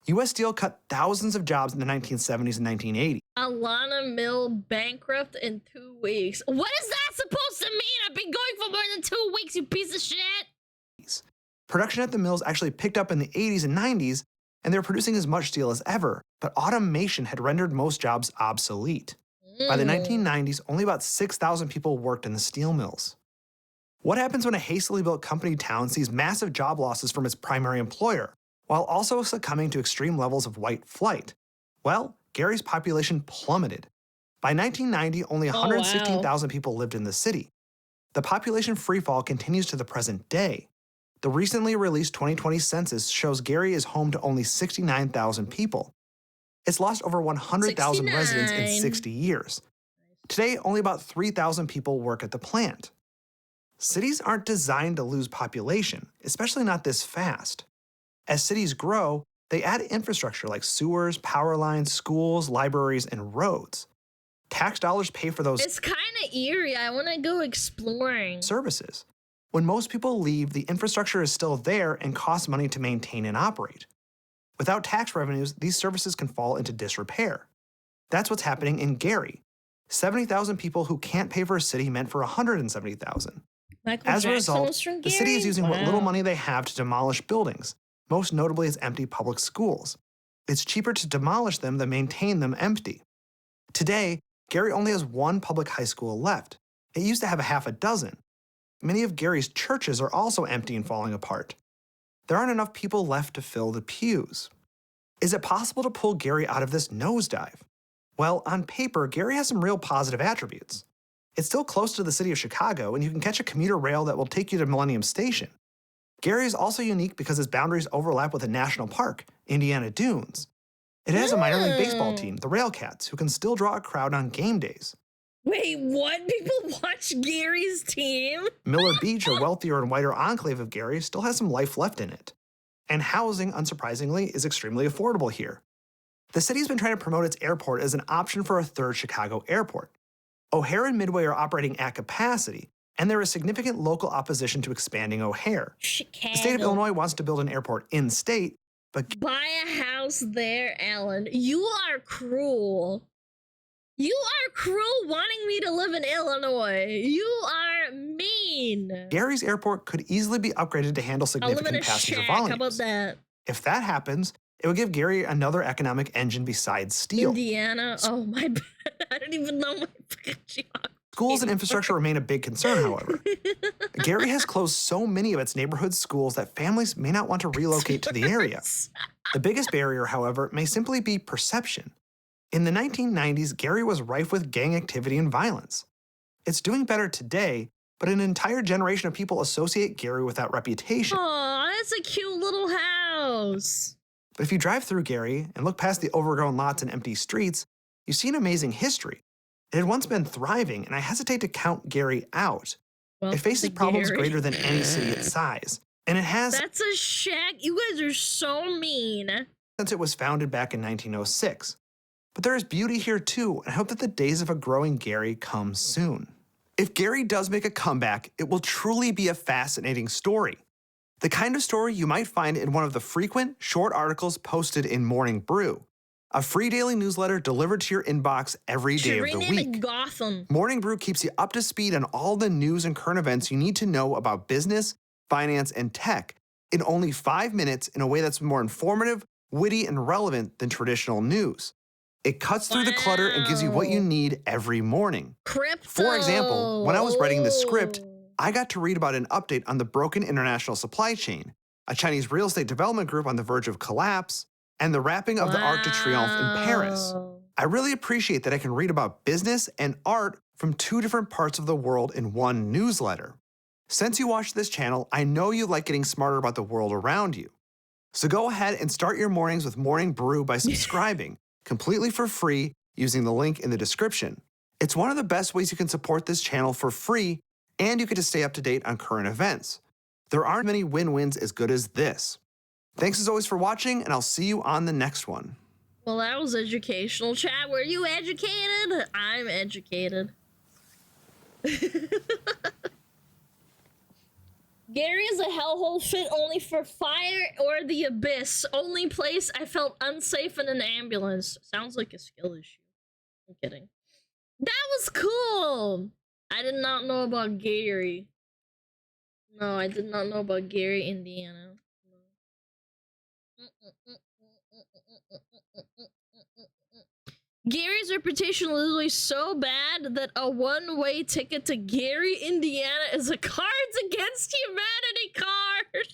U.S. Steel cut thousands of jobs in the 1970s and 1980s. Alana Mill bankrupt in 2 weeks. What is that supposed to mean? I've been going for more than 2 weeks, you piece of shit! Production at the mills actually picked up in the 80s and 90s, and they were producing as much steel as ever, but automation had rendered most jobs obsolete. By the 1990s, only about 6,000 people worked in the steel mills. What happens when a hastily built company town sees massive job losses from its primary employer, while also succumbing to extreme levels of white flight? Well, Gary's population plummeted. By 1990, only 116,000 people lived in the city. The population freefall continues to the present day. The recently released 2020 census shows Gary is home to only 69,000 people. It's lost over 100,000 residents in 60 years. Today, only about 3,000 people work at the plant. Cities aren't designed to lose population, especially not this fast. As cities grow, they add infrastructure like sewers, power lines, schools, libraries, and roads. Tax dollars pay for those It's kind of eerie. I want to go exploring. services. When most people leave, the infrastructure is still there and costs money to maintain and operate. Without tax revenues, these services can fall into disrepair. That's what's happening in Gary. 70,000 people who can't pay for a city meant for 170,000. As a result, the city is using what little money they have to demolish buildings, most notably its empty public schools. It's cheaper to demolish them than maintain them empty. Today, Gary only has one public high school left. It used to have a half a dozen. Many of Gary's churches are also empty and falling apart. There aren't enough people left to fill the pews. Is it possible to pull Gary out of this nosedive? Well, on paper, Gary has some real positive attributes. It's still close to the city of Chicago, and you can catch a commuter rail that will take you to Millennium Station. Gary is also unique because its boundaries overlap with a national park, Indiana Dunes. It has a minor league baseball team, the Railcats, who can still draw a crowd on game days. Wait, what? People watch Gary's team? Miller Beach, a wealthier and whiter enclave of Gary, still has some life left in it. And housing, unsurprisingly, is extremely affordable here. The city's been trying to promote its airport as an option for a third Chicago airport. O'Hare and Midway are operating at capacity, and there is significant local opposition to expanding O'Hare. Chicago. The state of Illinois wants to build an airport in-state, but buy a house there, Alan. You are cruel. You are cruel wanting me to live in Illinois. You are mean. Gary's airport could easily be upgraded to handle significant passenger volumes. How about that? If that happens, It would give Gary another economic engine besides steel. Indiana. Oh my bad. I don't even know my fucking geography. Schools and infrastructure remain a big concern, however. Gary has closed so many of its neighborhood schools that families may not want to relocate to the area. The biggest barrier, however, may simply be perception. In the 1990s, Gary was rife with gang activity and violence. It's doing better today, but an entire generation of people associate Gary with that reputation. Aw, that's a cute little house. But if you drive through Gary and look past the overgrown lots and empty streets, you see an amazing history. It had once been thriving, and I hesitate to count Gary out. Well, it faces problems Gary. greater than any city its size, and it has That's a shack. You guys are so mean. since it was founded back in 1906. But there is beauty here too, and I hope that the days of a growing Gary come soon. If Gary does make a comeback, it will truly be a fascinating story. The kind of story you might find in one of the frequent short articles posted in Morning Brew, a free daily newsletter delivered to your inbox every day of the Rename it week. Gotham. Morning Brew keeps you up to speed on all the news and current events you need to know about business, finance, and tech in only 5 minutes in a way that's more informative, witty, and relevant than traditional news. It cuts through the clutter and gives you what you need every morning. Crypto. For example, when I was writing this script, I got to read about an update on the broken international supply chain, a Chinese real estate development group on the verge of collapse, and the wrapping of the Arc de Triomphe in Paris. I really appreciate that I can read about business and art from 2 different parts of the world in one newsletter. Since you watch this channel, I know you like getting smarter about the world around you. So go ahead and start your mornings with Morning Brew by subscribing, completely for free, using the link in the description. It's one of the best ways you can support this channel for free, and you get to stay up to date on current events. There aren't many win-wins as good as this. Thanks as always for watching, and I'll see you on the next one. Well, that was educational. Chat, were you educated? I'm educated. Gary is a hellhole fit only for fire or the abyss. Only place I felt unsafe in an ambulance. Sounds like a skill issue. I'm kidding. That was cool. I did not know about Gary. No, I did not know about Gary, Indiana. Gary's reputation was literally so bad that a one-way ticket to Gary, Indiana is a Cards Against Humanity card.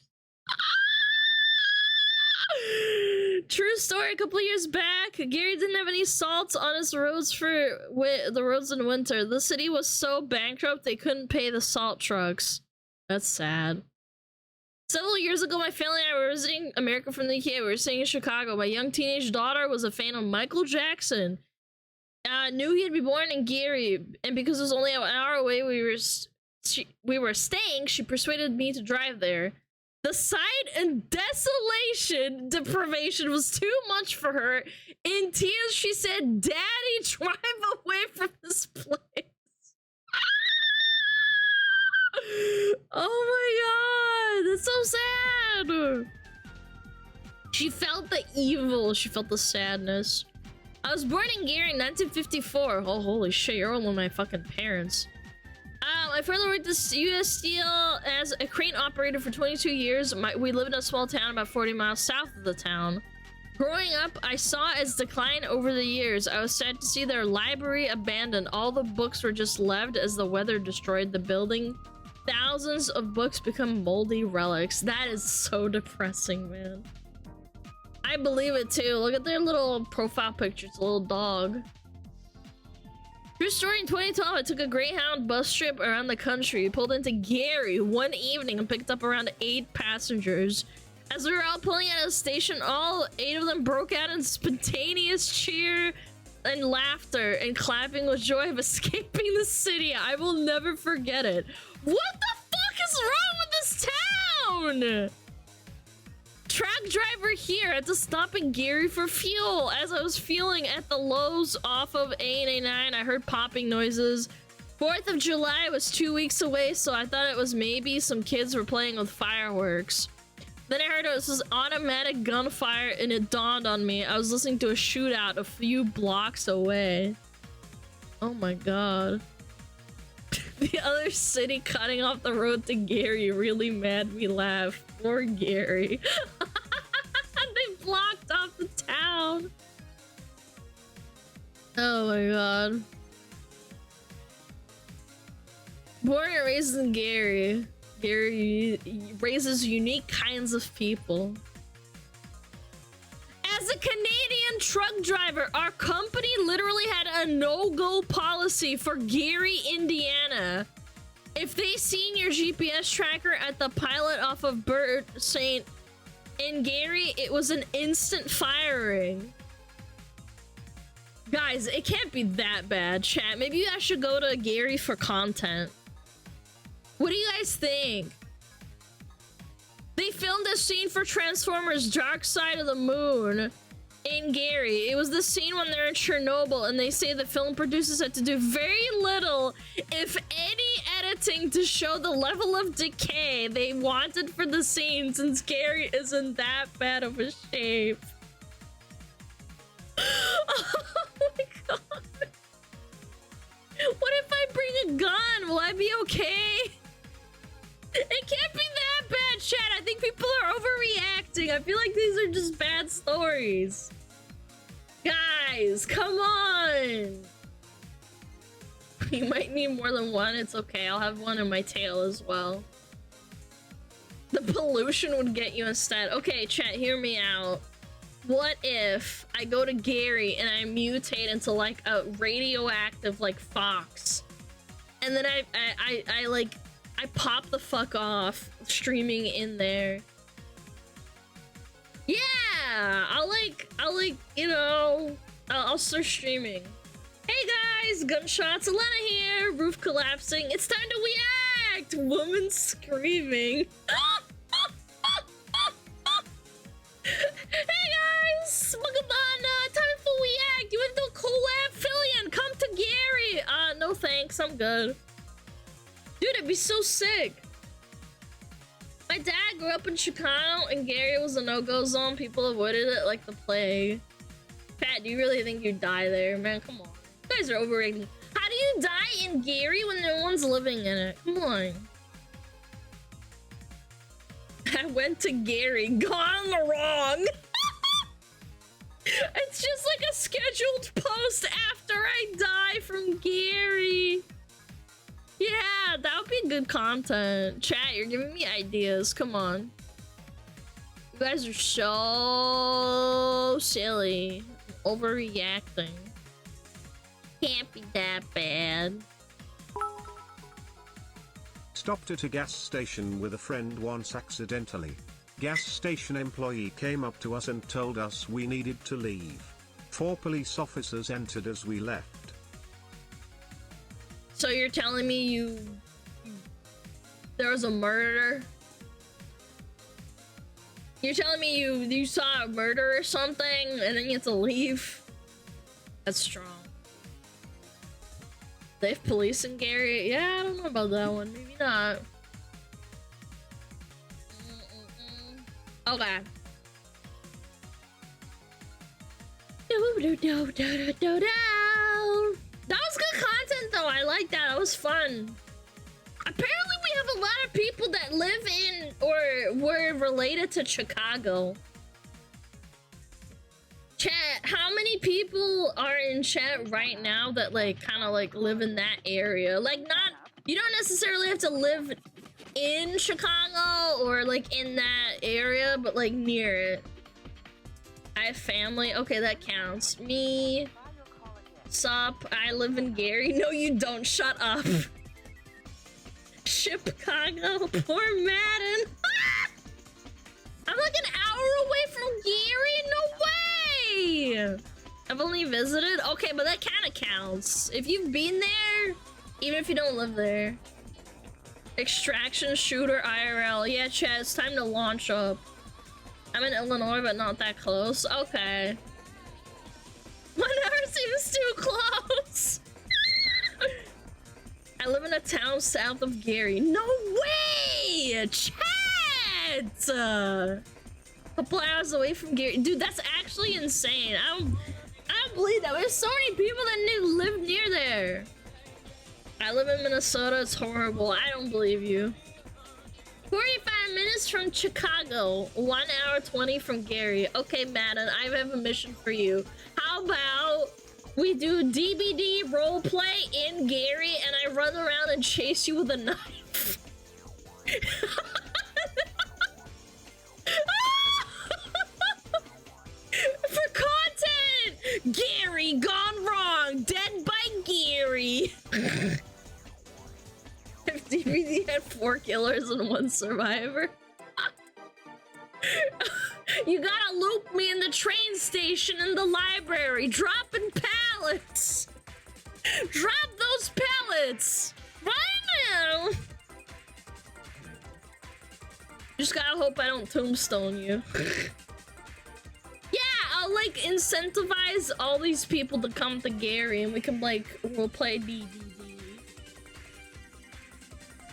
True story, a couple of years back, Gary didn't have any salt on his roads for the roads in winter. The city was so bankrupt they couldn't pay the salt trucks. That's sad. Several years ago, my family and I were visiting America from the UK. We were staying in Chicago. My young teenage daughter was a fan of Michael Jackson. Knew he'd be born in Gary, and because it was only an hour away we were staying, she persuaded me to drive there. The sight and desolation deprivation was too much for her. In tears, she said, "Daddy, drive away from this place." Oh my god, that's so sad. She felt the evil, she felt the sadness. I was born in Gary in 1954. Oh, holy shit, you're older than my fucking parents. My father worked at U.S. Steel as a crane operator for 22 years. We lived in a small town about 40 miles south of the town. Growing up, I saw its decline over the years. I was sad to see their library abandoned. All the books were just left as the weather destroyed the building. Thousands of books become moldy relics. That is so depressing, man. I believe it too. Look at their little profile picture. It's a little dog. True story, in 2012, I took a Greyhound bus trip around the country. We pulled into Gary one evening and picked up around 8 passengers. As we were all pulling out of the station, all 8 of them broke out in spontaneous cheer and laughter and clapping with joy of escaping the city. I will never forget it. What the fuck is wrong with this town? Truck driver here had to stop in Gary for fuel. As I was fueling at the Lowe's off of A&A9, I heard popping noises. 4th of July was 2 weeks away, so I thought it was maybe some kids were playing with fireworks. Then I heard it was automatic gunfire, and it dawned on me. I was listening to a shootout a few blocks away. Oh my god. The other city cutting off the road to Gary really made me laugh. Poor Gary. They blocked off Oh my god. Born and raised in Gary. Gary raises unique kinds of people. As a Canadian truck driver, our company literally had a no-go policy for Gary, Indiana. If they seen your GPS tracker at the pilot off of Burt St. in Gary, it was an instant firing. Guys, it can't be that bad, chat. Maybe I should go to Gary for content. What do you guys think? They filmed a scene for Transformers Dark Side of the Moon in Gary. It was the scene when they're in Chernobyl, and they say the film producers had to do very little, if any, editing to show the level of decay they wanted for the scene, since Gary isn't that bad of a shape. Oh my god. What if I bring a gun? Will I be okay? It can't be that bad, chat. I think people are overreacting. I feel like these are just bad stories. Guys, come on. You might need more than one. It's okay. I'll have one in my tail as well. The pollution would get you instead. Okay, chat, hear me out. What if I go to Gary and I mutate into like a radioactive like fox, and then I pop the fuck off streaming in there? Yeah, I'll start streaming. Hey guys, gunshots, Alana here, roof collapsing. It's time to react. Woman screaming. Hey guys, SmugAlana, time for react. You want to do a collab? Fillion, come to Gary. No thanks, I'm good. Dude, it'd be so sick. My dad grew up in Chicago, and Gary was a no-go zone. People avoided it like the plague. Pat, do you really think you'd die there? Man, come on. You guys are overrating. How do you die in Gary when no one's living in it? Come on. I went to Gary, gone wrong. It's just like a scheduled post after I die from Gary. Yeah, that would be good content. Chat, you're giving me ideas. Come on. You guys are so silly. Overreacting. Can't be that bad. Stopped at a gas station with a friend once accidentally. Gas station employee came up to us and told us we needed to leave. 4 police officers entered as we left. So you're telling me there was a murder? You're telling me you saw a murder or something and then you have to leave? That's strong. They have police in Gary? Yeah, I don't know about that one. Maybe not. Okay. That was good content though. I like that. That was fun. Apparently we have a lot of people that live in or were related to Chicago. Chat, how many people are in chat right now that like kind of like live in that area? Like not, you don't necessarily have to live in Chicago or like in that area, but like near it. I have family. Okay, that counts. Me. Sup, I live in Gary. No, you don't. Shut up. Chicago. Poor Madden. I'm like an hour away from Gary. No way. I've only visited. Okay, but that kind of counts. If you've been there, even if you don't live there. Extraction shooter IRL. Yeah, chat, it's time to launch up. I'm in Illinois, but not that close. Okay. 1 hour seems too close. I live in a town south of Gary. No way! Chat! Couple hours away from Gary. Dude, that's actually insane. I don't believe that. There's so many people that live near there. I live in Minnesota. It's horrible. I don't believe you. 45 minutes from Chicago. 1 hour 20 from Gary. Okay, Madden, I have a mission for you. How about We do DBD roleplay in Gary, and I run around and chase you with a knife. For content! Gary gone wrong! Dead by Gary! If DBD had 4 killers and 1 survivor. You gotta loop me in the train station and the library, dropping pallets! Drop those pallets! Right now! Just gotta hope I don't tombstone you. Yeah, I'll like incentivize all these people to come to Gary and we can like roleplay DBD.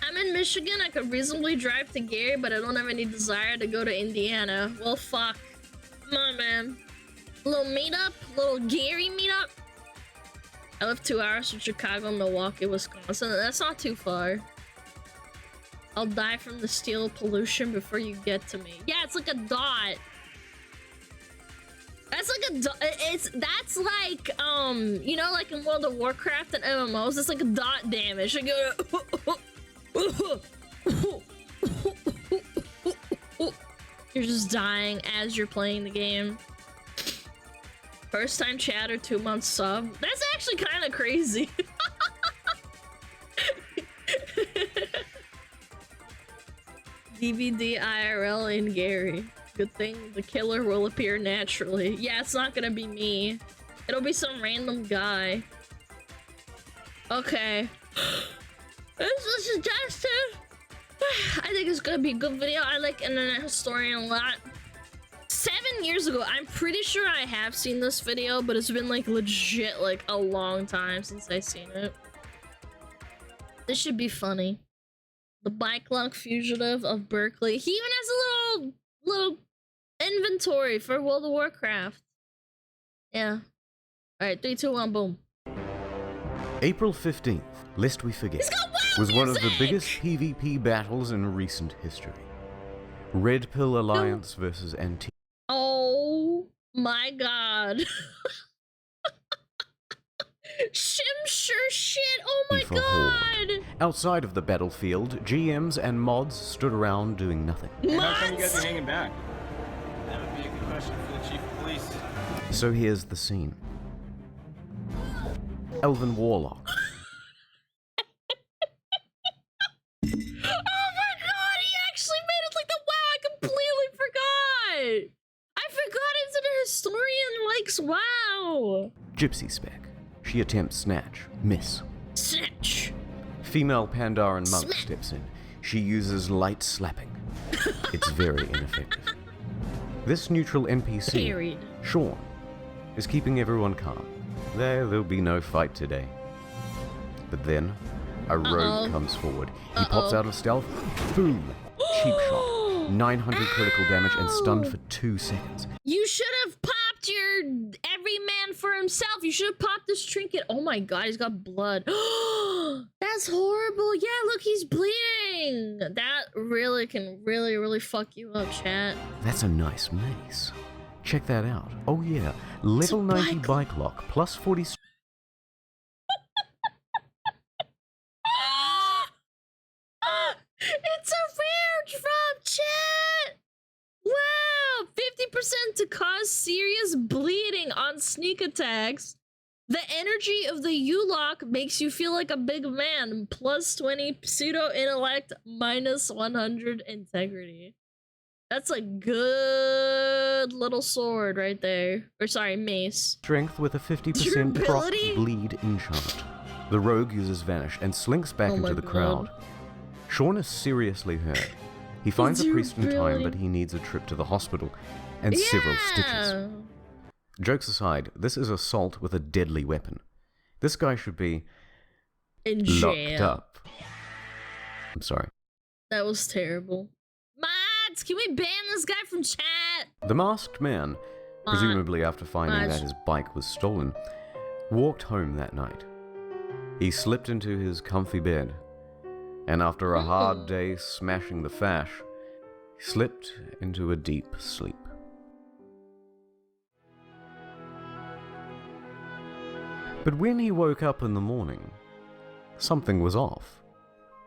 I'm in Michigan, I could reasonably drive to Gary, but I don't have any desire to go to Indiana. Well, fuck. Come on, man. Little meetup? Little Gary meetup? I live 2 hours from Chicago, Milwaukee, Wisconsin. That's not too far. I'll die from the steel pollution before you get to me. Yeah, it's like a dot. That's like a dot. That's like, you know, like in World of Warcraft and MMOs, it's like a dot damage. I go You're just dying as you're playing the game. First time chatter, 2 months sub. That's actually kind of crazy. DVD IRL in Gary. Good thing the killer will appear naturally. Yeah, it's not gonna be me. It'll be some random guy. Okay. This was suggested. I think it's gonna be a good video. I like Internet Historian a lot. 7 years ago, I'm pretty sure I have seen this video, but it's been like legit like a long time since I've seen it. This should be funny. The bike lock fugitive of Berkeley. He even has a little inventory for World of Warcraft. Yeah. Alright, 3, 2, 1, boom. April 15th, lest we forget, was one of the biggest PvP battles in recent history. Red Pill Alliance versus NT. Oh my god. Shim sure shit, oh my god! Outside of the battlefield, GMs and mods stood around doing nothing. How come you guys are hanging back? That would be a good question for the chief of police. So here's the scene. Elven Warlock. Oh my god, he actually made it like the wow, I completely forgot! I forgot it's an historian likes wow! Gypsy Spec. She attempts snatch. Miss. Snatch! Female Pandaren monk steps in. She uses light slapping. It's very ineffective. This neutral NPC, Sean, is keeping everyone calm. There'll be no fight today. But then, a rogue comes forward. He pops out of stealth. Boom! Cheap shot. 900 critical damage and stunned for 2 seconds. You should have popped your every man for himself. You should have popped this trinket. Oh my god, he's got blood. That's horrible. Yeah, look, he's bleeding. That really can really fuck you up, chat. That's a nice mace. Check that out. Oh yeah, level 90 bike lock, plus 40... It's a rare drop, chat! Wow! 50% to cause serious bleeding on sneak attacks. The energy of the U-Lock makes you feel like a big man. Plus 20 pseudo-intellect, minus 100 integrity. That's a good little sword right there. Or sorry, mace. Strength with a 50% proc bleed enchant. The rogue uses Vanish and slinks back into the crowd. Sean is seriously hurt. He finds a priest in time, but he needs a trip to the hospital and several stitches. Jokes aside, this is assault with a deadly weapon. This guy should be locked up. I'm sorry. That was terrible. Mods, can we ban this guy from chat? The masked man, presumably after finding that his bike was stolen, walked home that night. He slipped into his comfy bed, and after a hard day smashing the fash, slipped into a deep sleep. But when he woke up in the morning, something was off.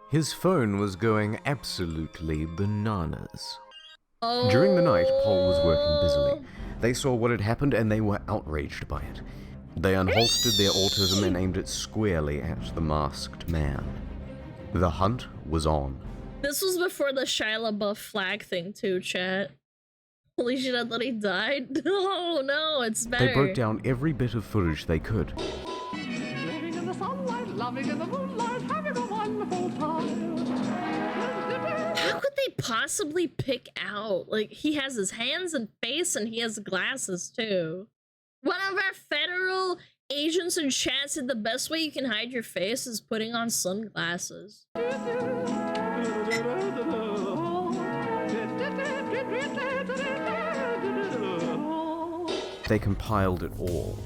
His phone was going absolutely bananas. Oh. During the night, Paul was working busily. They saw what had happened and they were outraged by it. They unholstered their autism and aimed it squarely at the masked man. The hunt was on. This was before the Shia LaBeouf flag thing too, chat. Holy shit, I thought he died. Oh no, it's better. They broke down every bit of footage they could. Living in the sunlight, loving in the moonlight, having a wonderful time. How could they possibly pick out? Like, he has his hands and face and he has glasses too. One of our federal agents in chat said the best way you can hide your face is putting on sunglasses. They compiled it all.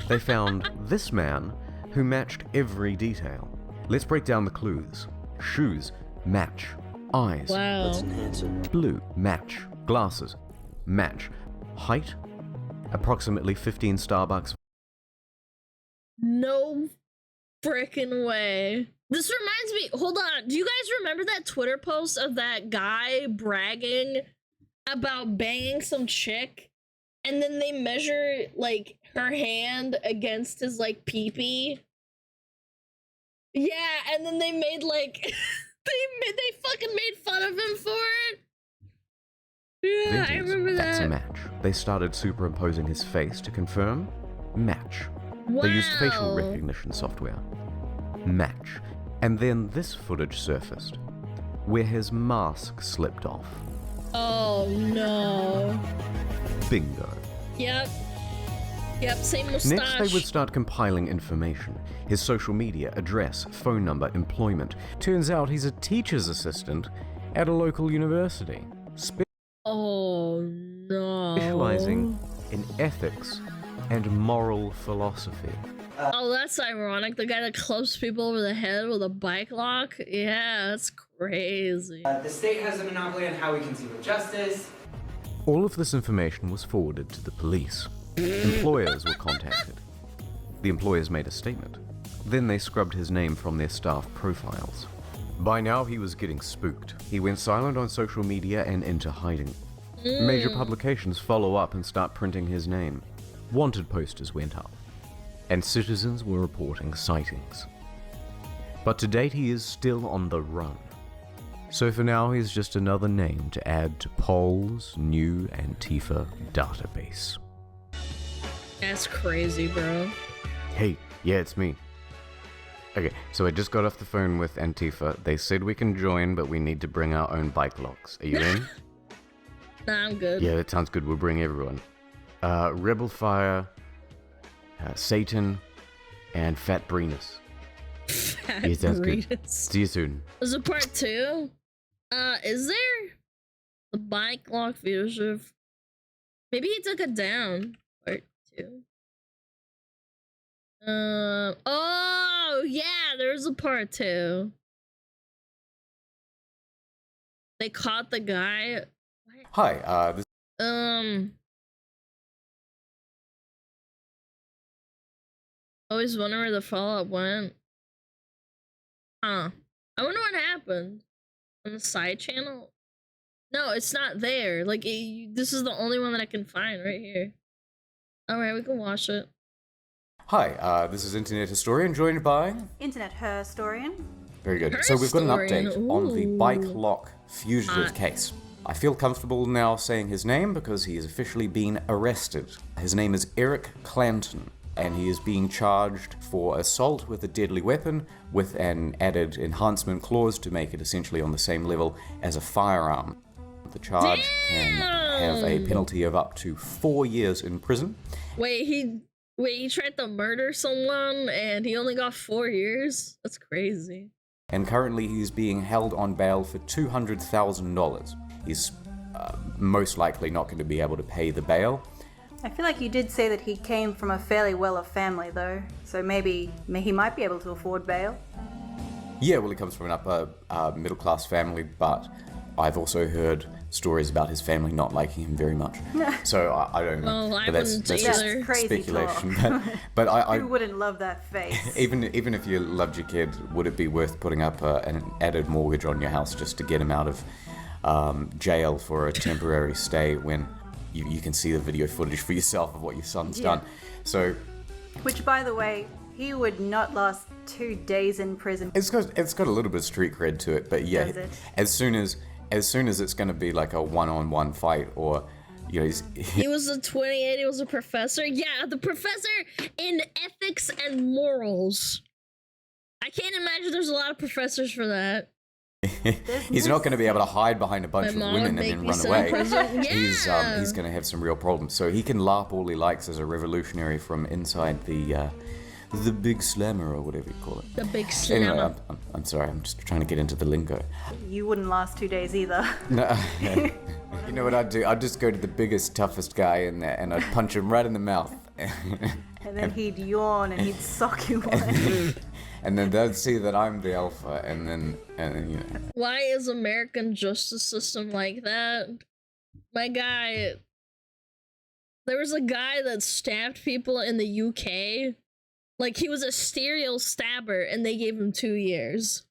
They found this man who matched every detail. Let's break down the clues. Shoes, match. Eyes, wow. Let's enhance it. Blue, match. Glasses, match. Height, approximately 15 Starbucks. No frickin' way. This reminds me, hold on, do you guys remember that Twitter post of that guy bragging about banging some chick? And then they measure, like, her hand against his, like, pee-pee? Yeah, and then they made, like, they fucking made fun of him for it? Yeah, I remember that. That's a match. They started superimposing his face to confirm. Match. Wow. They used facial recognition software. Match. And then this footage surfaced, where his mask slipped off. Oh no. Bingo. Yep. Yep, same mustache. Next, they would start compiling information. His social media, address, phone number, employment. Turns out he's a teacher's assistant at a local university. Oh no. Specializing in ethics and moral philosophy. Oh, that's ironic. The guy that clubs people over the head with a bike lock? Yeah, that's crazy. The state has a monopoly on how we conceive of justice. All of this information was forwarded to the police. Employers were contacted. The employers made a statement. Then they scrubbed his name from their staff profiles. By now, he was getting spooked. He went silent on social media and into hiding. Major publications follow up and start printing his name. Wanted posters went up, and citizens were reporting sightings. But to date, he is still on the run. So for now, he's just another name to add to Paul's new Antifa database. That's crazy, bro. Hey, yeah, it's me. Okay, so I just got off the phone with Antifa. They said we can join, but we need to bring our own bike locks. Are you in? Nah, I'm good. Yeah, that sounds good. We'll bring everyone. Rebel Fire, Satan, and Fat Breenus. Yeah, sounds good. See you soon. Is it part 2? Is there? The bike lock viewership. Maybe he took it down. Part 2. Oh, yeah, there's a part 2. They caught the guy. Hi, this... Always wonder where the follow-up went. Huh. I wonder what happened. On the side channel? No, it's not there. Like, this is the only one that I can find right here. Alright, we can watch it. Hi, this is Internet Historian, joined by... Internet Historian. Very good. So we've got an update on the bike lock fugitive case. I feel comfortable now saying his name because he has officially been arrested. His name is Eric Clanton, and he is being charged for assault with a deadly weapon with an added enhancement clause to make it essentially on the same level as a firearm. The charge can have a penalty of up to 4 years in prison. Wait, he tried to murder someone and he only got 4 years? That's crazy. And currently he's being held on bail for $200,000. He's most likely not going to be able to pay the bail. I feel like you did say that he came from a fairly well-off family, though, so maybe he might be able to afford bail. Yeah, well, he comes from an upper middle-class family, but I've also heard stories about his family not liking him very much. So I don't know. Well, I but that's wouldn't just either. Crazy speculation. talk. But I Who wouldn't love that face? even if you loved your kid, would it be worth putting up an added mortgage on your house just to get him out of jail for a temporary stay when you can see the video footage for yourself of what your son's done? So, which, by the way, he would not last 2 days in prison. it's got a little bit of street cred to it, but yeah, Does it? as soon as it's going to be like a one-on-one fight, or you know, He was a 28, he was a professor. Yeah, the professor in ethics and morals. I can't imagine there's a lot of professors for that. he's not going to be able to hide behind a bunch of mom women would and then make run me away. so He's going to have some real problems. So he can LARP all he likes as a revolutionary from inside the big slammer, or whatever you call it. The big slammer. Anyway, I'm sorry, I'm just trying to get into the lingo. You wouldn't last 2 days either. No, you know what I'd do? I'd just go to the biggest, toughest guy in there, and I'd punch him right in the mouth. And then he'd yawn and he'd sock you away. And then they'd see that I'm the alpha, and then you know. Why is American justice system like that? My guy, there was a guy that stabbed people in the UK. Like, he was a serial stabber, and they gave him 2 years.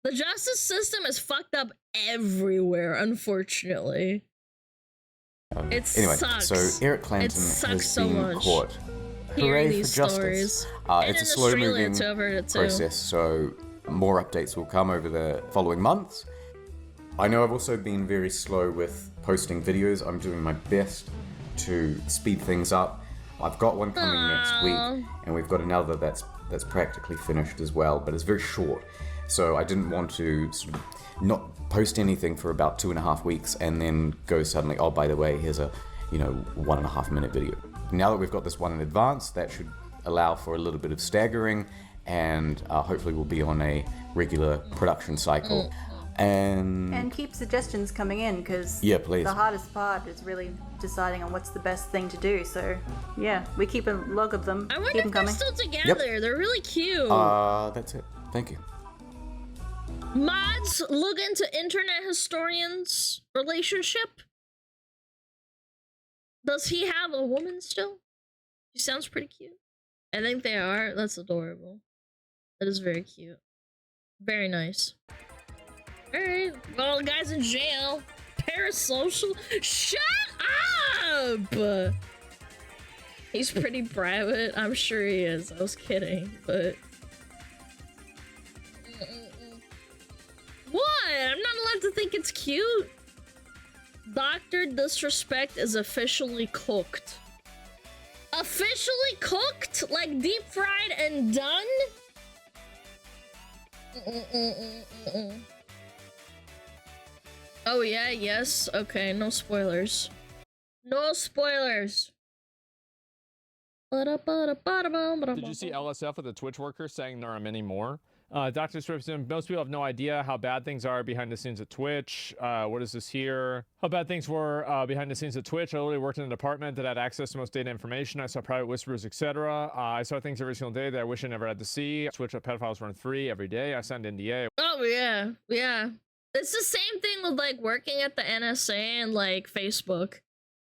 The justice system is fucked up everywhere, unfortunately. It Anyway, sucks. so Eric Clanton has so been much. caught. Hearing Hooray these for justice. stories. And It's a in slow Australia, moving it's over it too. process, so more updates will come over the following months. I know I've also been very slow with posting videos. I'm doing my best to speed things up. I've got one coming next week, and we've got another that's practically finished as well, but it's very short. So I didn't want to sort of not post anything for about 2.5 weeks and then go suddenly, oh, by the way, here's a 1.5 minute video. Now that we've got this one in advance, that should allow for a little bit of staggering, and hopefully we'll be on a regular production cycle. And keep suggestions coming in, because yeah, please. The hardest part is really deciding on what's the best thing to do. So yeah, we keep a log of them. I wonder keep if them they're coming. still together. They're really cute. That's it. Thank you. Mods, look into internet historians' relationship. Does he have a woman still? She sounds pretty cute. I think they are. That's adorable. That is very cute. Very nice. Alright. Well, the guy's in jail. Parasocial. Shut up! He's pretty private. I'm sure he is. I was kidding, but... What? I'm not allowed to think it's cute. Dr. Disrespect is officially cooked. Officially cooked? Like deep fried and done? Oh yeah, yes. Okay, no spoilers. No spoilers. Did you see LSF with a Twitch worker saying there are many more? Dr. Swipson, most people have no idea how bad things are behind the scenes at Twitch. What is this here? How bad things were behind the scenes at Twitch. I literally worked in a department that had access to most data information. I saw private whispers, etc. I saw things every single day that I wish I never had to see. Twitch pedophiles run free every day. I signed NDA. Oh yeah, yeah. It's the same thing with like working at the NSA and like Facebook.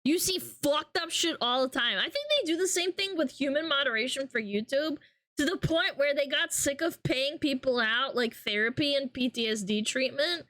You see fucked up shit all the time. I think they do the same thing with human moderation for YouTube, to the point where they got sick of paying people out like therapy and PTSD treatment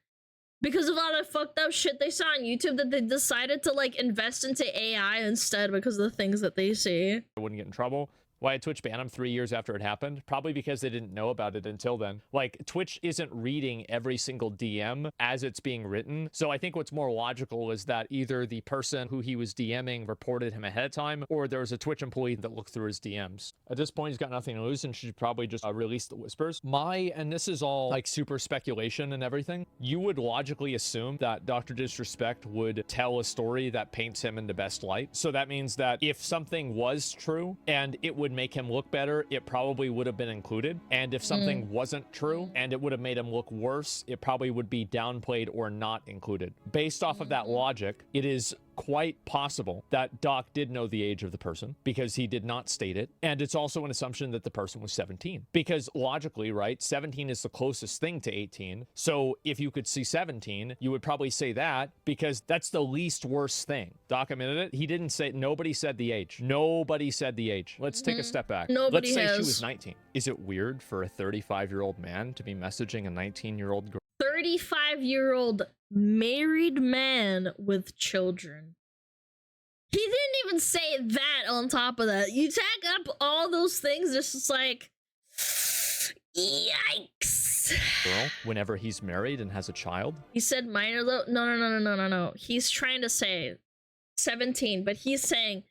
because of all that fucked up shit they saw on YouTube, that they decided to like invest into AI instead because of the things that they see. I wouldn't get in trouble. Why did Twitch ban them 3 years after it happened? Probably because they didn't know about it until then. Like, Twitch isn't reading every single DM as it's being written. So I think what's more logical is that either the person who he was DMing reported him ahead of time, or there was a Twitch employee that looked through his DMs. At this point, he's got nothing to lose and should probably just release the whispers. And this is all like super speculation and everything, you would logically assume that Dr. Disrespect would tell a story that paints him in the best light. So that means that if something was true and it would make him look better, it probably would have been included. And if something wasn't true and it would have made him look worse, it probably would be downplayed or not included. Based off of that logic, it is quite possible that Doc did know the age of the person because he did not state it. And it's also an assumption that the person was 17. Because logically, right, 17 is the closest thing to 18. So if you could see 17, you would probably say that because that's the least worst thing. Doc admitted it. He didn't say, nobody said the age. Nobody said the age. Let's take a step back. Nobody Let's say has. she was 19. Is it weird for a 35-year-old man to be messaging a 19-year-old girl? 35-year-old married man with children. He didn't even say that on top of that. You tag up all those things, it's just like, yikes. Girl, whenever he's married and has a child? He said minor though? No. He's trying to say 17, but he's saying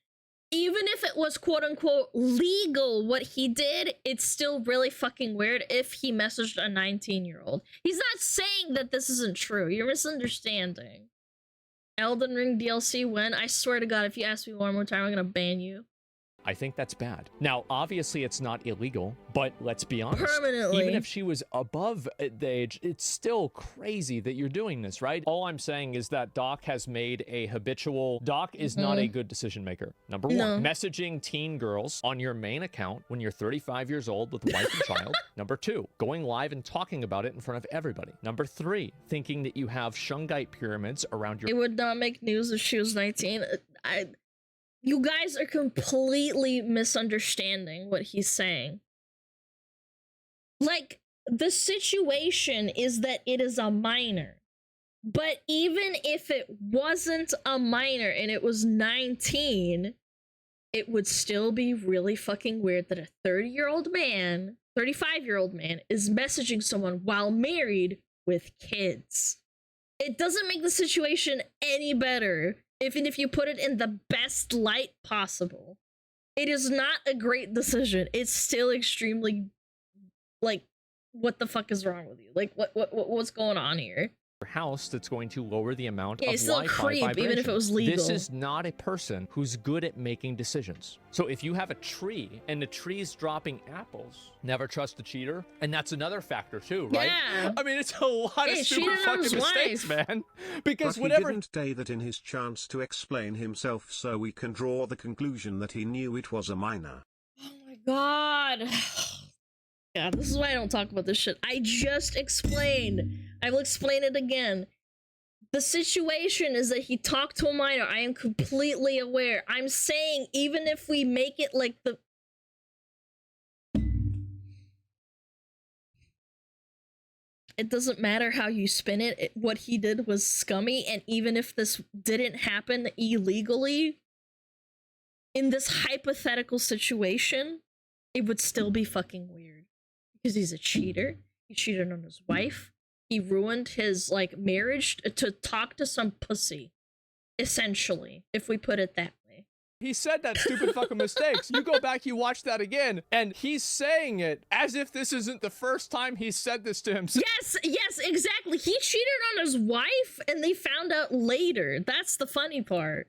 even if it was quote-unquote legal what he did, it's still really fucking weird if he messaged a 19-year-old. He's not saying that this isn't true. You're misunderstanding. Elden Ring DLC when? I swear to God, if you ask me one more time, I'm gonna ban you. I think that's bad. Now, obviously it's not illegal, but let's be honest. Permanently. Even if she was above the age, it's still crazy that you're doing this, right? All I'm saying is that Doc has made a habitual... Doc is not a good decision maker. Number one, messaging teen girls on your main account when you're 35 years old with a wife and child. Number two, going live and talking about it in front of everybody. Number three, thinking that you have shungite pyramids around your... It would not make news if she was 19. You guys are completely misunderstanding what he's saying. Like, the situation is that it is a minor. But even if it wasn't a minor and it was 19, it would still be really fucking weird that a 30-year-old man, 35-year-old man, is messaging someone while married with kids. It doesn't make the situation any better. Even if you put it in the best light possible, it is not a great decision. It's still extremely, like, what the fuck is wrong with you? Like, what's going on here? House that's going to lower the amount Yeah, of it's still a Wi-Fi creep, vibration. even if it was legal. This is not a person who's good at making decisions. So if you have a tree and the tree's dropping apples, never trust a cheater. And that's another factor too, right? Yeah. I mean, it's a lot of stupid fucking mistakes, man. Because but whatever... he didn't say that in his chance to explain himself, so we can draw the conclusion that he knew it was a minor. Oh my god. Yeah, this is why I don't talk about this shit. I just explained. I will explain it again. The situation is that he talked to a minor. I am completely aware. I'm saying even if we make it like the... It doesn't matter how you spin it. What he did was scummy, and even if this didn't happen illegally, in this hypothetical situation, it would still be fucking weird. Because he's a cheater. He cheated on his wife. He ruined his, like, marriage to talk to some pussy. Essentially, if we put it that way. He said that stupid fucking mistakes. You go back, you watch that again, and he's saying it as if this isn't the first time he said this to himself. Yes, exactly. He cheated on his wife, and they found out later. That's the funny part.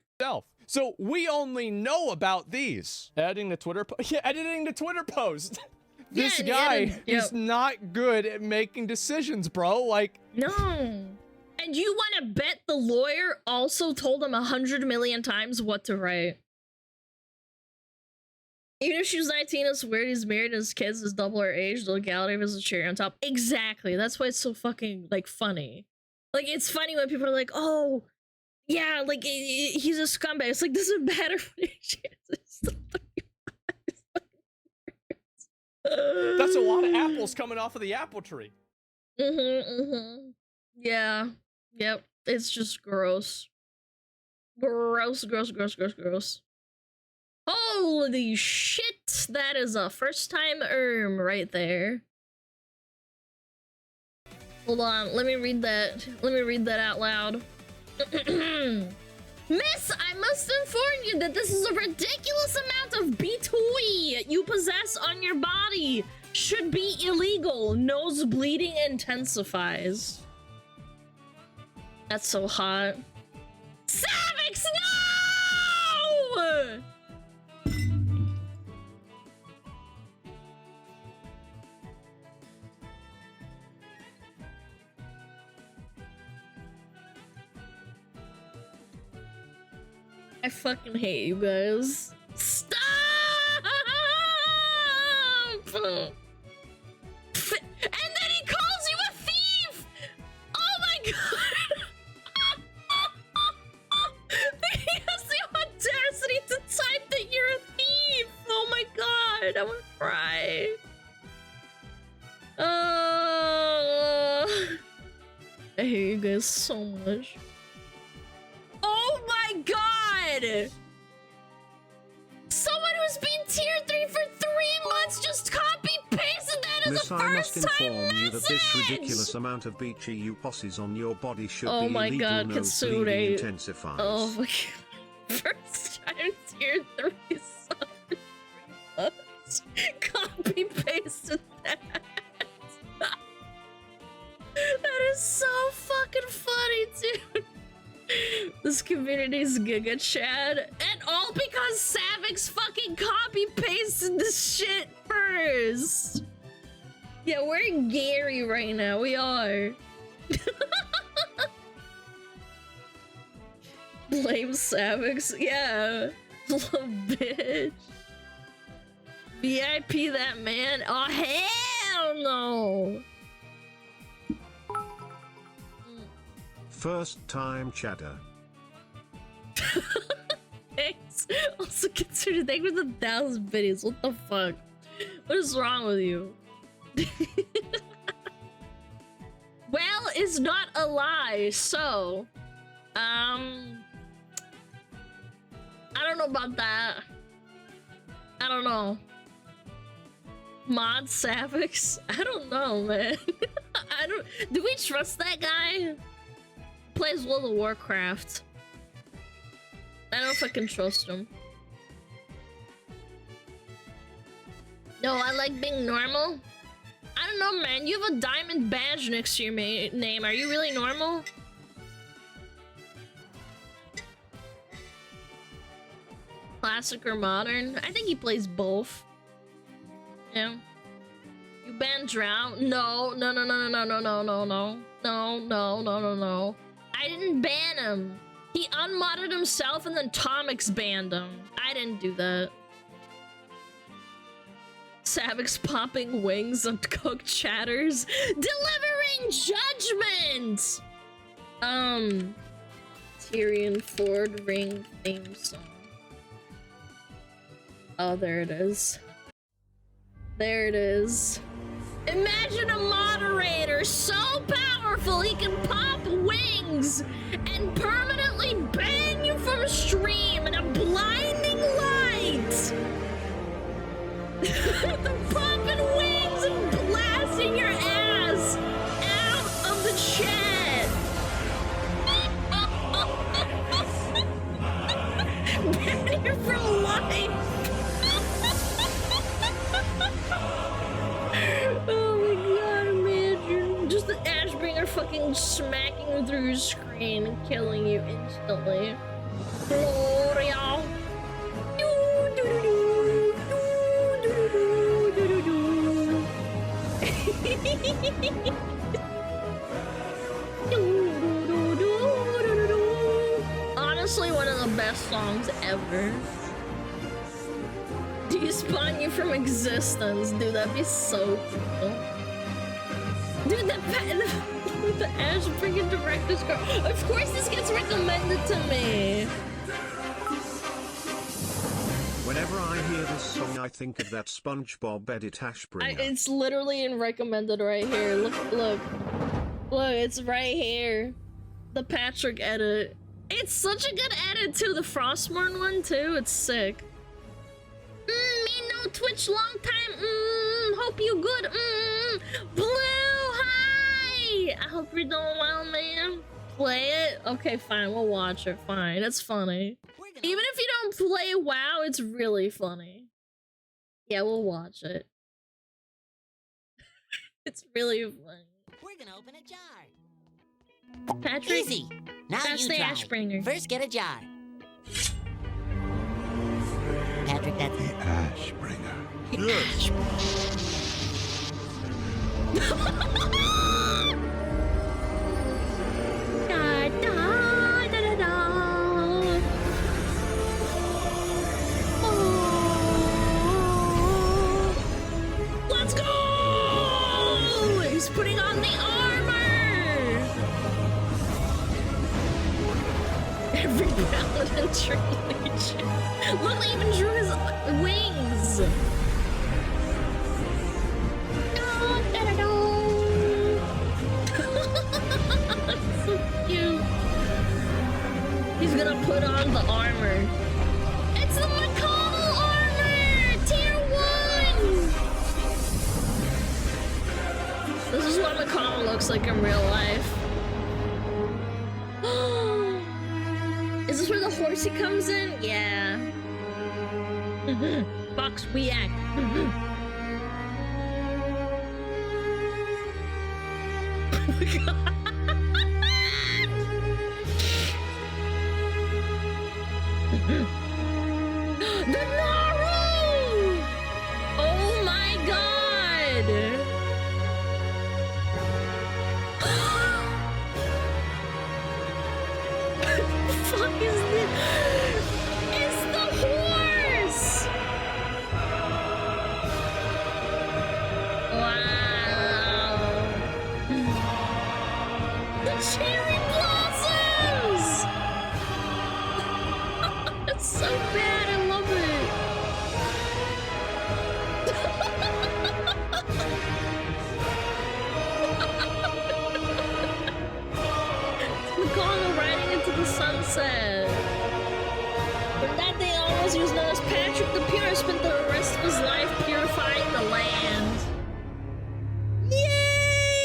So we only know about these. Editing the Twitter post. This guy is not good at making decisions, bro. Like, no. And you want to bet the lawyer also told him 100 million times what to write? Even if she was 19, it's weird. He's married, his kids is double her age. The legality of his cherry on top. Exactly. That's why it's so fucking, like, funny. Like, it's funny when people are like, oh, yeah, like, he's a scumbag. It's like, doesn't matter what age he is. That's a lot of apples coming off of the apple tree. Yeah. Yep. It's just gross. Gross. Holy shit. That is a first time right there. Hold on. Let me read that. Let me read that out loud. Miss, I must inform you that this is a ridiculous amount of B2E you possess on your body. Should be illegal. Nose bleeding intensifies. That's so hot. Savix, no! I fucking hate you guys. Stop! And then he calls you a thief! Oh my god! He has the audacity to type that you're a thief! Oh my god, I wanna cry. I hate you guys so much. Oh my god! Someone who's been tier 3 for 3 months just copy-pasted that as Miss, a I must first-time inform you that this message! ridiculous amount of beachy you posses on your body should Oh be my illegal. god, No Katsune. bleeding intensifies. Oh my god. First time tier 3 months. Copy-pasted that. That is so fucking funny, dude. This community's Giga Chad. And all because Savix fucking copy-pasted this shit first. Yeah, we're Gary right now. We are. Blame Savix. Yeah. Little bitch. VIP that man. Oh, hell no. First time chatter. Thanks. Also consider thank you for the 1,000 videos. What the fuck? What is wrong with you? Well, it's not a lie, so I don't know about that. I don't know. Mod Savix? I don't know, man. Do we trust that guy? Plays World of Warcraft. I don't know if I can trust him. No, I like being normal. I don't know, man. You have a diamond badge next to your name. Are you really normal? Classic or modern? I think he plays both. Yeah. You banned Drought? No. No. I didn't ban him. He unmodded himself and then Tomix banned him. I didn't do that. Savix popping wings on cooked chatters. Delivering judgment! Tyrion Ford ring theme song. Oh, there it is. There it is. Imagine a moderator so powerful he can pop wings and permanently ban you from stream in a blinding light. Popping wings and blasting your ass out of the chat. Ban you for life. Oh my god, imagine. Just the Ashbringer fucking smacking you through your screen and killing you instantly. Gloria. Honestly, one of the best songs ever. Despawn you from existence, dude. That'd be so cool. Dude, the Ashbringer director's car. Of course, this gets recommended to me. Whenever I hear this song, I think of that SpongeBob edit Ashbringer. It's literally in recommended right here. Look, it's right here. The Patrick edit. It's such a good edit too. The Frostmourne one too. It's sick. Me no Twitch long time. Hope you good. Blue, hi. I hope you're doing well, man. Play it? Okay, fine. We'll watch it. Fine. It's funny. Even if you don't play WoW, it's really funny. Yeah, we'll watch it. It's really funny. We're gonna open a jar. Patrick, Easy. Now that's you the try. Ashbringer. First, get a jar. Patrick, that's the Ashbringer. Yes.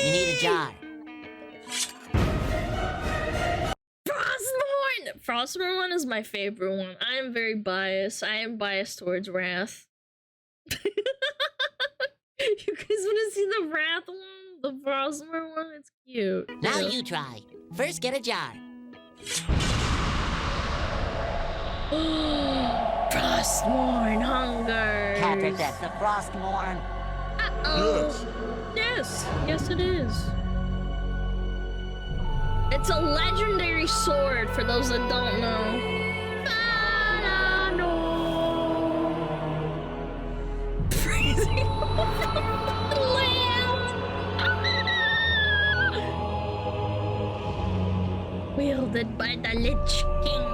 You need a jar. Frostmourne one is my favorite one. I am very biased. I am biased towards Wrath. You guys want to see the Wrath one? The Frostmourne one? It's cute. Now you try. First, get a jar. Frostmourne hunger. Patrick, that's the Frostmourne. Uh-oh. Yes. Yes, it is. It's a legendary sword, for those that don't know. Freezing over the land. Wielded by the Lich King.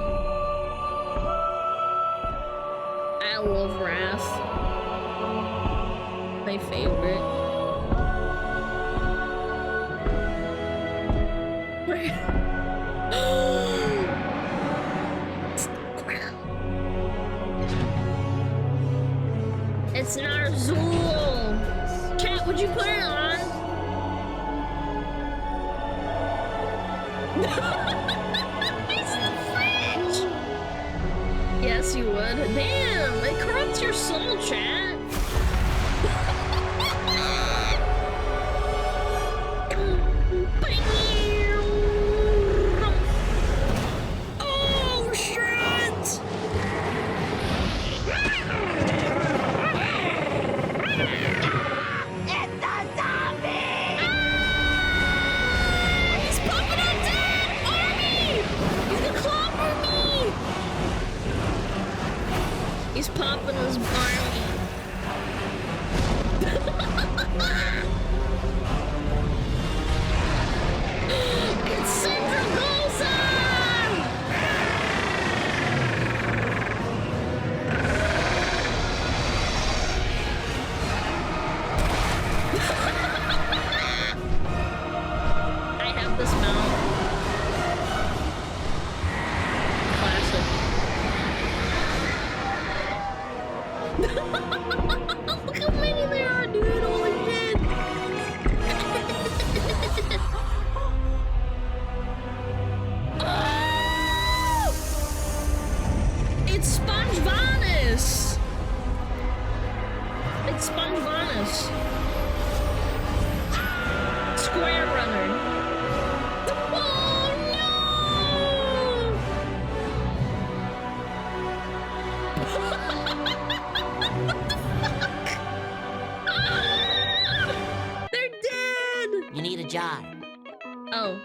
I love Wrath. My favorite. It's Narzul. Chat, would you put it on? It's the fridge. Yes, you would. Damn, it corrupts your soul, chat. Oh shit! It's a zombie! He's pumping on dead army! He's gonna clobber me! He's popping his army. It's Central Goza! I have this mount. Classic. Look how many there are, dude. Holy shit. Oh! It's Sponge Vanus. It's Sponge Vanus. Square Runner. Oh no! They're dead! You need a jar. Oh.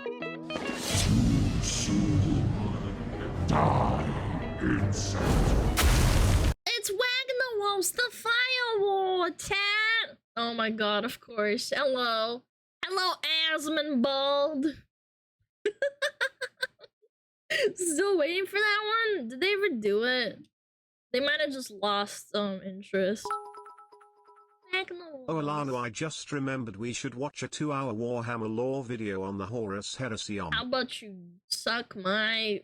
It's Wagging the Wolves, the firewall, chat! Oh my god, of course. Hello. Hello, Asmonbald. Still waiting for that one? Did they ever do it? They might have just lost some interest. Oh, Alana, I just remembered we should watch a 2-hour Warhammer lore video on the Horus Heresy. How about you suck my...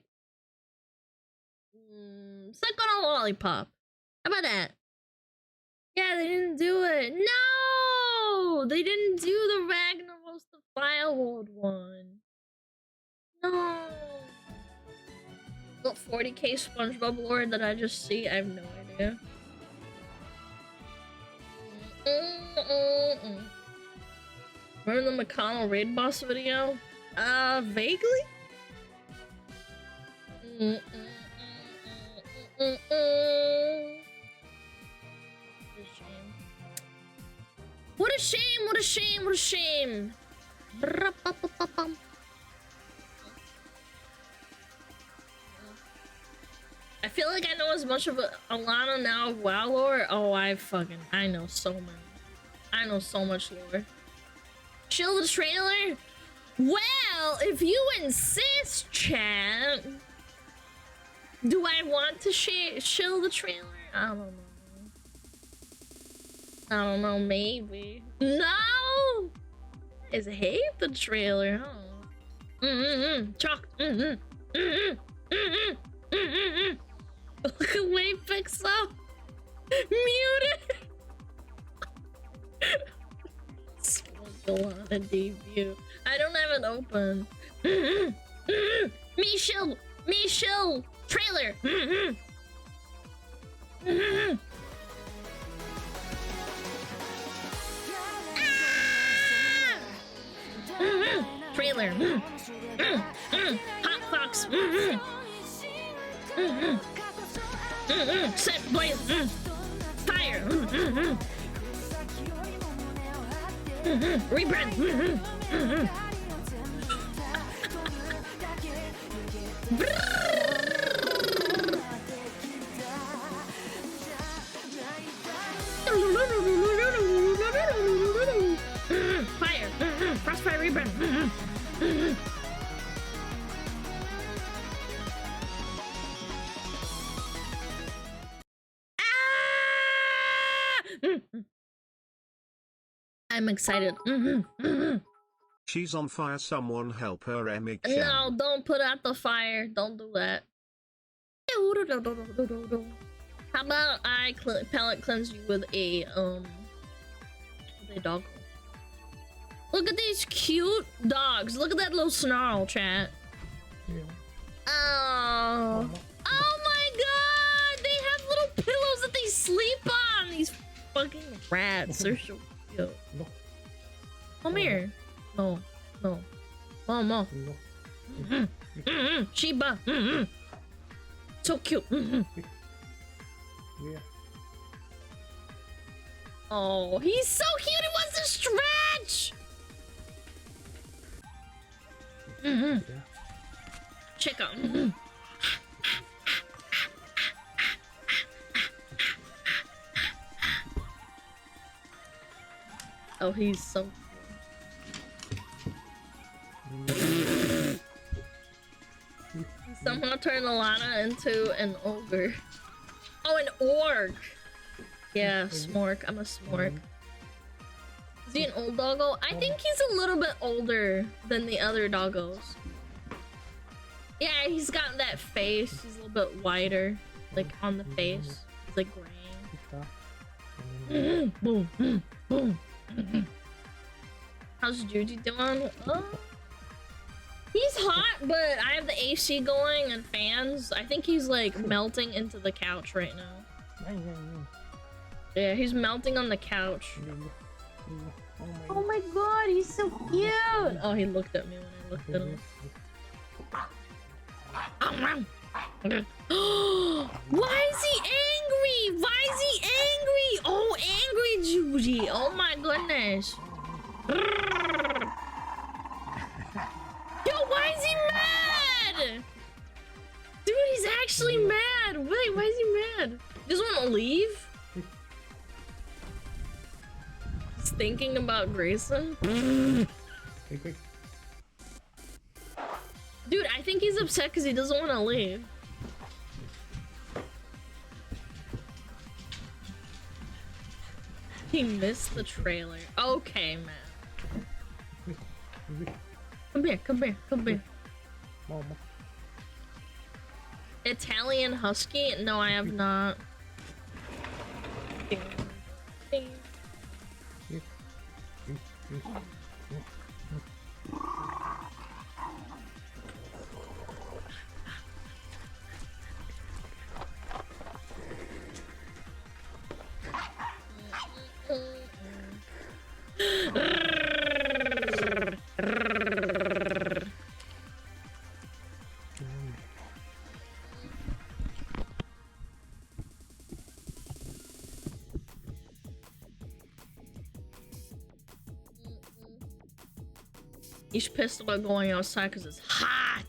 suck on a lollipop. How about that? Yeah, they didn't do it. No! They didn't do the Ragnaros the Firewood one. No. What 40k SpongeBob lore that I just see? I have no idea. Remember the McConnell raid boss video? Vaguely? What a shame, what a shame, what a shame. I feel like I know as much of Alana now of WoW lore. Oh, I know so many. I know so much lore. Chill the trailer? Well, if you insist, chat. Do I want to chill the trailer? I don't know. I don't know, maybe. No! I just hate the trailer, huh? Chalk. Look away, Pixel. Muted. SmugAlana debut. I don't have it open. Me shill trailer. Trailer. Hot fox. Set blaze. Fire. Rebrand. Fire. Crossfire rebrand. I'm excited. She's on fire. Someone help her, Emmy. No, don't put out the fire. Don't do that. How about I palette cleanse you with a dog? Look at these cute dogs. Look at that little snarl, chat. Yeah. Oh. Oh my god! They have little pillows that they sleep on! These fucking rats. They're so cute. No. Come here. No. No. Mama. No. Shiba. So cute. Yeah. Oh, he's so cute. He wants to stretch. Check out. Oh, he's so cute. Somehow turn Alana into an ogre. Oh, an orc. Yeah, smork. I'm a smork. Is he an old doggo? I think he's a little bit older than the other doggos. Yeah, he's got that face. He's a little bit wider, like on the face. It's like graying. Boom, boom. How's Juji doing? He's hot, but I have the AC going and fans. I think he's like melting into the couch right now. Yeah, he's melting on the couch. Oh my god, he's so cute! Oh, he looked at me when I looked at him. Why is he angry? Why is he angry? Oh, angry Juji. Oh my goodness. Yo, why is he mad? Dude, he's actually mad. Wait, why is he mad? He doesn't want to leave? He's thinking about Grayson. Dude, I think he's upset because he doesn't want to leave. He missed the trailer. Okay, man. Come here, come here, come here. Mama. Italian Husky? No, I have not. He's pissed about going outside because it's hot.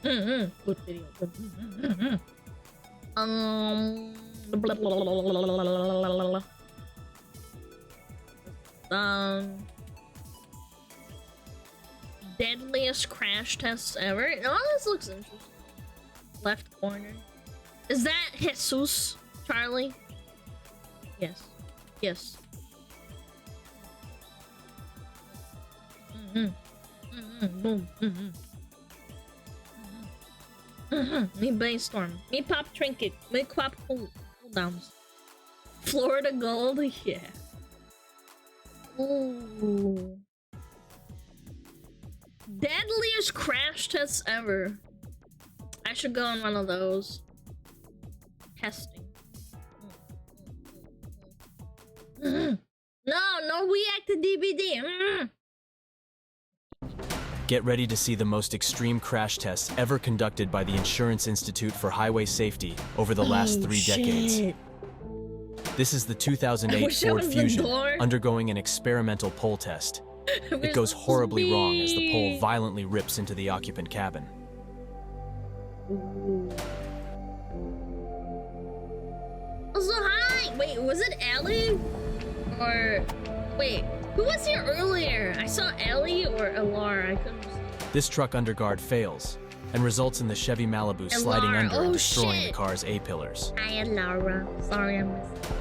Good video. Deadliest crash tests ever. Oh, this looks interesting. Left corner. Is that Jesus, Charlie? Yes. Yes. Boom. Me brainstorm. Me pop trinket. Me pop cooldowns. Florida gold. Yeah. Ooh. Deadliest crash tests ever. I should go on one of those. Testing. No, react to DVD. Get ready to see the most extreme crash tests ever conducted by the Insurance Institute for Highway Safety over the last 3 decades. This is the 2008 Ford Fusion undergoing an experimental pole test. It goes horribly wrong as the pole violently rips into the occupant cabin. Also, hi! Wait, was it Ellie? Or... Wait, who was here earlier? I saw Ellie or Elar, I couldn't see. This truck underguard fails and results in the Chevy Malibu sliding under and destroying the car's A-pillars. Hi, Laura. Sorry I missed it.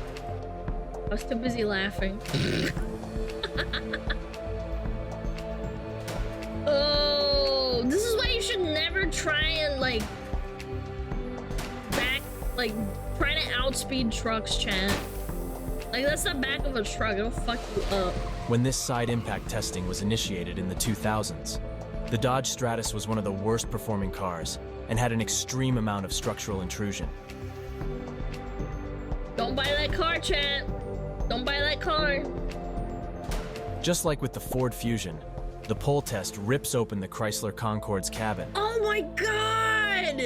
I was too busy laughing. Oh, this is why you should never try and, like, try to outspeed trucks, chat. Like, that's the back of a truck, it'll fuck you up. When this side impact testing was initiated in the 2000s, the Dodge Stratus was one of the worst performing cars and had an extreme amount of structural intrusion. Don't buy that car, chat. Don't buy that car. Just like with the Ford Fusion, the pole test rips open the Chrysler Concorde's cabin. Oh my god!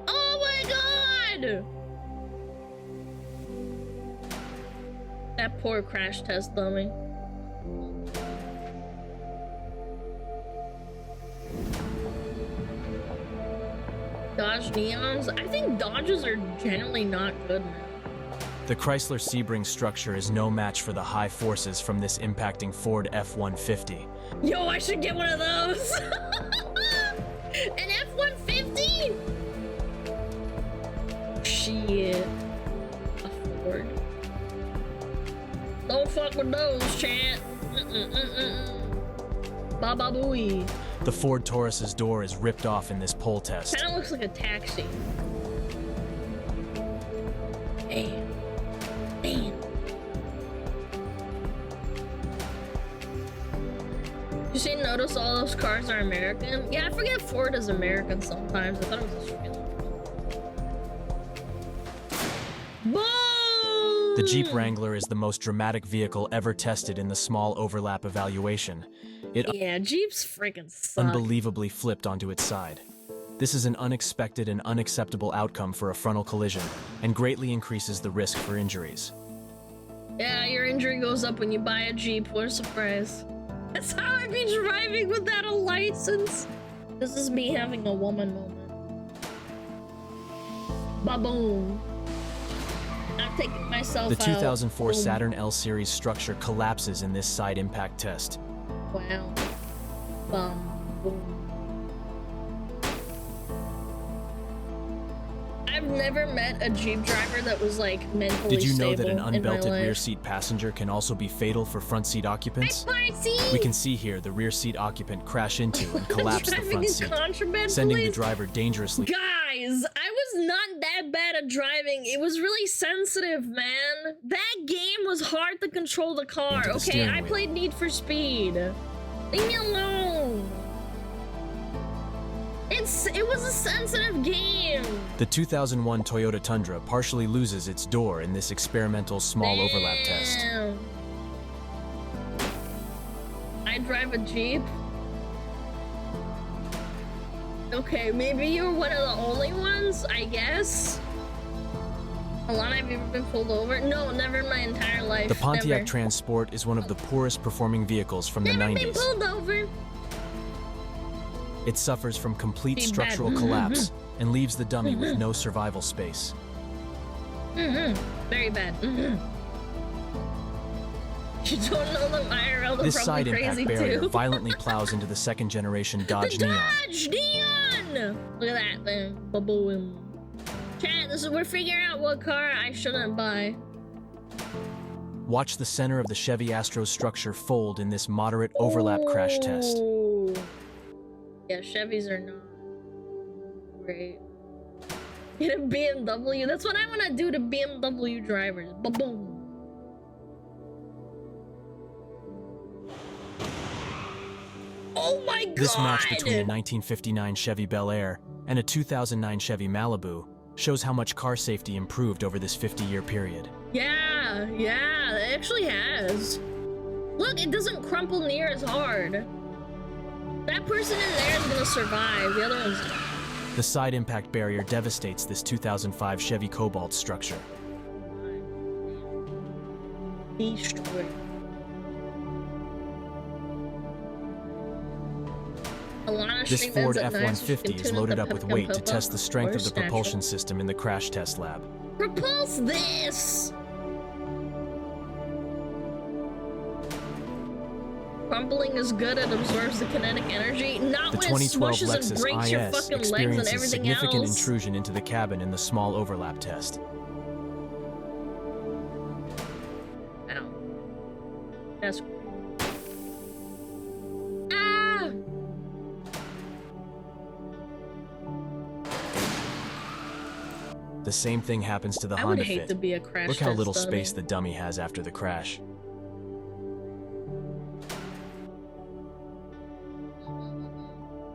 Oh my god! That poor crash test dummy. Dodge Neons? I think Dodges are generally not good now. The Chrysler Sebring structure is no match for the high forces from this impacting Ford F-150. Yo, I should get one of those! An F-150? Shit. A Ford. Don't fuck with those, chat. Baba booey. The Ford Taurus's door is ripped off in this pole test. Kinda looks like a taxi. Damn. Damn. You see, notice all those cars are American? Yeah, I forget Ford is American sometimes. I thought it was Australian. Boom! The Jeep Wrangler is the most dramatic vehicle ever tested in the small overlap evaluation. Yeah, Jeeps freaking suck. Unbelievably flipped onto its side. This is an unexpected and unacceptable outcome for a frontal collision and greatly increases the risk for injuries. Yeah, your injury goes up when you buy a Jeep. What a surprise. That's how I'd be driving without a license. This is me having a woman moment. Ba-boom. I'm taking myself The out. 2004 Boom. Saturn L series structure collapses in this side impact test. Wow. Boom. I've never met a Jeep driver that was like mentally Did you know that an stable in my unbelted life. rear seat passenger can also be fatal for front seat occupants? We can see here the rear seat occupant crash into and collapse the Driving front in seat, contraband, sending the please? driver dangerously. Guys, I was not that bad at driving. It was really sensitive, man. That game was hard to control the car, Into the okay? steering I wheel. played Need for Speed. Leave me alone. It was a sensitive game. The 2001 Toyota Tundra partially loses its door in this experimental small overlap test. Damn. I drive a Jeep. Okay, maybe you're one of the only ones, I guess. Alana, have you ever been pulled over? No, never in my entire life. The Pontiac never. Transport is one of the poorest performing vehicles from the Never been 90s. pulled over. It suffers from complete Be bad. structural collapse and leaves the dummy with no survival space. Very bad. You don't know them IRL, they're This probably side crazy impact barrier too. violently plows into the second generation Dodge The Neon. Dodge Neon! Look at that thing. Ba-boom. Chat, we're figuring out what car I shouldn't buy. Watch the center of the Chevy Astro structure fold in this moderate overlap crash test. Ooh. Yeah, Chevys are not great. Get a BMW. That's what I want to do to BMW drivers. Ba-boom. Oh my god! This match between a 1959 Chevy Bel Air and a 2009 Chevy Malibu shows how much car safety improved over this 50-year period. Yeah, it actually has. Look, it doesn't crumple near as hard. That person in there is gonna survive. The other one's... The side impact barrier devastates this 2005 Chevy Cobalt structure. destroyed. This Ford F-150 is loaded up with weight to test the strength of the propulsion system in the crash test lab. Propulse this! Crumpling is good, it absorbs the kinetic energy. Not The when it 2012 smushes and Lexus breaks your IS fucking legs and experiences everything significant else. intrusion into the cabin in the small overlap test. Ow. That's... Ah! The same thing happens to the I would Honda hate Fit. to be a crash Look how test little dummy. space the dummy has after the crash.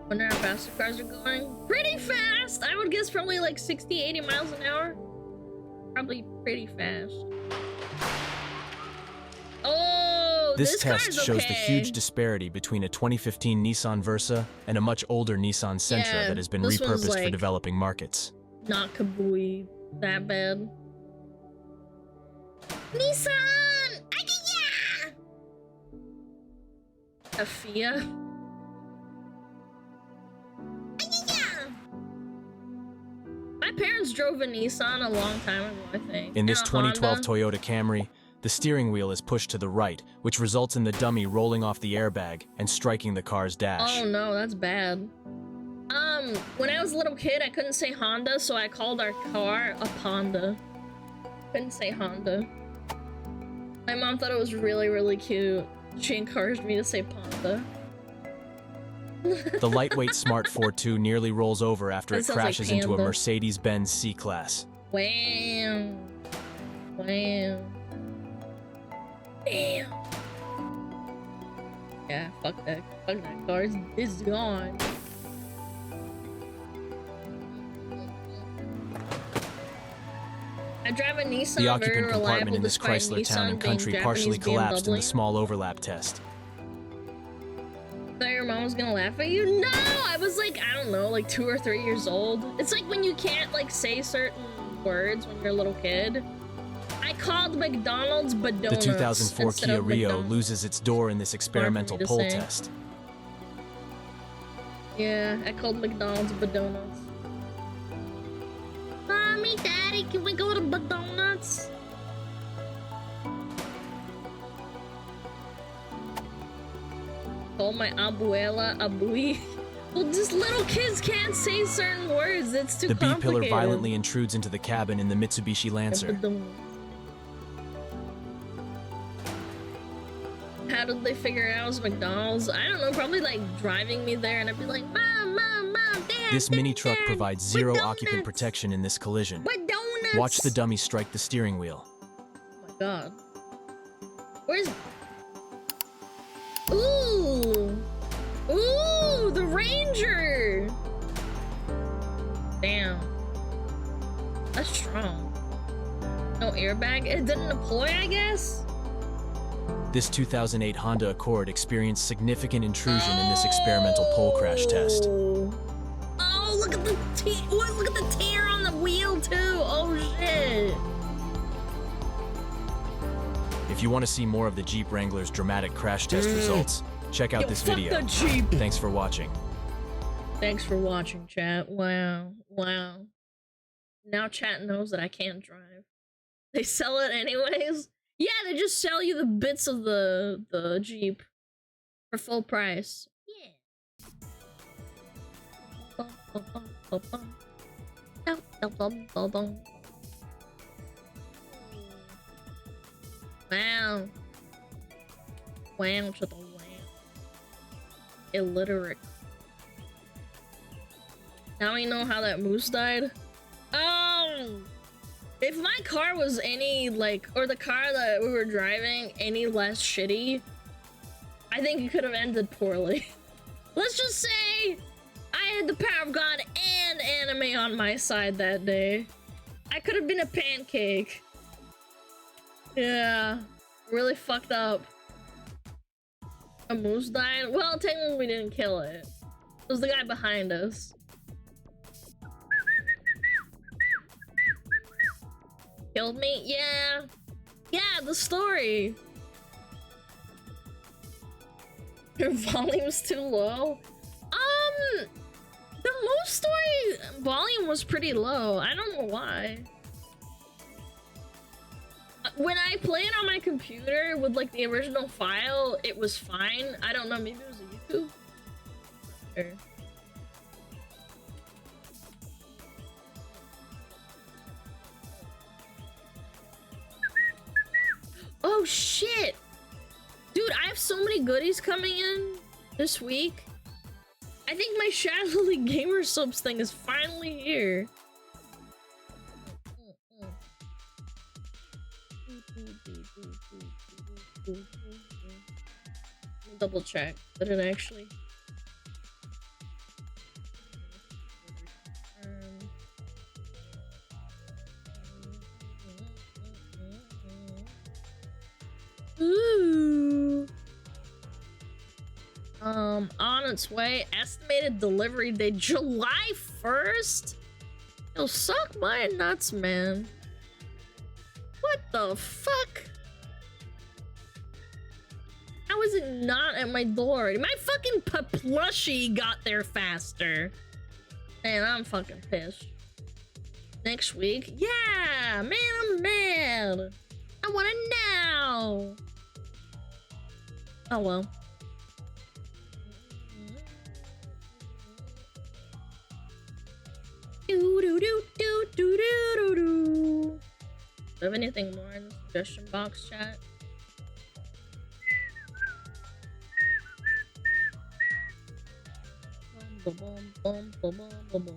Wonder how fast the cars are going. Pretty fast! I would guess probably like 60, 80 miles an hour. Probably pretty fast. Oh, This test car's shows the okay. huge disparity between a 2015 Nissan Versa and a much older Nissan Sentra Yeah, that has been this one's repurposed for like- developing markets. Not kabooey that bad. Nissan! Agaya! A Fia? Agaya! My parents drove a Nissan a long time ago, I think. In this And a 2012 Honda. Toyota Camry, the steering wheel is pushed to the right, which results in the dummy rolling off the airbag and striking the car's dash. Oh no, that's bad. When I was a little kid, I couldn't say Honda, so I called our car a Ponda. Couldn't say Honda. My mom thought it was really, really cute. She encouraged me to say Ponda. The lightweight Smart 4.2 nearly rolls over after That it sounds like crashes into a Panda. Mercedes-Benz C-Class. Wham! Wham! Damn! Yeah, fuck that. Fuck that car. It's gone. I drive a Nissan, The very occupant reliable compartment in this despite Chrysler Nissan Town and being Country Japanese partially collapsed in the BMW. small overlap test. Thought your mom was gonna laugh at you? No! I was like, I don't know, like 2 or 3 years old. It's like when you can't like say certain words when you're a little kid. I called McDonald's but The donuts 2004 instead Kia of Rio McDonald's. loses its door in this experimental to pull say. test. Yeah, I called McDonald's but donuts. Mommy, Daddy, can we go to McDonald's? nuts. Call my abuela abui. Well, just little kids can't say certain words. It's too The complicated. B-pillar violently intrudes into the cabin in the Mitsubishi Lancer. How did they figure it out? It was McDonald's? I don't know, probably like driving me there and I'd be like, Mom, Mom, Mom, Dad, This mini truck Dad, provides zero occupant protection in this collision. what donuts? Watch the dummy strike the steering wheel. Oh my god. Where's... Ooh! Ooh, the Ranger! Damn. That's strong. No airbag? It didn't deploy, I guess? This 2008 Honda Accord experienced significant intrusion in this experimental pole crash test. Oh, look at the look at the tear on the wheel too. Oh shit. If you want to see more of the Jeep Wrangler's dramatic crash test results, check out Yo, this fuck video. the Jeep. Thanks for watching. Thanks for watching, chat. Wow. Wow. Now chat knows that I can't drive. They sell it anyways? Yeah, they just sell you the bits of the Jeep for full price. Wow. Wow to the wow. Illiterate. Now we know how that moose died. If my car was any, like, or the car that we were driving any less shitty, I think it could have ended poorly. Let's just say I had the power of God and anime on my side that day. I could have been a pancake. Yeah, really fucked up. A moose died? Well, technically we didn't kill it. It was the guy behind us. Killed me? Yeah. Yeah, the story. Your volume's too low? The moose story volume was pretty low. I don't know why. When I play it on my computer with like the original file, it was fine. I don't know, maybe it was a YouTube? Or... Oh shit! Dude, I have so many goodies coming in this week. I think my Shadow League Gamer Subs thing is finally here. Double check. Did it actually? Ooh. On its way. Estimated delivery date July 1st? Yo, suck my nuts, man. What the fuck? How is it not at my door? My fucking plushie got there faster. Man, I'm fucking pissed. Next week? Yeah! Man, I'm mad! I want it now! Oh well. Do do do do do do do. Do you have anything more in the suggestion box, chat? Boom, boom, boom, boom, boom, boom.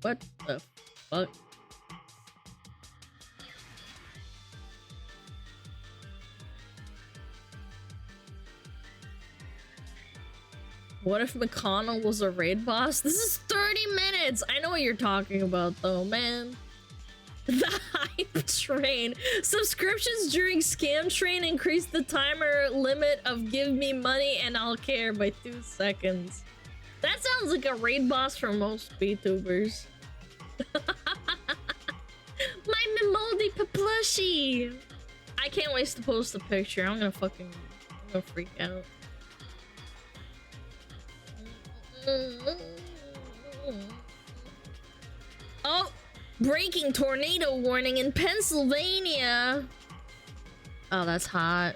What the fuck? What if McConnell was a raid boss? This is 30 minutes! I know what you're talking about though, man. The hype train. Subscriptions during scam train increase the timer limit of give me money and I'll care by 2 seconds. That sounds like a raid boss for most VTubers. My Mimoldi plushie. I can't wait to post the picture. I'm gonna freak out. Oh, breaking tornado warning in Pennsylvania. Oh, that's hot.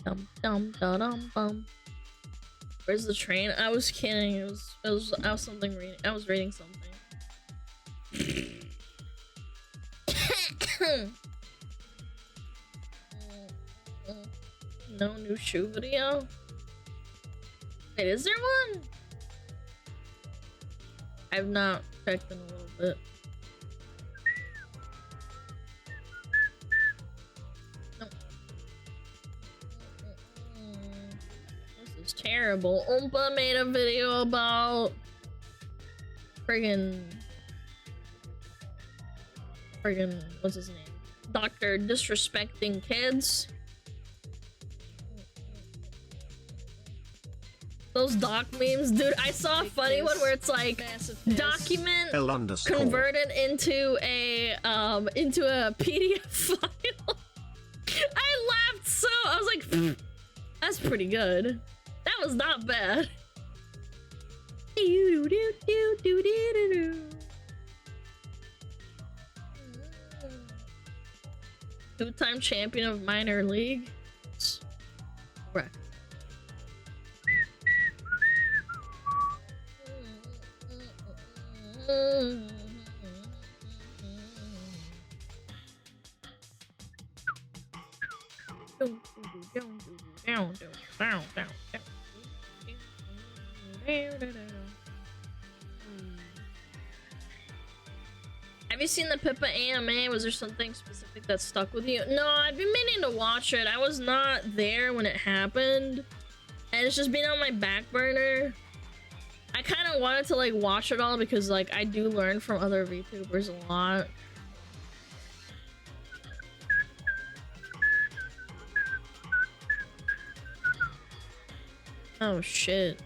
Dum dum da dum bum. Where's the train? I was kidding. I was something reading. I was reading something. No new shoe video. Wait, is there one? I've not checked in a little bit. No. This is terrible. Oompa made a video about friggin' what's his name? Doctor disrespecting kids. Those doc memes, dude. I saw a funny one where it's like document converted into a PDF file. I laughed so I was like, that's pretty good. That was not bad. Two-time champion of minor league. Correct. Have you seen the Pippa AMA? Was there something specific that stuck with you? No, I've been meaning to watch it. I was not there when it happened, and it's just been on my back burner. I kind of wanted to like watch it all because like I do learn from other VTubers a lot. Oh shit.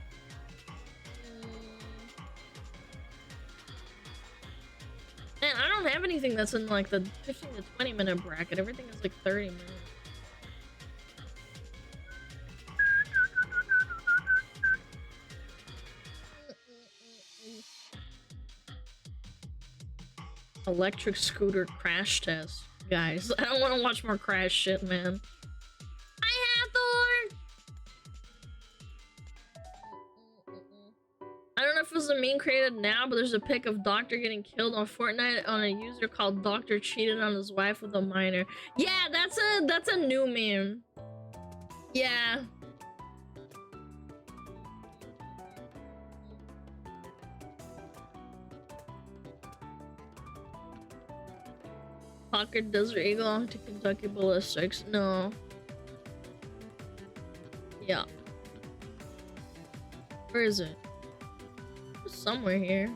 Man, I don't have anything that's in like the 15 to 20 minute bracket. Everything is like 30 minutes. Electric scooter crash test. Guys, I don't want to watch more crash shit, man. Hi, Hathor! I don't know if it was a meme created now, but there's a pic of Doctor getting killed on Fortnite on a user called Doctor cheated on his wife with a minor. Yeah, that's a new meme. Yeah. Hawker Desert Eagle to Kentucky Ballistics. No. Yeah. Where is it? It's somewhere here.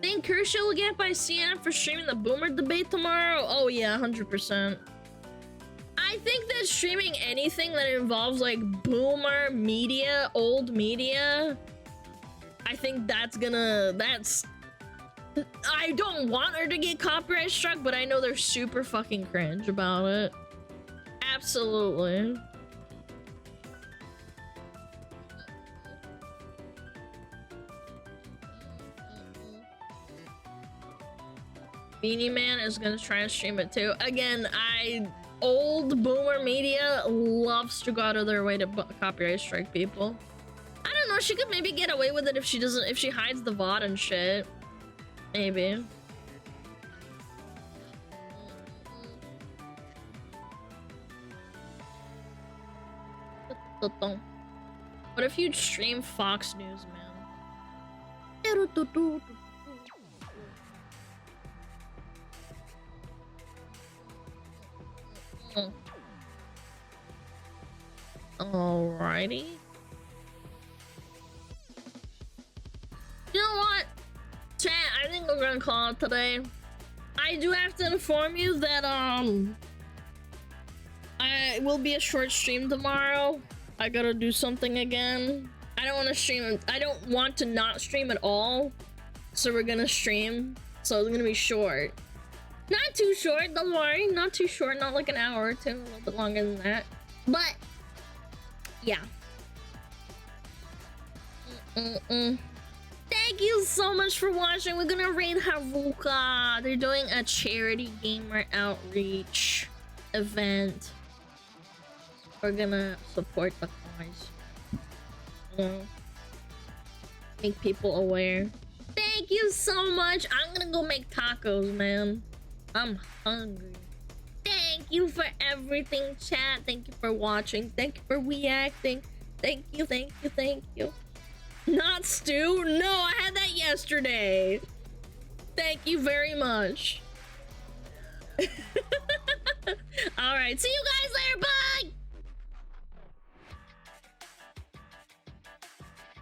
Think Kershaw will get by CNN for streaming the Boomer debate tomorrow? Oh yeah, 100%. I think that streaming anything that involves like boomer media, old media, I think that's I don't want her to get copyright struck, but I know they're super fucking cringe about it. Absolutely. Beanie Man is gonna try and stream it too. Again, old boomer media loves to go out of their way to copyright strike people. I don't know, she could maybe get away with it if she hides the VOD and shit. Maybe. What if you'd stream Fox News, man? Alrighty. You know what? Chat, I think we're gonna call it today. I do have to inform you that I will be a short stream tomorrow. I gotta do something again. I don't want to stream. I don't want to not stream at all. So we're gonna stream. So it's gonna be short. Not too short, don't worry. Not too short, not like an hour or two, a little bit longer than that. But, yeah. Thank you so much for watching. We're gonna raid Haruka. They're doing a charity gamer outreach event. We're gonna support the cause. You know, make people aware. Thank you so much. I'm gonna go make tacos, man. I'm hungry. Thank you for everything, chat. Thank you for watching. Thank you for reacting. Thank you, thank you, thank you. Not stew? No, I had that yesterday. Thank you very much. Alright, see you guys later. Bye!